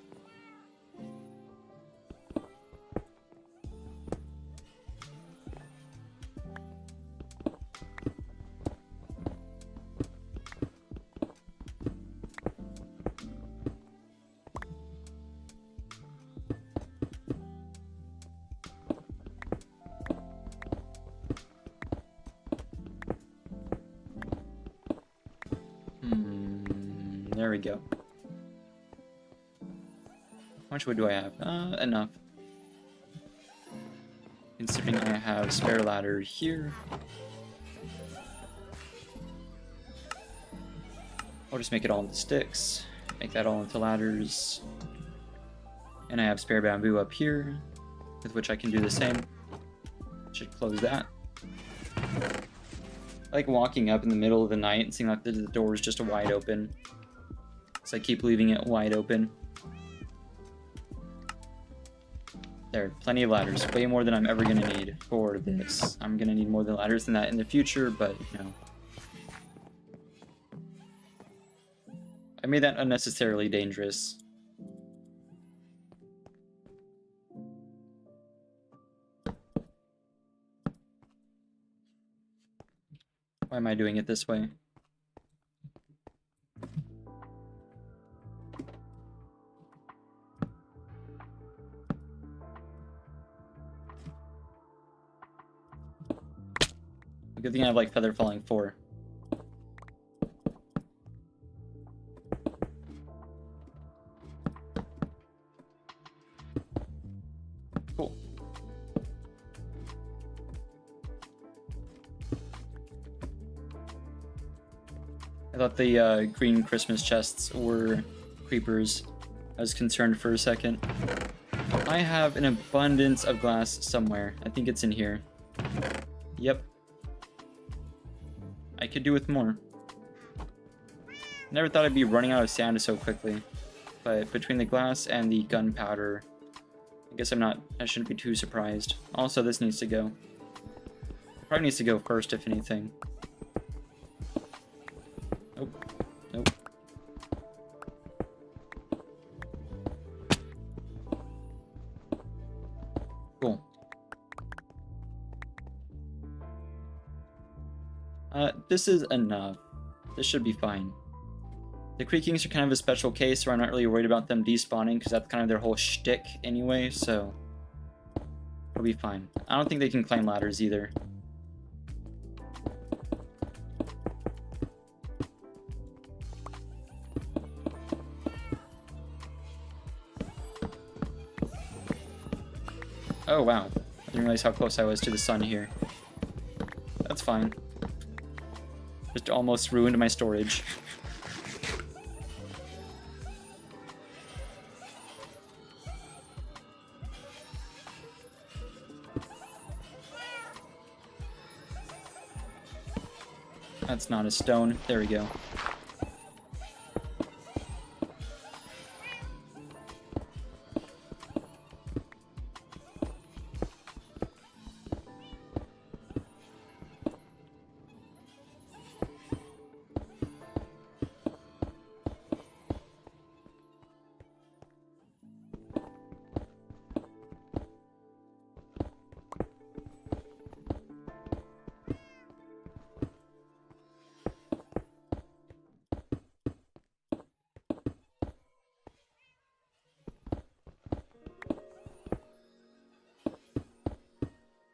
There we go. How much wood do I have? Enough. Considering I have spare ladder here. I'll just make it all into sticks. Make that all into ladders. And I have spare bamboo up here, with which I can do the same. Should close that. I like walking up in the middle of the night and seeing like the door is just wide open. So I keep leaving it wide open. There, plenty of ladders. Way more than I'm ever going to need for this. I'm going to need more than ladders than that in the future, but, I made that unnecessarily dangerous. Why am I doing it this way? Good thing I have like feather falling 4. Cool. I thought the green Christmas chests were creepers. I was concerned for a second. I have an abundance of glass somewhere. I think it's in here. Yep. I could do with more. Never thought I'd be running out of sand so quickly. But between the glass and the gunpowder, I guess I shouldn't be too surprised. Also, this needs to go. It probably needs to go first, if anything. Nope. Nope. Cool. This is enough. This should be fine. The creakings are kind of a special case where I'm not really worried about them despawning because that's kind of their whole shtick anyway, so it'll be fine. I don't think they can climb ladders either. Oh wow, I didn't realize how close I was to the sun here. That's fine. Just almost ruined my storage. That's not a stone. There we go.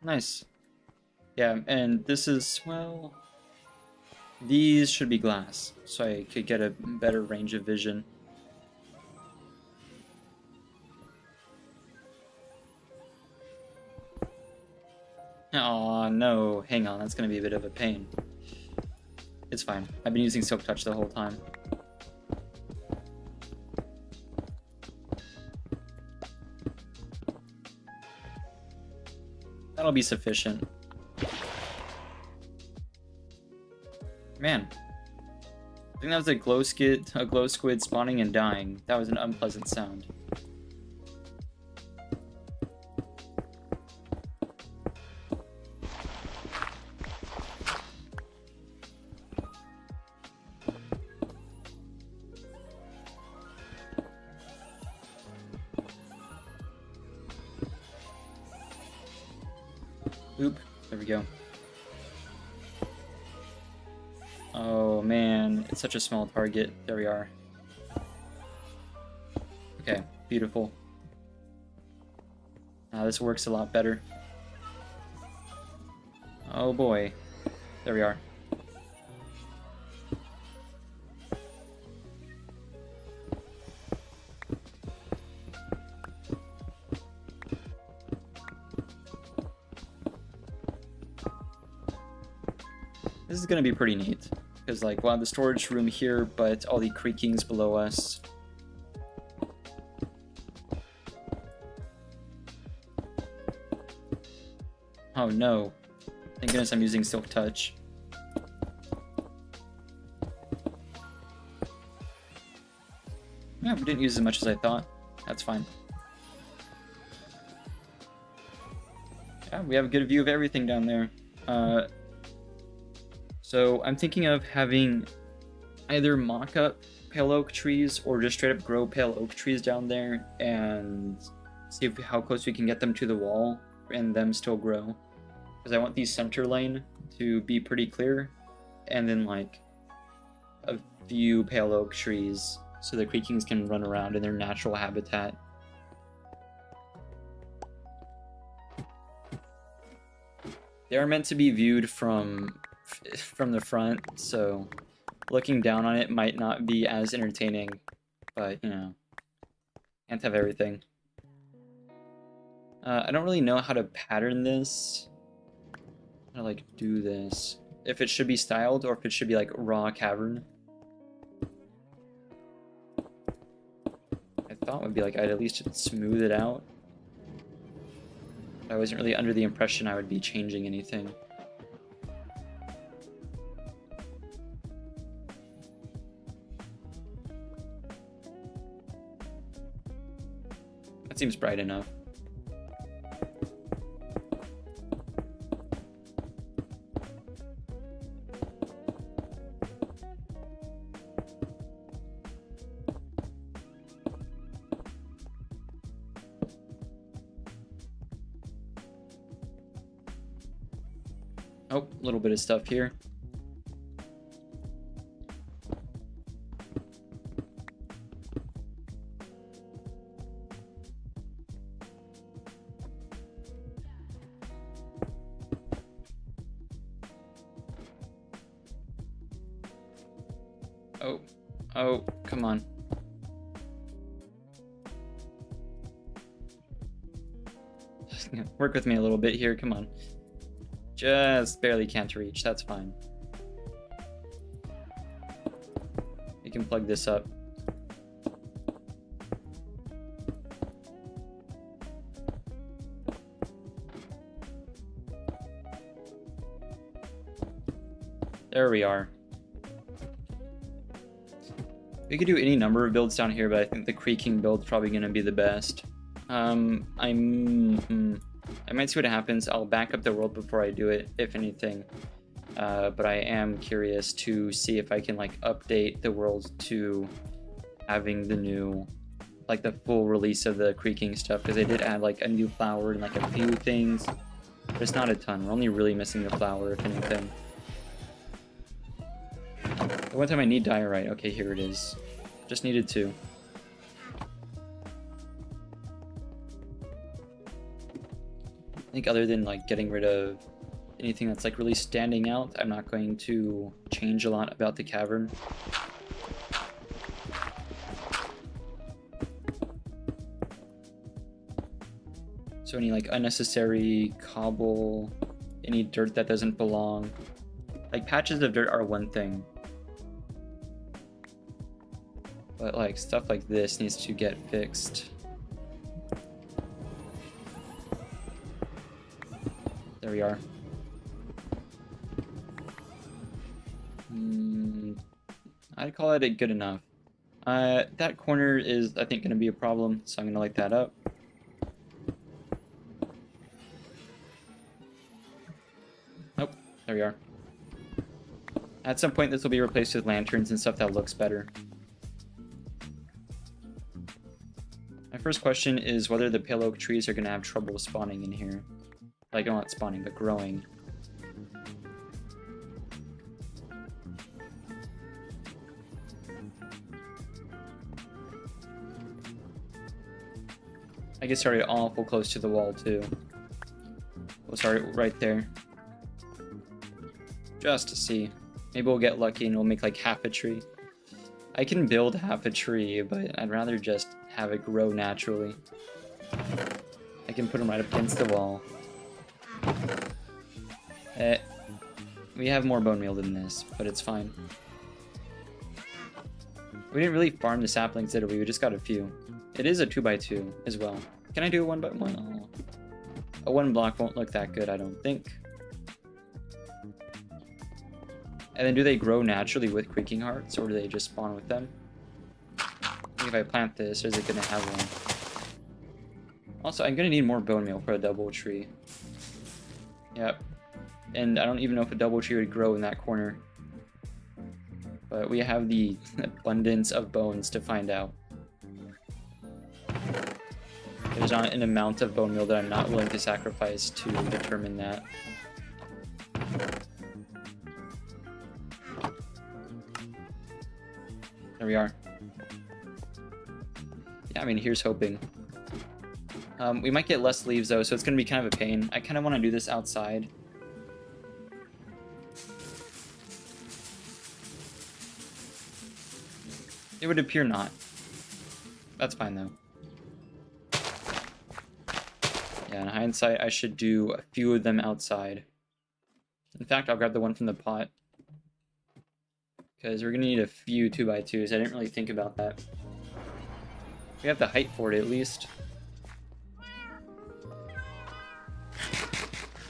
Nice. Yeah, and this is, well, these should be glass, so I could get a better range of vision. Aw, no, hang on, that's gonna be a bit of a pain. It's fine. I've been using Silk Touch the whole time. That'll be sufficient. Man. I think that was a glow squid spawning and dying. That was an unpleasant sound. Oop, there we go. Oh man, it's such a small target. There we are. Okay, beautiful. Now this works a lot better. Oh boy. There we are. This is gonna be pretty neat, because like we'll have the storage room here, but all the creakings below us. Oh no. Thank goodness I'm using Silk Touch. Yeah, we didn't use as much as I thought. That's fine. Yeah, we have a good view of everything down there. So I'm thinking of having either mock-up pale oak trees, or just straight up grow pale oak trees down there and see how close we can get them to the wall and them still grow. Because I want the center lane to be pretty clear, and then like a few pale oak trees so the creekings can run around in their natural habitat. They are meant to be viewed from the front, so looking down on it might not be as entertaining, but you know, can't have everything. I don't really know how to pattern this. How to like do this. If it should be styled or if it should be like raw cavern. I thought would be like I'd at least smooth it out. I wasn't really under the impression I would be changing anything. That seems bright enough. Oh, a little bit of stuff here. Oh, come on. Work with me a little bit here, come on. Just barely can't reach, that's fine. We can plug this up. There we are. We could do any number of builds down here, but I think the creaking build's probably going to be the best. I might see what happens. I'll back up the world before I do it, if anything. But I am curious to see if I can like update the world to having the new, like the full release of the creaking stuff, because they did add like a new flower and like a few things. But it's not a ton. We're only really missing the flower, if anything. The one time I need diorite. Okay, here it is. Just needed 2. I think other than like getting rid of anything that's like really standing out, I'm not going to change a lot about the cavern. So any like unnecessary cobble, any dirt that doesn't belong. Like patches of dirt are one thing. But like stuff like this needs to get fixed. There we are. I'd call it a good enough. That corner is, I think, going to be a problem, so I'm going to light that up. Nope, there we are. At some point, this will be replaced with lanterns and stuff that looks better. My first question is whether the pale oak trees are going to have trouble spawning in here. Like, not spawning, but growing. I get started awful close to the wall, too. We'll start right there. Just to see. Maybe we'll get lucky and we'll make like half a tree. I can build half a tree, but I'd rather just have it grow naturally. I can put them right up against the wall. We have more bone meal than this, but it's fine. We didn't really farm the saplings, did we? We just got a few. It is a 2x2 as well. Can I do a 1x1? Oh. A 1 block won't look that good, I don't think. And then do they grow naturally with creaking hearts, or do they just spawn with them? I think if I plant this, is it going to have one? Also, I'm going to need more bone meal for a double tree. Yep. And I don't even know if a double tree would grow in that corner. But we have the abundance of bones to find out. There's not an amount of bone meal that I'm not willing to sacrifice to determine that. There we are. Yeah, I mean, here's hoping. We might get less leaves though, so it's going to be kind of a pain. I kind of want to do this outside. It would appear not. That's fine though. Yeah, in hindsight, I should do a few of them outside. In fact, I'll grab the one from the pot. Because we're going to need a few 2x2s. I didn't really think about that. We have the height for it at least.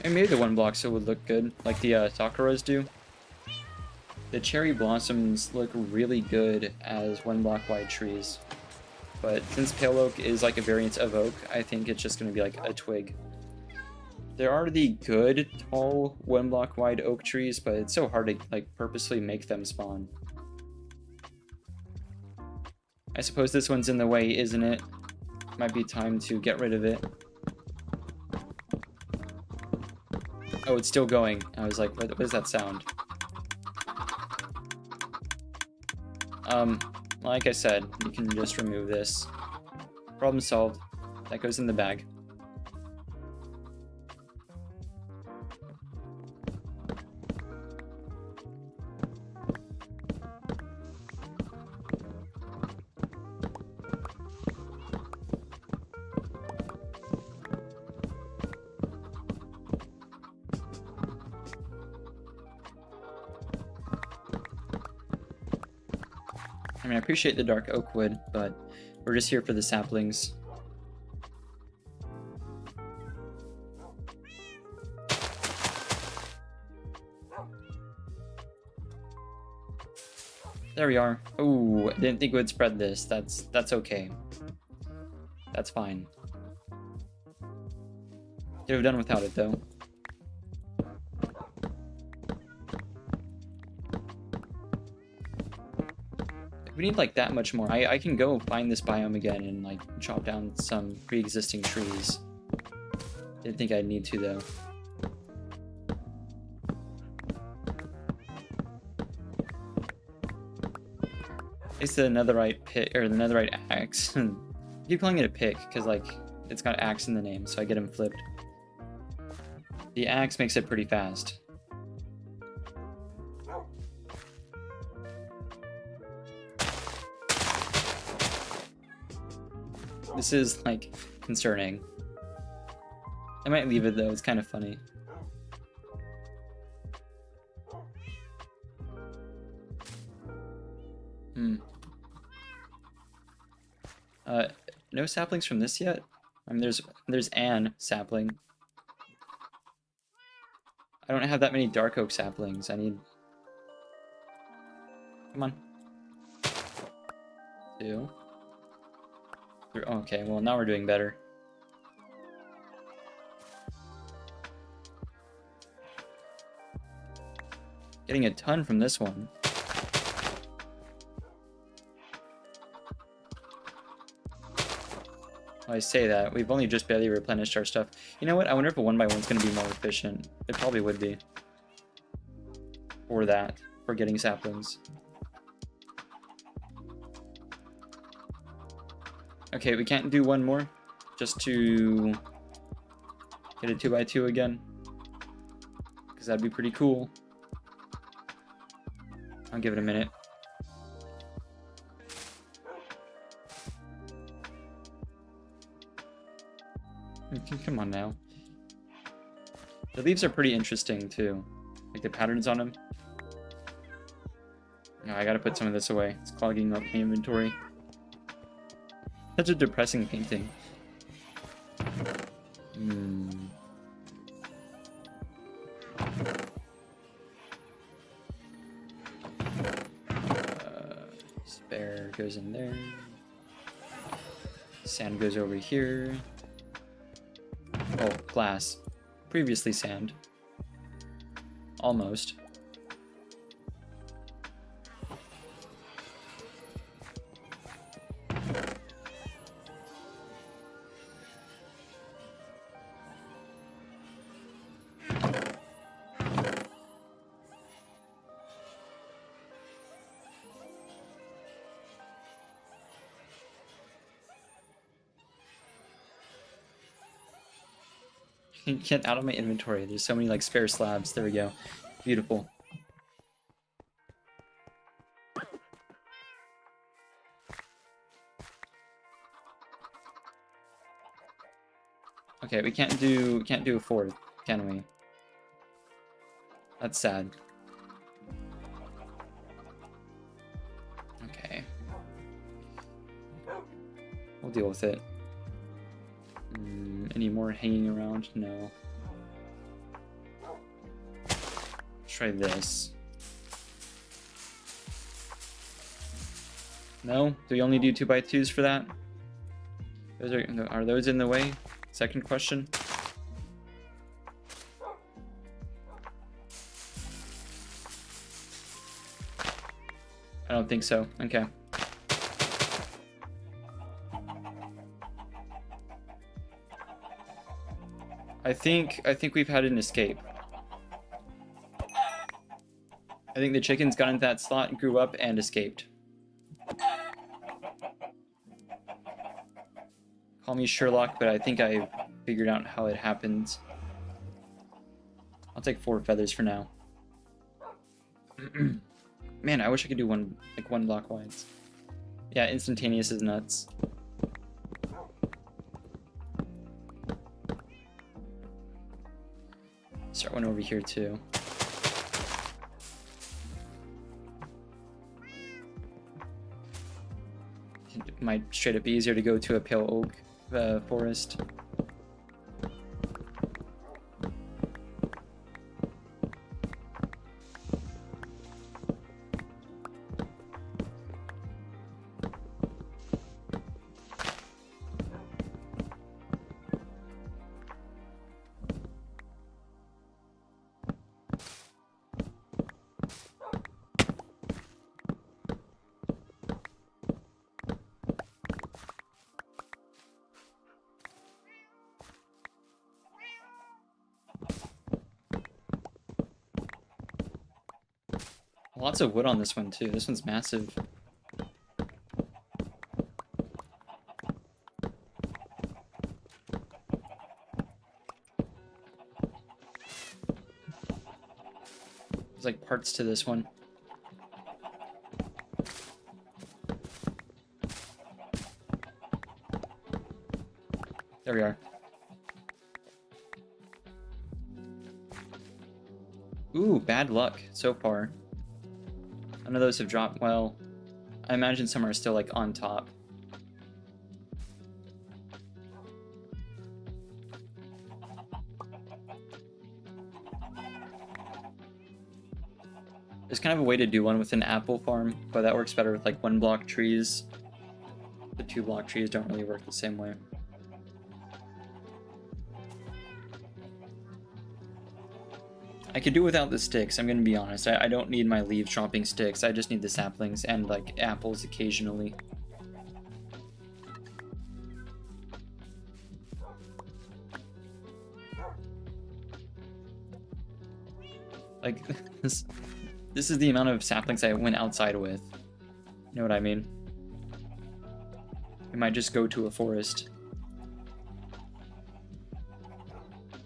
And maybe the one block still would look good, like the Sakuras do. The cherry blossoms look really good as one block wide trees. But since pale oak is like a variant of oak, I think it's just going to be like a twig. There are the good, tall, one block wide oak trees, but it's so hard to like purposely make them spawn. I suppose this one's in the way, isn't it? Might be time to get rid of it. Oh, it's still going. I was like, what is that sound? Like I said, you can just remove this. Problem solved. That goes in the bag. I mean, I appreciate the dark oak wood, but we're just here for the saplings. There we are. Ooh, I didn't think it would spread this. That's okay. That's fine. Could have done without it though. We need like that much more. I can go find this biome again and like chop down some pre-existing trees. Didn't think I'd need to though. It's the netherite pick, or the netherite axe. I keep calling it a pick because like it's got axe in the name, so I get them flipped. The axe makes it pretty fast. This is, like, concerning. I might leave it, though. It's kind of funny. No saplings from this yet? I mean, there's an sapling. I don't have that many dark oak saplings. I need... Come on. 2. 3. Okay, well, now we're doing better. Getting a ton from this one. I say that, we've only just barely replenished our stuff. You know what, I wonder if a 1x1 is going to be more efficient. It probably would be. For that, for getting saplings. Okay, we can't do one more, just to get a 2x2 again. Because that'd be pretty cool. I'll give it a minute. Come on now. The leaves are pretty interesting too. Like the patterns on them. No, I gotta put some of this away. It's clogging up my inventory. Such a depressing painting. Spare goes in there. Sand goes over here. Oh, glass. Previously sand. Almost. Get out of my inventory. There's so many like spare slabs. There we go. Beautiful. Okay, we can't do a fourth, can we? That's sad. Okay. We'll deal with it. Any more hanging around? No. Let's try this. No? Do we only do 2x2s for that? Are those in the way? Second question. I don't think so. Okay. I think we've had an escape. I think the chickens got into that slot, grew up, and escaped. Call me Sherlock, but I think I figured out how it happens. I'll take 4 feathers for now. Man, I wish I could do one block wides. Yeah, instantaneous is nuts. Start one over here too. It might straight up be easier to go to a pale oak forest. Lots of wood on this one too. This one's massive. There's like parts to this one. There we are. Ooh, bad luck so far. None of those have dropped. Well, I imagine some are still like on top. There's kind of a way to do one with an apple farm, but that works better with like 1-block trees. The 2-block trees don't really work the same way. I could do without the sticks, I'm gonna be honest. I don't need my leaves chopping sticks, I just need the saplings and like apples occasionally. Like, this is the amount of saplings I went outside with. You know what I mean? We might just go to a forest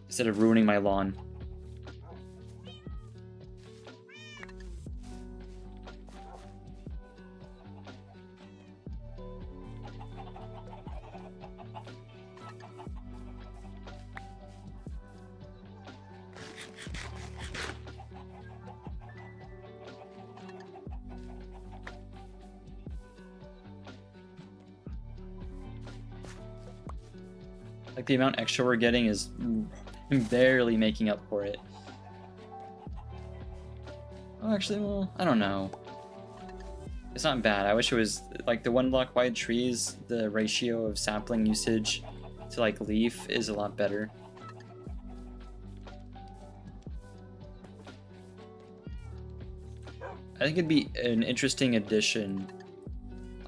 instead of ruining my lawn. Like, the amount extra we're getting is barely making up for it. Oh, actually, well, I don't know. It's not bad. I wish it was, like, the 1-block wide trees, the ratio of sapling usage to, like, leaf is a lot better. I think it'd be an interesting addition.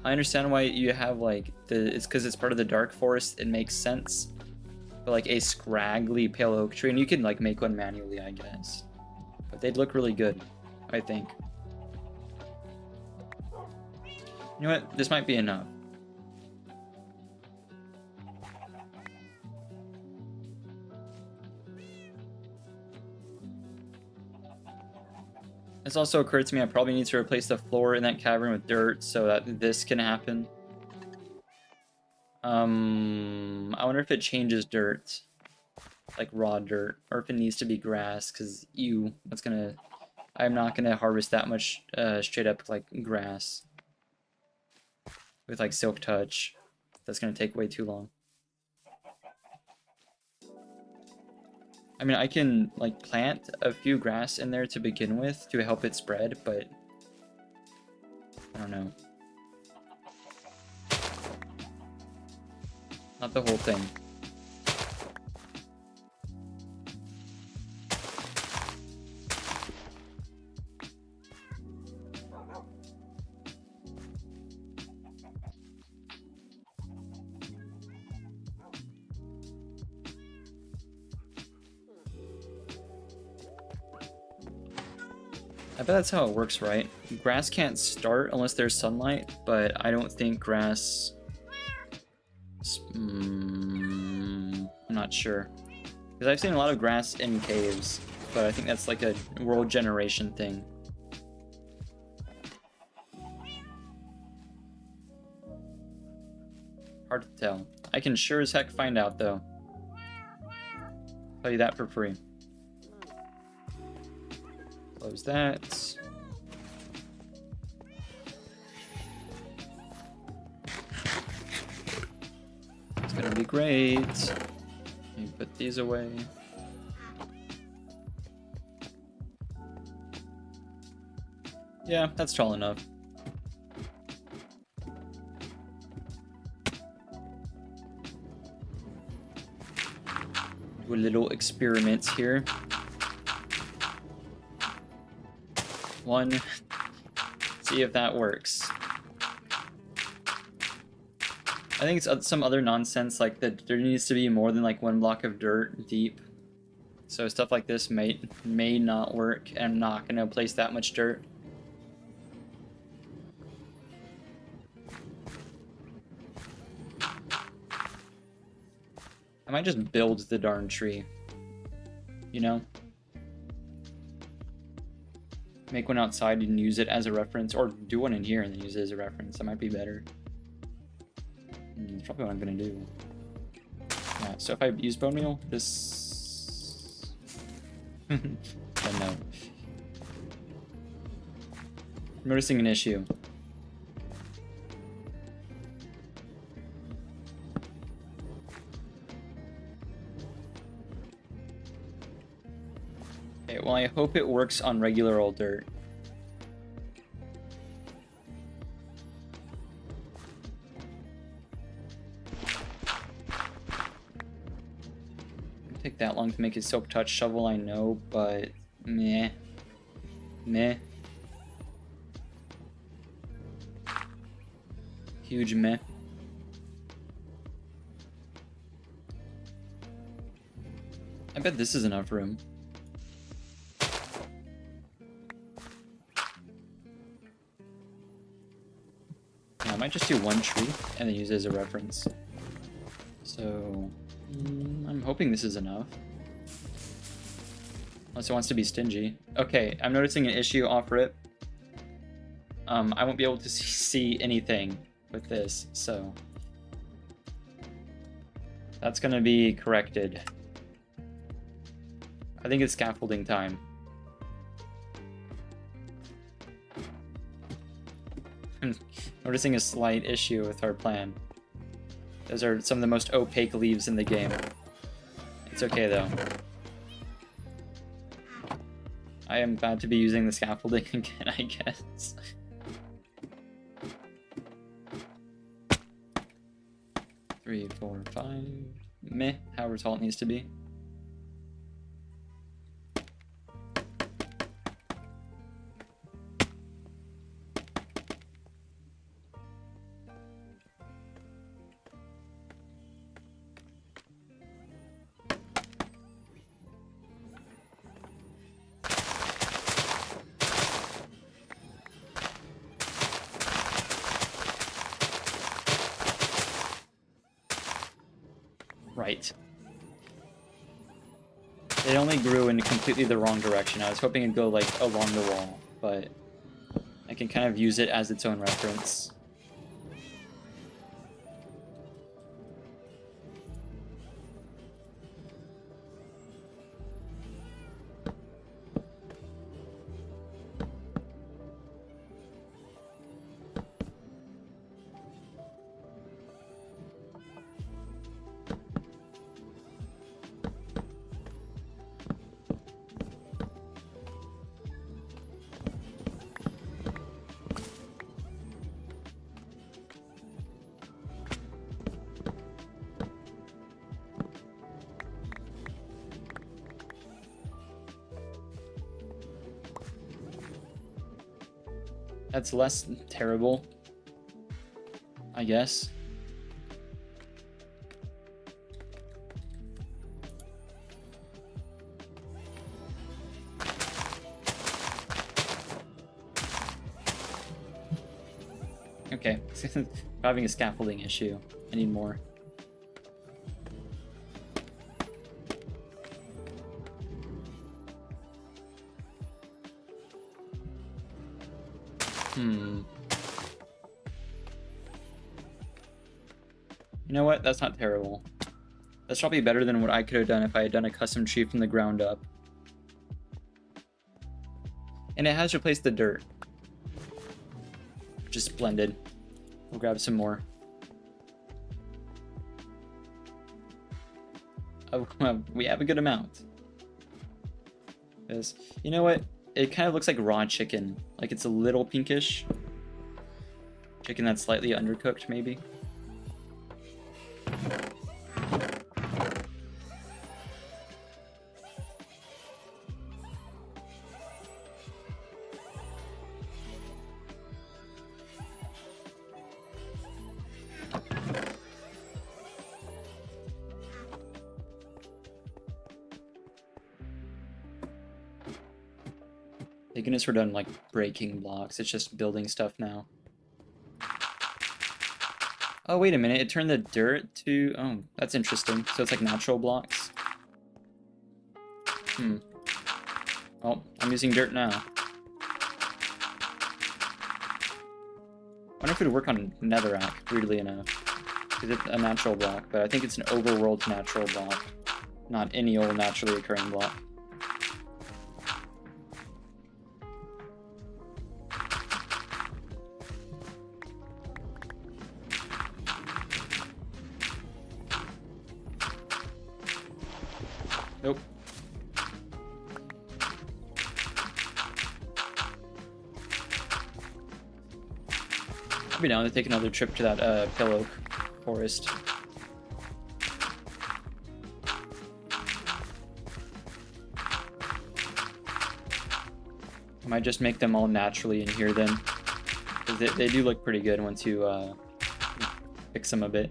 I understand why you have, like, it's because it's part of the dark forest, it makes sense. But, like, a scraggly pale oak tree, and you can, like, make one manually, I guess. But they'd look really good, I think. You know what? This might be enough. It's also occurred to me I probably need to replace the floor in that cavern with dirt so that this can happen. I wonder if it changes dirt. Like raw dirt. Or if it needs to be grass, because that's gonna... I'm not gonna harvest that much straight up like grass. With like silk touch. That's gonna take way too long. I mean, I can like plant a few grass in there to begin with to help it spread, but I don't know. Not the whole thing. I bet that's how it works, right? Grass can't start unless there's sunlight, but I don't think grass... I'm not sure. Because I've seen a lot of grass in caves, but I think that's like a world generation thing. Hard to tell. I can sure as heck find out, though. Tell you that for free. Close that. It's gonna be great. Let me put these away. Yeah, that's tall enough. Do a little experiment here. One, see if that works. I think it's some other nonsense, like that there needs to be more than like one block of dirt deep. So stuff like this may not work, and I'm not gonna place that much dirt. I might just build the darn tree, you know? Make one outside and use it as a reference, or do one in here and then use it as a reference. That might be better. That's probably what I'm gonna do. Yeah, so if I use bone meal, this... I don't know. I'm noticing an issue. Okay, well, I hope it works on regular old dirt. It'll take that long to make a silk touch shovel, I know, but meh. Meh. Huge meh. I bet this is enough room. I might just do one tree and then use it as a reference. So, I'm hoping this is enough. Unless it wants to be stingy. Okay, I'm noticing an issue off rip. I won't be able to see anything with this, so that's gonna be corrected. I think it's scaffolding time. Noticing a slight issue with our plan. Those are some of the most opaque leaves in the game. It's okay though. I am glad to be using the scaffolding again, I guess. Three, 4, 5. Meh, however tall it needs to be. Right. It only grew in completely the wrong direction. I was hoping it'd go, like, along the wall. but I can kind of use it as its own reference. That's less terrible, I guess. Okay, having a scaffolding issue. I need more. You know what? That's not terrible. That's probably better than what I could have done if I had done a custom tree from the ground up. And it has replaced the dirt, which is splendid. We'll grab some more. Oh, well, we have a good amount. You know what? It kind of looks like raw chicken. Like it's a little pinkish. Chicken that's slightly undercooked, maybe. Thank goodness we're done like breaking blocks. It's just building stuff now. Oh, wait a minute. It turned the dirt to... Oh, that's interesting. So it's like natural blocks. Oh, I'm using dirt now. I wonder if it would work on netherrack, weirdly enough. Because it's a natural block, but I think it's an overworld natural block. Not any old naturally occurring block. Nope. I'll be down to take another trip to that pillow forest. I might just make them all naturally in here then. Because they do look pretty good once you fix them a bit.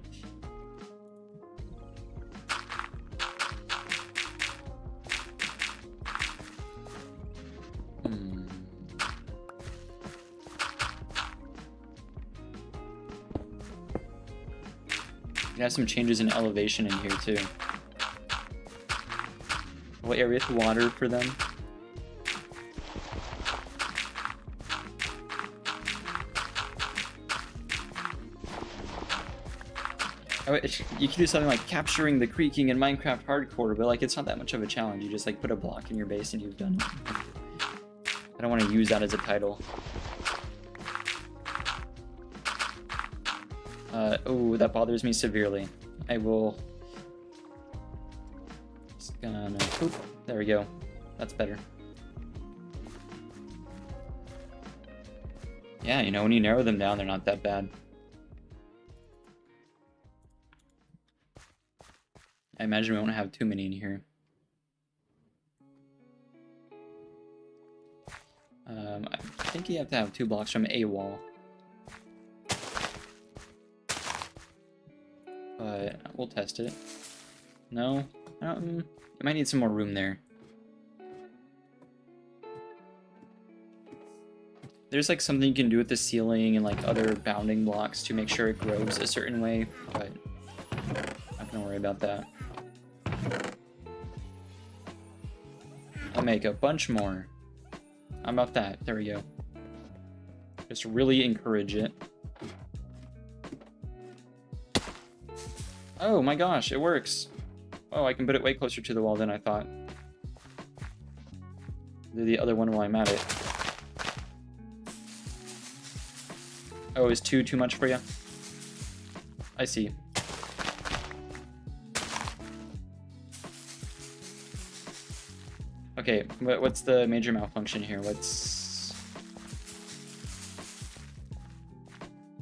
You have some changes in elevation in here too. What area to water for them? You can do something like capturing the creaking in Minecraft Hardcore, but like it's not that much of a challenge. You just like put a block in your base and you've done it. I don't want to use that as a title. Oh, that bothers me severely. I will... Just gonna... Oop, there we go. That's better. Yeah, you know, when you narrow them down, they're not that bad. I imagine we won't have too many in here. I think you have to have 2 blocks from a wall. But we'll test it. No? I might need some more room there. There's like something you can do with the ceiling and like other bounding blocks to make sure it grows a certain way, but I'm not gonna worry about that. I'll make a bunch more. How about that? There we go. Just really encourage it. Oh my gosh, it works. Oh, I can put it way closer to the wall than I thought. Do the other one while I'm at it. Oh, is two too much for you? I see. Okay, what's the major malfunction here?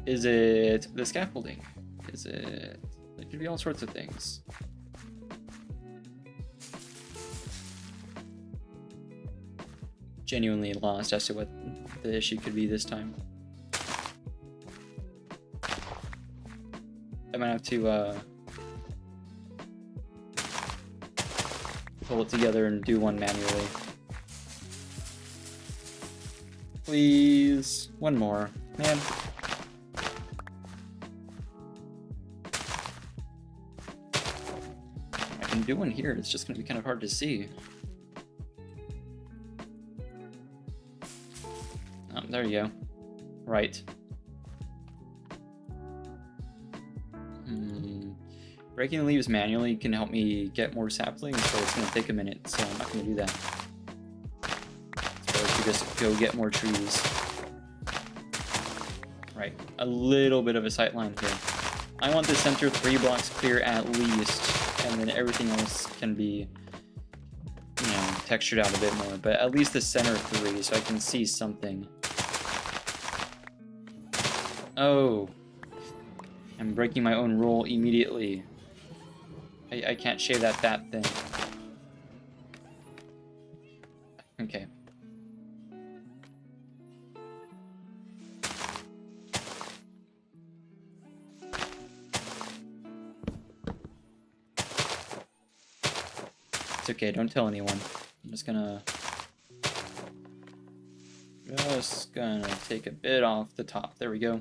Is it the scaffolding? Is it... It could be all sorts of things. Genuinely lost as to what the issue could be this time. I might have to pull it together and do one manually. Please, one more. Man. I can do one here, it's just gonna be kind of hard to see. Oh, there you go. Right. Breaking the leaves manually can help me get more saplings, so it's going to take a minute, so I'm not going to do that. So I should just go get more trees. Right, a little bit of a sight line here. I want the center 3 blocks clear at least, and then everything else can be, you know, textured out a bit more, but at least the center 3 so I can see something. Oh, I'm breaking my own rule immediately. I can't shave that thin. Okay. It's okay, don't tell anyone. I'm just gonna take a bit off the top. There we go.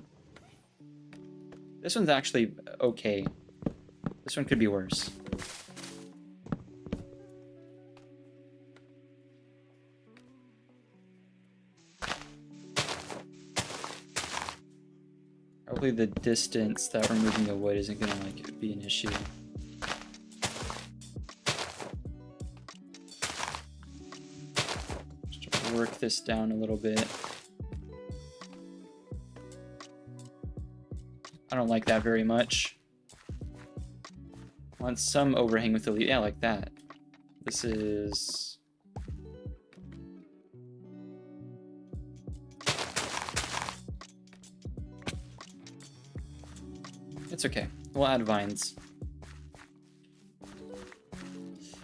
This one's actually okay. This one could be worse. Probably the distance that we're moving the wood isn't gonna like be an issue. Just work this down a little bit. I don't like that very much. I want some overhang with the leaf. Yeah, like that. This is... It's okay. We'll add vines.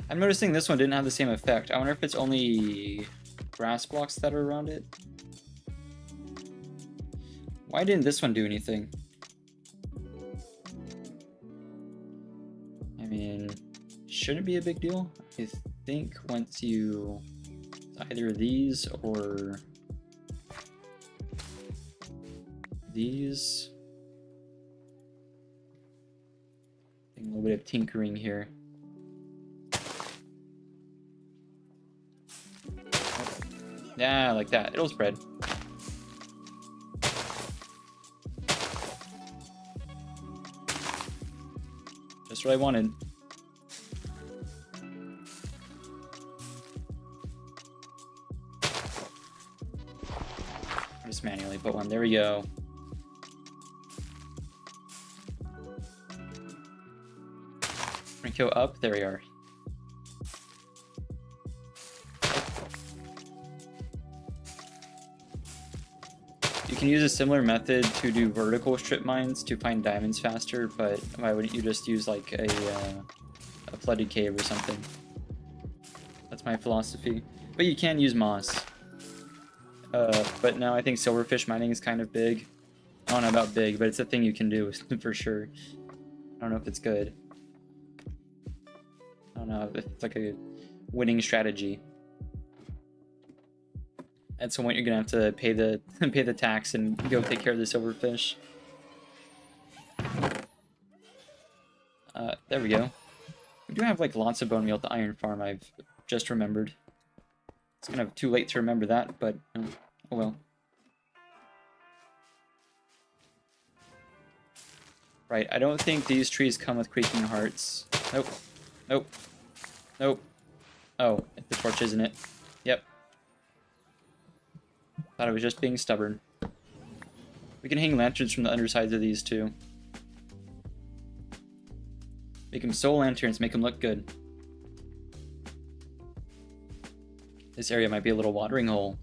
I'm noticing this one didn't have the same effect. I wonder if it's only grass blocks that are around it. Why didn't this one do anything? I mean, shouldn't be a big deal. I think once you... either these or... these... A little bit of tinkering here. Yeah, like that. It'll spread. Just what I wanted. Just manually put one. There we go. Go up. There we are. You can use a similar method to do vertical strip mines to find diamonds faster, but why wouldn't you just use like a flooded cave or something? That's my philosophy. But you can use moss. But no, I think silverfish mining is kind of big. I don't know about big, but it's a thing you can do for sure. I don't know if it's good. I don't know if it's like a winning strategy. At some point, you're gonna have to pay the tax and go take care of the silverfish. There we go. We do have like lots of bone meal at the iron farm. I've just remembered. It's kind of too late to remember that, but oh well. Right, I don't think these trees come with creaking hearts. Nope. Nope. Nope. Oh, the torch, isn't it? Yep. Thought I was just being stubborn. We can hang lanterns from the undersides of these too. Make them soul lanterns, make them look good. This area might be a little watering hole.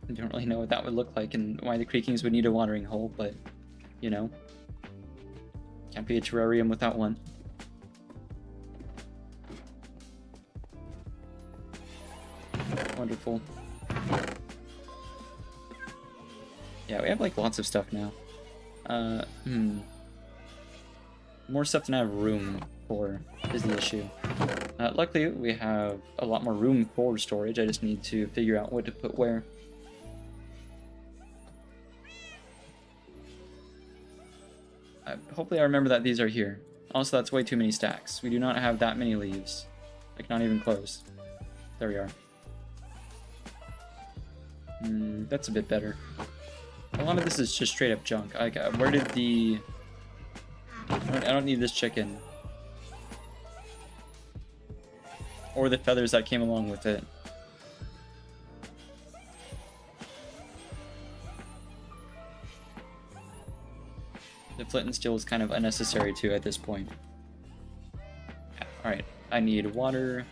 I don't really know what that would look like and why the creakings would need a watering hole, but, you know. Can't be a terrarium without one. Wonderful. Yeah, we have like lots of stuff now. More stuff than I have room for is the issue. Luckily, we have a lot more room for storage. I just need to figure out what to put where. Hopefully I remember that these are here. Also, that's way too many stacks. We do not have that many leaves. Like, not even close. There we are. That's a bit better. A lot of this is just straight up junk. Like, where did the... I don't need this chicken. Or the feathers that came along with it. The flint and steel is kind of unnecessary too at this point. Alright, I need water.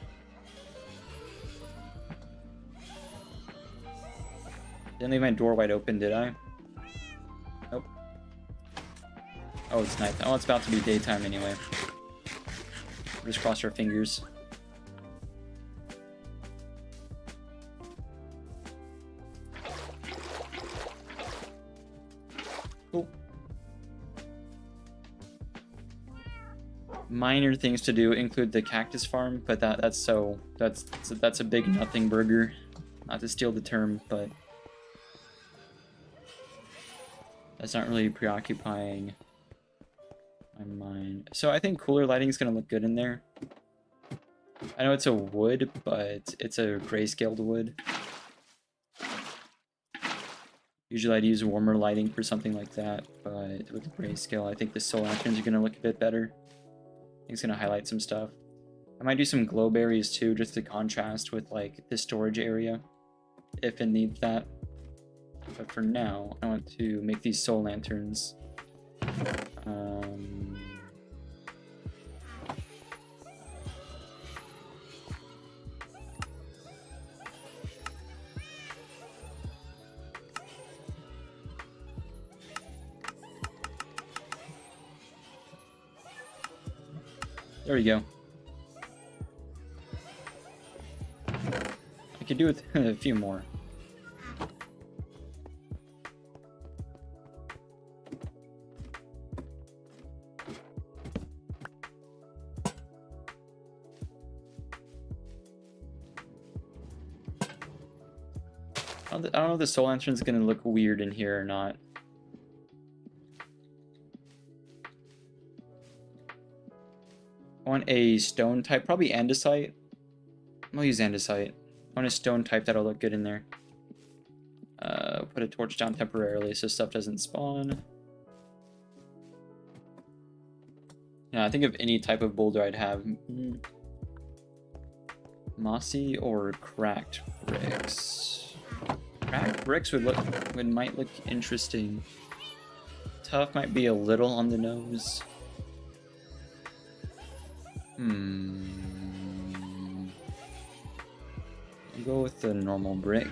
Didn't leave my door wide open, did I? Nope. Oh, it's night. Oh, it's about to be daytime anyway. Just cross our fingers. Cool. Minor things to do include the cactus farm, but that's a big nothing burger. Not to steal the term, but that's not really preoccupying my mind. So I think cooler lighting is going to look good in there. I know it's a wood, but it's a grayscaled wood. Usually I'd use warmer lighting for something like that, but with the grayscale, I think the soul lanterns are going to look a bit better. I think it's going to highlight some stuff. I might do some glow berries too, just to contrast with like the storage area, if it needs that. But for now, I want to make these soul lanterns. There we go. I could do with a few more. I don't know if the soul lantern is going to look weird in here or not. I want a stone type, probably andesite. I'll use andesite. I want a stone type that'll look good in there. Put a torch down temporarily so stuff doesn't spawn. Yeah, I think of any type of boulder I'd have. Mossy or cracked bricks? Cracked bricks might look interesting. Tough might be a little on the nose. I'll go with the normal brick.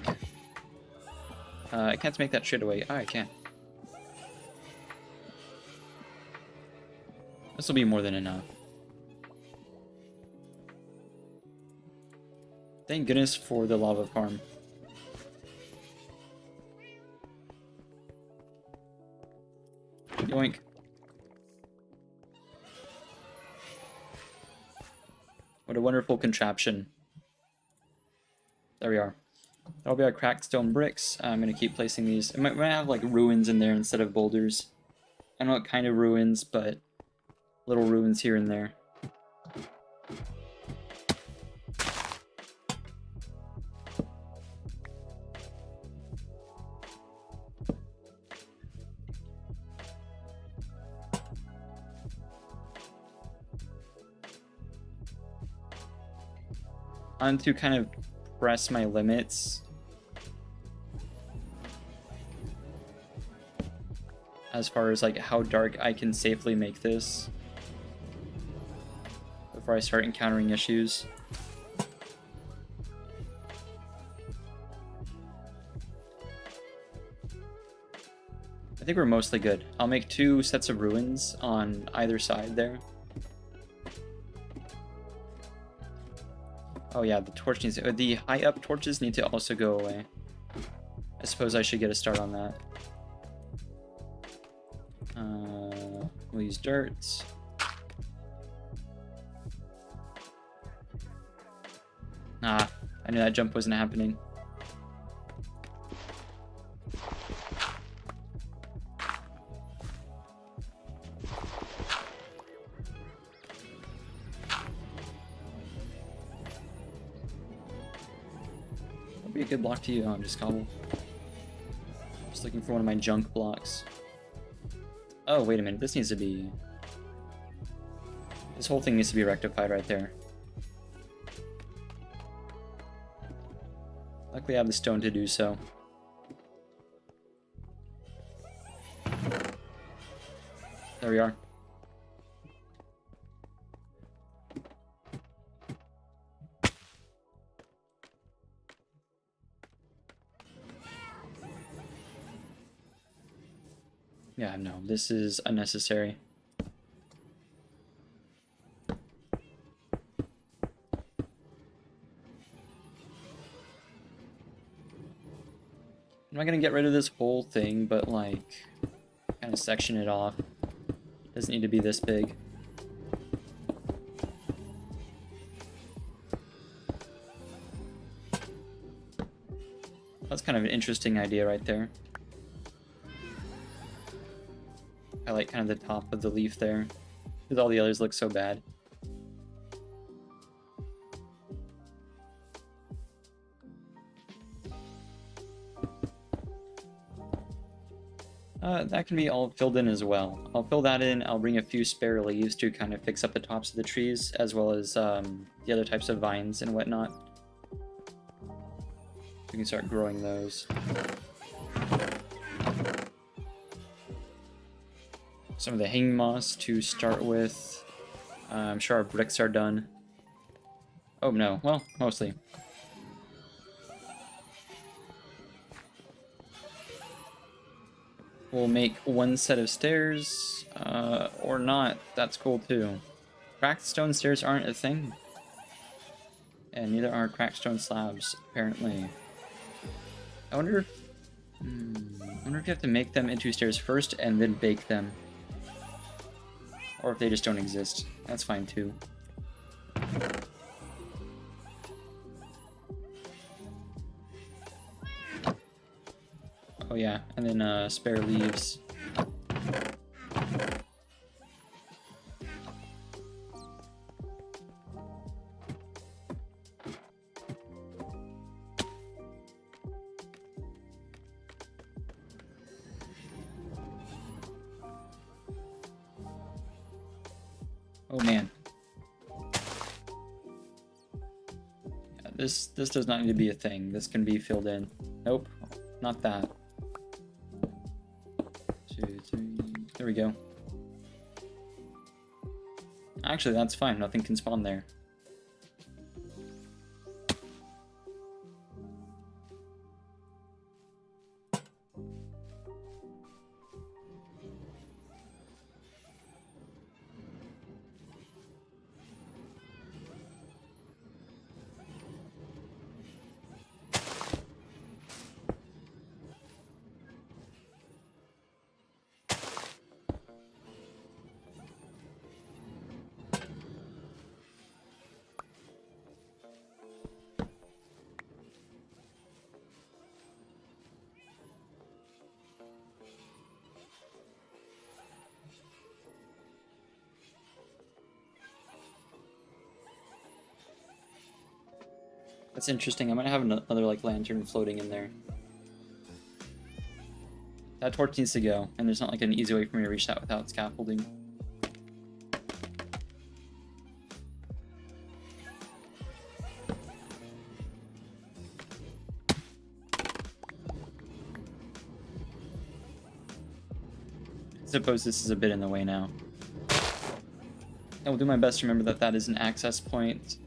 I can't make that straight away. Oh, I can. This will be more than enough. Thank goodness for the lava farm. Yoink. What a wonderful contraption. There we are. That'll be our cracked stone bricks. I'm going to keep placing these. I might have like ruins in there instead of boulders. I don't know what kind of ruins, but little ruins here and there. I want to kind of press my limits as far as like how dark I can safely make this before I start encountering issues. I think we're mostly good. I'll make 2 sets of ruins on either side there. Oh yeah, the torch needs to, the high up torches need to also go away. I suppose I should get a start on that. We'll use dirt. Ah, I knew that jump wasn't happening. That'd be a good block to you. Oh, just cobble. Just looking for one of my junk blocks. Oh, wait a minute. This needs to be... This whole thing needs to be rectified right there. Luckily I have the stone to do so. There we are. Yeah, no, this is unnecessary. I'm not gonna get rid of this whole thing, but like, kind of section it off. Doesn't need to be this big. That's kind of an interesting idea right there. I like kind of the top of the leaf there, because all the others look so bad. That can be all filled in as well. I'll fill that in, I'll bring a few spare leaves to kind of fix up the tops of the trees, as well as the other types of vines and whatnot. We can start growing those. Some of the hanging moss to start with. I'm sure our bricks are done. Oh no, well, mostly. We'll make 1 set of stairs, or not. That's cool too. Cracked stone stairs aren't a thing. And neither are cracked stone slabs, apparently. I wonder if... I wonder if you have to make them into stairs first and then bake them. Or if they just don't exist. That's fine too. Oh yeah, and then spare leaves. Oh man. Yeah, this does not need to be a thing. This can be filled in. Nope, not that. 2, 3, there we go. Actually, that's fine. Nothing can spawn there. That's interesting. I might have another like lantern floating in there. That torch needs to go, and there's not like an easy way for me to reach that without scaffolding. I suppose this is a bit in the way now. I will do my best to remember that that is an access point.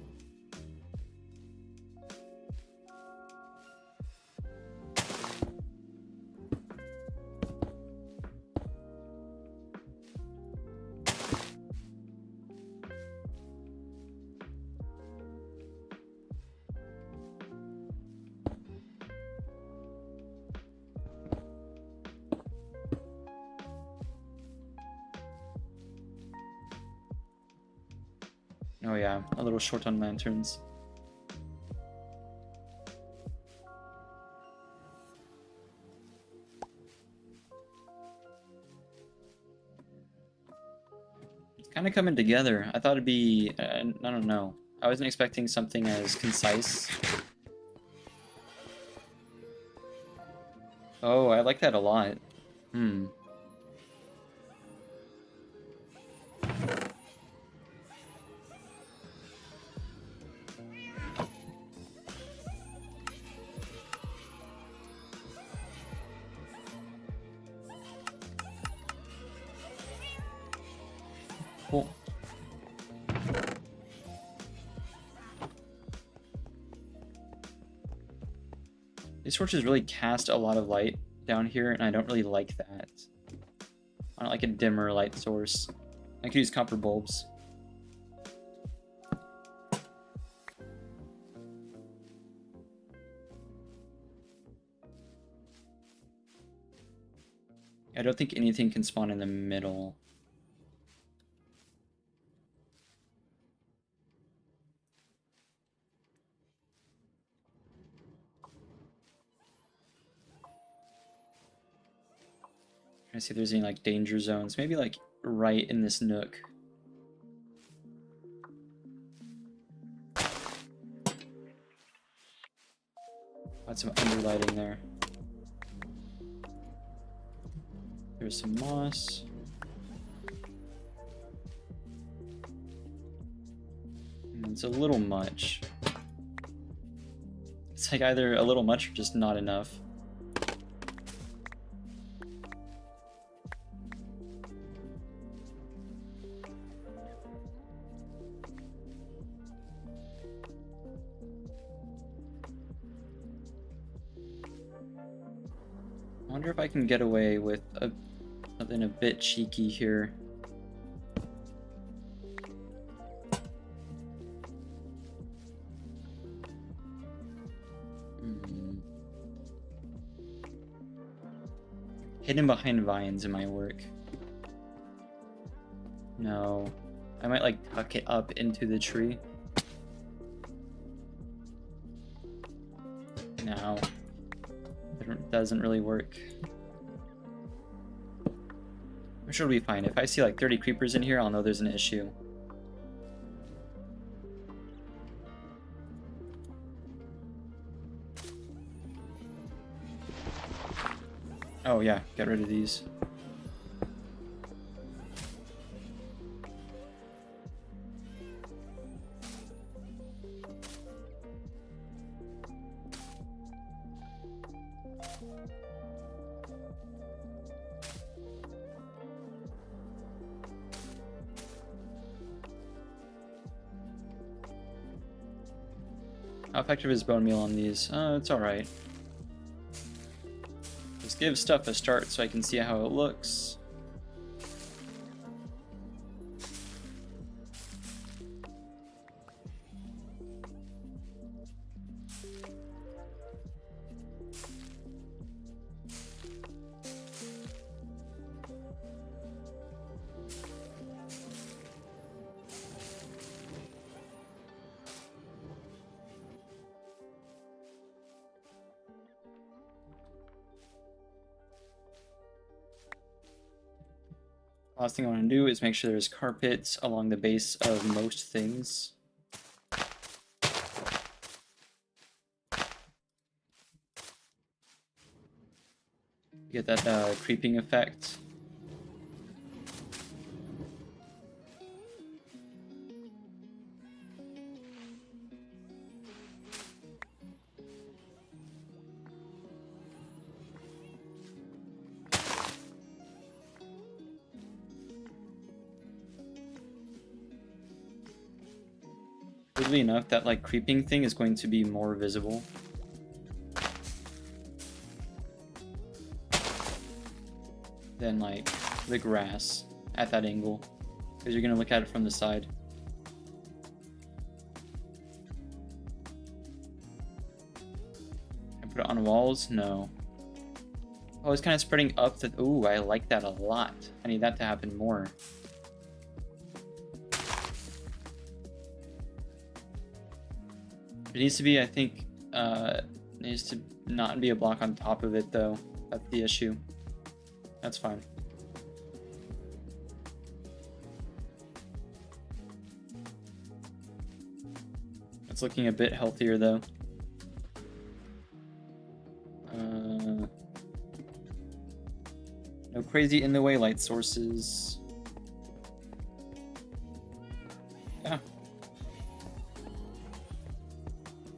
Oh yeah, a little short on lanterns. It's kind of coming together. I thought it'd be, I don't know. I wasn't expecting something as concise. Oh, I like that a lot. Hmm. Cool. These torches really cast a lot of light down here, and I don't really like that. I don't like a dimmer light source. I could use copper bulbs. I don't think anything can spawn in the middle. Trying to see if there's any like danger zones. Maybe like right in this nook. Got some underlighting there. There's some moss. It's a little much. It's like either a little much or just not enough. I wonder if I can get away with something a bit cheeky here. Hidden behind vines in my work. No. I might like tuck it up into the tree. No. It doesn't really work. I'm sure it'll be fine. If I see like 30 creepers in here, I'll know there's an issue. Oh yeah, get rid of these. How effective is bone meal on these? It's alright. Just give stuff a start so I can see how it looks. Last thing I want to do is make sure there's carpets along the base of most things. Get that creeping effect. Weirdly enough, that like creeping thing is going to be more visible than like the grass at that angle, because you're gonna look at it from the side. Can I put it on walls? No. Oh, it's kind of spreading up the... Ooh, I like that a lot. I need that to happen more. It needs to be, I think, it needs to not be a block on top of it, though. That's the issue. That's fine. It's looking a bit healthier, though. No crazy in-the-way light sources. Yeah.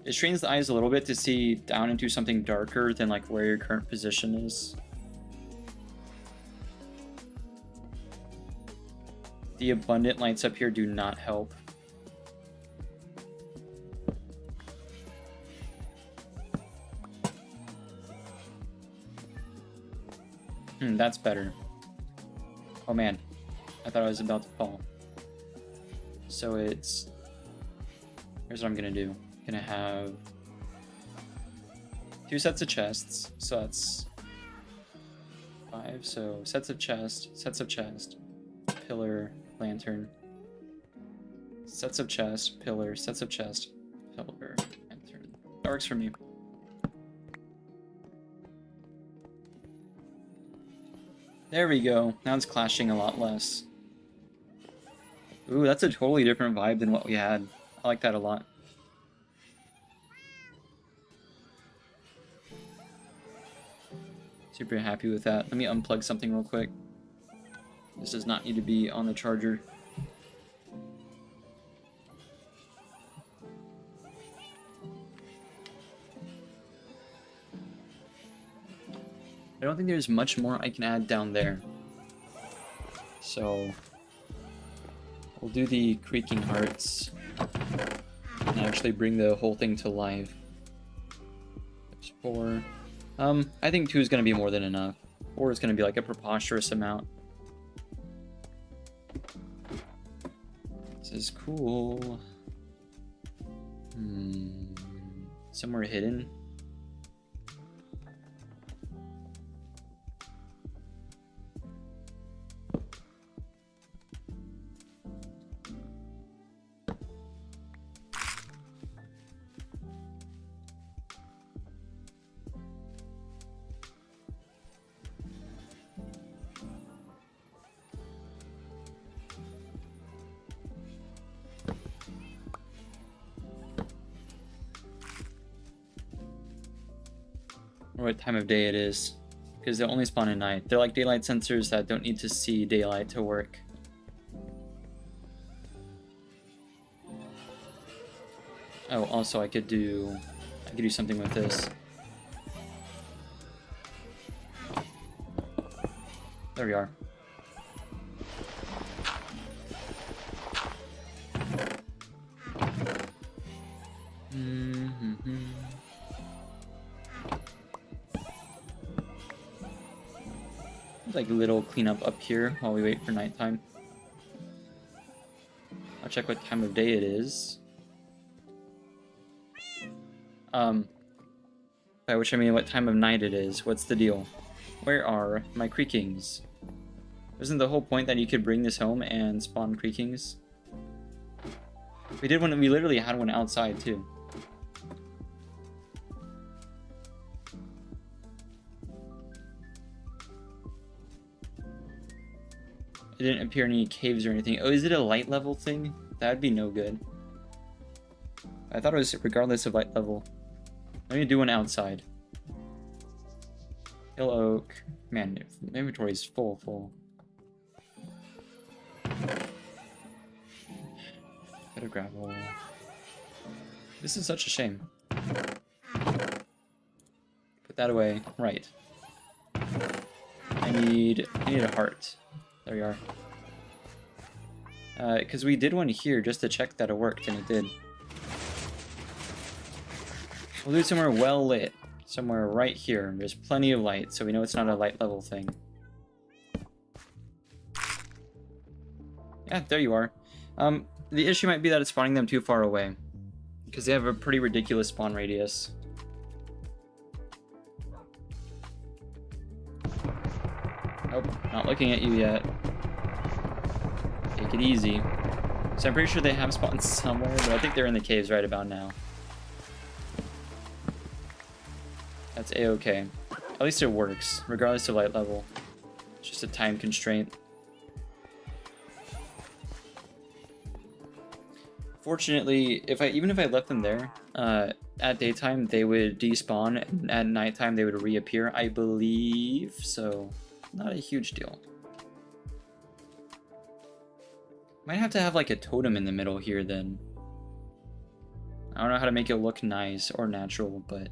It strains the eyes a little bit to see down into something darker than like where your current position is. The abundant lights up here do not help. That's better. Oh man, I thought I was about to fall. So it's... Here's what I'm gonna do. I'm gonna have 2 sets of chests, so that's 5. So sets of chest, pillar, lantern, sets of chest, pillar, sets of chest, pillar, lantern. That works for me. There we go. Now it's clashing a lot less. Ooh, that's a totally different vibe than what we had. I like that a lot. Super happy with that. Let me unplug something real quick. This does not need to be on the charger. I don't think there's much more I can add down there. So we'll do the creaking hearts and actually bring the whole thing to life. There's 4. I think 2 is going to be more than enough. 4 is going to be like a preposterous amount. This is cool. Somewhere hidden. Or what time of day it is, because they only spawn at night. They're like daylight sensors that don't need to see daylight to work. Oh, also I could do something with this. There we are. Like a little cleanup up here while we wait for nighttime. I'll check what time of day it is. By which I mean what time of night it is. What's the deal? Where are my creakings? Isn't the whole point that you could bring this home and spawn creakings? We literally had one outside too. It didn't appear in any caves or anything. Oh, is it a light level thing? That'd be no good. I thought it was regardless of light level. Let me do one outside. Hill oak. Man, inventory is full. Bit of gravel. This is such a shame. Put that away. Right. I need a heart. There we are. Because we did one here just to check that it worked, and it did. We'll do it somewhere well lit. Somewhere right here. There's plenty of light, so we know it's not a light level thing. Yeah, there you are. The issue might be that it's spawning them too far away, because they have a pretty ridiculous spawn radius. Nope, not looking at you yet. Take it easy. So I'm pretty sure they have spawned somewhere, but I think they're in the caves right about now. That's a-okay. At least it works, regardless of light level. It's just a time constraint. Fortunately, even if I left them there, at daytime they would despawn, and at nighttime they would reappear, I believe, so not a huge deal. Might have to have like a totem in the middle here then. I don't know how to make it look nice or natural, but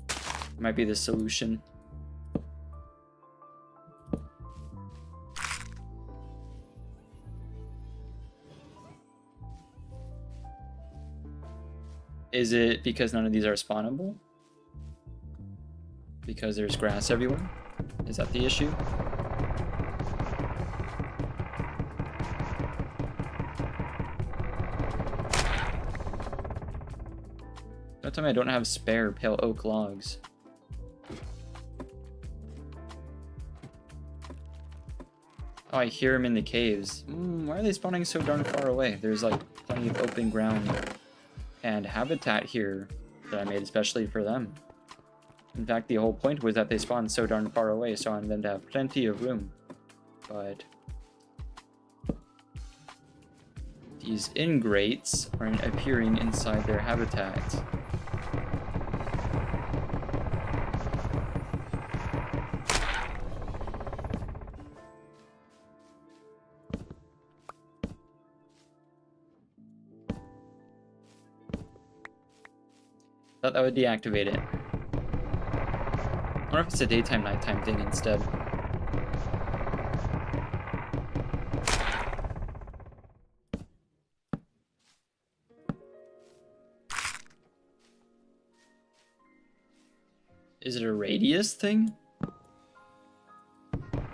it might be the solution. Is it because none of these are spawnable? Because there's grass everywhere? Is that the issue? Don't tell me I don't have spare pale oak logs. Oh, I hear them in the caves. Why are they spawning so darn far away? There's like plenty of open ground and habitat here that I made especially for them. In fact, the whole point was that they spawned so darn far away, so I wanted them to have plenty of room. But these ingrates are appearing inside their habitat. Thought that would deactivate it. I wonder if it's a daytime nighttime thing instead. Is it a radius thing?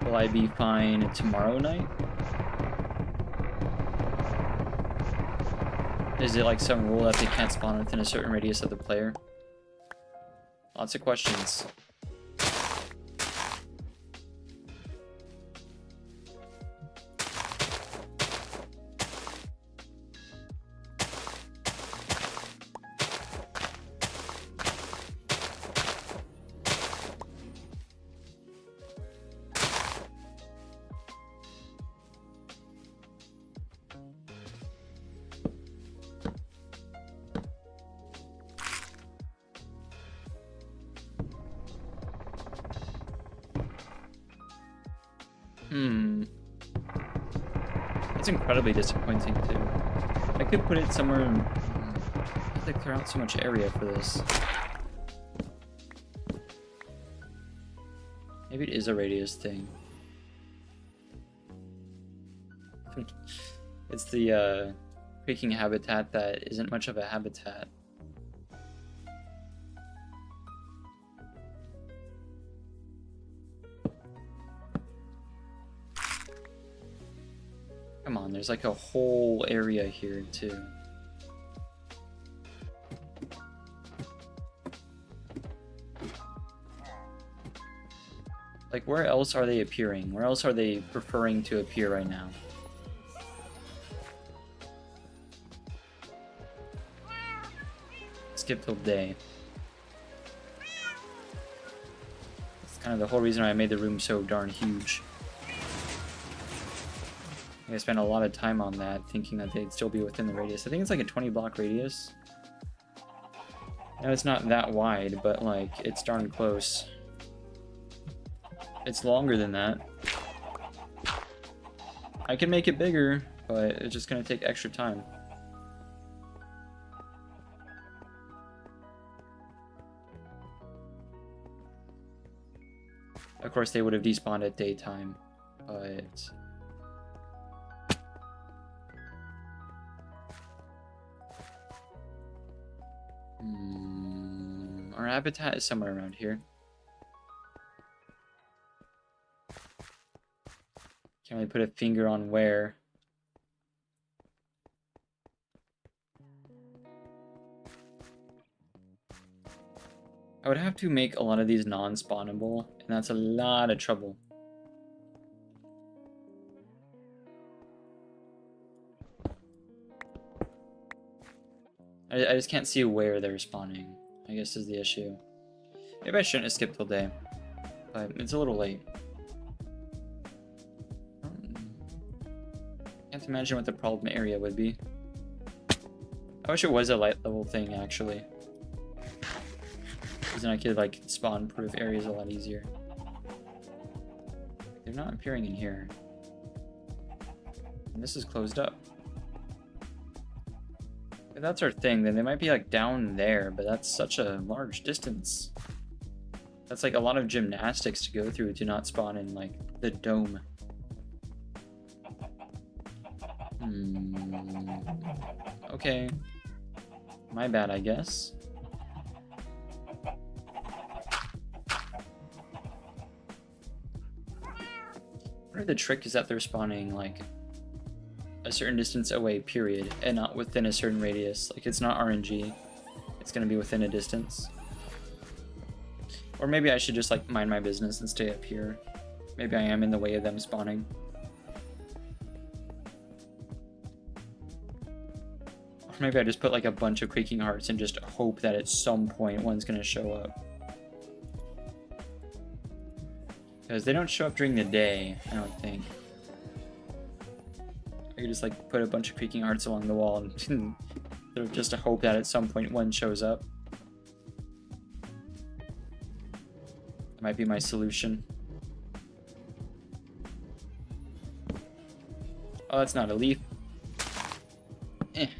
Will I be fine tomorrow night? Is it like some rule that they can't spawn within a certain radius of the player? Lots of questions. It's incredibly disappointing too. I could put it somewhere and I have to clear out so much area for this. Maybe it is a radius thing. It's the creaking habitat that isn't much of a habitat. Come on, there's like a whole area here too. Like, where else are they appearing? Where else are they preferring to appear right now? Skip till day. That's kind of the whole reason I made the room so darn huge. I spent a lot of time on that, thinking that they'd still be within the radius. I think it's like a 20 block radius. No, it's not that wide, but like, it's darn close. It's longer than that. I can make it bigger, but it's just gonna take extra time. Of course, they would have despawned at daytime, but... Our habitat is somewhere around here. Can't really put a finger on where. I would have to make a lot of these non-spawnable, and that's a lot of trouble. I just can't see where they're spawning, I guess is the issue. Maybe I shouldn't have skipped all day, but it's a little late. Can't imagine what the problem area would be. I wish it was a light level thing, actually. Because then I could, like, spawn-proof areas a lot easier. They're not appearing in here. And this is closed up. If that's our thing, then they might be, like, down there, but that's such a large distance. That's, like, a lot of gymnastics to go through to not spawn in, like, the dome. Okay. My bad, I guess. Part of the trick is that they're spawning, like, a certain distance away, period, and not within a certain radius. Like, it's not RNG. It's gonna be within a distance. Or maybe I should just, like, mind my business and stay up here. Maybe I am in the way of them spawning. Or maybe I just put, like, a bunch of creaking hearts and just hope that at some point one's gonna show up. Because they don't show up during the day, I don't think. I could just, like, put a bunch of creaking hearts along the wall and sort of just to hope that at some point one shows up. That might be my solution. Oh, that's not a leaf.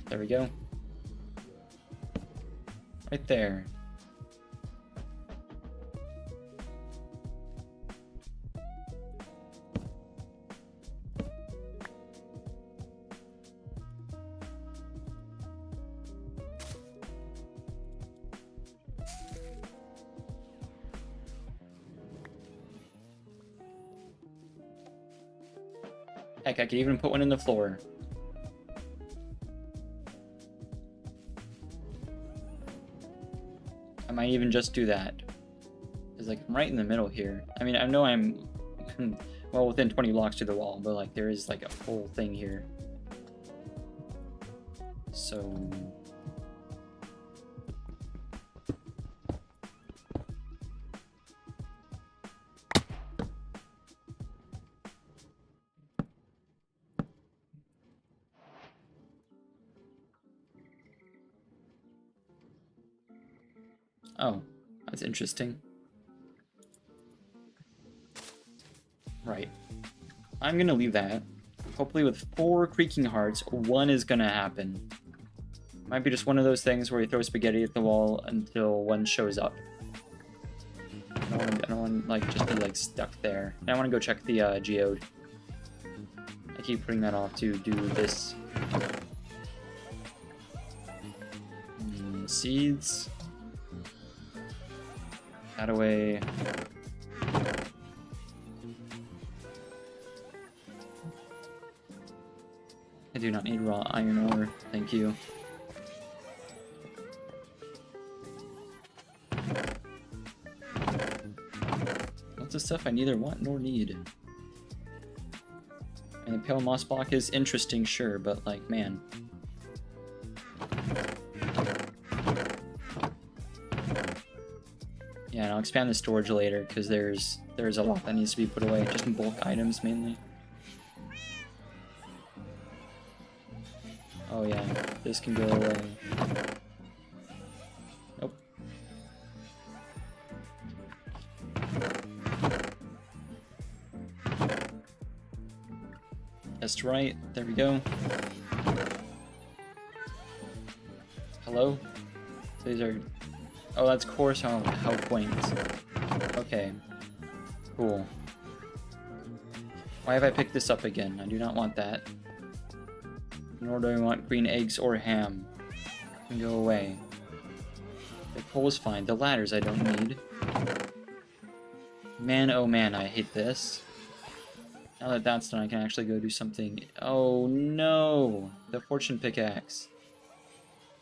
There we go. Right there. Heck, I could even put one in the floor. I might even just do that. Because, like, I'm right in the middle here. I mean, I know I'm, well, within 20 blocks to the wall, but, like, there is, like, a whole thing here. So... Oh, that's interesting. Right. I'm gonna leave that. Hopefully with 4 creaking hearts, one is gonna happen. Might be just one of those things where you throw spaghetti at the wall until one shows up. I don't want like just be like stuck there. And I want to go check the geode. I keep putting that off to do this. Seeds. That away. I do not need raw iron ore, thank you. Lots of stuff I neither want nor need. And the pale moss block is interesting, sure, but like, man. Yeah, and I'll expand the storage later because there's a lot that needs to be put away, just in bulk items mainly. Oh yeah, this can go away. Nope. Just right. There we go. Hello? So these are... Oh, that's course. How quaint. Okay. Cool. Why have I picked this up again? I do not want that. Nor do I want green eggs or ham. Can go away. The coal is fine. The ladders I don't need. Man, oh man, I hate this. Now that that's done, I can actually go do something. Oh no! The fortune pickaxe.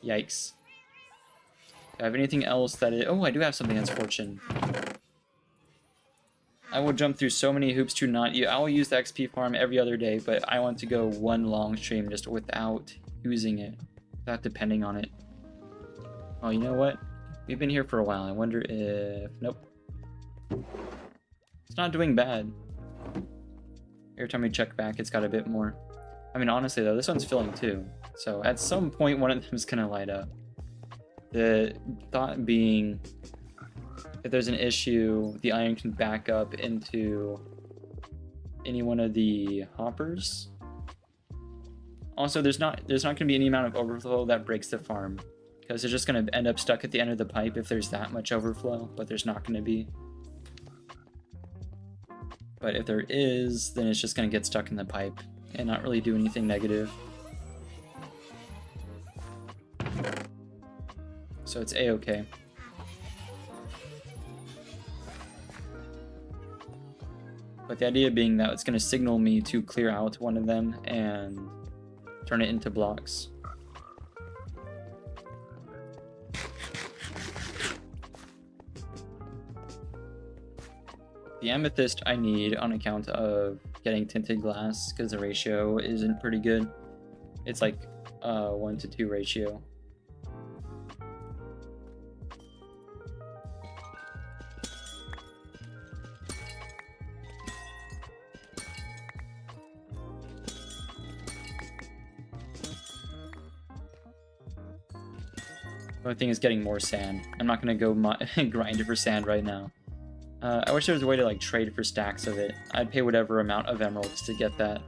Yikes. Do I have anything else that is... Oh, I do have something that's fortune. I will jump through so many hoops to not use... I will use the XP farm every other day, but I want to go one long stream just without using it. Without depending on it. Oh, you know what? We've been here for a while. I wonder if... Nope. It's not doing bad. Every time we check back, it's got a bit more. I mean, honestly, though, this one's filling too. So at some point, one of them is going to light up. The thought being, if there's an issue, the iron can back up into any one of the hoppers. Also, there's not going to be any amount of overflow that breaks the farm, because it's just going to end up stuck at the end of the pipe if there's that much overflow, but there's not going to be. But if there is, then it's just going to get stuck in the pipe and not really do anything negative. So it's a-okay. But the idea being that it's going to signal me to clear out one of them and turn it into blocks. The amethyst I need on account of getting tinted glass, because the ratio isn't pretty good. It's like 1 to 2 ratio. The only thing is getting more sand. I'm not going to go grind it for sand right now. I wish there was a way to like trade for stacks of it. I'd pay whatever amount of emeralds to get that.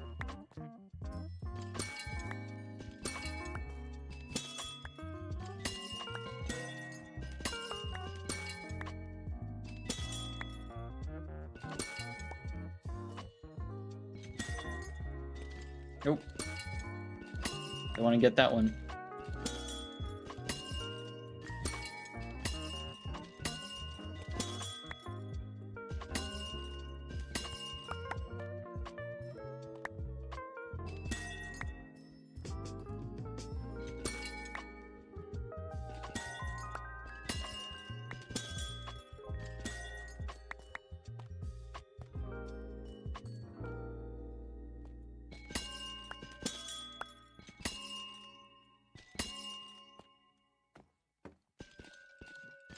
Nope. I want to get that one.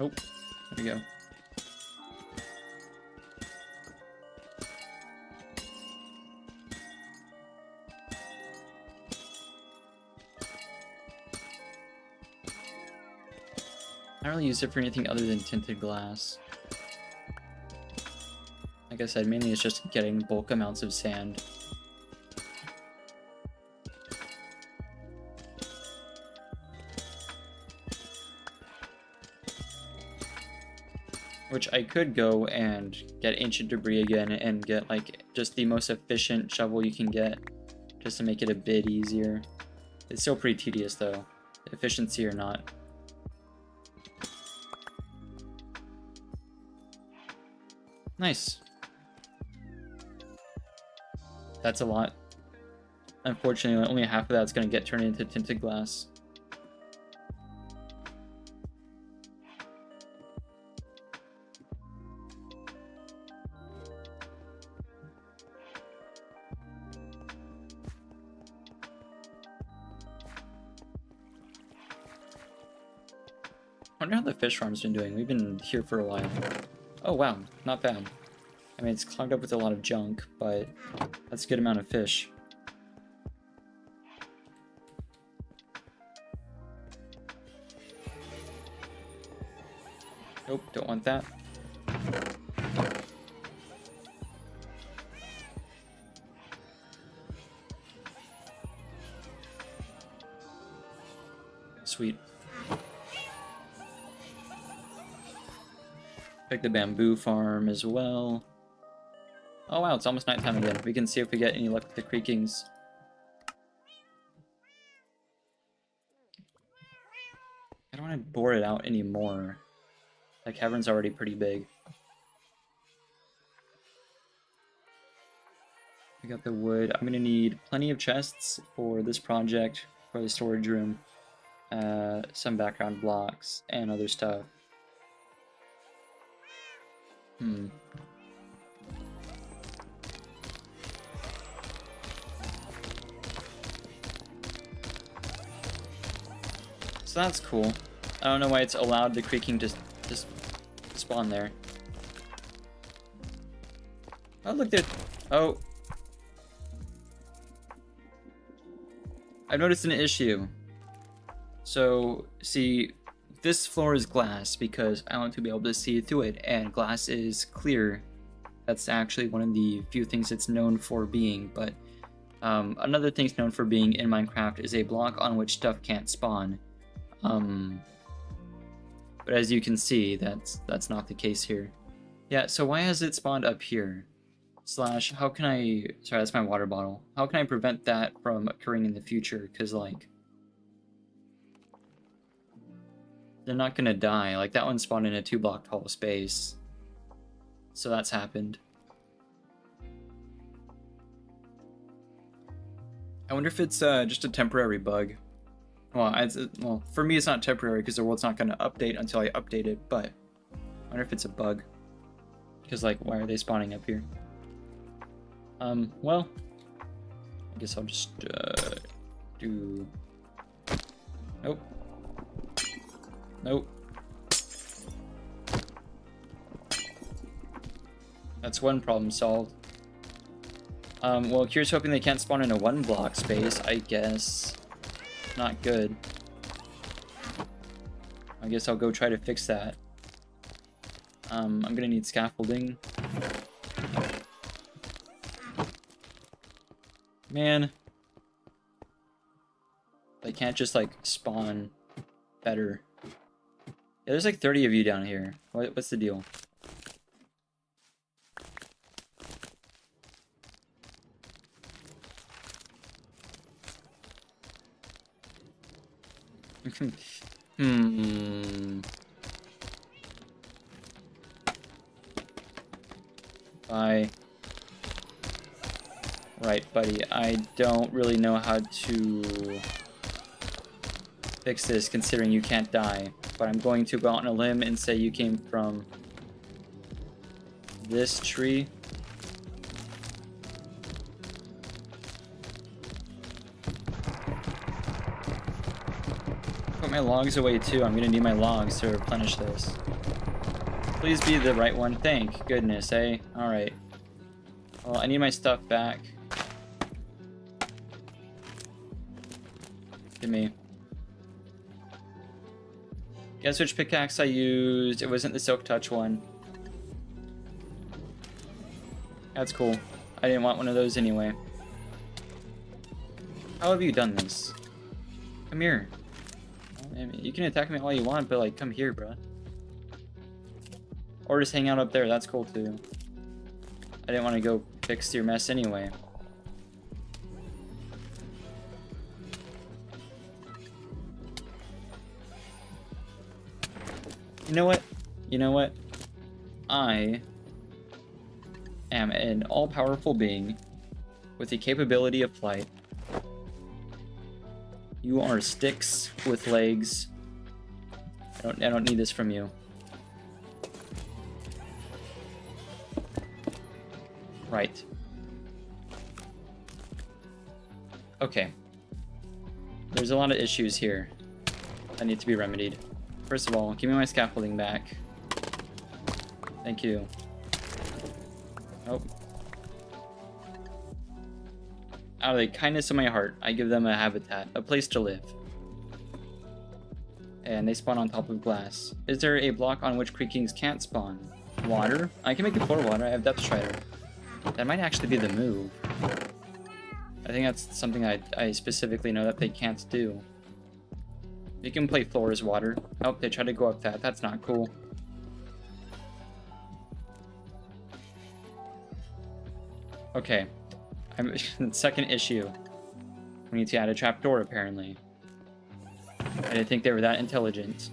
Oh, there we go. I don't really use it for anything other than tinted glass. Like I said, mainly it's just getting bulk amounts of sand. Which I could go and get ancient debris again and get like just the most efficient shovel you can get just to make it a bit easier. It's still pretty tedious though, efficiency or not. Nice. That's a lot. Unfortunately, only half of that's going to get turned into tinted glass. I wonder how the fish farm's been doing. We've been here for a while. Oh wow, not bad. I mean, it's clogged up with a lot of junk, but that's a good amount of fish. Nope, don't want that. Sweet. Pick the bamboo farm as well. Oh wow, it's almost nighttime again. We can see if we get any luck with the creakings. I don't want to bore it out anymore. That cavern's already pretty big. We got the wood. I'm gonna need plenty of chests for this project, for the storage room, some background blocks, and other stuff. So that's cool. I don't know why it's allowed the creaking to just spawn there. Oh, look there. Oh. I've noticed an issue. So, see, this floor is glass because I want to be able to see through it, and glass is clear. That's actually one of the few things it's known for being, but another thing it's known for being in Minecraft is a block on which stuff can't spawn. But as you can see, that's not the case here. Yeah, so why has it spawned up here? Slash, how can I... Sorry, that's my water bottle. How can I prevent that from occurring in the future? Because, like... they're not gonna die. Like, that one spawned in a 2-block tall space. So that's happened. I wonder if it's just a temporary bug. Well, for me it's not temporary because the world's not going to update until I update it, but I wonder if it's a bug. Because, like, why are they spawning up here? Well, I guess I'll just do... Nope. Nope. That's one problem solved. Well, Kira's hoping they can't spawn in a 1-block space, I guess. Not good. I guess I'll go try to fix that. I'm gonna need scaffolding. Man. They can't just, like, spawn better. Yeah, there's like 30 of you down here. What's the deal? Bye. Right, buddy. I don't really know how to fix this considering you can't die. But I'm going to go out on a limb and say you came from this tree. Put my logs away too. I'm gonna need my logs to replenish this. Please be the right one. Thank goodness, eh? Alright. Well, I need my stuff back. Give me. Guess which pickaxe I used? It wasn't the Silk Touch one. That's cool. I didn't want one of those anyway. How have you done this? Come here. I mean, you can attack me all you want, but like, come here, bro. Or just hang out up there. That's cool too. I didn't want to go fix your mess anyway. You know what? You know what? I am an all-powerful being with the capability of flight. You are sticks with legs. I don't need this from you. Right. Okay. There's a lot of issues here that need to be remedied. First of all, give me my scaffolding back. Thank you. Nope. Out of the kindness of my heart, I give them a habitat, a place to live. And they spawn on top of glass. Is there a block on which creakings can't spawn? Water? I can make it for water. I have Depth Strider. That might actually be the move. I think that's something I specifically know that they can't do. You can play floor as water. Oh, they tried to go up that. That's not cool. Okay. Second issue. We need to add a trapdoor, apparently. I didn't think they were that intelligent.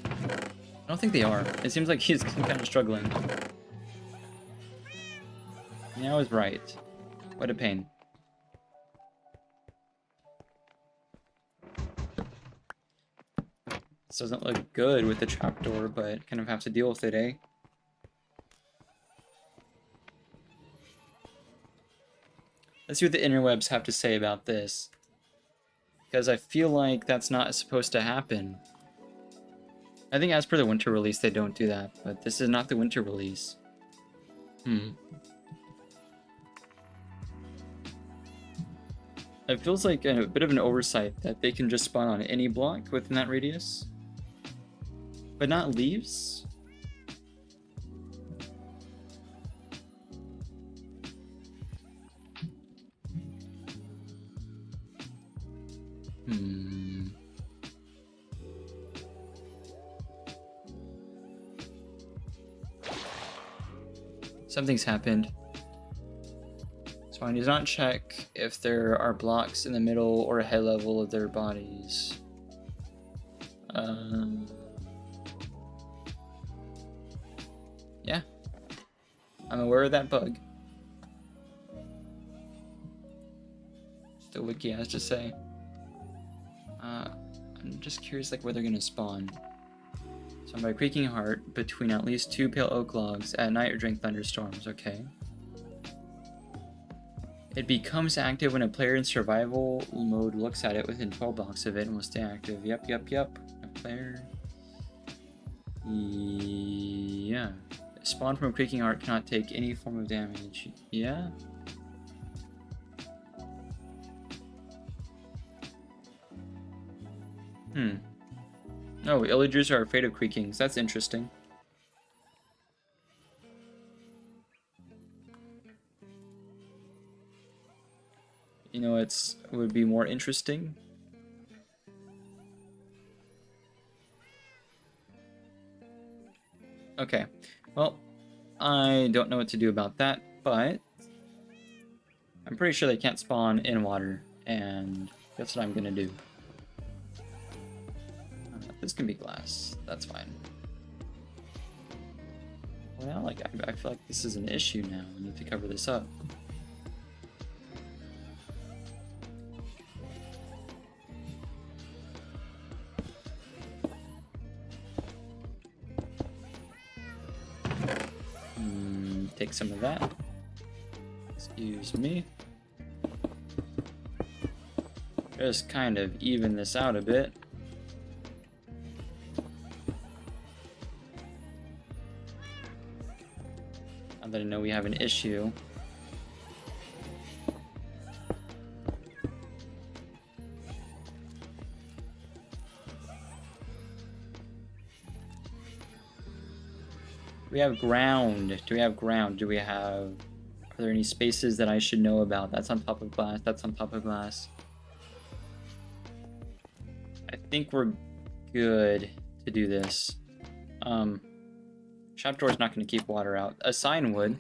I don't think they are. It seems like he's kind of struggling. Yeah, I was right. What a pain. This doesn't look good with the trapdoor, but kind of have to deal with it, eh? Let's see what the interwebs have to say about this. Because I feel like that's not supposed to happen. I think as per the winter release, they don't do that, but this is not the winter release. It feels like a bit of an oversight that they can just spawn on any block within that radius. But not leaves? Something's happened. Spawn does not check if there are blocks in the middle or head level of their bodies. Yeah. I'm aware of that bug. The wiki has to say. I'm just curious like where they're gonna spawn. So by creaking heart between at least 2 pale oak logs at night or during thunderstorms, okay. It becomes active when a player in survival mode looks at it within 12 blocks of it and will stay active. Yep. A player. Yeah. Spawn from creaking heart cannot take any form of damage. Yeah. Oh, illagers are afraid of creakings. That's interesting. You know, it would be more interesting. Okay, well, I don't know what to do about that, but I'm pretty sure they can't spawn in water, and that's what I'm gonna do. This can be glass. That's fine. Well, like I feel like this is an issue now. We need to cover this up. Take some of that. Excuse me. Just kind of even this out a bit. Now that I know we have an issue. We have ground. Do we have ground? Do we have... Are there any spaces that I should know about? That's on top of glass. That's on top of glass. I think we're good to do this. Trapdoor's not going to keep water out. A sign would.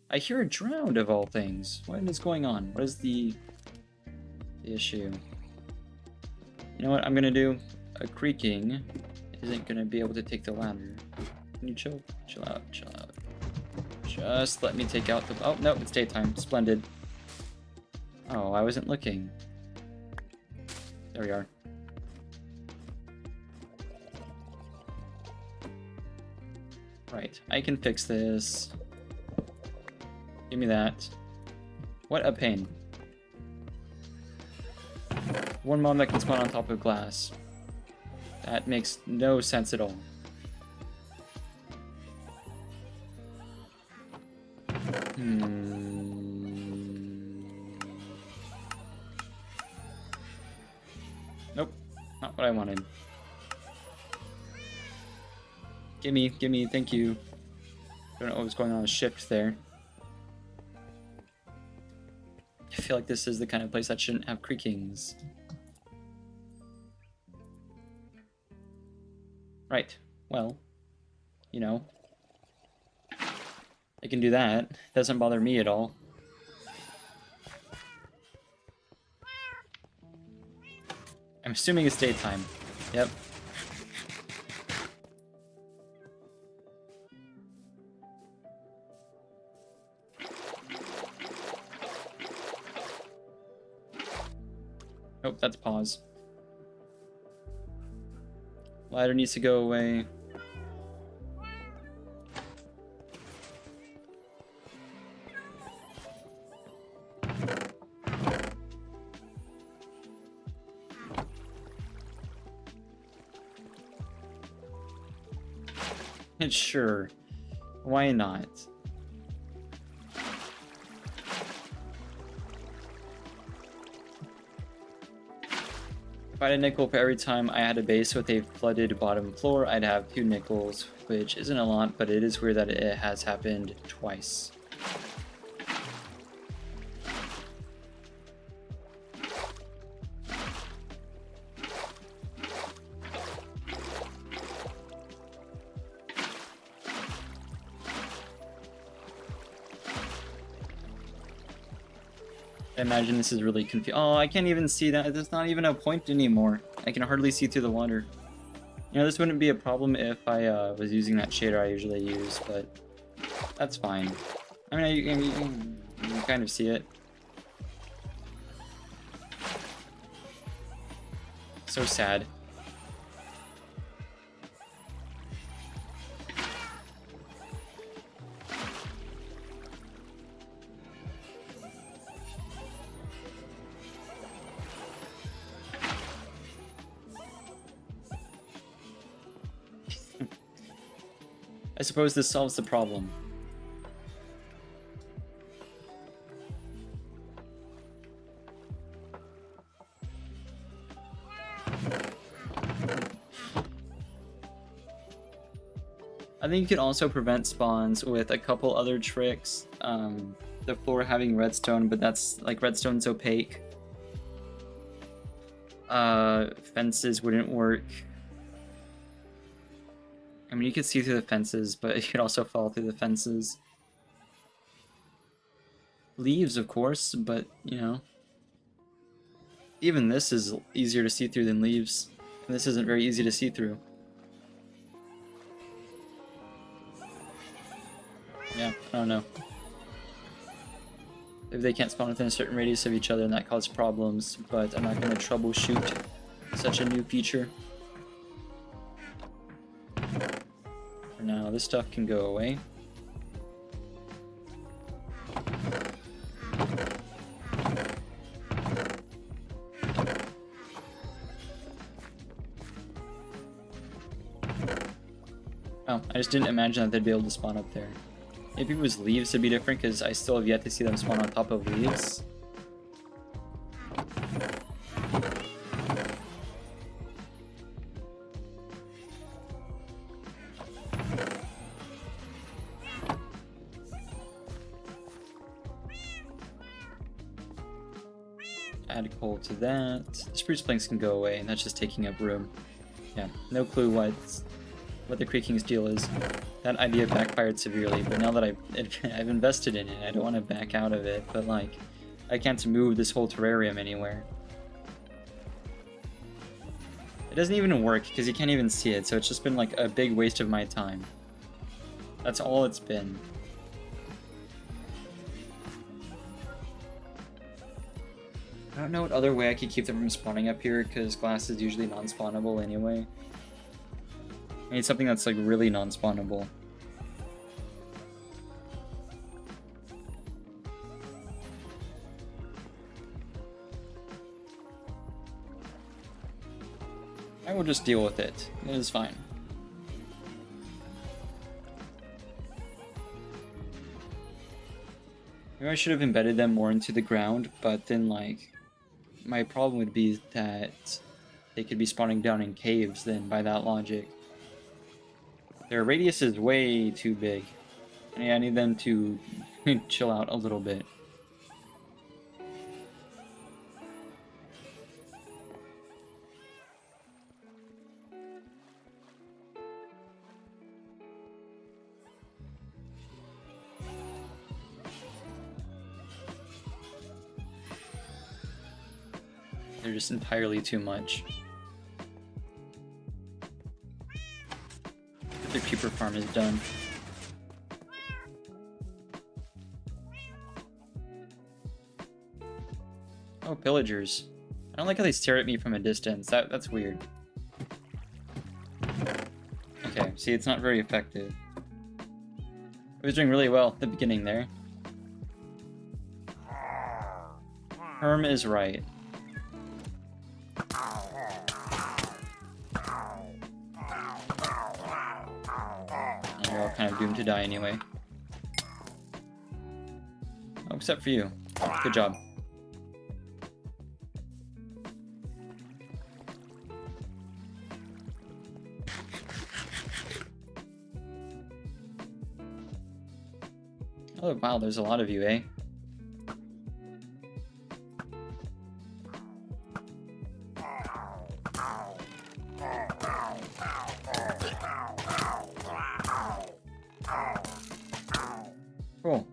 I hear a drowned of all things. What is going on? What is the issue? You know what I'm going to do? A creaking isn't going to be able to take the ladder. Can you chill? Chill out, chill out. Just let me take out the... Oh, no, it's daytime. Splendid. Oh, I wasn't looking. There we are. Right, I can fix this. Give me that. What a pain. One mom that can spawn on top of glass. That makes no sense at all. Nope, not what I wanted. Gimme, thank you. Don't know what was going on with shift there. feel like this is the kind of place that shouldn't have creakings. Right. Well, you know, I can do that. Doesn't bother me at all. I'm assuming it's daytime. Yep. Oh, that's pause. Ladder needs to go away. Sure. Why not? If I had a nickel for every time I had a base with a flooded bottom floor, I'd have 2 nickels, which isn't a lot, but it is weird that it has happened twice. I imagine this is really confusing. Oh, I can't even see that. There's not even a point anymore. I can hardly see through the water. You know, this wouldn't be a problem if I was using that shader I usually use, but that's fine. I mean, you can kind of see it. So sad. I suppose this solves the problem. I think you can also prevent spawns with a couple other tricks. The floor having redstone, but that's like redstone's opaque. Fences wouldn't work. I mean, you could see through the fences, but you could also fall through the fences. Leaves, of course, but, you know. Even this is easier to see through than leaves. And this isn't very easy to see through. Yeah, I don't know. Maybe they can't spawn within a certain radius of each other and that causes problems, but I'm not going to troubleshoot such a new feature. For now, this stuff can go away. Oh, I just didn't imagine that they'd be able to spawn up there. Maybe if it was leaves it'd be different, because I still have yet to see them spawn on top of leaves. Add coal to that. The spruce planks can go away, and that's just taking up room. Yeah, no clue what the creaking's deal is. That idea backfired severely, but now that I've invested in it, I don't want to back out of it, but like, I can't move this whole terrarium anywhere. It doesn't even work, because you can't even see it, so it's just been like a big waste of my time. That's all it's been. I don't know what other way I could keep them from spawning up here, because glass is usually non-spawnable anyway. I need something that's like really non-spawnable. I will just deal with it. It is fine. Maybe I should have embedded them more into the ground, but then like, my problem would be that they could be spawning down in caves then by that logic. Their radius is way too big. And yeah, I need them to chill out a little bit. They're just entirely too much. The creeper farm is done. Oh, pillagers. I don't like how they stare at me from a distance. That's weird. Okay, see, it's not very effective. I was doing really well at the beginning there. Herm is right. You're all kind of doomed to die anyway. Oh, except for you. Good job. Oh, wow, there's a lot of you, eh? Cool.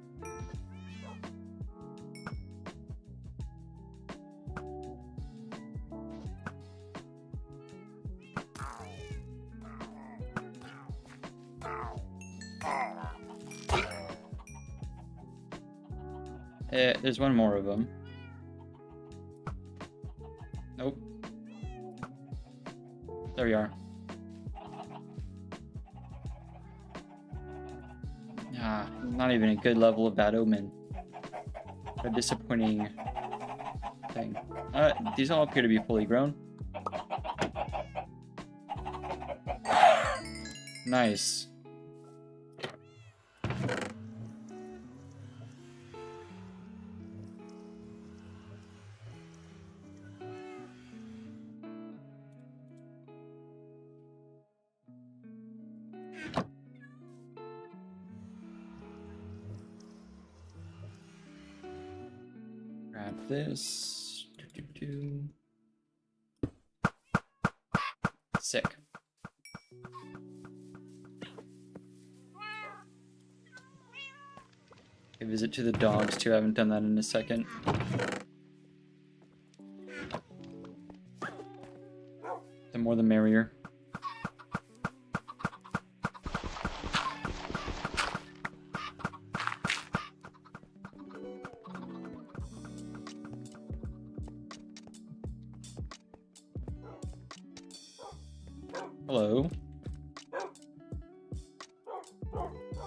There's one more of them. Nope. There we are. Ah, not even a good level of bad omen. A disappointing thing. These all appear to be fully grown. Nice. Grab this. Sick. A visit to the dogs too. I haven't done that in a second. The more the merrier. Hello.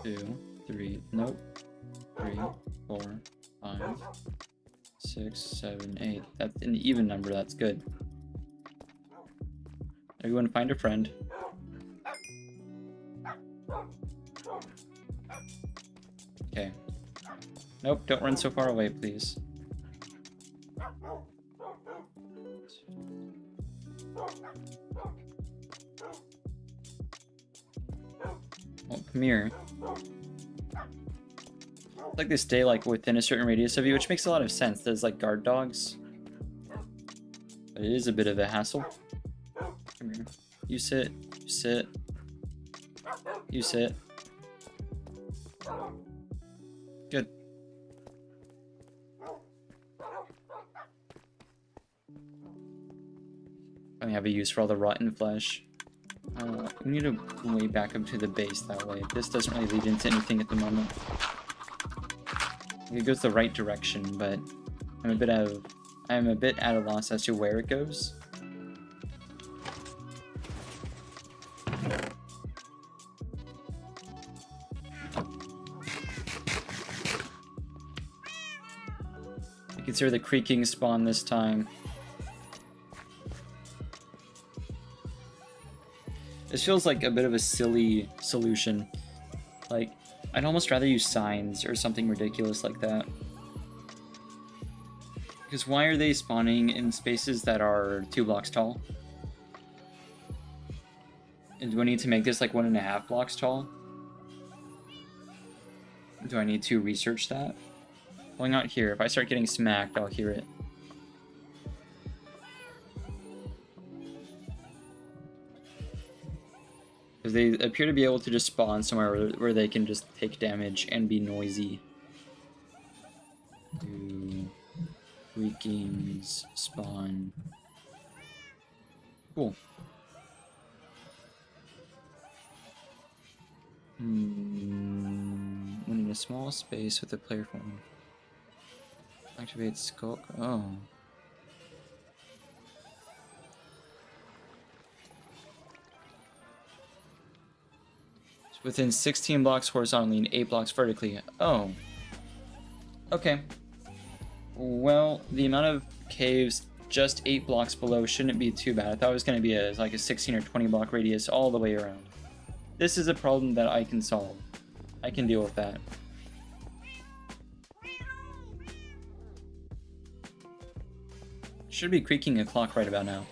2, 3, nope. 3, 4, 5, 6, 7, 8. That's an even number, that's good. Everyone find a friend. Okay. Nope, don't run so far away, please. Well, come here. It's like they stay like within a certain radius of you, which makes a lot of sense. There's like guard dogs. But it is a bit of a hassle. Come here. You sit. You sit. You sit. Good. I have a use for all the rotten flesh. We need to way back up to the base that way. This doesn't really lead into anything at the moment. It goes the right direction, but I'm a bit at a loss as to where it goes. I consider the creaking spawn this time. This feels like a bit of a silly solution. Like, I'd almost rather use signs or something ridiculous like that. Because why are they spawning in spaces that are 2 blocks tall? And do I need to make this like 1.5 blocks tall? Do I need to research that? Well, not here. If I start getting smacked, I'll hear it. Because they appear to be able to just spawn somewhere where they can just take damage and be noisy. 2, Creakings spawn. Cool. When in a small space with a player phone. Activate skulk. Oh. It's within 16 blocks horizontally and 8 blocks vertically. Oh. Okay. Well, the amount of caves just 8 blocks below shouldn't be too bad. I thought it was going to be like a 16 or 20 block radius all the way around. This is a problem that I can solve. I can deal with that. Should be creaking a clock right about now.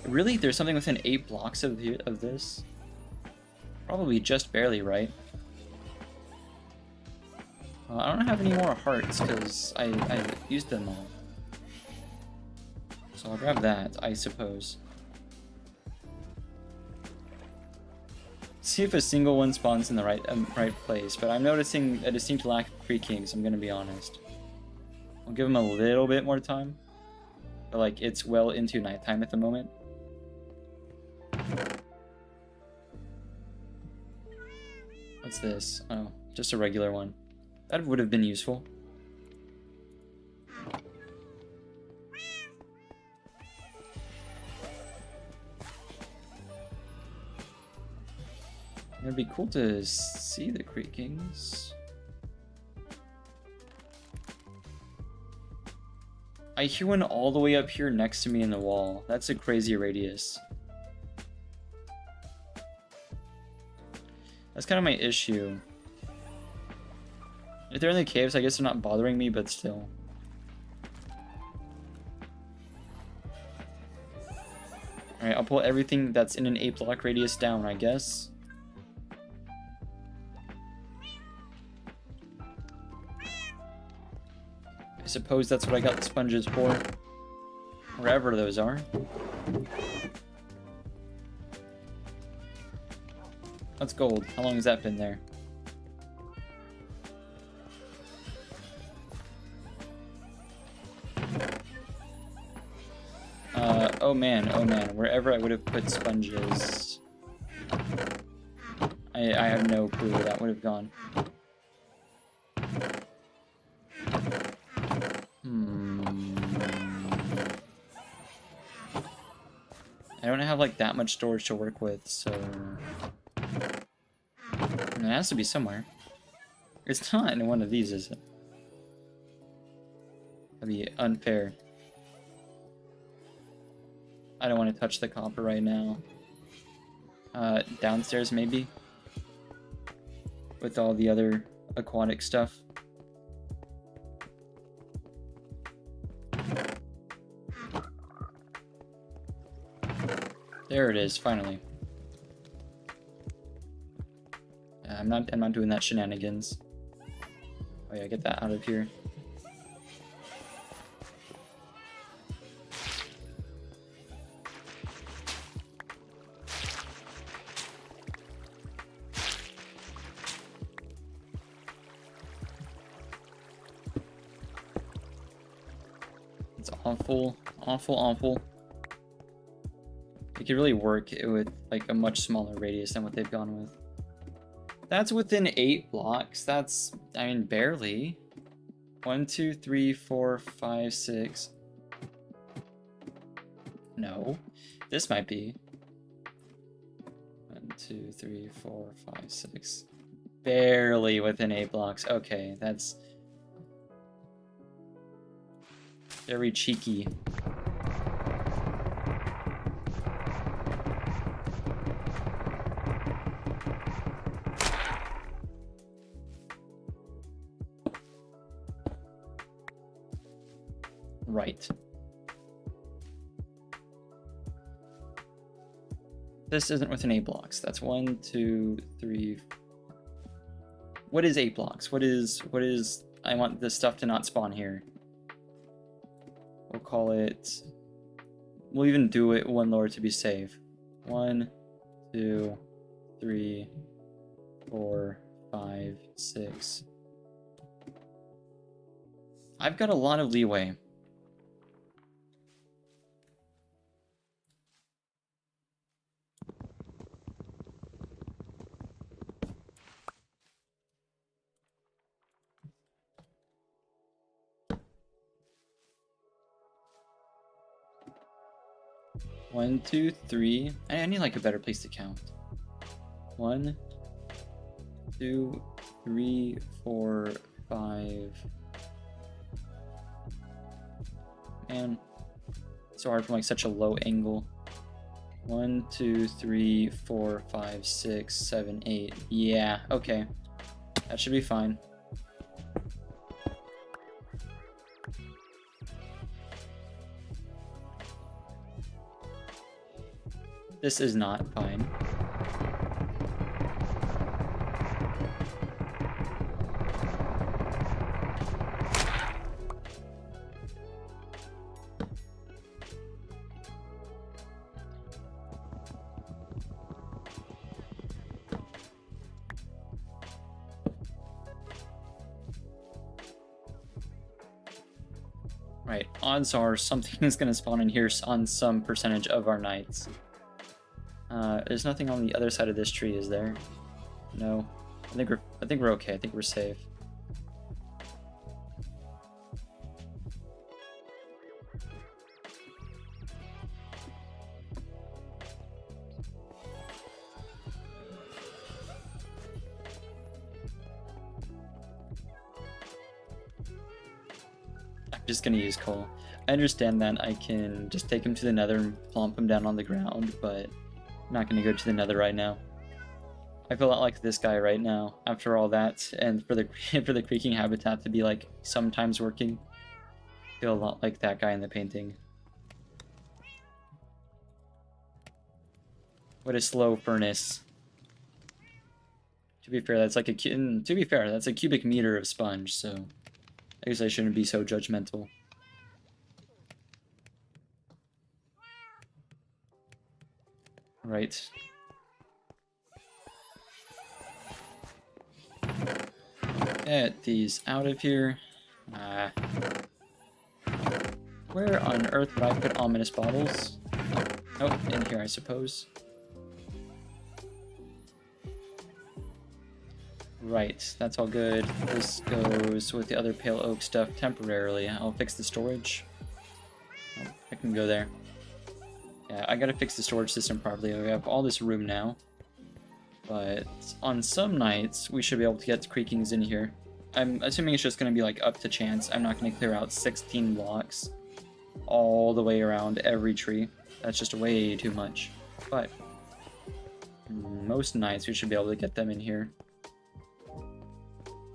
Really? There's something within 8 blocks of this? Probably just barely, right? I don't have any more hearts because I used them all. So I'll grab that, I suppose. See if a single one spawns in the right place, but I'm noticing a distinct lack of creakings, I'm gonna be honest. I'll give them a little bit more time. But like, it's well into nighttime at the moment. What's this? Oh, just a regular one. That would have been useful. It'd be cool to see the creakings. I hear one all the way up here next to me in the wall. That's a crazy radius. That's kind of my issue. If they're in the caves, I guess they're not bothering me, but still. Alright, I'll pull everything that's in an 8 block radius down, I guess. I suppose that's what I got the sponges for. Wherever those are. That's gold. How long has that been there? Oh man, wherever I would have put sponges. I have no clue where that would have gone. I don't have like that much storage to work with, so it has to be somewhere. It's not in one of these, is it? That'd be unfair. I don't want to touch the copper right now. Downstairs maybe? With all the other aquatic stuff. There it is, finally. I'm not doing that shenanigans. Oh yeah, get that out of here. It's awful, awful. It could really work with like a much smaller radius than what they've gone with. That's within 8 blocks. That's, I mean, barely. 1, 2, 3, 4, 5, 6. No, this might be. 1, 2, 3, 4, 5, 6. Barely within 8 blocks. Okay, that's very cheeky. Right. This isn't within 8 blocks. That's 1, 2, 3. What is 8 blocks? What is I want this stuff to not spawn here. We'll call it, we'll even do it one lower to be safe. 1, 2, 3, 4, 5, 6. I've got a lot of leeway. 1, 2, 3. I need like a better place to count. 1, 2, 3, 4, 5. Man, it's so hard from like such a low angle. 1, 2, 3, 4, 5, 6, 7, 8. Yeah, okay. That should be fine. This is not fine. Right, odds are something is going to spawn in here on some percentage of our nights. There's nothing on the other side of this tree, is there? No. I think we're okay. I think we're safe. I'm just gonna use coal. I understand that I can just take him to the nether and plump him down on the ground, but I'm not gonna go to the nether right now. I feel a lot like this guy right now after all that, and for the for the creaking habitat to be like sometimes working. I feel a lot like that guy in the painting. What a slow furnace. To be fair, that's like a cubic meter of sponge, so I guess I shouldn't be so judgmental. Right. Get these out of here. Where on earth would I put ominous bottles? Oh, in here, I suppose. Right, that's all good. This goes with the other pale oak stuff temporarily. I'll fix the storage. Oh, I can go there. Yeah, I gotta fix the storage system properly. We have all this room now. But on some nights, we should be able to get creakings in here. I'm assuming it's just gonna be like up to chance. I'm not gonna clear out 16 blocks all the way around every tree. That's just way too much. But most nights, we should be able to get them in here.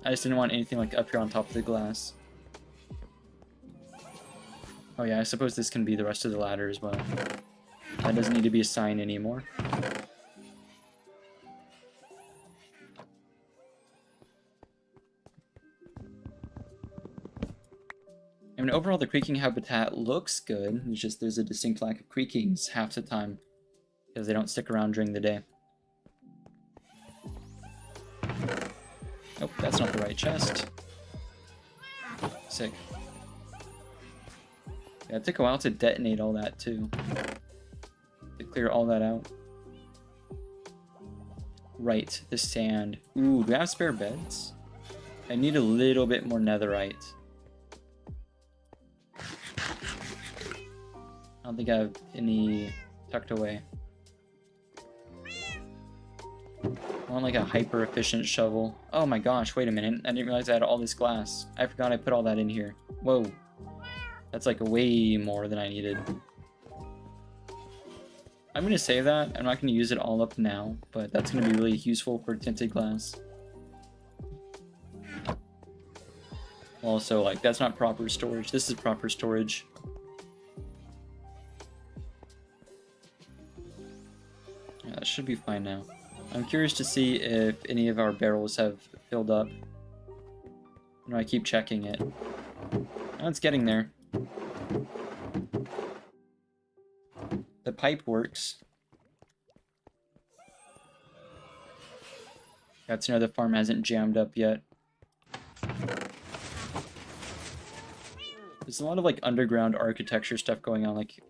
I just didn't want anything like up here on top of the glass. Oh yeah, I suppose this can be the rest of the ladder as well. That doesn't need to be a sign anymore. I mean, overall the creaking habitat looks good. It's just there's a distinct lack of creakings half the time because they don't stick around during the day. Oh, that's not the right chest. Sick. Yeah, it took a while to detonate all that too. To clear all that out. Right, the sand. Ooh, do we have spare beds? I need a little bit more netherite. I don't think I have any tucked away. I want like a hyper efficient shovel. Oh my gosh, wait a minute. I didn't realize I had all this glass. I forgot I put all that in here. Whoa. That's like way more than I needed. I'm going to save that. I'm not going to use it all up now, but that's going to be really useful for tinted glass. Also, like, that's not proper storage. This is proper storage. Yeah, that should be fine now. I'm curious to see if any of our barrels have filled up. You know, I keep checking it. Oh, it's getting there. The pipe works. That's another farm hasn't jammed up yet. There's a lot of like underground architecture stuff going on, like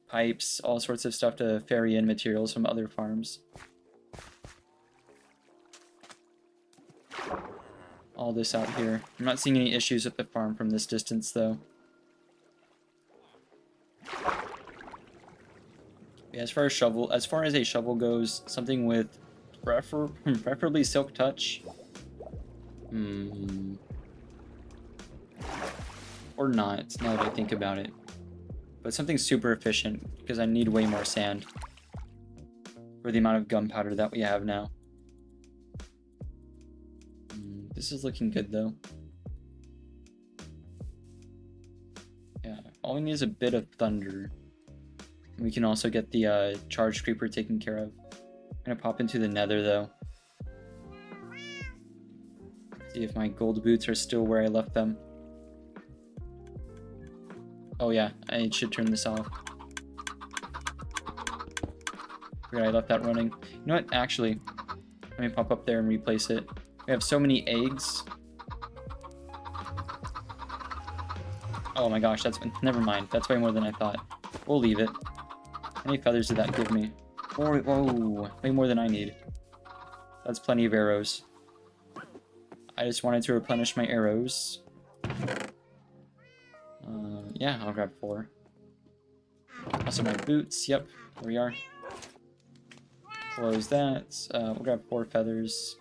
pipes, all sorts of stuff to ferry in materials from other farms. All this out here. I'm not seeing any issues with the farm from this distance though. Yeah, as far as a shovel goes, something with preferably silk touch. Or not, now that I think about it. But something super efficient, because I need way more sand for the amount of gunpowder that we have now. This is looking good, though. Yeah, all we need is a bit of thunder. We can also get the charge creeper taken care of. I'm gonna pop into the nether, though. See if my gold boots are still where I left them. Oh yeah, I should turn this off. Forgot I left that running. You know what? Actually, let me pop up there and replace it. We have so many eggs. Oh my gosh, never mind. That's way more than I thought. We'll leave it. How many feathers did that give me? Whoa, way more than I need. That's plenty of arrows. I just wanted to replenish my arrows. Yeah, I'll grab 4. Also my boots, yep, there we are. Close that. We'll grab 4 feathers.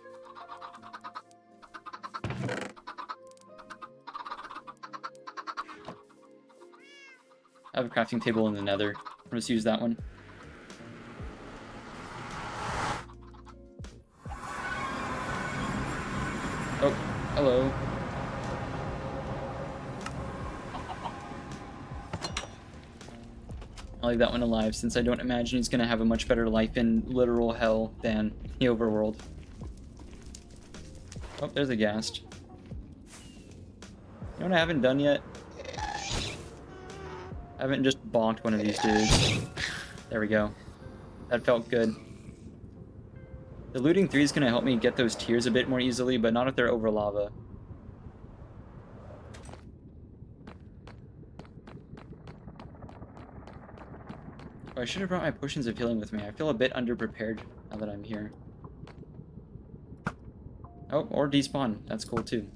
I have a crafting table in the nether. I'll just use that one. Oh, hello. I'll leave that one alive since I don't imagine he's going to have a much better life in literal hell than the overworld. Oh, there's a ghast. You know what I haven't done yet? I haven't just bonked one of these dudes. There we go. That felt good. The looting 3 is going to help me get those tiers a bit more easily, but not if they're over lava. Oh, I should have brought my potions of healing with me. I feel a bit underprepared now that I'm here. Oh, or despawn. That's cool too.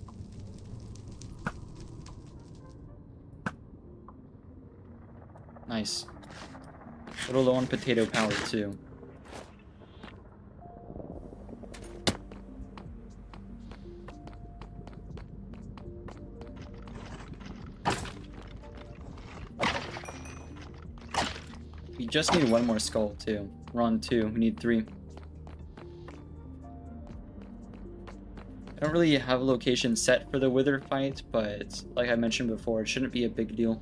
Nice. A little low on potato power too. We just need 1 more skull too. We're on 2. We need 3. I don't really have a location set for the wither fight, but like I mentioned before, it shouldn't be a big deal.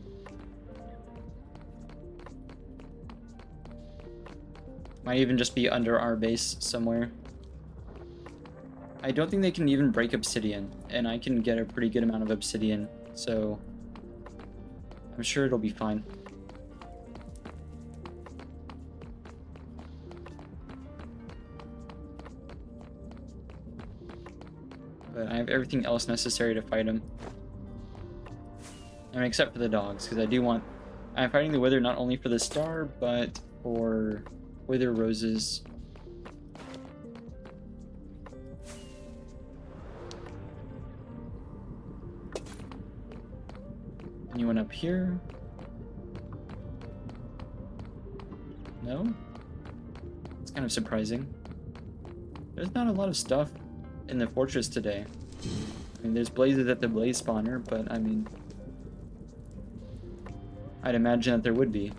Might even just be under our base somewhere. I don't think they can even break obsidian, and I can get a pretty good amount of obsidian, so I'm sure it'll be fine. But I have everything else necessary to fight him. I mean, except for the dogs, because I'm fighting the wither not only for the star, but for wither roses. Anyone up here? No? It's kind of surprising. There's not a lot of stuff in the fortress today. I mean, there's blazes at the blaze spawner, but I mean, I'd imagine that there would be.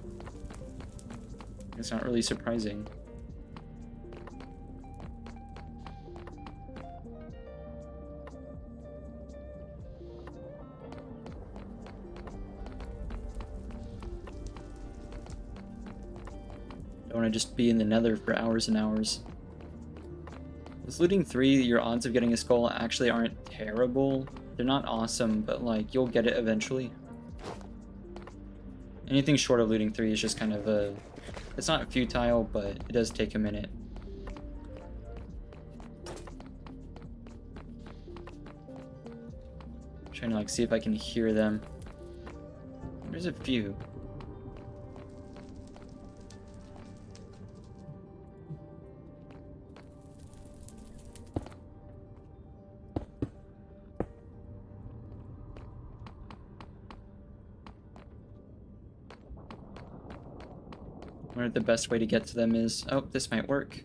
It's not really surprising. Don't want to just be in the nether for hours and hours. With looting 3, your odds of getting a skull actually aren't terrible. They're not awesome, but like, you'll get it eventually. Anything short of looting 3 is just kind of a... It's not futile, but it does take a minute. I'm trying to like see if I can hear them. There's a few. I'm wonder what the best way to get to them is. Oh, this might work.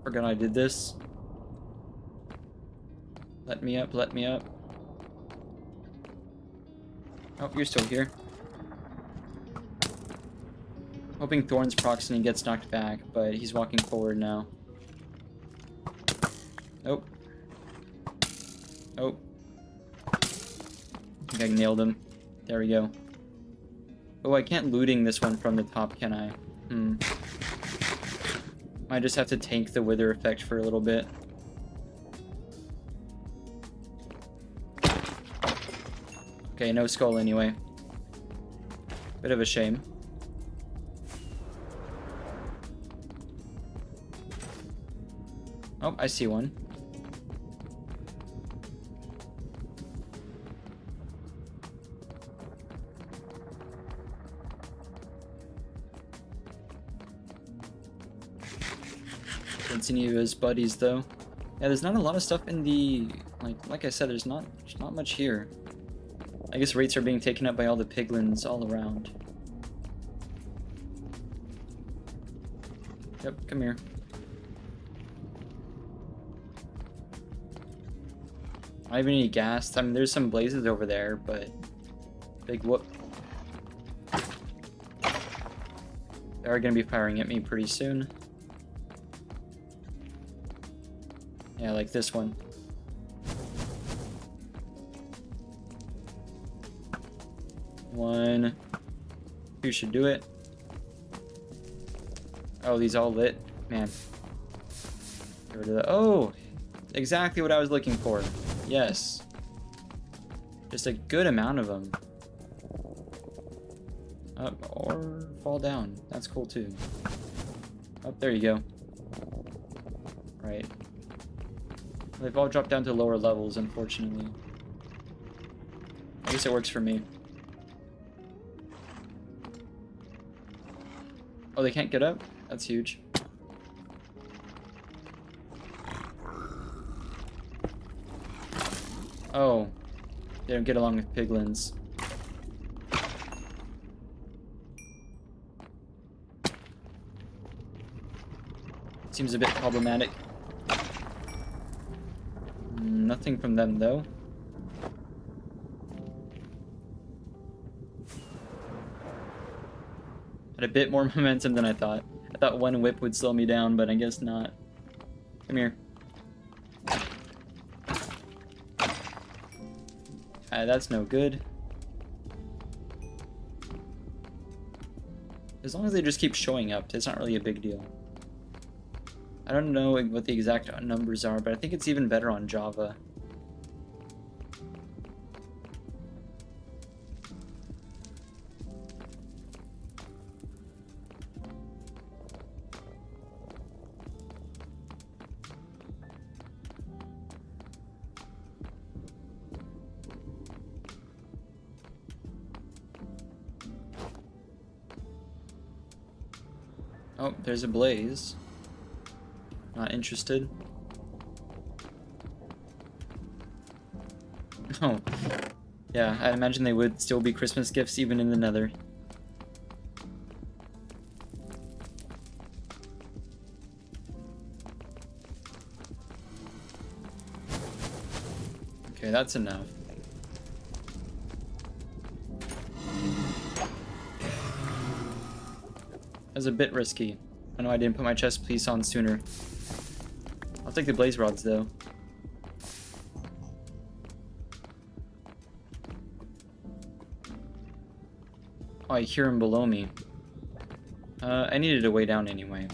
Forgot I did this. Let me up, let me up. Oh, you're still here. Hoping Thorns procs and he gets knocked back, but he's walking forward now. Nope. Oh. I think I nailed him. There we go. Oh, I can't looting this one from the top, can I? Might just have to tank the wither effect for a little bit. Okay, no skull anyway. Bit of a shame. Oh, I see one. Don't see any of his buddies though. Yeah, there's not a lot of stuff in the like I said, there's not much here. I guess rates are being taken up by all the piglins all around. Yep, come here. I don't have any gas. I mean, there's some blazes over there, but big whoop. They are going to be firing at me pretty soon. Yeah, like this one. One. Two should do it. Oh, these all lit. Man. Get rid of that. Oh! Exactly what I was looking for. Yes. Just a good amount of them. Up or fall down. That's cool too. Oh, there you go. Right. They've all dropped down to lower levels, unfortunately. I guess it works for me. Oh, they can't get up? That's huge. Oh, they don't get along with piglins. Seems a bit problematic. Nothing from them, though. Had a bit more momentum than I thought. I thought one whip would slow me down, but I guess not. Come here. That's no good. As long as they just keep showing up, it's not really a big deal. I don't know what the exact numbers are, but I think it's even better on Java. Oh, there's a blaze. Not interested. Oh. Yeah, I imagine they would still be Christmas gifts even in the Nether. Okay, that's enough. That's a bit risky. I know I didn't put my chest piece on sooner. I'll take the blaze rods though. Oh, I hear him below me. I needed a way down anyway.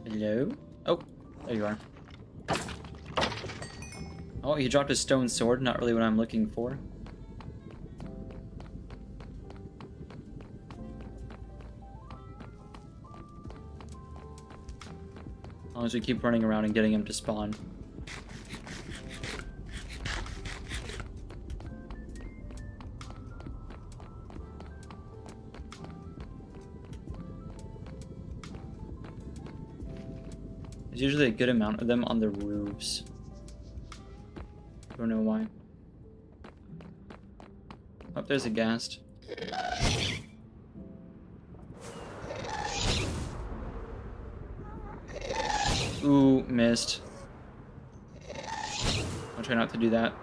Hello? Oh, there you are. Oh, he dropped a stone sword, not really what I'm looking for. As long as we keep running around and getting him to spawn. usually a good amount of them on the roofs. Don't know why. Oh, there's a ghast. Ooh, missed. I'll try not to do that.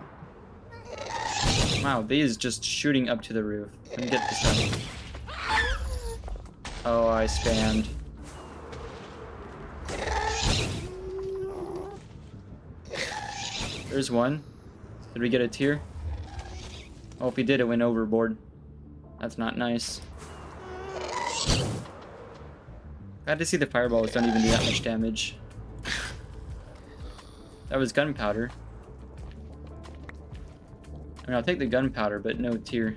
Wow, these just shooting up to the roof. Let me get this done. Oh, I spammed. There's one. Did we get a tier? Oh, if we did, it went overboard. That's not nice. Glad to see the fireballs don't even do that much damage. That was gunpowder. I mean, I'll take the gunpowder, but no tier.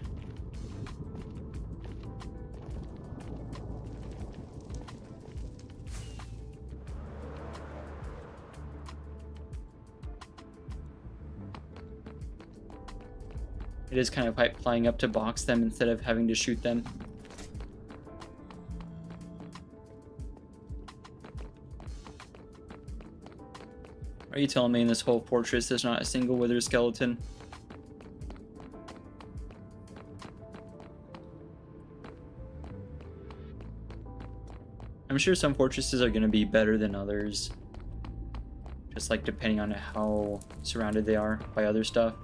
It is kind of hype flying up to box them instead of having to shoot them. Are you telling me in this whole fortress there's not a single wither skeleton? I'm sure some fortresses are going to be better than others. Just like depending on how surrounded they are by other stuff.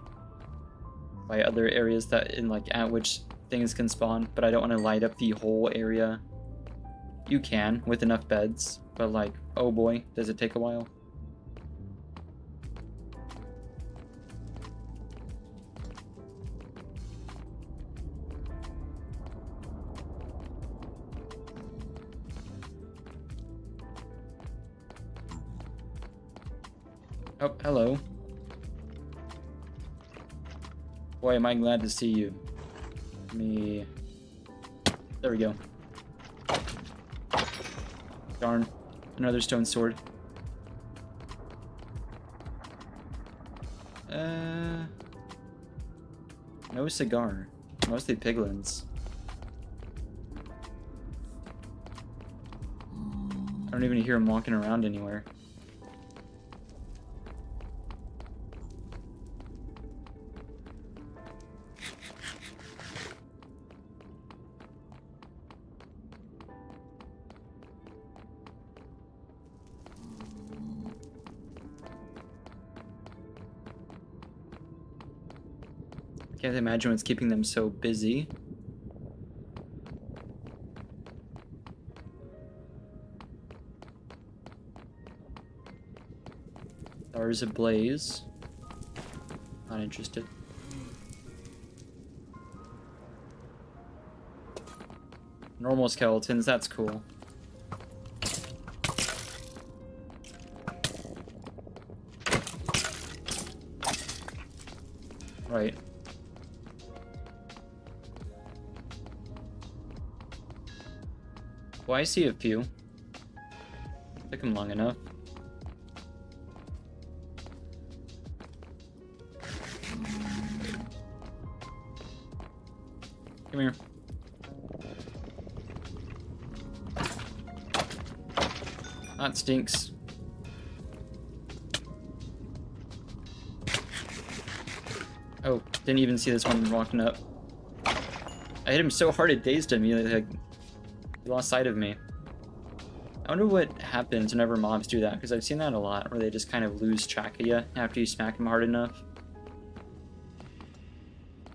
By other areas that in like at which things can spawn, but I don't want to light up the whole area. You can with enough beds, but like, oh boy, does it take a while. Oh, hello. Boy, am I glad to see you. There we go. Darn. Another stone sword. No cigar. Mostly piglins. I don't even hear him walking around anywhere. Can't imagine what's keeping them so busy. Stars ablaze. Not interested. Normal skeletons, that's cool. Right. Well, I see a few. Took them long enough. Come here. That stinks. Oh, didn't even see this one walking up. I hit him so hard it dazed him. Like, he lost sight of me. I wonder what happens whenever mobs do that, because I've seen that a lot, where they just kind of lose track of you after you smack them hard enough.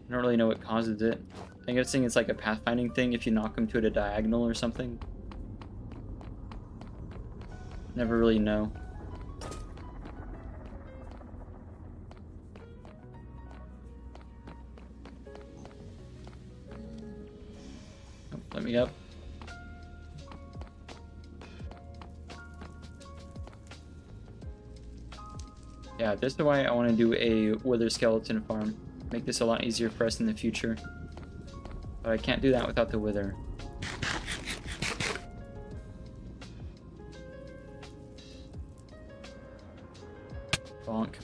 I don't really know what causes it. I'm guessing it's like a pathfinding thing if you knock them to a diagonal or something. Never really know. Oh, let me up. Yeah, this is why I want to do a wither skeleton farm. Make this a lot easier for us in the future. But I can't do that without the wither. Bonk.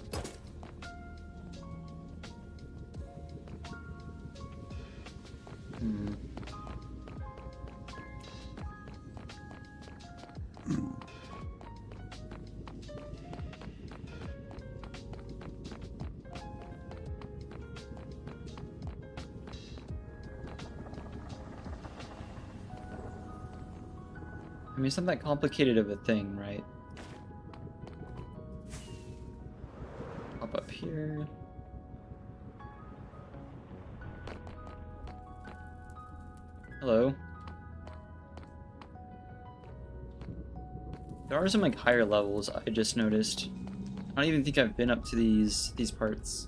mean, it's not that complicated of a thing, right? Hop up here. Hello. There are some like higher levels I just noticed. I don't even think I've been up to these parts.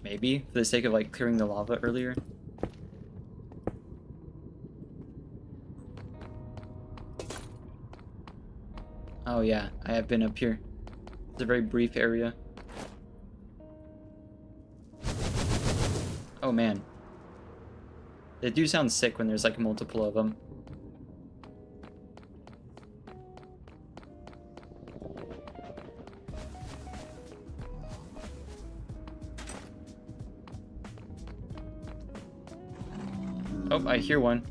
Maybe for the sake of like clearing the lava earlier. Oh yeah, I have been up here. It's a very brief area. Oh man. They do sound sick when there's like multiple of them. Oh, I hear one.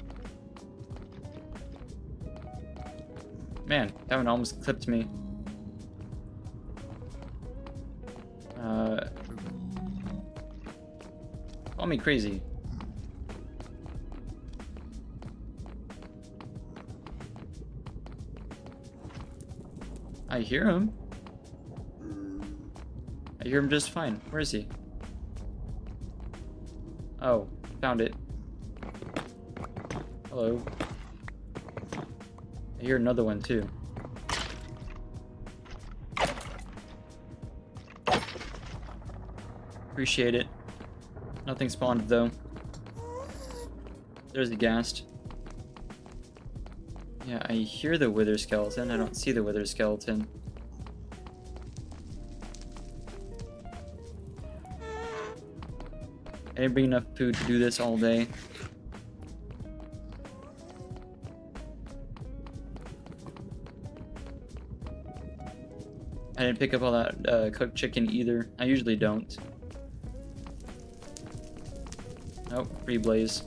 Man, that one almost clipped me. Call me crazy. I hear him. I hear him just fine. Where is he? Oh, found it. Hello. I hear another one too. Appreciate it. Nothing spawned though. There's the ghast. Yeah, I hear the wither skeleton. I don't see the wither skeleton. I didn't bring enough food to do this all day. I didn't pick up all that cooked chicken either. I usually don't. Nope, free blaze.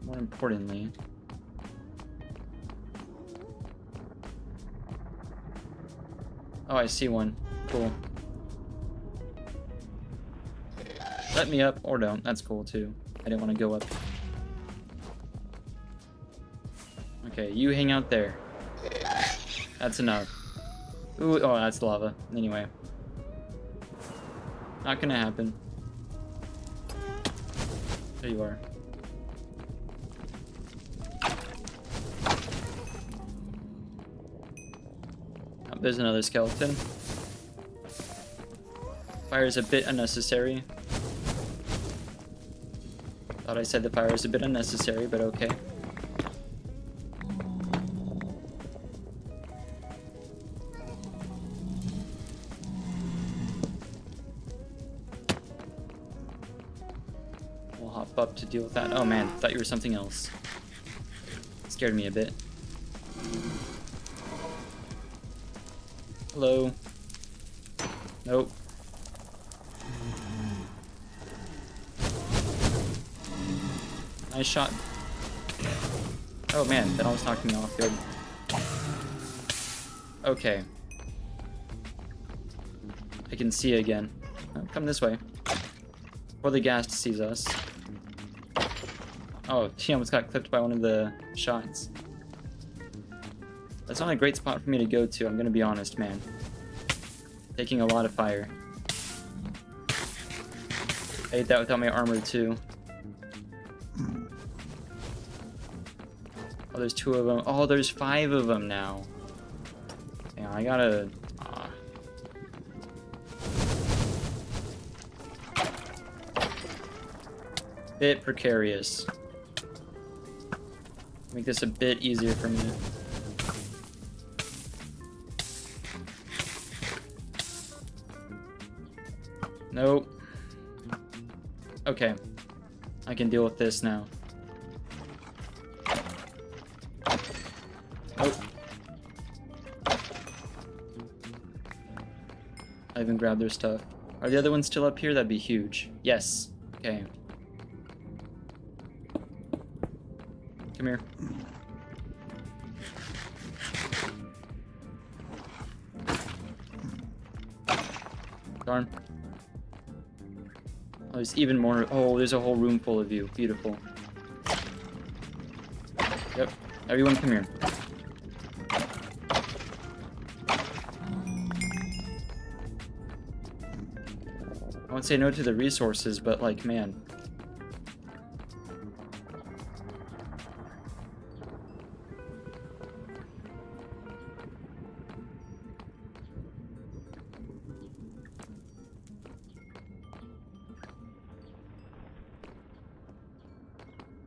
More importantly, oh, I see one. Cool. Let me up, or don't. That's cool too. I didn't want to go up. Okay, you hang out there. That's enough. Ooh, oh, that's lava. Anyway. Not gonna happen. There you are. Oh, there's another skeleton. Fire is a bit unnecessary. Thought I said the fire is a bit unnecessary, but okay. We'll hop up to deal with that. Oh man, thought you were something else. Scared me a bit. Hello. Nope. Nice shot. Oh man, that almost knocked me off. Good. Okay. I can see again. Oh, come this way. Before the ghast sees us. Oh, he almost got clipped by one of the shots. That's not a great spot for me to go to, I'm gonna be honest, man. Taking a lot of fire. I ate that without my armor too. Oh, there's 2 of them. Oh, there's 5 of them now. Yeah, I gotta... Bit precarious. Make this a bit easier for me. Nope. Okay. I can deal with this now. Oh. I even grabbed their stuff. Are the other ones still up here? That'd be huge. Yes. Okay. Come here. Darn. Oh, there's even more. Oh, there's a whole room full of you. Beautiful. Yep. Everyone come here. I won't say no to the resources, but like, man.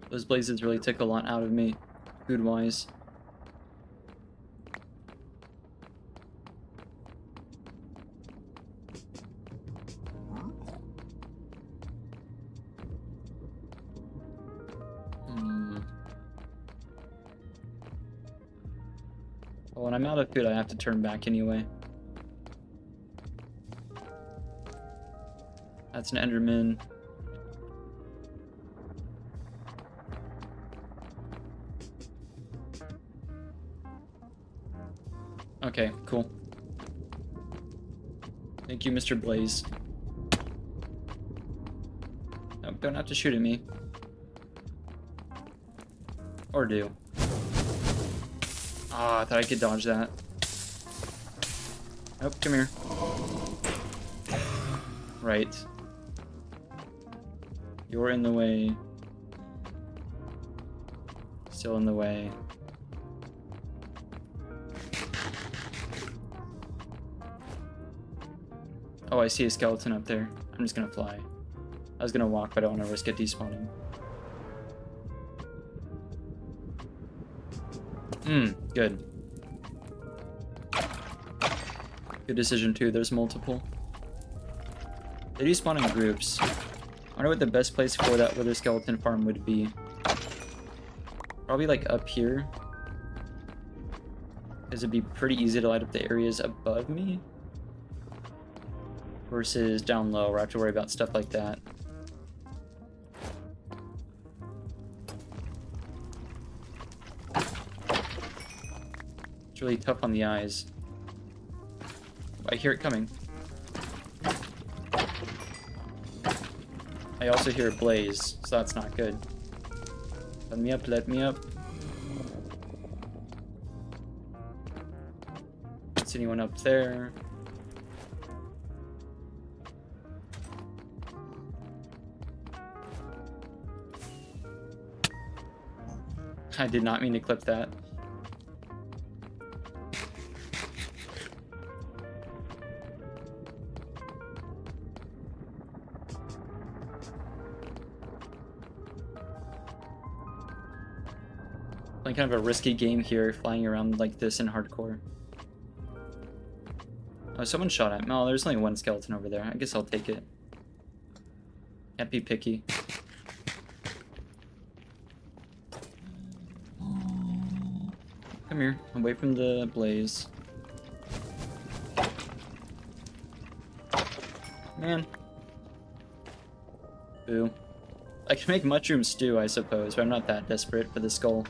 Those blazes really took a lot out of me, food-wise. Well, when I'm out of food, I have to turn back anyway. That's an Enderman. Okay, cool. Thank you, Mr. Blaze. Nope, don't have to shoot at me. Or do. Ah, I thought I could dodge that. Nope, come here. Right. You're in the way. Still in the way. Oh, I see a skeleton up there. I'm just gonna fly. I was gonna walk, but I don't want to risk it despawning. Good. Good decision too, there's multiple. They do spawn in groups. I wonder what the best place for that wither skeleton farm would be. Probably like up here. Because it'd be pretty easy to light up the areas above me. Versus down low, where I have to worry about stuff like that. It's really tough on the eyes. I hear it coming. I also hear it blaze, so that's not good. Let me up, let me up. Is anyone up there? I did not mean to clip that. Like kind of a risky game here, flying around like this in hardcore. Oh, someone shot at me. Oh, there's only one skeleton over there. I guess I'll take it. Can't be picky. Come here, away from the blaze. Man. Boo. I can make mushroom stew, I suppose, but I'm not that desperate for the skull.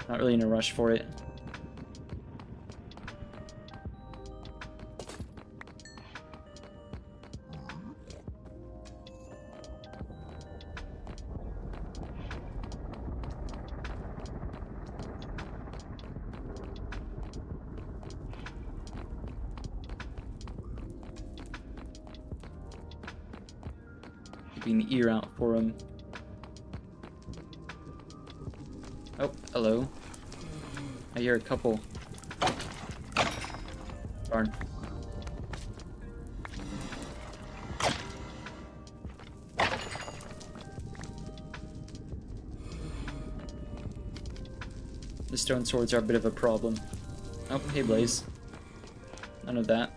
Not really in a rush for it. Keeping the ear out for him. Oh, hello. I hear a couple. Darn. The stone swords are a bit of a problem. Oh, hey Blaze. None of that.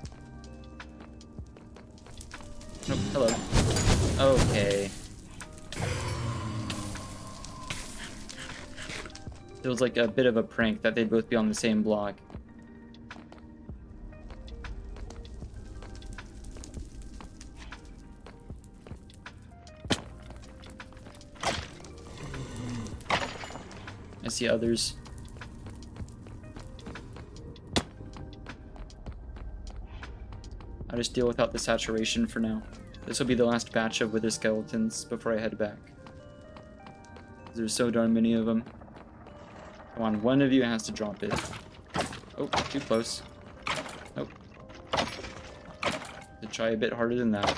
Nope, hello. Okay. It was like a bit of a prank that they'd both be on the same block. I see others. I'll just deal without the saturation for now. This will be the last batch of wither skeletons before I head back. There's so darn many of them. Come on, one of you has to drop it. Oh, too close. Nope. To try a bit harder than that.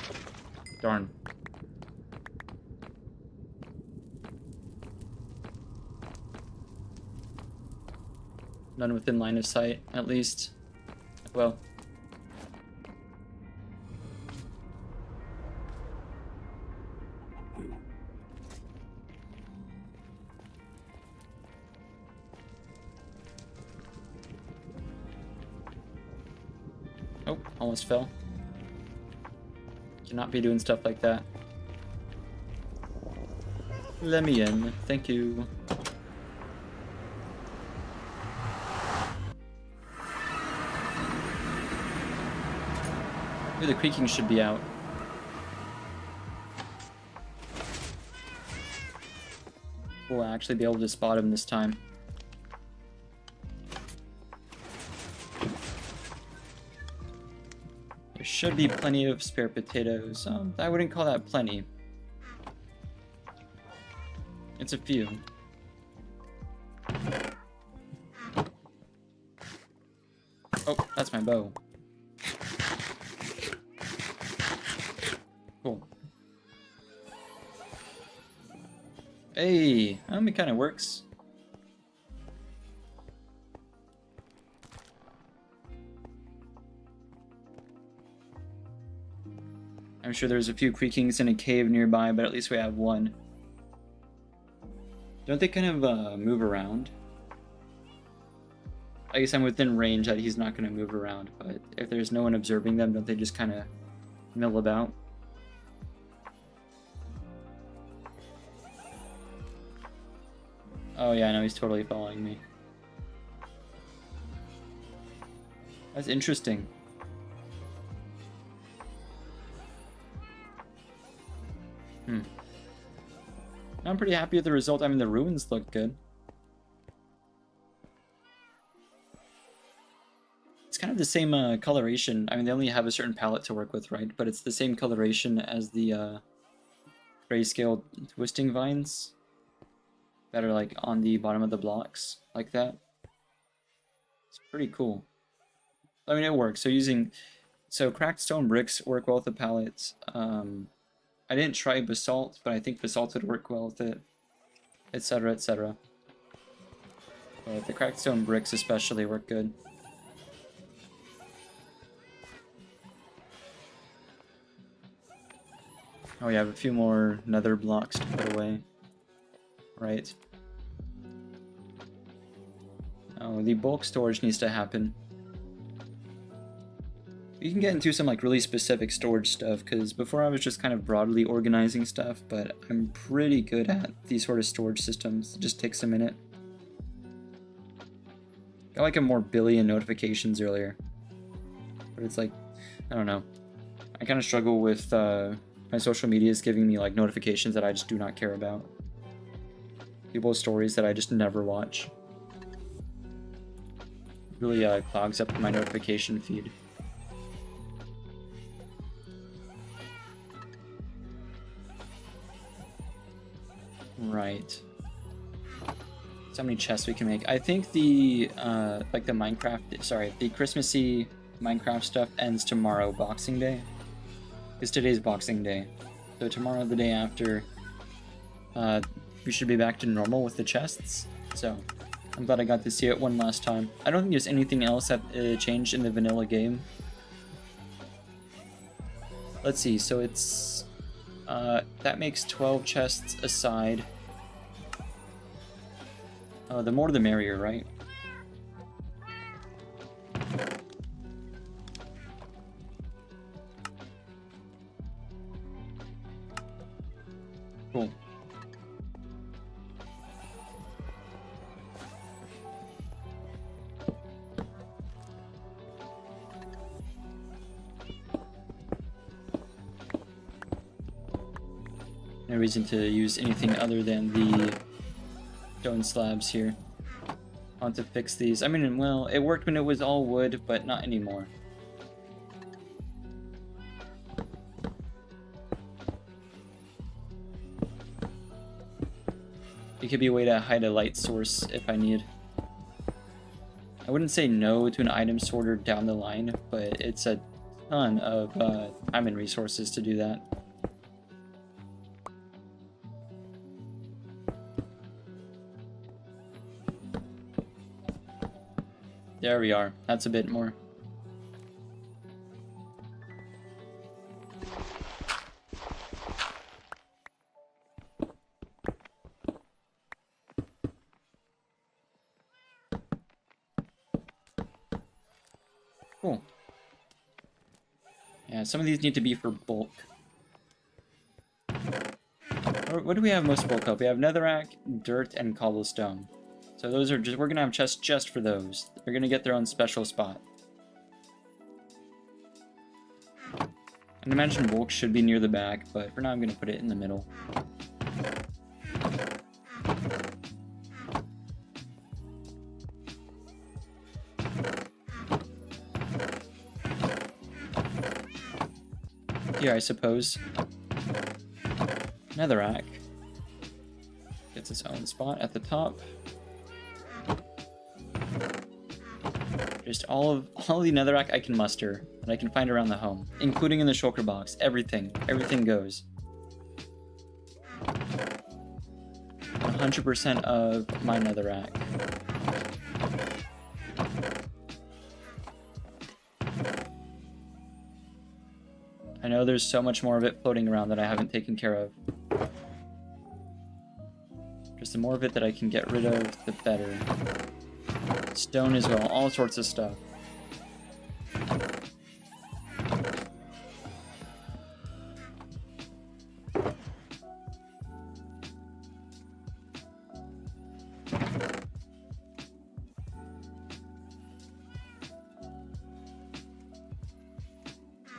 Darn. None within line of sight, at least. Well. Oh, almost fell. Cannot be doing stuff like that. Let me in. Thank you. Ooh, the creaking should be out. We'll actually be able to spot him this time. There should be plenty of spare potatoes. I wouldn't call that plenty. It's a few. Oh, that's my bow. Cool. Hey, it kind of works. I'm sure there's a few creakings in a cave nearby, but at least we have one. Don't they kind of move around? I guess I'm within range that he's not going to move around, but if there's no one observing them, don't they just kind of mill about? Oh yeah, I know, he's totally following me. That's interesting. I'm pretty happy with the result. I mean, the ruins look good. It's kind of the same coloration. I mean, they only have a certain palette to work with, right? But it's the same coloration as the grayscale twisting vines that are like on the bottom of the blocks, like that. It's pretty cool. I mean, it works. So cracked stone bricks work well with the palettes. I didn't try basalt, but I think basalt would work well with it, etc., etc. But the cracked stone bricks especially work good. Oh, we have a few more nether blocks to put away. Right. Oh, the bulk storage needs to happen. You can get into some like really specific storage stuff, because before I was just kind of broadly organizing stuff, but I'm pretty good at these sort of storage systems. It just takes a minute. Got like a more billion notifications earlier. But it's like, I don't know. I kind of struggle with my social medias giving me like notifications that I just do not care about. People's stories that I just never watch. Really clogs up my notification feed. Right. So many chests we can make. I think the like the the Christmassy Minecraft stuff ends tomorrow, Boxing Day. Because today's Boxing Day. So tomorrow, the day after, we should be back to normal with the chests. So I'm glad I got to see it one last time. I don't think there's anything else that changed in the vanilla game. Let's see, so it's that makes 12 chests aside. The more the merrier, right? Cool. No reason to use anything other than the stone slabs here. I want to fix these. I mean, well, it worked when it was all wood, but not anymore. could be a way to hide a light source if I need. I wouldn't say no to an item sorter down the line, but it's a ton of time and resources to do that. There we are. That's a bit more. Cool. Yeah, some of these need to be for bulk. What do we have most bulk of? We have netherrack, dirt, and cobblestone. So those are just, we're gonna have chests just for those. They're gonna get their own special spot. And imagine bulk should be near the back, but for now I'm gonna put it in the middle. Here, I suppose. Netherrack gets its own spot at the top. Just all of the netherrack I can muster that I can find around the home, including in the shulker box. Everything goes. 100% of my netherrack. I know there's so much more of it floating around that I haven't taken care of. Just the more of it that I can get rid of, the better. Stone as well, all sorts of stuff.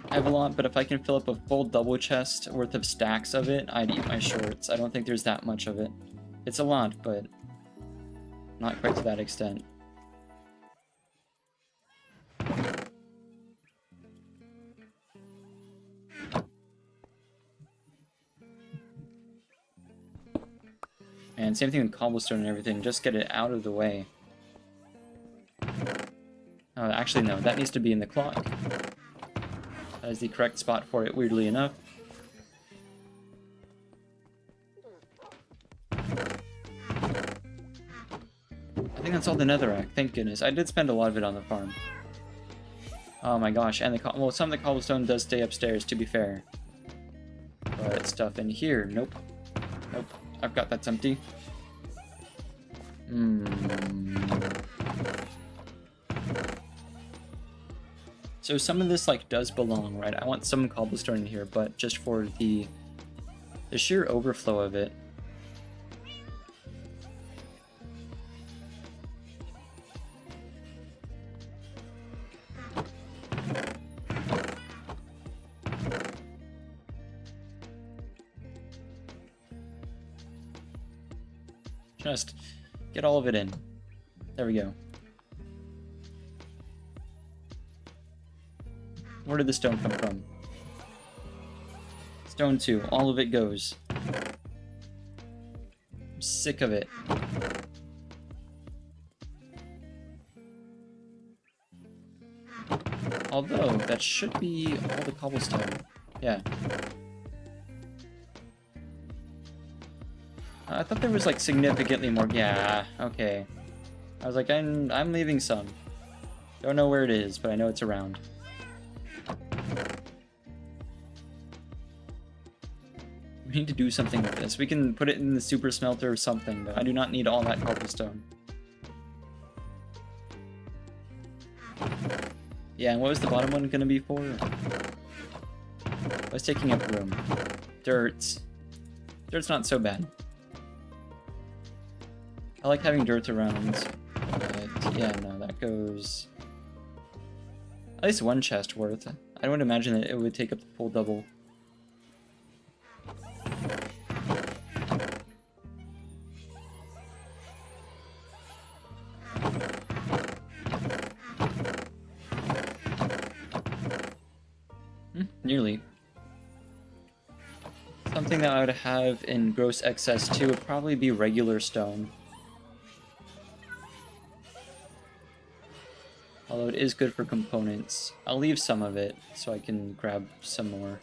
I have a lot, but if I can fill up a full double chest worth of stacks of it, I'd eat my shorts. I don't think there's that much of it. It's a lot, but not quite to that extent. And same thing with cobblestone and everything, just get it out of the way. Oh, actually no, that needs to be in the clock. That is the correct spot for it, weirdly enough. I think that's all the netherrack, thank goodness. I did spend a lot of it on the farm. Oh my gosh, and well, some of the cobblestone does stay upstairs, to be fair. But stuff in here, nope. Nope, I've got that's empty. So some of this like does belong, right? I want some cobblestone in here, but just for the sheer overflow of it. Just get all of it in. There we go. Where did the stone come from? Stone 2. All of it goes. I'm sick of it. Although, that should be all the cobblestone. Yeah. I thought there was like significantly more. Yeah, okay. I was like, I'm leaving some. Don't know where it is, but I know it's around. We need to do something with this. We can put it in the super smelter or something, but I do not need all that cobblestone. Yeah, and what was the bottom one gonna be for? I was taking up room. Dirt. Dirt's not so bad. I like having dirt around, but yeah, no, that goes at least one chest worth. I don't imagine that it would take up the full double. thing that I would have in gross excess too would probably be regular stone. Although it is good for components. I'll leave some of it so I can grab some more.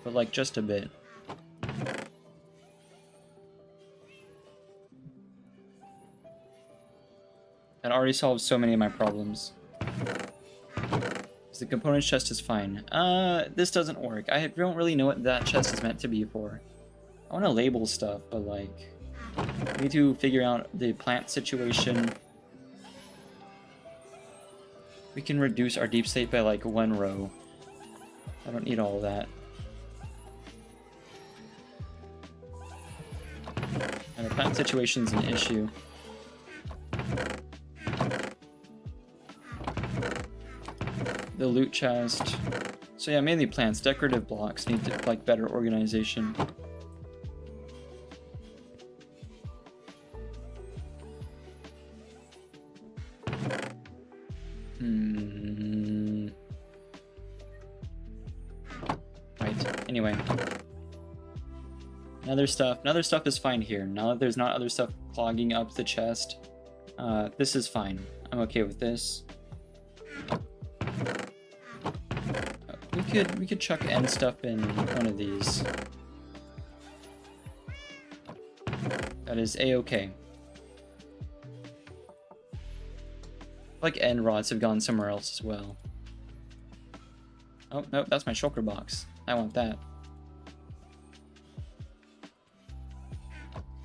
But like just a bit. That already solves so many of my problems. The components chest is fine. This doesn't work. I don't really know what that chest is meant to be for. I want to label stuff, but like... I need to figure out the plant situation. We can reduce our deep state by like 1 row. I don't need all of that. And the plant situation's an issue. The loot chest. So yeah, mainly plants. Decorative blocks need to, like better organization. Right. Anyway. Another stuff is fine here. Now that there's not other stuff clogging up the chest, this is fine. I'm okay with this. We could chuck end stuff in one of these. That is a-okay. Like end rods have gone somewhere else as well. Oh, nope, that's my shulker box. I want that.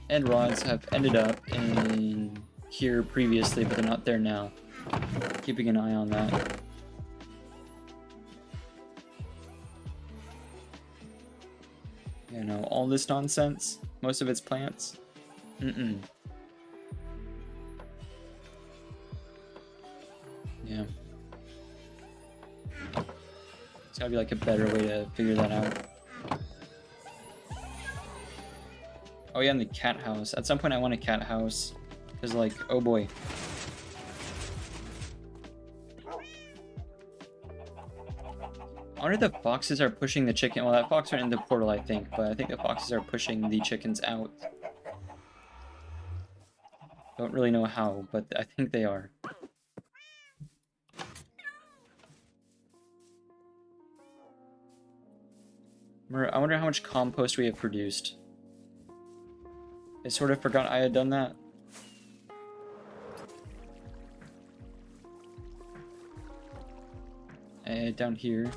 End rods have ended up in here previously, but they're not there now. Keeping an eye on that. You know, all this nonsense, most of it's plants. Yeah. It's gotta be like a better way to figure that out. Oh yeah, and the cat house. At some point I want a cat house. Because like, oh boy. I wonder if the foxes are pushing the chicken. Well, that fox went in the portal, I think. But I think the foxes are pushing the chickens out. Don't really know how, but I think they are. I wonder how much compost we have produced. I sort of forgot I had done that. Down here.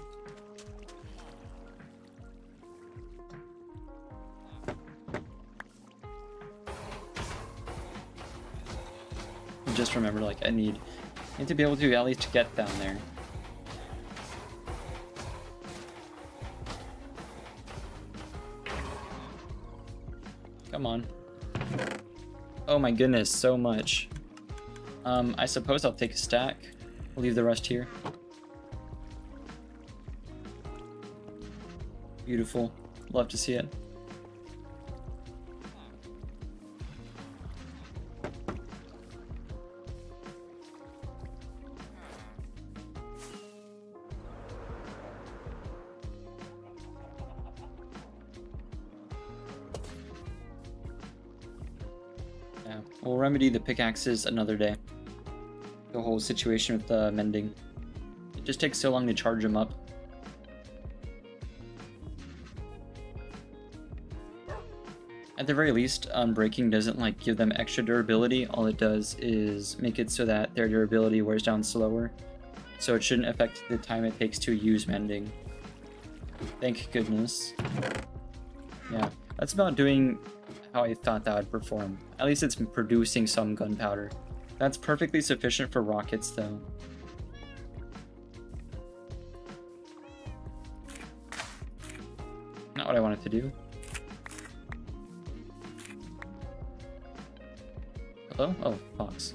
Just remember, like, I need to be able to at least get down there. Come on. Oh my goodness, so much. I suppose I'll take a stack. We'll leave the rest here. Beautiful. Love to see it. Yeah, we'll remedy the pickaxes another day. The whole situation with the mending. It just takes so long to charge them up. At the very least, breaking doesn't like give them extra durability. All it does is make it so that their durability wears down slower. So it shouldn't affect the time it takes to use mending. Thank goodness. Yeah, that's about doing how I thought that would perform. At least it's producing some gunpowder. That's perfectly sufficient for rockets though. Not what I wanted to do. Hello? Oh, fox.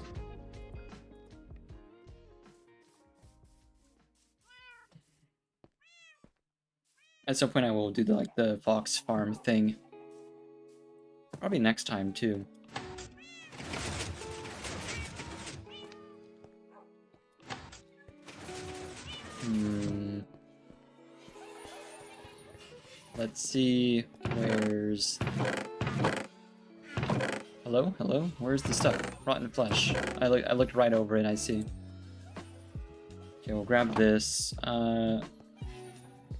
At some point I will do the fox farm thing. Probably next time too. Let's see, where's... Hello? Hello? Where's the stuff? Rotten flesh. I looked right over it, I see. Okay, we'll grab this. I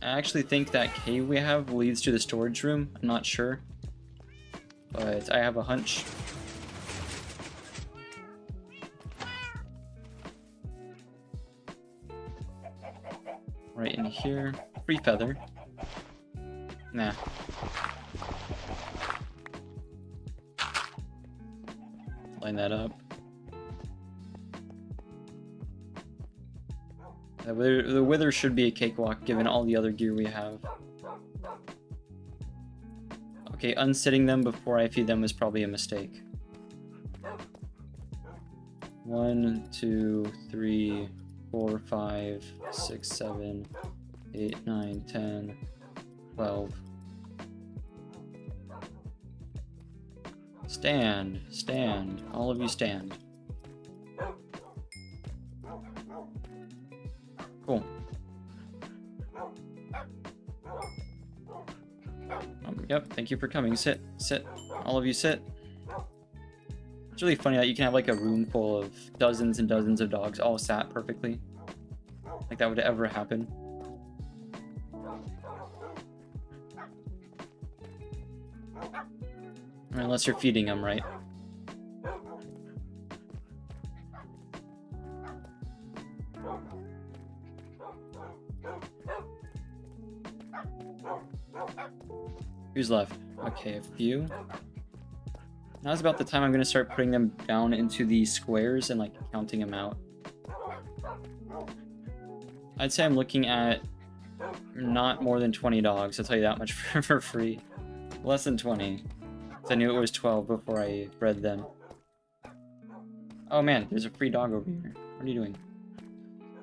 actually think that cave we have leads to the storage room. I'm not sure. But I have a hunch. Right in here. Free feather. Nah. Line that up. The wither should be a cakewalk given all the other gear we have. Okay, unsitting them before I feed them was probably a mistake. 1, 2, 3, 4, 5, 6, 7, 8, 9, 10, 12. Stand, stand, all of you stand. Cool. Yep, thank you for coming. Sit, sit. All of you sit. It's really funny that you can have like a room full of dozens and dozens of dogs all sat perfectly. Like that would ever happen. Unless you're feeding them, right? Who's left? Okay, a few. Now's about the time I'm going to start putting them down into the squares and like counting them out. I'd say I'm looking at not more than 20 dogs, I'll tell you that much for free. Less than 20. I knew it was 12 before I bred them. Oh man, there's a free dog over here. What are you doing?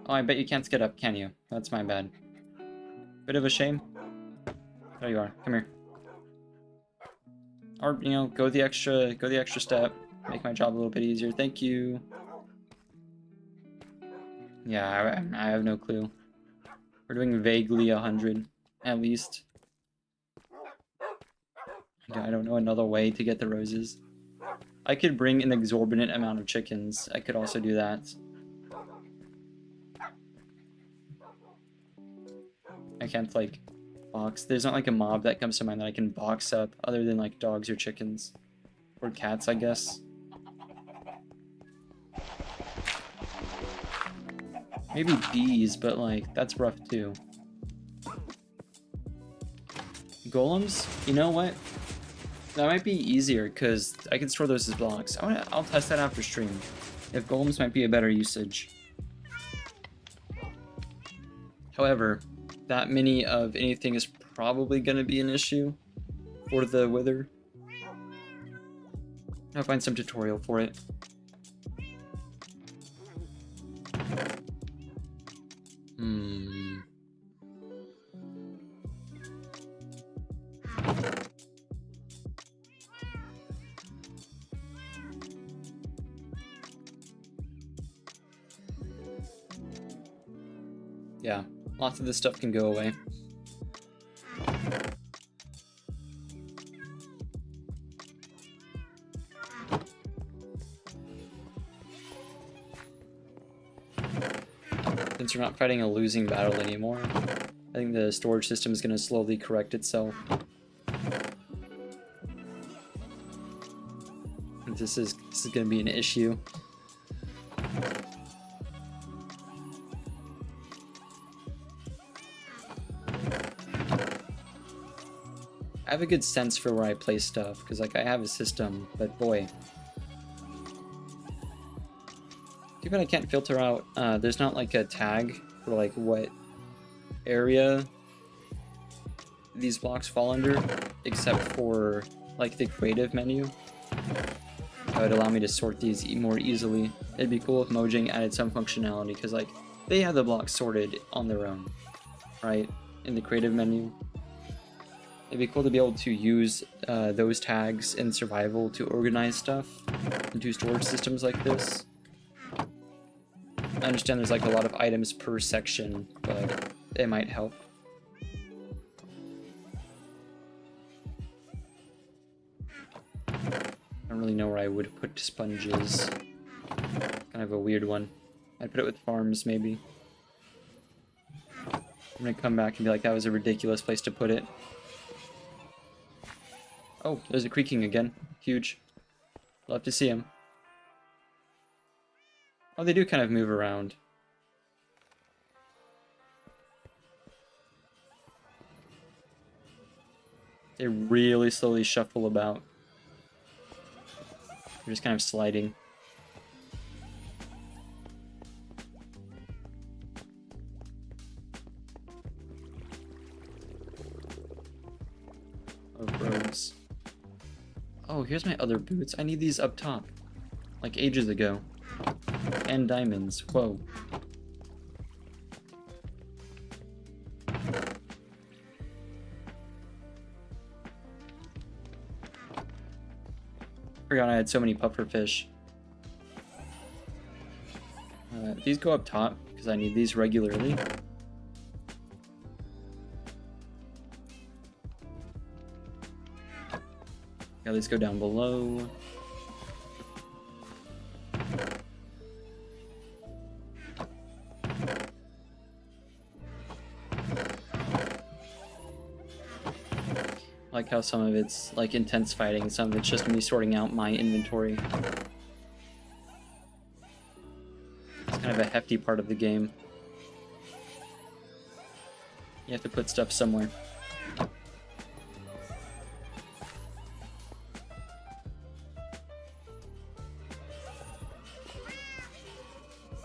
Oh, I bet you can't get up, can you? That's my bad. Bit of a shame. There you are. Come here. Or, you know, go the extra step. Make my job a little bit easier. Thank you. Yeah, I have no clue. We're doing vaguely 100, at least. I don't know another way to get the roses. I could bring an exorbitant amount of chickens. I could also do that. I can't, like, box. There's not, like, a mob that comes to mind that I can box up other than, like, dogs or chickens. Or cats, I guess. Maybe bees, but, like, that's rough, too. Golems? You know what? That might be easier, because I can store those as blocks. I'll test that after stream. If golems might be a better usage. However, that many of anything is probably going to be an issue for the wither. I'll find some tutorial for it. Yeah, lots of this stuff can go away. Since we're not fighting a losing battle anymore, I think the storage system is going to slowly correct itself. This is going to be an issue. I have a good sense for where I place stuff, because like I have a system, but boy. Too bad I can't filter out, there's not like a tag for like what area these blocks fall under, except for like the creative menu. That would allow me to sort these more easily. It'd be cool if Mojang added some functionality, because like they have the blocks sorted on their own, right? In the creative menu. It'd be cool to be able to use those tags in survival to organize stuff into storage systems like this. I understand there's like a lot of items per section, but it might help. I don't really know where I would put sponges. Kind of a weird one. I'd put it with farms, maybe. I'm gonna come back and be like, that was a ridiculous place to put it. Oh, there's a creaking again. Huge. Love to see him. Oh, they do kind of move around. They really slowly shuffle about. They're just kind of sliding. Of robes. Oh, here's my other boots. I need these up top. Like ages ago. And diamonds. Whoa. Forgot I had so many pufferfish. These go up top because I need these regularly. Yeah, these go down below. I like how some of it's like intense fighting, some of it's just me sorting out my inventory. It's kind of a hefty part of the game. You have to put stuff somewhere.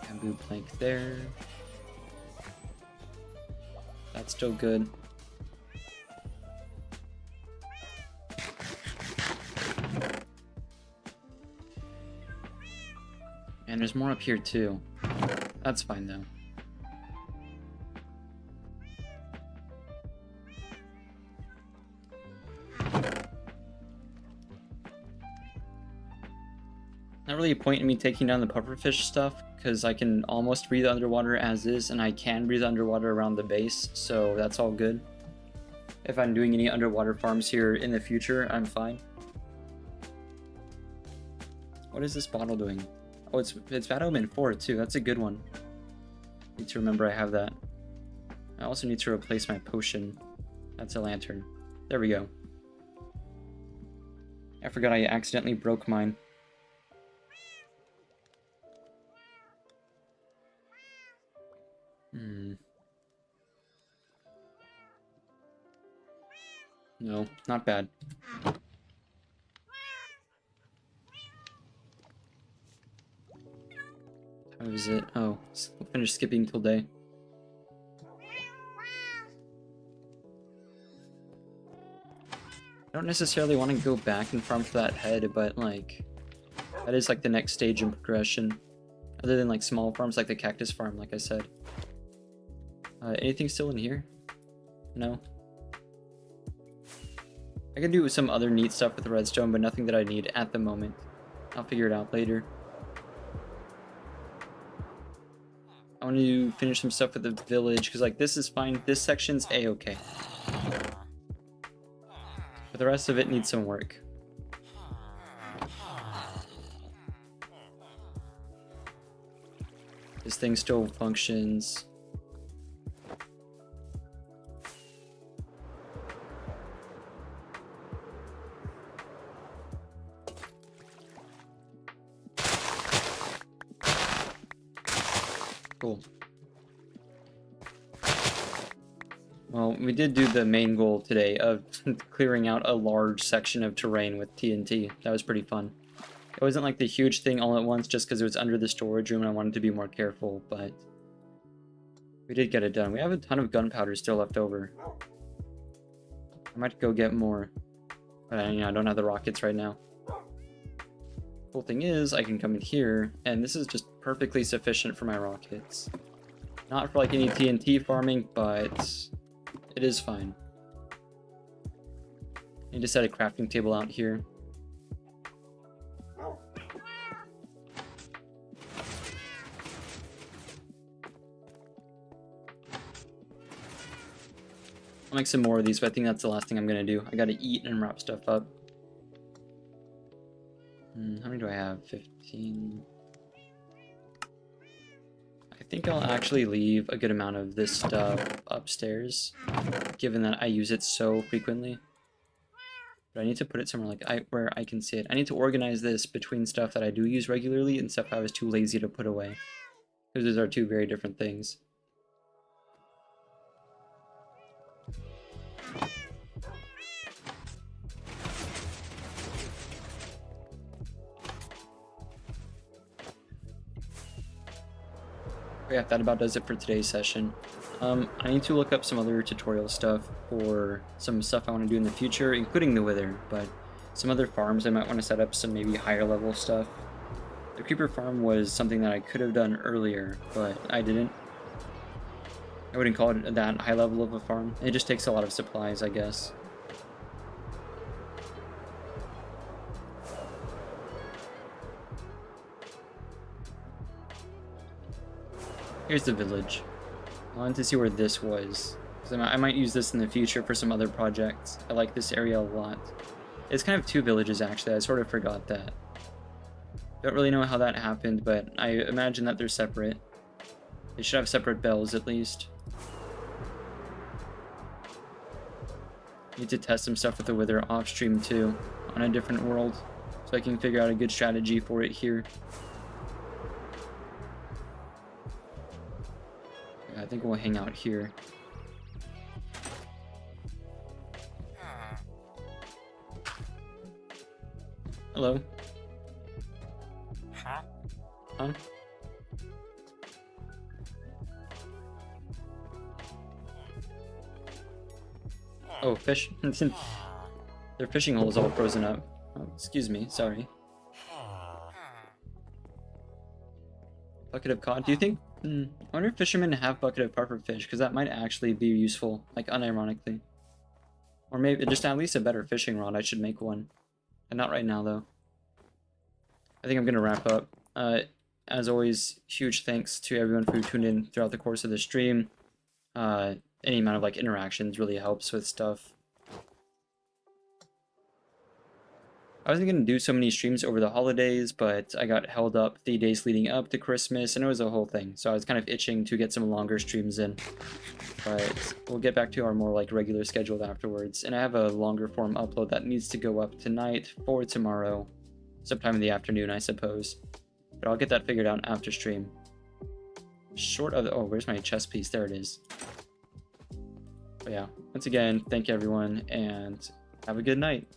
Bamboo plank there. That's still good. And there's more up here too. That's fine though. Not really a point in me taking down the pufferfish stuff, because I can almost breathe underwater as is, and I can breathe underwater around the base, so that's all good. If I'm doing any underwater farms here in the future, I'm fine. What is this bottle doing? Oh, it's Vat Omen 4 too. That's a good one. Need to remember I have that. I also need to replace my potion. That's a lantern. There we go. I forgot I accidentally broke mine. No, not bad. How is it? Oh, we'll finish skipping till day. I don't necessarily want to go back and farm for that head, but like, that is like the next stage in progression. Other than like small farms like the cactus farm, like I said. Anything still in here? No? I can do some other neat stuff with the redstone, but nothing that I need at the moment. I'll figure it out later. I want to finish some stuff with the village, because like this is fine. This section's a-okay. But the rest of it needs some work. This thing still functions. Cool. Well, we did do the main goal today of clearing out a large section of terrain with TNT. That was pretty fun. It wasn't like the huge thing all at once just because it was under the storage room and I wanted to be more careful, but we did get it done. We have a ton of gunpowder still left over. I might go get more, but I don't have the rockets right now. Cool thing is, I can come in here, and this is just perfectly sufficient for my rockets. Not for like any TNT farming, but it is fine. I need to set a crafting table out here. I'll make some more of these, but I think that's the last thing I'm gonna do. I gotta eat and wrap stuff up. How many do I have? 15. I think I'll actually leave a good amount of this stuff upstairs, given that I use it so frequently. But I need to put it somewhere like where I can see it. I need to organize this between stuff that I do use regularly and stuff I was too lazy to put away. Because those are two very different things. Yeah, that about does it for today's session. I need to look up some other tutorial stuff for some stuff I want to do in the future, including the Wither, but some other farms I might want to set up some maybe higher level stuff. The Creeper farm was something that I could have done earlier, but I didn't. I wouldn't call it that high level of a farm. It just takes a lot of supplies, I guess. Here's the village. I wanted to see where this was, because I might use this in the future for some other projects. I like this area a lot. It's kind of two villages, actually. I sort of forgot that. Don't really know how that happened, but I imagine that they're separate. They should have separate bells, at least. Need to test some stuff with the Wither off stream, too, on a different world, so I can figure out a good strategy for it here. I think we'll hang out here. Hello? Huh? Oh, fish. Their fishing hole is all frozen up. Oh, excuse me, sorry. Bucket of cod. Do you think... I wonder if fishermen have bucket of puffer fish, because that might actually be useful, like unironically. Or maybe just at least a better fishing rod. I should make one. And not right now, though. I think I'm going to wrap up. As always, huge thanks to everyone who tuned in throughout the course of the stream. Any amount of like interactions really helps with stuff. I wasn't going to do so many streams over the holidays, but I got held up the days leading up to Christmas, and it was a whole thing. So I was kind of itching to get some longer streams in. But we'll get back to our more like regular schedule afterwards. And I have a longer form upload that needs to go up tonight for tomorrow. Sometime in the afternoon, I suppose. But I'll get that figured out after stream. Short of... Oh, where's my chess piece? There it is. But yeah, once again, thank you everyone, and have a good night.